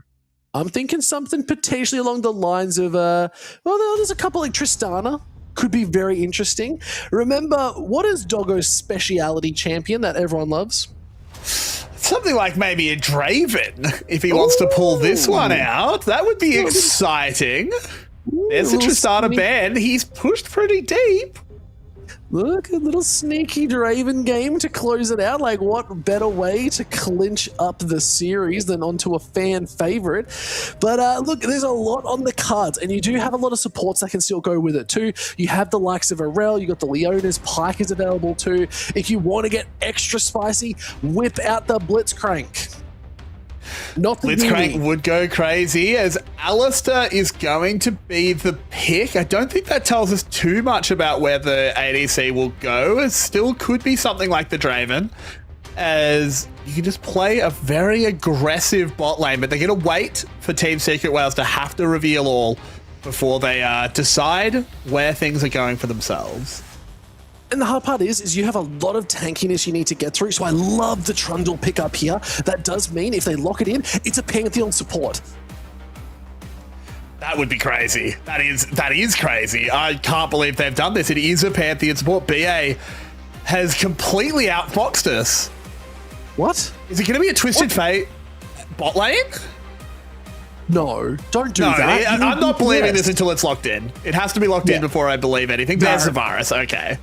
I'm thinking something potentially along the lines of, there's a couple like Tristana. Could be very interesting. Remember, what is Doggo's speciality champion that everyone loves? Something like maybe a Draven, if he wants to pull this one out. That would be exciting. There's a Tristana ban. He's pushed pretty deep. Look, a little sneaky Draven game to close it out. Like, what better way to clinch up the series than onto a fan favorite? But look, there's a lot on the cards, and you do have a lot of supports that can still go with it too. You have the likes of Arel, you got the Leonas, Pike is available too. If you want to get extra spicy, whip out the Blitzcrank. Blitzcrank would go crazy, as Alistair is going to be the pick. I don't think that tells us too much about where the ADC will go. It still could be something like the Draven, as you can just play a very aggressive bot lane, but they're going to wait for Team Secret Whales to have to reveal all before they decide where things are going for themselves. And the hard part is you have a lot of tankiness you need to get through, so I love the Trundle pickup here. That does mean if they lock it in, it's a Pantheon support. That would be crazy. That is crazy. I can't believe they've done this. It is a Pantheon support. BA has completely outfoxed us. What? Is it going to be a Twisted Fate bot lane? No, don't do that. I'm not believing this until it's locked in. It has to be locked in before I believe anything. There's the virus. Okay.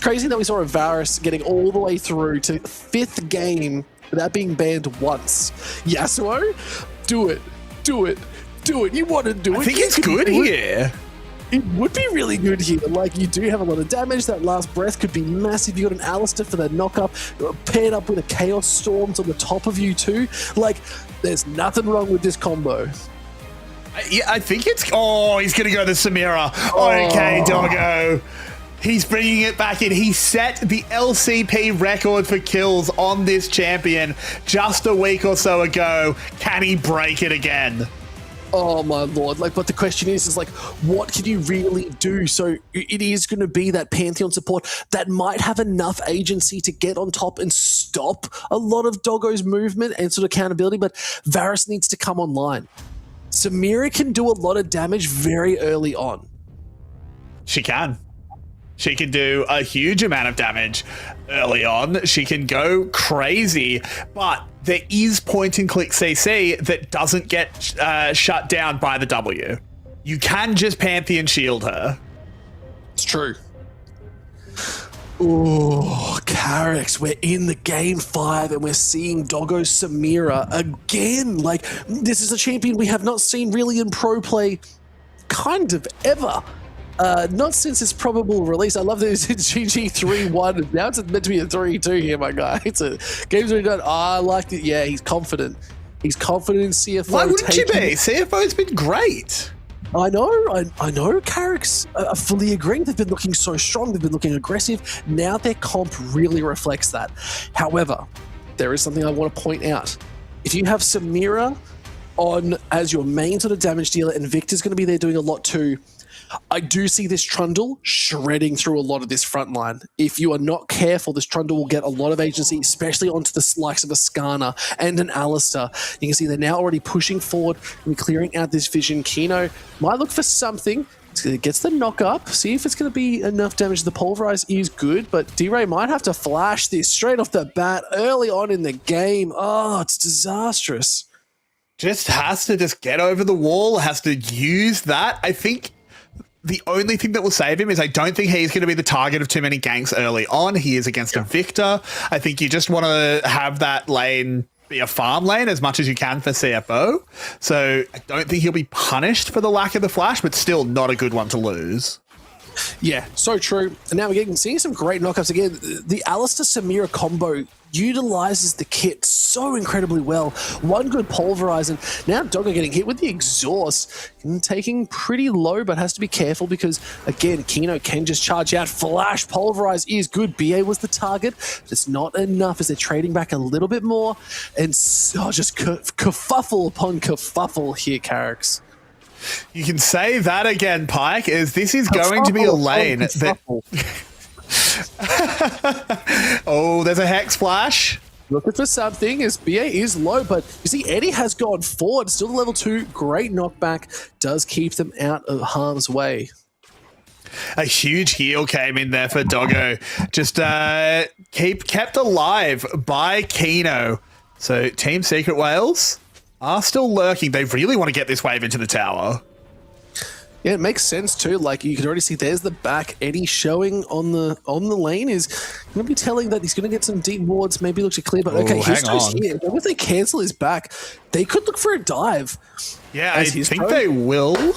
Crazy that we saw a Varus getting all the way through to 5th game without being banned once. Yasuo, do it. You want to do it. I think it's good here. It would be really good here. Like, you do have a lot of damage. That last breath could be massive. You got an Alistair for that knock-up, paired up with a Chaos Storms on the top of you too. Like, there's nothing wrong with this combo. Yeah, I think it's... Oh, he's going to go to Samira. Okay, Doggo. He's bringing it back in. He set the LCP record for kills on this champion just a week or so ago. Can he break it again? Oh my lord. Like, but the question is like, what can you really do? So it is going to be that Pantheon support that might have enough agency to get on top and stop a lot of Doggo's movement and sort of accountability, but Varus needs to come online. Samira can do a lot of damage very early on. She can. She can do a huge amount of damage early on. She can go crazy, but there is point-and-click CC that doesn't get shut down by the W. You can just Pantheon shield her. It's true. Oh, Carix, we're in the game 5 and we're seeing Doggo Samira again. Like, this is a champion we have not seen really in pro play kind of ever. Not since its probable release. I love that it's GG 3-1. Now it's meant to be a 3-2 here, my guy. It's a game's already done. I liked it. Yeah, he's confident. He's confident in CFO. Why wouldn't you be? CFO's been great. I know, Carix. I fully agree. They've been looking so strong. They've been looking aggressive. Now their comp really reflects that. However, there is something I want to point out. If you have Samira on as your main sort of damage dealer and Victor's going to be there doing a lot too, I do see this Trundle shredding through a lot of this front line. If you are not careful, this Trundle will get a lot of agency, especially onto the likes of a Skarner and an Alistair. You can see they're now already pushing forward and clearing out this vision. Kino might look for something. It gets the knock up. See if it's going to be enough damage. The Pulverize is good, but D-Ray might have to flash this straight off the bat early on in the game. Oh, it's disastrous. Just has to get over the wall, has to use that. I think the only thing that will save him is I don't think he's going to be the target of too many ganks early on. He is against a Victor. I think you just want to have that lane be a farm lane as much as you can for CFO. So I don't think he'll be punished for the lack of the flash, but still not a good one to lose. Yeah, so true. And now we're seeing some great knockups again. The Alistair Samira combo utilizes the kit so incredibly well. One good Pulverize, and now Doggo getting hit with the exhaust and taking pretty low, but has to be careful because, again, Kino can just charge out. Flash Pulverize is good. BA was the target, but it's not enough as they're trading back a little bit more. And just kerfuffle upon kerfuffle here, Carix. You can say that again, Pike, as this is going to be a lane that... Oh, there's a Hex Flash. Looking for something as BA is low, but you see Eddie has gone forward. Still the level 2. Great knockback. Does keep them out of harm's way. A huge heal came in there for Doggo. Just kept alive by Kino. So Team Secret Whales are still lurking. They really want to get this wave into the tower. Yeah, it makes sense too. Like you can already see there's the back. Eddie showing on the lane is going to be telling that he's going to get some deep wards, maybe look to clear, but okay, Histo's here. If they cancel his back, they could look for a dive. Yeah, I think they will.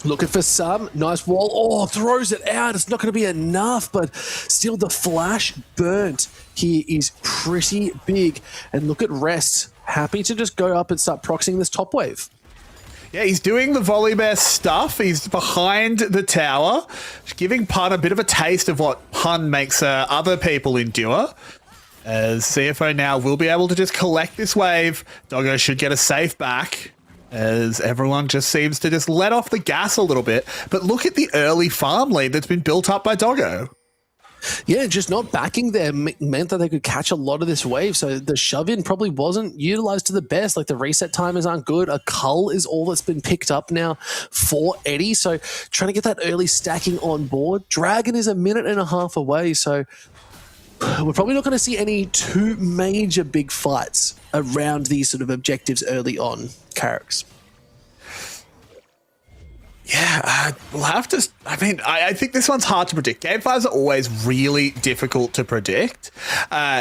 Looking for some. Nice wall. Oh, throws it out. It's not going to be enough, but still the flash burnt here is pretty big. And look at Rest. Happy to just go up and start proxying this top wave. Yeah, he's doing the Volibear stuff. He's behind the tower, giving Pun a bit of a taste of what Pun makes other people endure. As CFO now will be able to just collect this wave. Doggo should get a safe back, as everyone just seems to just let off the gas a little bit. But look at the early farm lead that's been built up by Doggo. Yeah, just not backing there meant that they could catch a lot of this wave. So the shove-in probably wasn't utilized to the best. Like the reset timers aren't good. A cull is all that's been picked up now for Eddie. So trying to get that early stacking on board. Dragon is 1.5 minutes away. So we're probably not going to see any too major big fights around these sort of objectives early on, Carix. Yeah, we'll have to... I mean, I think this one's hard to predict. Game 5s are always really difficult to predict.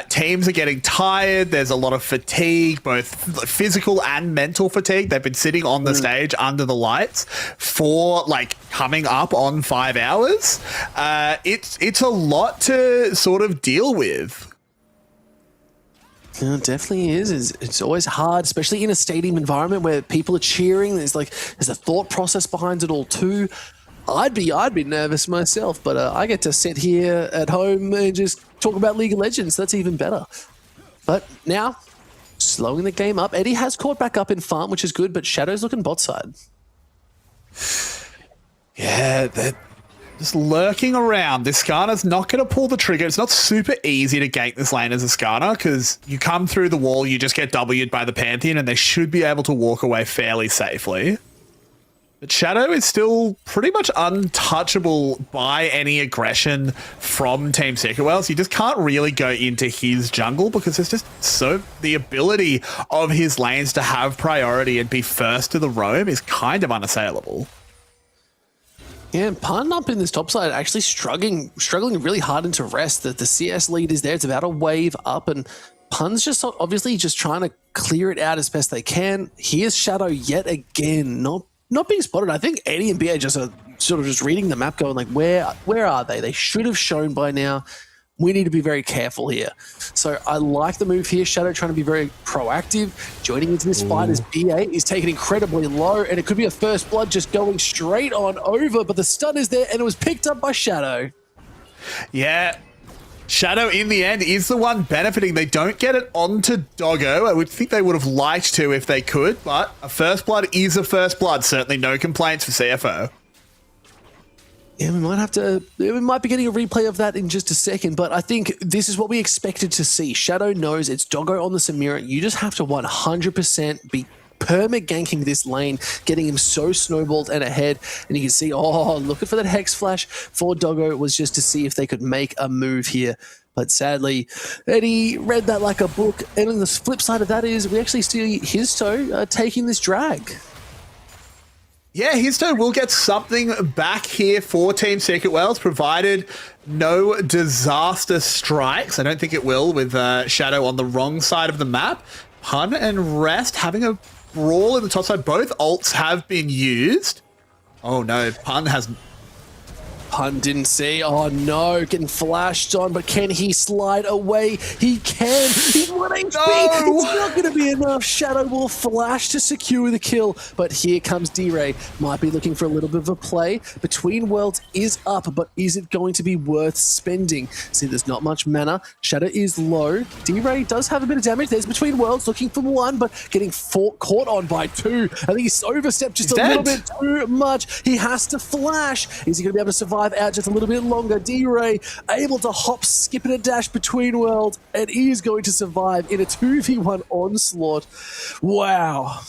Teams are getting tired. There's a lot of fatigue, both physical and mental fatigue. They've been sitting on the stage under the lights for, like, coming up on 5 hours. It's a lot to sort of deal with. Yeah, it definitely is. It's always hard, especially in a stadium environment where people are cheering. There's a thought process behind it all too. I'd be nervous myself, but I get to sit here at home and just talk about League of Legends. That's even better. But now, slowing the game up. Eddie has caught back up in farm, which is good, but Shadow's looking bot side. Yeah, they're just lurking around. This Skarner's not going to pull the trigger. It's not super easy to gank this lane as a Skarner because you come through the wall, you just get W'd by the Pantheon, and they should be able to walk away fairly safely. But Shadow is still pretty much untouchable by any aggression from Team Secret Wales. You just can't really go into his jungle because there's just the ability of his lanes to have priority and be first to the roam is kind of unassailable. Yeah, and Pun up in this top side actually struggling really hard into rest. The CS lead is there. It's about a wave up, and Pun's just obviously just trying to clear it out as best they can. Here's Shadow yet again, not being spotted. I think Eddie and BA just are sort of just reading the map going like, where are they? They should have shown by now. We need to be very careful here. So I like the move here. Shadow trying to be very proactive. Joining into this fight as BA is taken incredibly low, and it could be a first blood just going straight on over, but the stun is there, and it was picked up by Shadow. Yeah. Shadow, in the end, is the one benefiting. They don't get it onto Doggo. I would think they would have liked to if they could, but a first blood is a first blood. Certainly no complaints for CFO. Yeah, we might be getting a replay of that in just a second, but I think this is what we expected to see. Shadow knows it's Doggo on the Samira. You just have to 100% be perma-ganking this lane, getting him so snowballed and ahead, and you can see, looking for that Hex Flash for Doggo was just to see if they could make a move here. But sadly, Eddie read that like a book, and on the flip side of that is we actually see Histo taking this drag. Yeah, Histo will get something back here for Team Secret Wales, provided no disaster strikes. I don't think it will with Shadow on the wrong side of the map. Pun and Rest having a brawl in the top side. Both ults have been used. Oh no, Pun didn't see. Oh no, getting flashed on, but can he slide away? He can. He's 1 HP. No. It's not going to be enough. Shadow will flash to secure the kill, but here comes D-Ray. Might be looking for a little bit of a play. Between Worlds is up, but is it going to be worth spending? See, there's not much mana. Shadow is low. D-Ray does have a bit of damage. There's Between Worlds looking for one, but getting caught on by two. I think he's overstepped just a little bit too much. He has to flash. Is he going to be able to survive out just a little bit longer? D-Ray able to hop, skip, and a dash Between Worlds, and is going to survive in a 2v1 onslaught. Wow.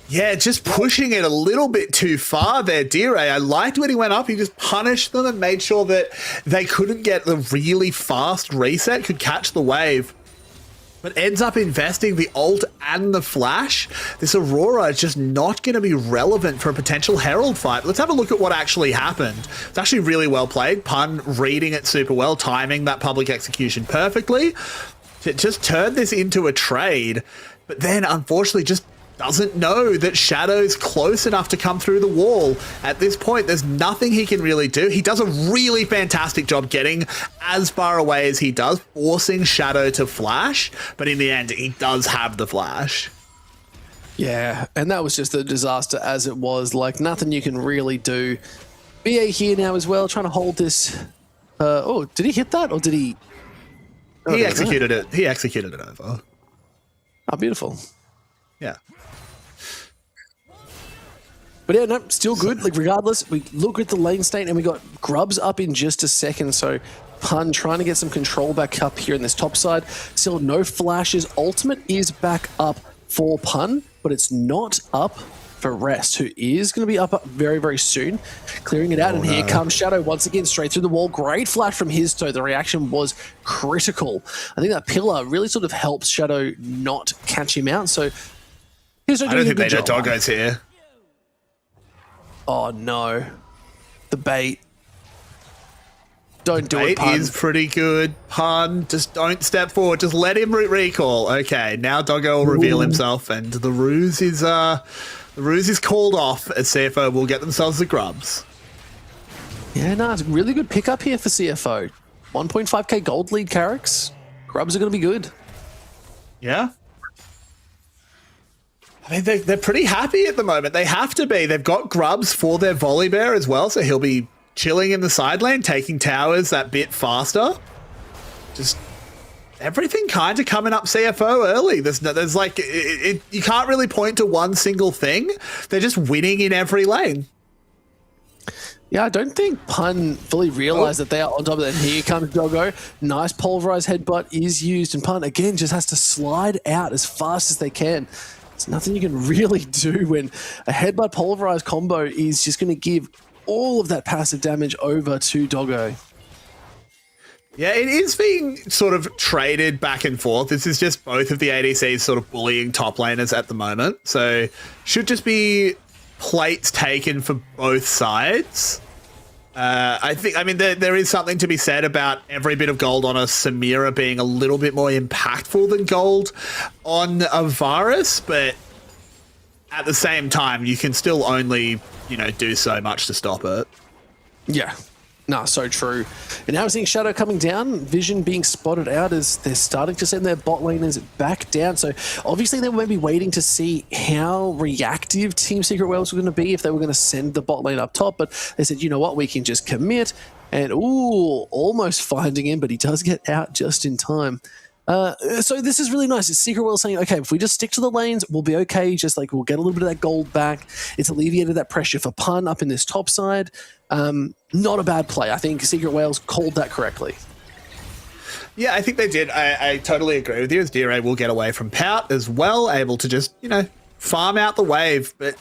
Yeah, just pushing it a little bit too far there, D-Ray. I liked when he went up. He just punished them and made sure that they couldn't get the really fast reset, could catch the wave. But ends up investing the ult and the flash. This Aurora is just not going to be relevant for a potential Herald fight. Let's have a look at what actually happened. It's actually really well played. Pun reading it super well, timing that public execution perfectly. It just turned this into a trade, but then unfortunately just doesn't know that Shadow's close enough to come through the wall. At this point, there's nothing he can really do. He does a really fantastic job getting as far away as he does, forcing Shadow to flash, but in the end, he does have the flash. Yeah, and that was just a disaster as it was. Like, nothing you can really do. BA here now as well, trying to hold this. Did he hit that, or did he... He executed it. He executed it over. Oh, beautiful. Yeah. But yeah, no, still good. Like, regardless, we look at the lane state, and we got Grubs up in just a second. So Pun trying to get some control back up here in this top side. Still no flashes. Ultimate is back up for Pun, but it's not up for Rest, who is going to be up very, very soon. Clearing it out, and here comes Shadow once again, straight through the wall. Great flash from his toe. The reaction was critical. I think that pillar really sort of helps Shadow not catch him out. So I don't think they know Doggo's here. Oh no. The bait. Don't do it, Pun. Bait is pretty good. Pun, just don't step forward. Just let him recall. Okay, now Doggo will reveal himself, and the ruse is called off as CFO will get themselves the grubs. Yeah, no, it's a really good pickup here for CFO. 1.5k gold lead Carricks. Grubs are going to be good. Yeah. I mean, they're pretty happy at the moment. They have to be. They've got Grubs for their volley bear as well, so he'll be chilling in the side lane, taking towers that bit faster. Just everything kind of coming up CFO early. There's like, you can't really point to one single thing. They're just winning in every lane. Yeah, I don't think Pun fully realised that they are on top of it. And here comes Doggo. Nice pulverized headbutt is used, and Pun again just has to slide out as fast as they can. There's nothing you can really do when a headbutt pulverized combo is just going to give all of that passive damage over to Doggo. Yeah, it is being sort of traded back and forth. This is just both of the ADCs sort of bullying top laners at the moment. So should just be plates taken for both sides. I mean, there is something to be said about every bit of gold on a Samira being a little bit more impactful than gold on a Varus, but at the same time, you can still only, do so much to stop it. Yeah. No, so true. And now we're seeing Shadow coming down, Vision being spotted out as they're starting to send their bot laners back down. So obviously they were maybe waiting to see how reactive Team Secret Wales were going to be if they were going to send the bot lane up top. But they said, you know what, we can just commit. And ooh, almost finding him, but he does get out just in time. So this is really nice. It's Secret World saying, okay, if we just stick to the lanes, we'll be okay. Just like we'll get a little bit of that gold back. It's alleviated that pressure for Pun up in this top side. Not a bad play. I think Secret Wales called that correctly. Yeah, I think they did. I totally agree with you. As DRA will get away from Pout as well, able to just, farm out the wave. But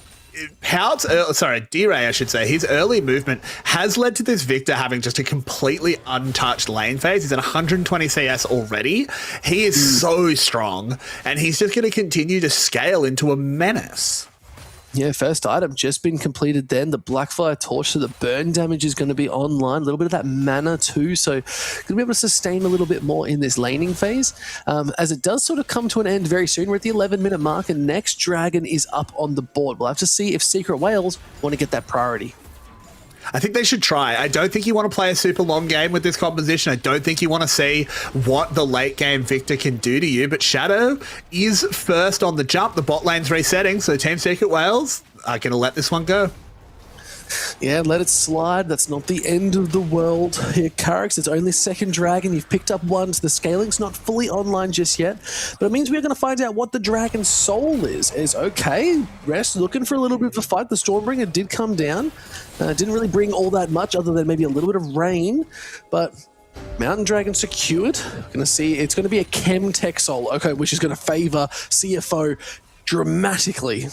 DRA, I should say, his early movement has led to this Victor having just a completely untouched lane phase. He's at 120 CS already. He is so strong, and he's just going to continue to scale into a menace. Yeah, first item just been completed then. The Blackfire Torch, so the burn damage is going to be online. A little bit of that mana too, so going to be able to sustain a little bit more in this laning phase. As it does sort of come to an end very soon. We're at the 11-minute mark, and next dragon is up on the board. We'll have to see if Secret Wales want to get that priority. I think they should try. I don't think you want to play a super long game with this composition. I don't think you want to see what the late game Victor can do to you, but Shadow is first on the jump. The bot lane's resetting, so Team Secret Wales are going to let this one go. Yeah, let it slide. That's not the end of the world here, Carrix. It's only second dragon. You've picked up one, so the scaling's not fully online just yet. But it means we're going to find out what the dragon's soul is. Okay, Rest looking for a little bit of a fight. The Stormbringer did come down. Didn't really bring all that much other than maybe a little bit of rain. But Mountain Dragon secured. Going to see it's going to be a Chem Tech soul. Okay, which is going to favor CFO dramatically.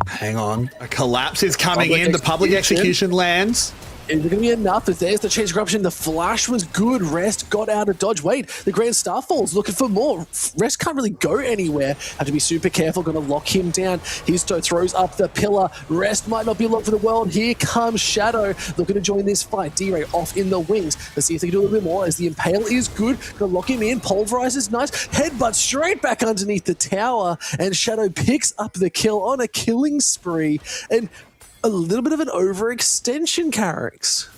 Hang on. A collapse is coming in. The public execution lands. Is it going to be enough? If there's the change of corruption, the flash was good. Rest got out of dodge. Wait, the Grand Starfall's looking for more. Rest can't really go anywhere. Have to be super careful. Going to lock him down. Histo throws up the pillar. Rest might not be long for the world. Here comes Shadow looking to join this fight. D-Ray off in the wings. Let's see if they can do a little bit more as the Impale is good. Going to lock him in. Pulverize is nice. Headbutt straight back underneath the tower. And Shadow picks up the kill on a killing spree. And a little bit of an overextension, Carrix.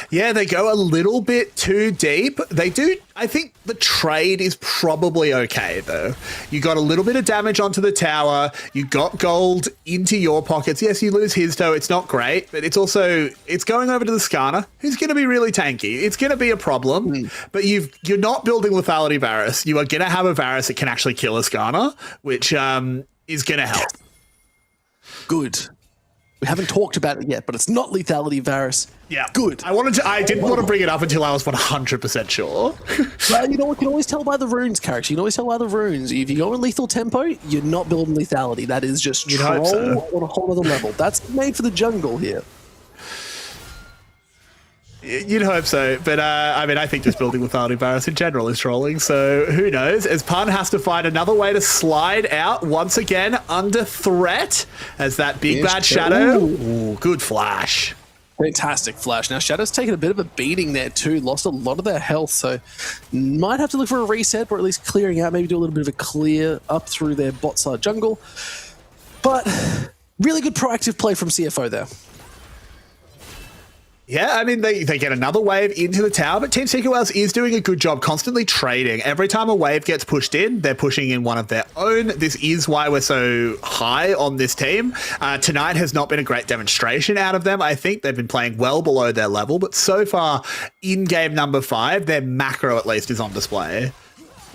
Yeah, they go a little bit too deep. They do. I think the trade is probably okay, though. You got a little bit of damage onto the tower. You got gold into your pockets. Yes, you lose Histo. It's not great, but it's also, it's going over to the Skarner, who's going to be really tanky. It's going to be a problem, but you're not building lethality Varus. You are going to have a Varus that can actually kill a Skarner, which is going to help. Good. We haven't talked about it yet, but it's not lethality Varus. Yeah. Good. I didn't want to bring it up until I was 100% sure. Well, you know, we can always tell by the runes, Carrix. You can always tell by the runes. If you go in lethal tempo, you're not building lethality. That is just troll on a whole other level. That's made for the jungle here. You'd hope so, but I mean, I think just building lethality Varus in general is trolling, so who knows? As Pun has to find another way to slide out once again under threat as that big bad Shadow. Ooh, good flash. Fantastic flash. Now, Shadow's taken a bit of a beating there too, lost a lot of their health, so might have to look for a reset or at least clearing out, maybe do a little bit of a clear up through their bot side jungle. But really good proactive play from CFO there. Yeah, I mean, they get another wave into the tower, but Team Secret Wales is doing a good job constantly trading. Every time a wave gets pushed in, they're pushing in one of their own. This is why we're so high on this team. Tonight has not been a great demonstration out of them. I think they've been playing well below their level, but so far in game number 5, their macro at least is on display.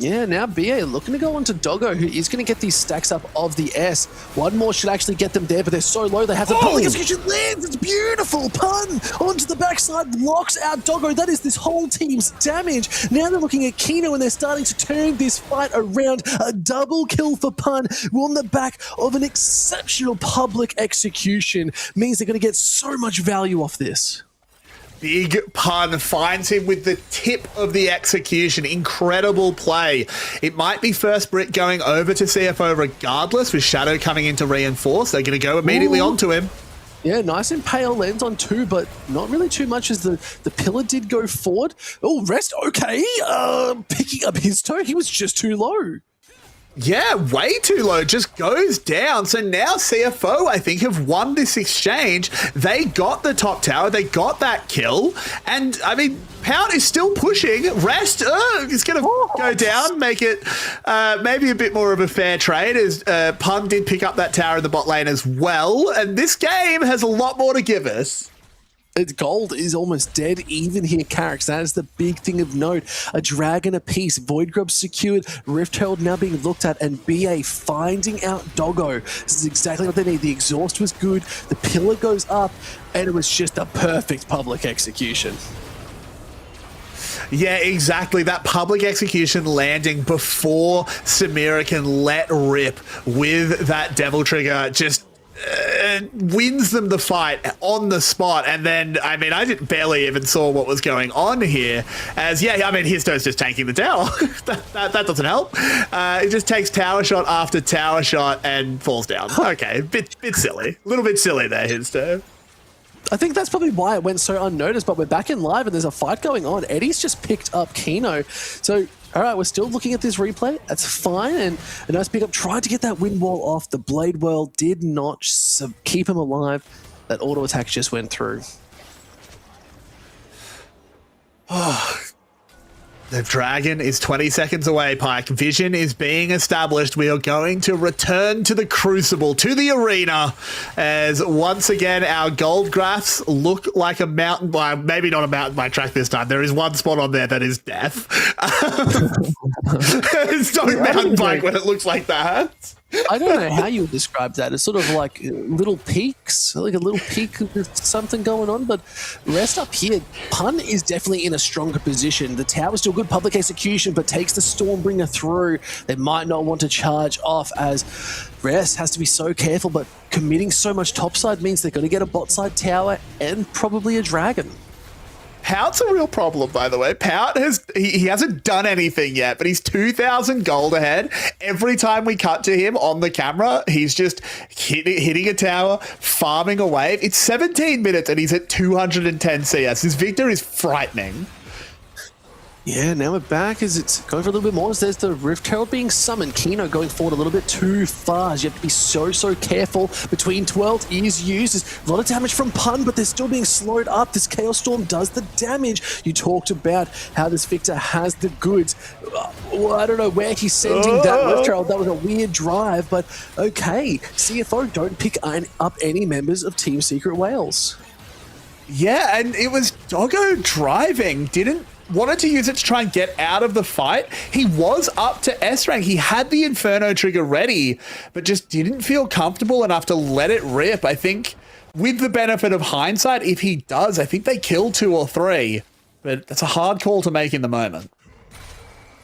Yeah, now BA looking to go on to Doggo, who is going to get these stacks up of the S. One more should actually get them there, but they're so low, they have the public execution lands. It's beautiful. Pun onto the backside, locks out Doggo. That is this whole team's damage. Now they're looking at Kino, and they're starting to turn this fight around. A double kill for Pun on the back of an exceptional public execution. Means they're going to get so much value off this. Big Pun finds him with the tip of the execution. Incredible play. It might be first Brit going over to CFO regardless, with Shadow coming in to reinforce. They're going to go immediately onto him. Yeah, nice impale lens on 2, but not really too much as the pillar did go forward. Oh, Rest, okay. Picking up his toe, he was just too low. Yeah, way too low, just goes down. So now CFO, I think, have won this exchange. They got the top tower, they got that kill, and I mean, Pout is still pushing. Rest is going to go down, make it maybe a bit more of a fair trade, as Pun did pick up that tower in the bot lane as well, and this game has a lot more to give us. Gold is almost dead even here, Carrick. That is the big thing of note. A dragon apiece, Void Grub secured, Rift Herald now being looked at, and BA finding out Doggo. This is exactly what they need. The exhaust was good, the pillar goes up, and it was just a perfect public execution. Yeah, exactly. That public execution landing before Samira can let rip with that Devil Trigger just wins them the fight on the spot. And then, I mean, I barely even saw what was going on here, as, yeah, I mean, Histo's just tanking the tower. that doesn't help. It just takes tower shot after tower shot and falls down. Okay, bit silly. A little bit silly there, Histo. I think that's probably why it went so unnoticed, but we're back in live and there's a fight going on. Eddie's just picked up Kino. So, all right, we're still looking at this replay. That's fine. And a nice pickup. Tried to get that wind wall off. The Blade Well did not keep him alive. That auto attack just went through. Oh. The dragon is 20 seconds away, Pike. Vision is being established. We are going to return to the Crucible, to the arena, as once again our gold graphs look like a mountain bike. Maybe not a mountain bike track this time. There is one spot on there that is death. It's not a mountain bike when it looks like that. I don't know how you would describe that. It's sort of like little peaks, like a little peak with something going on. But Rest up here, Pun is definitely in a stronger position. The tower's still good public execution, but takes the Stormbringer through. They might not want to charge off, as Rest has to be so careful, but committing so much topside means they're going to get a bot side tower and probably a dragon. Pout's a real problem, by the way. Pout he hasn't done anything yet, but he's 2,000 gold ahead. Every time we cut to him on the camera, he's just hitting a tower, farming a wave. It's 17 minutes and he's at 210 CS. His Victor is frightening. Yeah, now we're back as it's going for a little bit more. As there's the Rift Herald being summoned. Kino going forward a little bit too far. You have to be so careful. Between 12 is used. There's a lot of damage from Pun, but they're still being slowed up. This Chaos Storm does the damage. You talked about how this Victor has the goods. Well, I don't know where he's sending that Rift Herald. That was a weird drive, but okay. CFO don't pick up any members of Team Secret Wales. Yeah, and it was Doggo driving. Wanted to use it to try and get out of the fight. He was up to S rank. He had the Inferno trigger ready, but just didn't feel comfortable enough to let it rip. I think with the benefit of hindsight, if he does, I think they kill 2 or 3, but that's a hard call to make in the moment.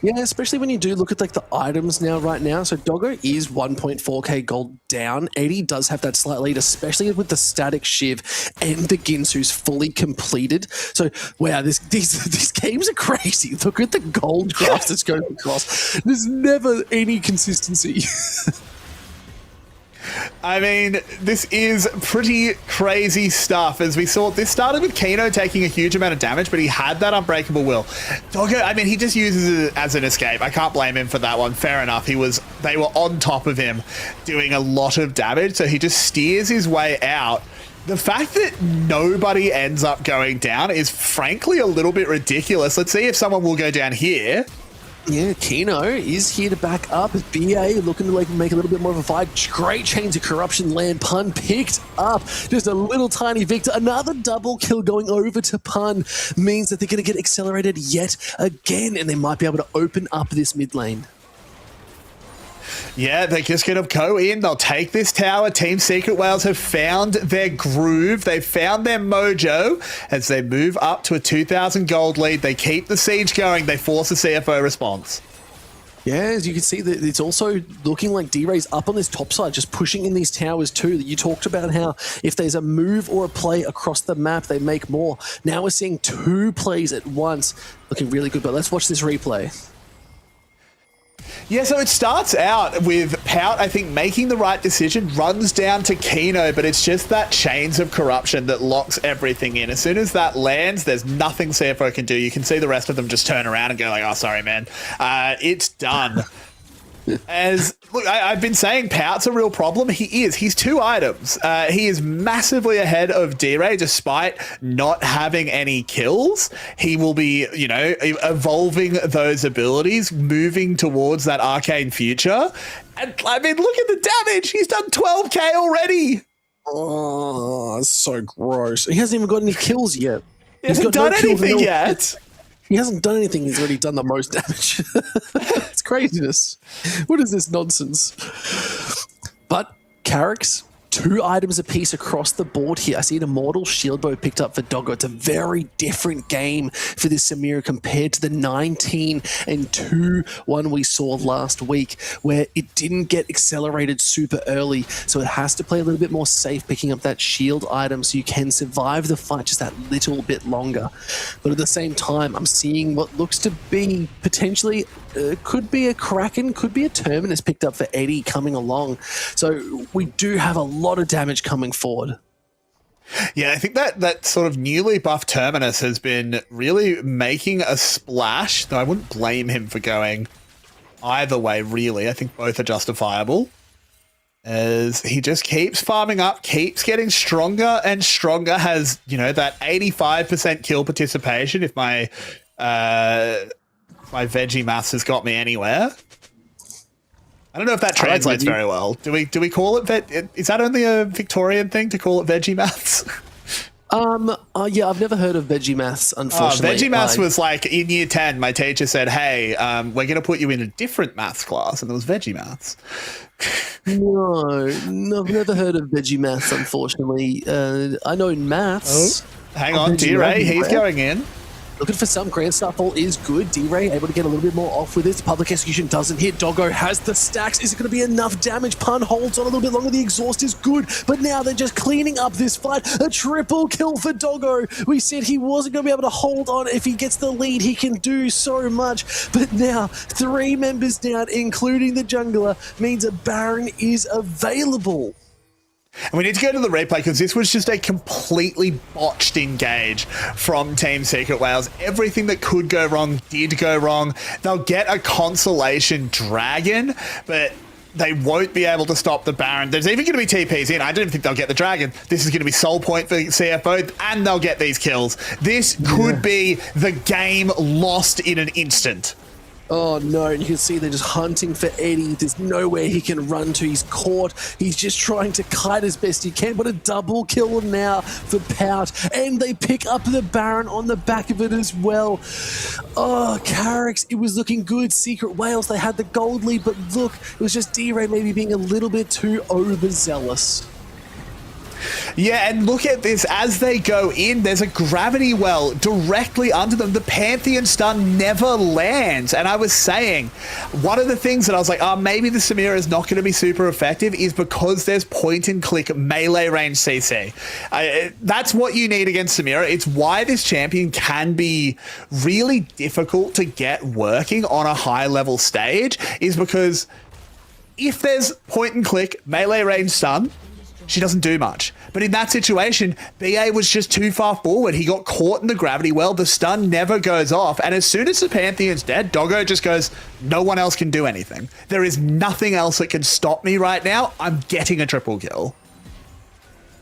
Yeah, especially when you do look at like the items right now. So Doggo is 1.4k gold down. 80 does have that slight lead, especially with the static Shiv and the Ginsu's fully completed. So wow, these games are crazy. Look at the gold graphs that's going across. There's never any consistency. I mean, this is pretty crazy stuff. As we saw, this started with Kino taking a huge amount of damage, but he had that Unbreakable Will. Doggo, I mean, he just uses it as an escape. I can't blame him for that one. Fair enough. They were on top of him doing a lot of damage, so he just steers his way out. The fact that nobody ends up going down is frankly a little bit ridiculous. Let's see if someone will go down here. Yeah, Kino is here to back up. BA looking to like make a little bit more of a fight. Great Chains of Corruption land. Pun picked up. Just a little tiny victor. Another double kill going over to Pun means that they're going to get accelerated yet again, and they might be able to open up this mid lane. Yeah, they're just going to go in. They'll take this tower. Team Secret Whales have found their groove. They've found their mojo as they move up to a 2,000 gold lead. They keep the siege going. They force a CFO response. Yeah, as you can see, that it's also looking like D-Ray's up on this top side, just pushing in these towers too. You talked about how if there's a move or a play across the map, they make more. Now we're seeing 2 plays at once. Looking really good, but let's watch this replay. Yeah, so it starts out with Pout, I think, making the right decision, runs down to Kino, but it's just that Chains of Corruption that locks everything in. As soon as that lands, there's nothing CFO can do. You can see the rest of them just turn around and go like, oh, sorry, man. It's done. Look, I've been saying Pout's a real problem. He is. He's 2 items. He is massively ahead of D-Ray despite not having any kills. He will be, you know, evolving those abilities, moving towards that arcane future. And I mean, look at the damage. He's done 12k already. Oh, that's so gross. He hasn't even got any kills yet. He hasn't done anything yet. He hasn't done anything. He's already done the most damage. It's craziness. What is this nonsense? But Carrick's 2 items apiece across the board here. I see an Immortal Shield Bow picked up for Doggo. It's a very different game for this Samira compared to the 19-2 one we saw last week, where it didn't get accelerated super early. So it has to play a little bit more safe, picking up that shield item so you can survive the fight just that little bit longer. But at the same time, I'm seeing what looks to be potentially could be a Kraken, could be a Terminus picked up for Eddie coming along. So we do have a lot of damage coming forward. Yeah, I think that sort of newly buffed Terminus has been really making a splash, though I wouldn't blame him for going either way, really. I think both are justifiable. As he just keeps farming up, keeps getting stronger and stronger, has, you know, that 85% kill participation if my veggie maths has got me anywhere. I don't know if that translates very well. Do we call it is that only a Victorian thing to call it veggie maths? Yeah, I've never heard of veggie maths, unfortunately. Veggie maths was like in year 10, my teacher said, hey, we're going to put you in a different maths class, and there was veggie maths. No, I've never heard of veggie maths, unfortunately. I know maths. Oh, hang on, D-Ray, he's going in. Looking for some Grand Starfall is good. D-Ray able to get a little bit more off with this. Public Execution doesn't hit. Doggo has the stacks. Is it going to be enough damage? Pun holds on a little bit longer. The exhaust is good, but now they're just cleaning up this fight. A triple kill for Doggo. We said he wasn't going to be able to hold on. If he gets the lead, he can do so much. But now 3 members down, including the jungler, means a Baron is available. And we need to go to the replay because this was just a completely botched engage from Team Secret Whales. Everything that could go wrong did go wrong. They'll get a consolation dragon, but they won't be able to stop the Baron. There's even going to be TPs in. I don't think they'll get the dragon. This is going to be soul point for CFO, and they'll get these kills. This could be the game lost in an instant. Oh no, and you can see they're just hunting for Eddie. There's nowhere he can run to. He's caught. He's just trying to kite as best he can, but a double kill now for Pout. And they pick up the Baron on the back of it as well. Oh, Carrick's, it was looking good. Secret Whales, they had the gold lead, but look, it was just D-Ray maybe being a little bit too overzealous. Yeah, and look at this. As they go in, there's a gravity well directly under them. The Pantheon stun never lands. And I was saying, one of the things that I was like, oh, maybe the Samira is not going to be super effective is because there's point-and-click melee range CC. That's what you need against Samira. It's why this champion can be really difficult to get working on a high-level stage, is because if there's point-and-click melee range stun, she doesn't do much. But in that situation, BA was just too far forward. He got caught in the gravity well. The stun never goes off. And as soon as the Pantheon's dead, Doggo just goes, no one else can do anything. There is nothing else that can stop me right now. I'm getting a triple kill.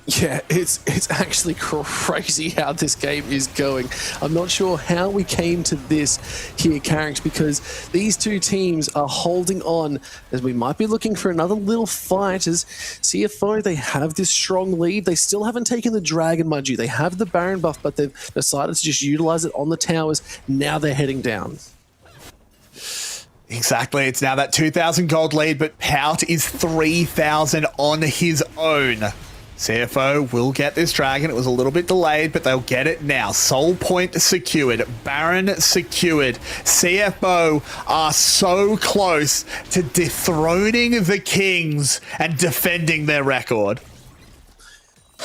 Yeah, it's actually crazy how this game is going. I'm not sure how we came to this here, Carrick, because these two teams are holding on as we might be looking for another little fight. As CFO, they have this strong lead. They still haven't taken the Dragon, mind you. They have the Baron buff, but they've decided to just utilize it on the towers. Now they're heading down. Exactly. It's now that 2,000 gold lead, but Pout is 3,000 on his own. CFO will get this dragon. It was a little bit delayed, but they'll get it now. Soul point secured. Baron secured. CFO are so close to dethroning the Kings and defending their record.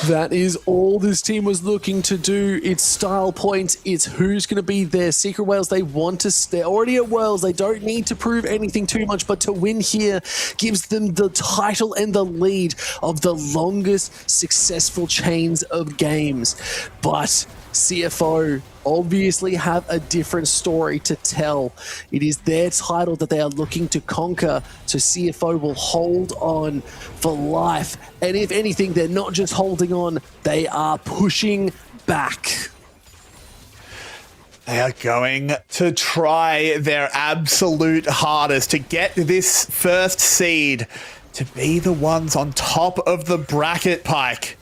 That is all this team was looking to do. It's style points. It's who's going to be their Secret Whales. They want to... They're already at Worlds. They don't need to prove anything too much, but to win here gives them the title and the lead of the longest successful chains of games. But CFO obviously have a different story to tell. It is their title that they are looking to conquer, so CFO will hold on for life. And if anything, they're not just holding on, they are pushing back. They are going to try their absolute hardest to get this first seed to be the ones on top of the bracket, Pike.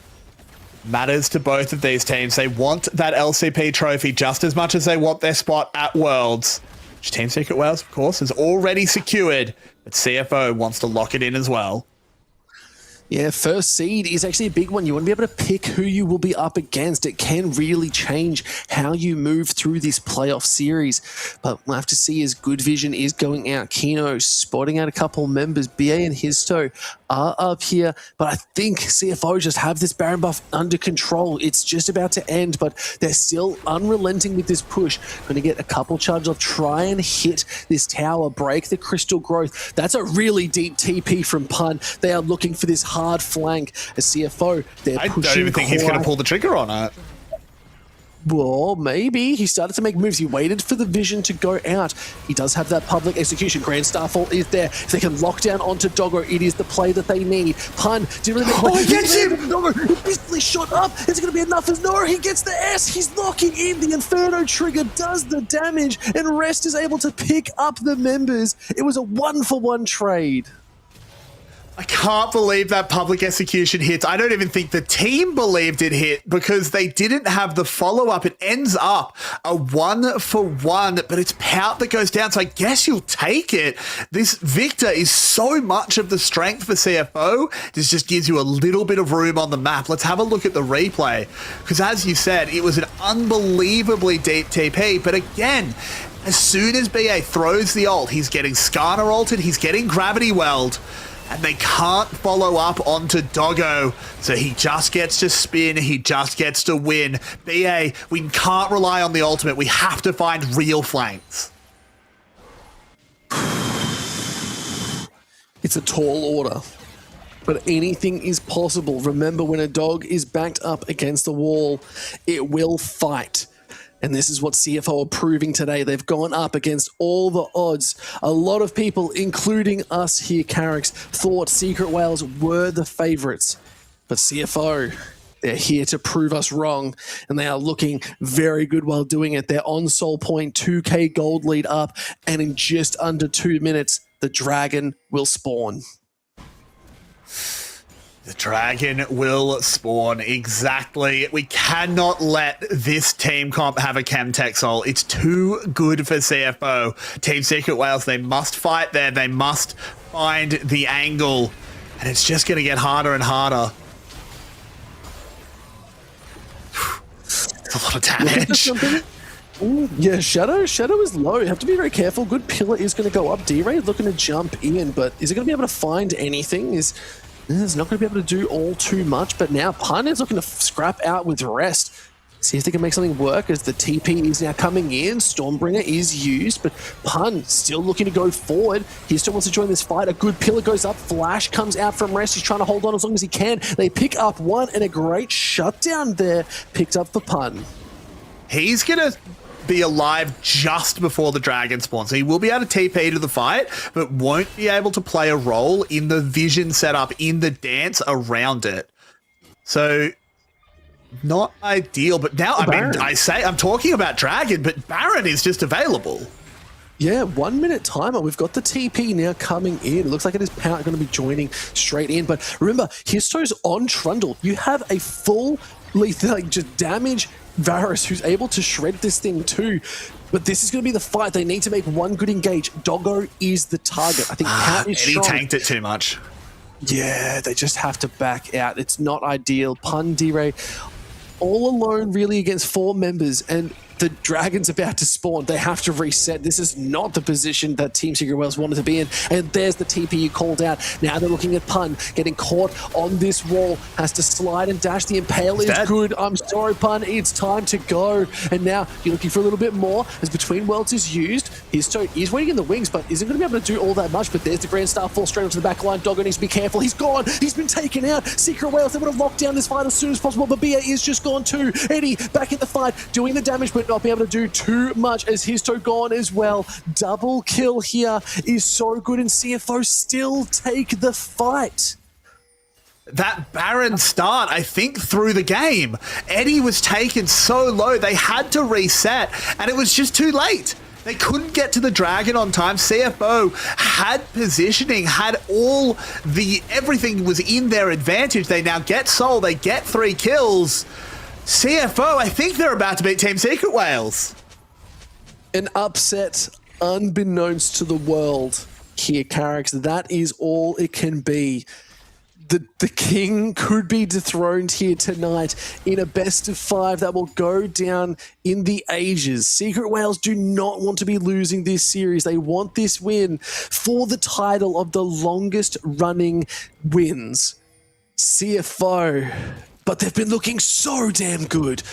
Matters to both of these teams. They want that LCP trophy just as much as they want their spot at Worlds, which Team Secret Wales, of course, is already secured, but CFO wants to lock it in as well. Yeah, first seed is actually a big one. You want to be able to pick who you will be up against. It can really change how you move through this playoff series. But we'll have to see as Good Vision is going out. Kino spotting out a couple members. BA and Histo are up here. But I think CFO just have this Baron buff under control. It's just about to end, but they're still unrelenting with this push. Going to get a couple charges off, try and hit this tower, break the crystal growth. That's a really deep TP from Pun. They are looking for this hard flank as CFO. They're I don't even think he's going to pull the trigger on it. Well, maybe. He started to make moves. He waited for the vision to go out. He does have that public execution. Grand Starfall is there. If they can lock down onto Doggo, it is the play that they need. Pun didn't really make play. He gets him! Doggo, he basically shot up. Is it going to be enough? As no, he gets the S. He's locking in. The Inferno trigger does the damage, and Rest is able to pick up the members. It was a 1-for-1 trade. I can't believe that public execution hits. I don't even think the team believed it hit because they didn't have the follow-up. It ends up a 1-for-1, but it's Pout that goes down, so I guess you'll take it. This Victor is so much of the strength for CFO. This just gives you a little bit of room on the map. Let's have a look at the replay, because as you said, it was an unbelievably deep TP, but again, as soon as BA throws the ult, he's getting Skarner ulted, he's getting Gravity Welled, and they can't follow up onto Doggo, so he just gets to spin, he just gets to win. BA, we can't rely on the ultimate, we have to find real flanks. It's a tall order, but anything is possible. Remember, when a dog is backed up against the wall, it will fight. And this is what CFO are proving today. They've gone up against all the odds. A lot of people, including us here, Carricks, thought Secret Wales were the favourites. But CFO, they're here to prove us wrong, and they are looking very good while doing it. They're on Soul Point, 2k gold lead up, and in just under 2 minutes, the dragon will spawn. The dragon will spawn, exactly. We cannot let this team comp have a Chemtech Soul. It's too good for CFO. Team Secret Wales, they must fight there. They must find the angle. And it's just going to get harder and harder. It's a lot of damage. Ooh, yeah, Shadow is low. You have to be very careful. Good pillar is going to go up. D-Ray looking to jump in, but is it going to be able to find anything? It's not going to be able to do all too much, but now Pun is looking to scrap out with Rest. See if they can make something work as the TP is now coming in. Stormbringer is used, but Pun still looking to go forward. He still wants to join this fight. A good pillar goes up. Flash comes out from Rest. He's trying to hold on as long as he can. They pick up one, and a great shutdown there picked up for Pun. He's going to be alive just before the dragon spawns. So he will be able to TP to the fight, but won't be able to play a role in the vision setup, in the dance around it. So not ideal, but now I'm talking about Dragon, but Baron is just available. Yeah, 1 minute timer. We've got the TP now coming in. It looks like it is Pout going to be joining straight in. But remember, Histo's on Trundle. You have a full lethal, just damage Varus who's able to shred this thing too. But this is going to be the fight. They need to make one good engage. Doggo is the target. I think Pout is strong. Eddie tanked it too much. Yeah, they just have to back out. It's not ideal. Pun D-Ray all alone really against 4 members, and the Dragon's about to spawn. They have to reset. This is not the position that Team Secret Wales wanted to be in. And there's the TP you called out. Now they're looking at Pun, getting caught on this wall. Has to slide and dash. The Impale is good. I'm sorry, Pun. It's time to go. And now you're looking for a little bit more as Between Worlds is used. He's waiting in the wings, but isn't going to be able to do all that much. But there's the Grand Star fall straight onto the back line. Doggo needs to be careful. He's gone. He's been taken out. Secret Wales, they would have locked down this fight as soon as possible, but BA is just gone too. Eddie back in the fight, doing the damage, but not be able to do too much as Histo gone as well. Double kill here is so good, and CFO still take the fight. That Baron start, I think, through the game. Eddie was taken so low, they had to reset, and it was just too late. They couldn't get to the Dragon on time. CFO had positioning, had everything was in their advantage. They now get Soul, they get 3 kills. CFO, I think they're about to beat Team Secret Wales. An upset unbeknownst to the world here, Carrix. That is all it can be. The king could be dethroned here tonight in a best of 5 that will go down in the ages. Secret Wales do not want to be losing this series. They want this win for the title of the longest running wins. CFO, but they've been looking so damn good.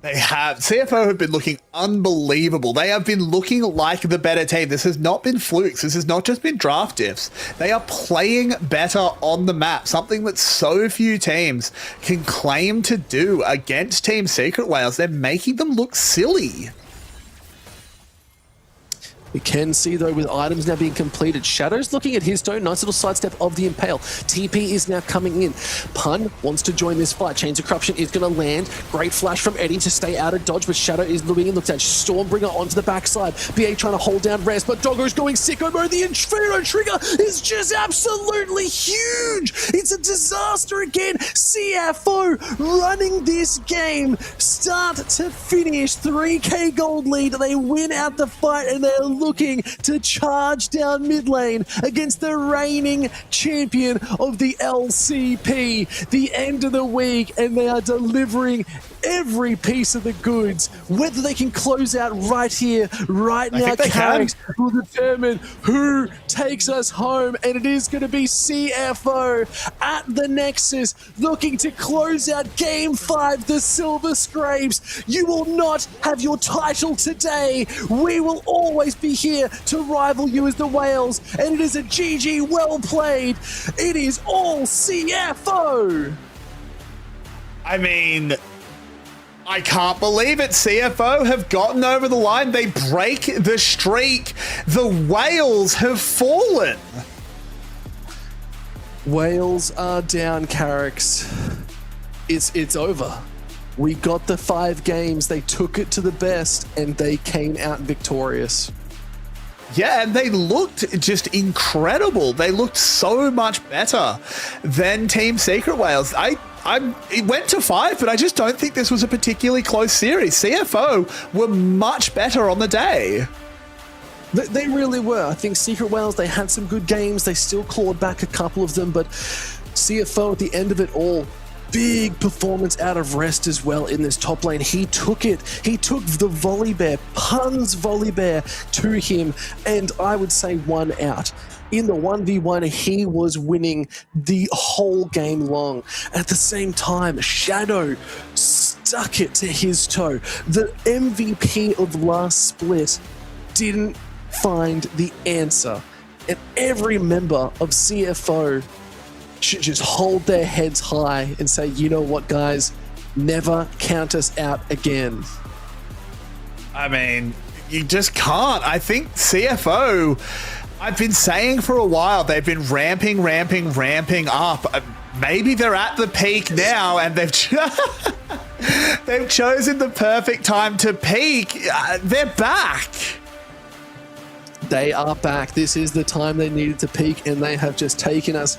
They have. CFO have been looking unbelievable. They have been looking like the better team. This has not been flukes. This has not just been draft diffs. They are playing better on the map, something that so few teams can claim to do against Team Secret Wales. They're making them look silly. We can see, though, with items now being completed. Shadow's looking at his toe. Nice little sidestep of the Impale. TP is now coming in. Pun wants to join this fight. Chains of Corruption is going to land. Great flash from Eddie to stay out of dodge, but Shadow is being looked at. Stormbringer onto the backside. BA trying to hold down Res, but Doggo's going sicko mode. The Inferno trigger is just absolutely huge. It's a disaster again. CFO running this game. Start to finish. 3k gold lead. They win out the fight, and they're looking to charge down mid lane against the reigning champion of the LCP. The end of the week, and they are delivering every piece of the goods. Whether they can close out right here, right now, Carrix will determine who takes us home, and it is going to be CFO at the Nexus, looking to close out Game 5, the Silver Scrapes. You will not have your title today. We will always be here to rival you as the Whales, and it is a GG well played. It is all CFO. I mean, I can't believe it. CFO have gotten over the line. They break the streak. The Whales have fallen. Whales are down, Carrix. It's over. We got the 5 games. They took it to the best, and they came out victorious. Yeah, and they looked just incredible. They looked so much better than Team Secret Wales. It went to 5, but I just don't think this was a particularly close series. CFO were much better on the day. They really were. I think Secret Wales, they had some good games. They still clawed back a couple of them, but CFO at the end of it all, big performance out of Rest as well in this top lane. He took it. He took the volley bear, Pun's volley bear to him, and I would say won out. In the 1v1, he was winning the whole game long. At the same time, Shadow stuck it to his toe. The MVP of last split didn't find the answer. And every member of CFO should just hold their heads high and say, you know what, guys, never count us out again. I mean, you just can't. I think CFO, I've been saying for a while, they've been ramping up. maybe they're at the peak now, and they've they've chosen the perfect time to peak. They're back. They are back. This is the time they needed to peak, and they have just taken us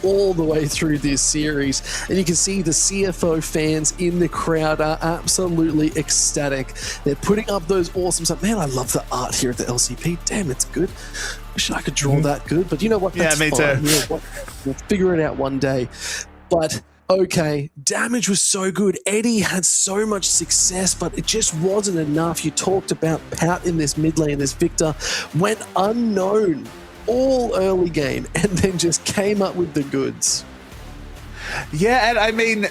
all the way through this series. And you can see the CFO fans in the crowd are absolutely ecstatic. They're putting up those awesome stuff. Man, I love the art here at the LCP. Damn, it's good. Wish I could draw that good, but you know what? That's me fine. too. You know what? We'll figure it out one day. But okay, damage was so good. Eddie had so much success, but it just wasn't enough. You talked about Pout in this mid lane. This Victor went unknown all early game and then just came up with the goods. Yeah, and I mean,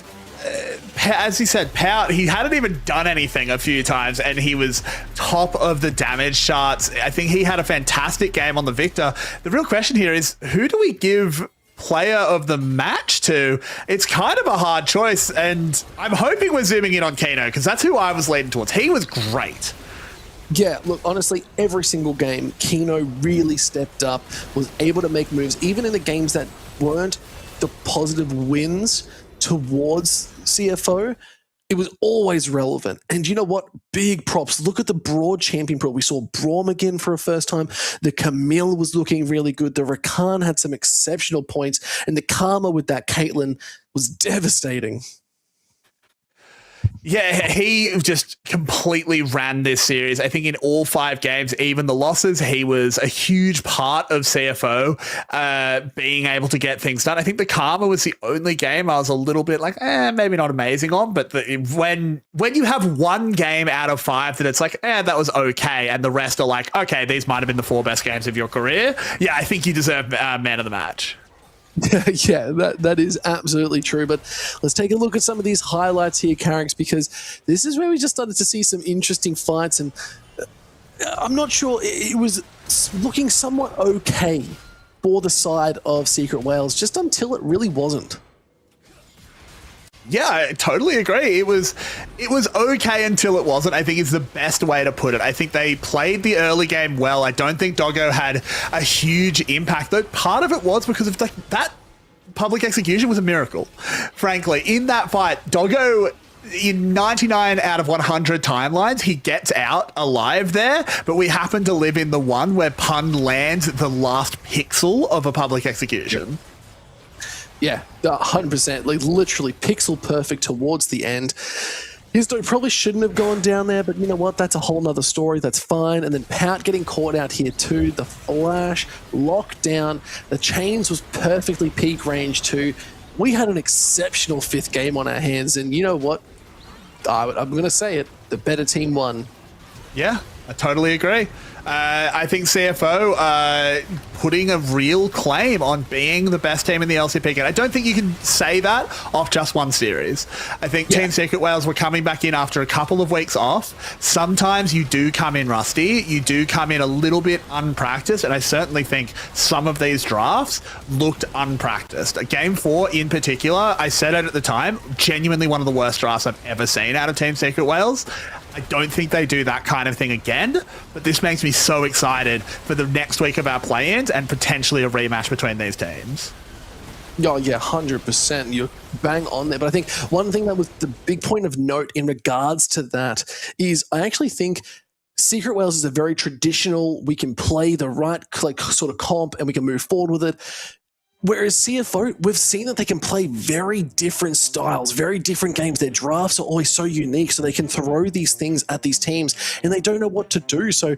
as you said, Pout, he hadn't even done anything a few times, and he was top of the damage charts. I think he had a fantastic game on the Victor. The real question here is, who do we give player of the match to? It's kind of a hard choice, and I'm hoping we're zooming in on Kano, because that's who I was leaning towards. He was great. Yeah, look, honestly, every single game, Kino really stepped up, was able to make moves, even in the games that weren't the positive wins towards CFO. It was always relevant. And you know what? Big props. Look at the Broad champion pro. We saw Braum again for a first time. The Camille was looking really good. The Rakan had some exceptional points. And the Karma with that Caitlyn was devastating. Yeah, he just completely ran this series. I think in all 5 games, even the losses, he was a huge part of CFO being able to get things done. I think the Karma was the only game I was a little bit like, maybe not amazing on, but when you have one game out of 5 that it's like, that was okay, and the rest are like, okay, these might have been the 4 best games of your career, yeah, I think you deserve man of the match. Yeah, that is absolutely true. But let's take a look at some of these highlights here, Carrick, because this is where we just started to see some interesting fights. And I'm not sure, it was looking somewhat okay for the side of Secret Wales, just until it really wasn't. Yeah, I totally agree. It was okay until it wasn't, I think is the best way to put it. I think they played the early game well. I don't think Doggo had a huge impact, though part of it was because of that public execution was a miracle. Frankly, in that fight, Doggo, in 99 out of 100 timelines, he gets out alive there, but we happen to live in the one where Pun lands the last pixel of a public execution. Yeah, 100%. Like literally pixel perfect towards the end. His dog probably shouldn't have gone down there, but you know what? That's a whole nother story. That's fine. And then Pout getting caught out here too. The flash, lockdown. The chains was perfectly peak range too. We had an exceptional 5th game on our hands. And you know what? I'm going to say it. The better team won. Yeah, I totally agree. I think CFO putting a real claim on being the best team in the LCP. And I don't think you can say that off just one series. I think Team Secret Wales were coming back in after a couple of weeks off. Sometimes you do come in rusty. You do come in a little bit unpracticed. And I certainly think some of these drafts looked unpracticed. Game 4 in particular, I said it at the time, genuinely one of the worst drafts I've ever seen out of Team Secret Wales. I don't think they do that kind of thing again, but this makes me so excited for the next week of our play-ins and potentially a rematch between these teams. Oh, yeah, 100%. You're bang on there. But I think one thing that was the big point of note in regards to that is I actually think Secret Wales is a very traditional, we can play the right sort of comp and we can move forward with it. Whereas CFO, we've seen that they can play very different styles, very different games. Their drafts are always so unique, so they can throw these things at these teams, and they don't know what to do. So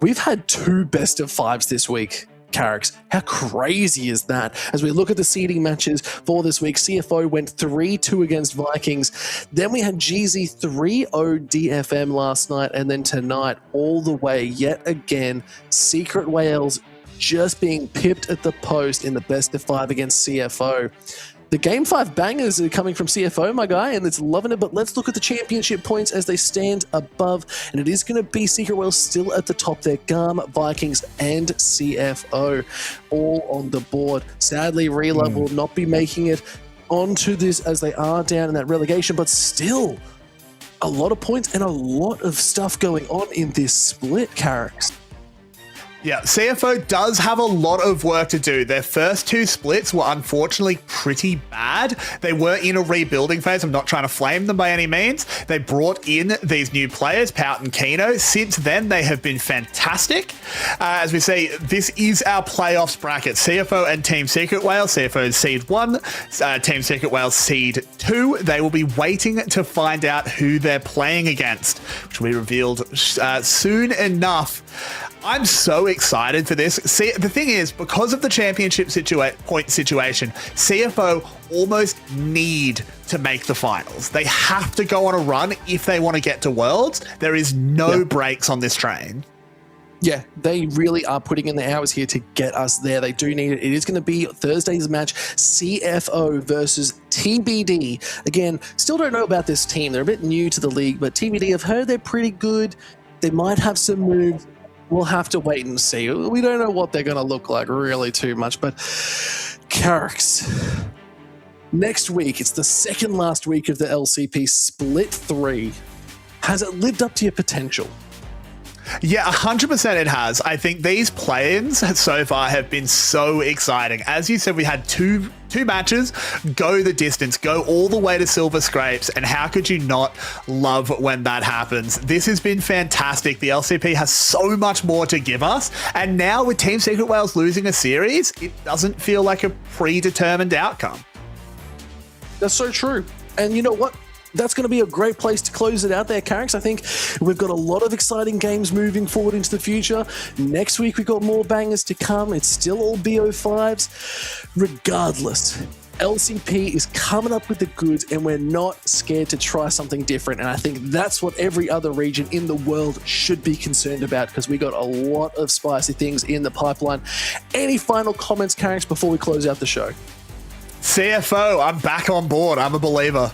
we've had 2 best of 5s this week, Carricks. How crazy is that? As we look at the seeding matches for this week, CFO went 3-2 against Vikings. Then we had GZ 3-0 DFM last night, and then tonight, all the way, yet again, Secret Wales just being pipped at the post in the best of 5 against CFO. The Game 5 bangers are coming from CFO, my guy, and it's loving it, but let's look at the championship points as they stand above, and it is going to be Secret Wales still at the top there. Garm, Vikings, and CFO all on the board. Sadly, Relove will not be making it onto this as they are down in that relegation, but still a lot of points and a lot of stuff going on in this split, Carricks. Yeah, CFO does have a lot of work to do. Their first two splits were unfortunately pretty bad. They were in a rebuilding phase. I'm not trying to flame them by any means. They brought in these new players, Pout and Kino. Since then, they have been fantastic. As we say, this is our playoffs bracket. CFO and Team Secret Whale. CFO is Seed 1, Team Secret Whale Seed 2. They will be waiting to find out who they're playing against, which will be revealed soon enough. I'm so excited for this. See, the thing is, because of the championship point situation, CFO almost need to make the finals. They have to go on a run if they want to get to Worlds. There is no brakes on this train. Yeah, they really are putting in the hours here to get us there. They do need it. It is going to be Thursday's match, CFO versus TBD. Again, still don't know about this team. They're a bit new to the league, but TBD, I've heard they're pretty good. They might have some moves. We'll have to wait and see. We don't know what they're going to look like really too much, but Carricks. Next week, it's the second last week of the LCP Split 3. Has it lived up to your potential? Yeah, 100% it has. I think these play-ins so far have been so exciting. As you said, we had two matches go the distance, go all the way to Silver Scrapes, and how could you not love when that happens? This has been fantastic. The LCP has so much more to give us, and now with Team Secret Whales losing a series, it doesn't feel like a predetermined outcome. That's so true. And you know what? That's going to be a great place to close it out there, Carricks. I think we've got a lot of exciting games moving forward into the future. Next week, we've got more bangers to come. It's still all BO5s. Regardless, LCP is coming up with the goods, and we're not scared to try something different. And I think that's what every other region in the world should be concerned about, because we got a lot of spicy things in the pipeline. Any final comments, Carricks, before we close out the show? CFO, I'm back on board. I'm a believer.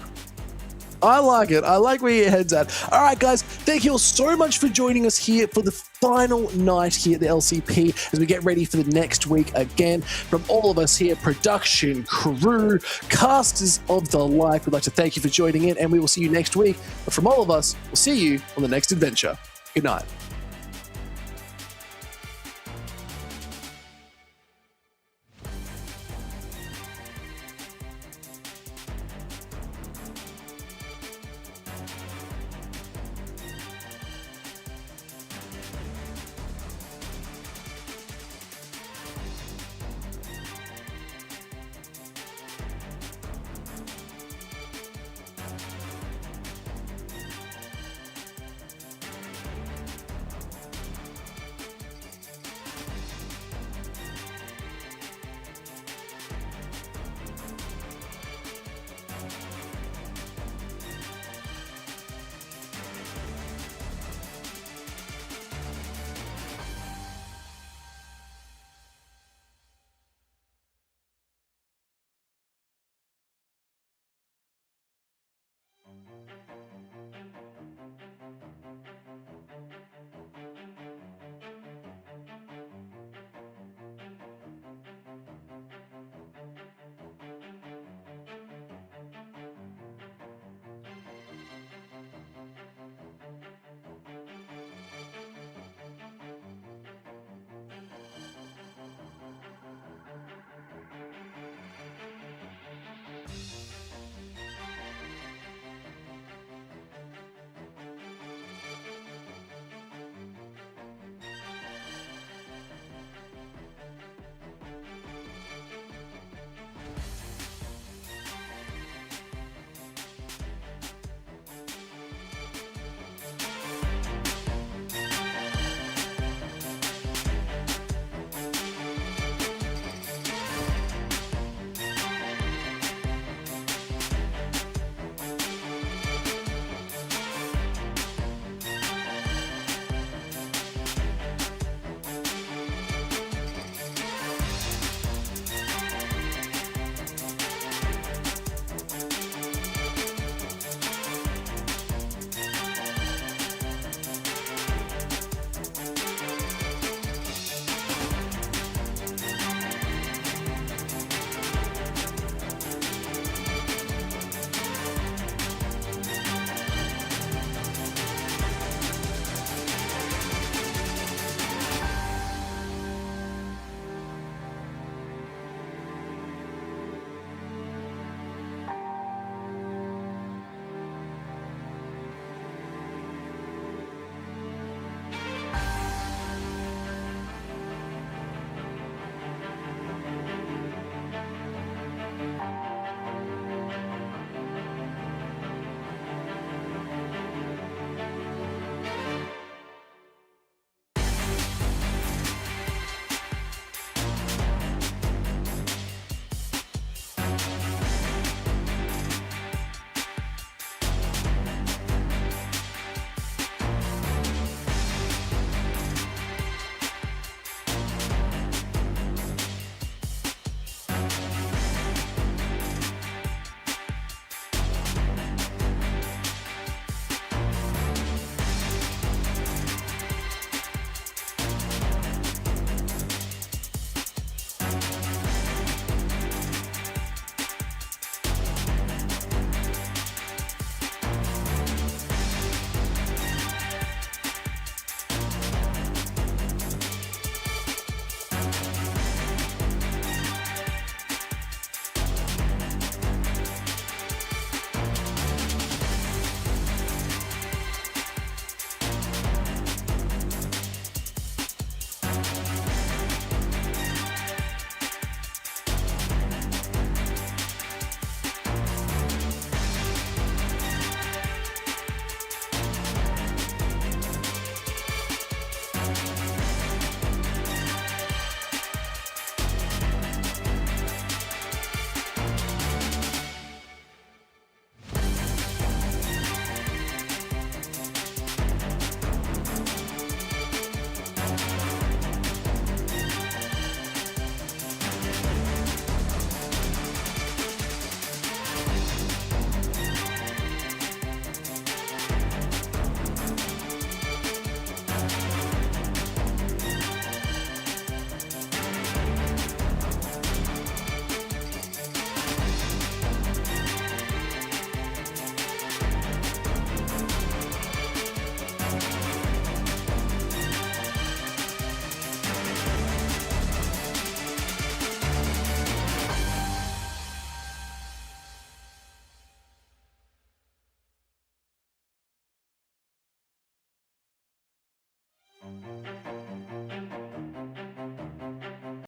I like it. I like where your head's at. All right, guys, thank you all so much for joining us here for the final night here at the LCP as we get ready for the next week again. From all of us here, production, crew, casters of the like, we'd like to thank you for joining in, and we will see you next week. But from all of us, we'll see you on the next adventure. Good night.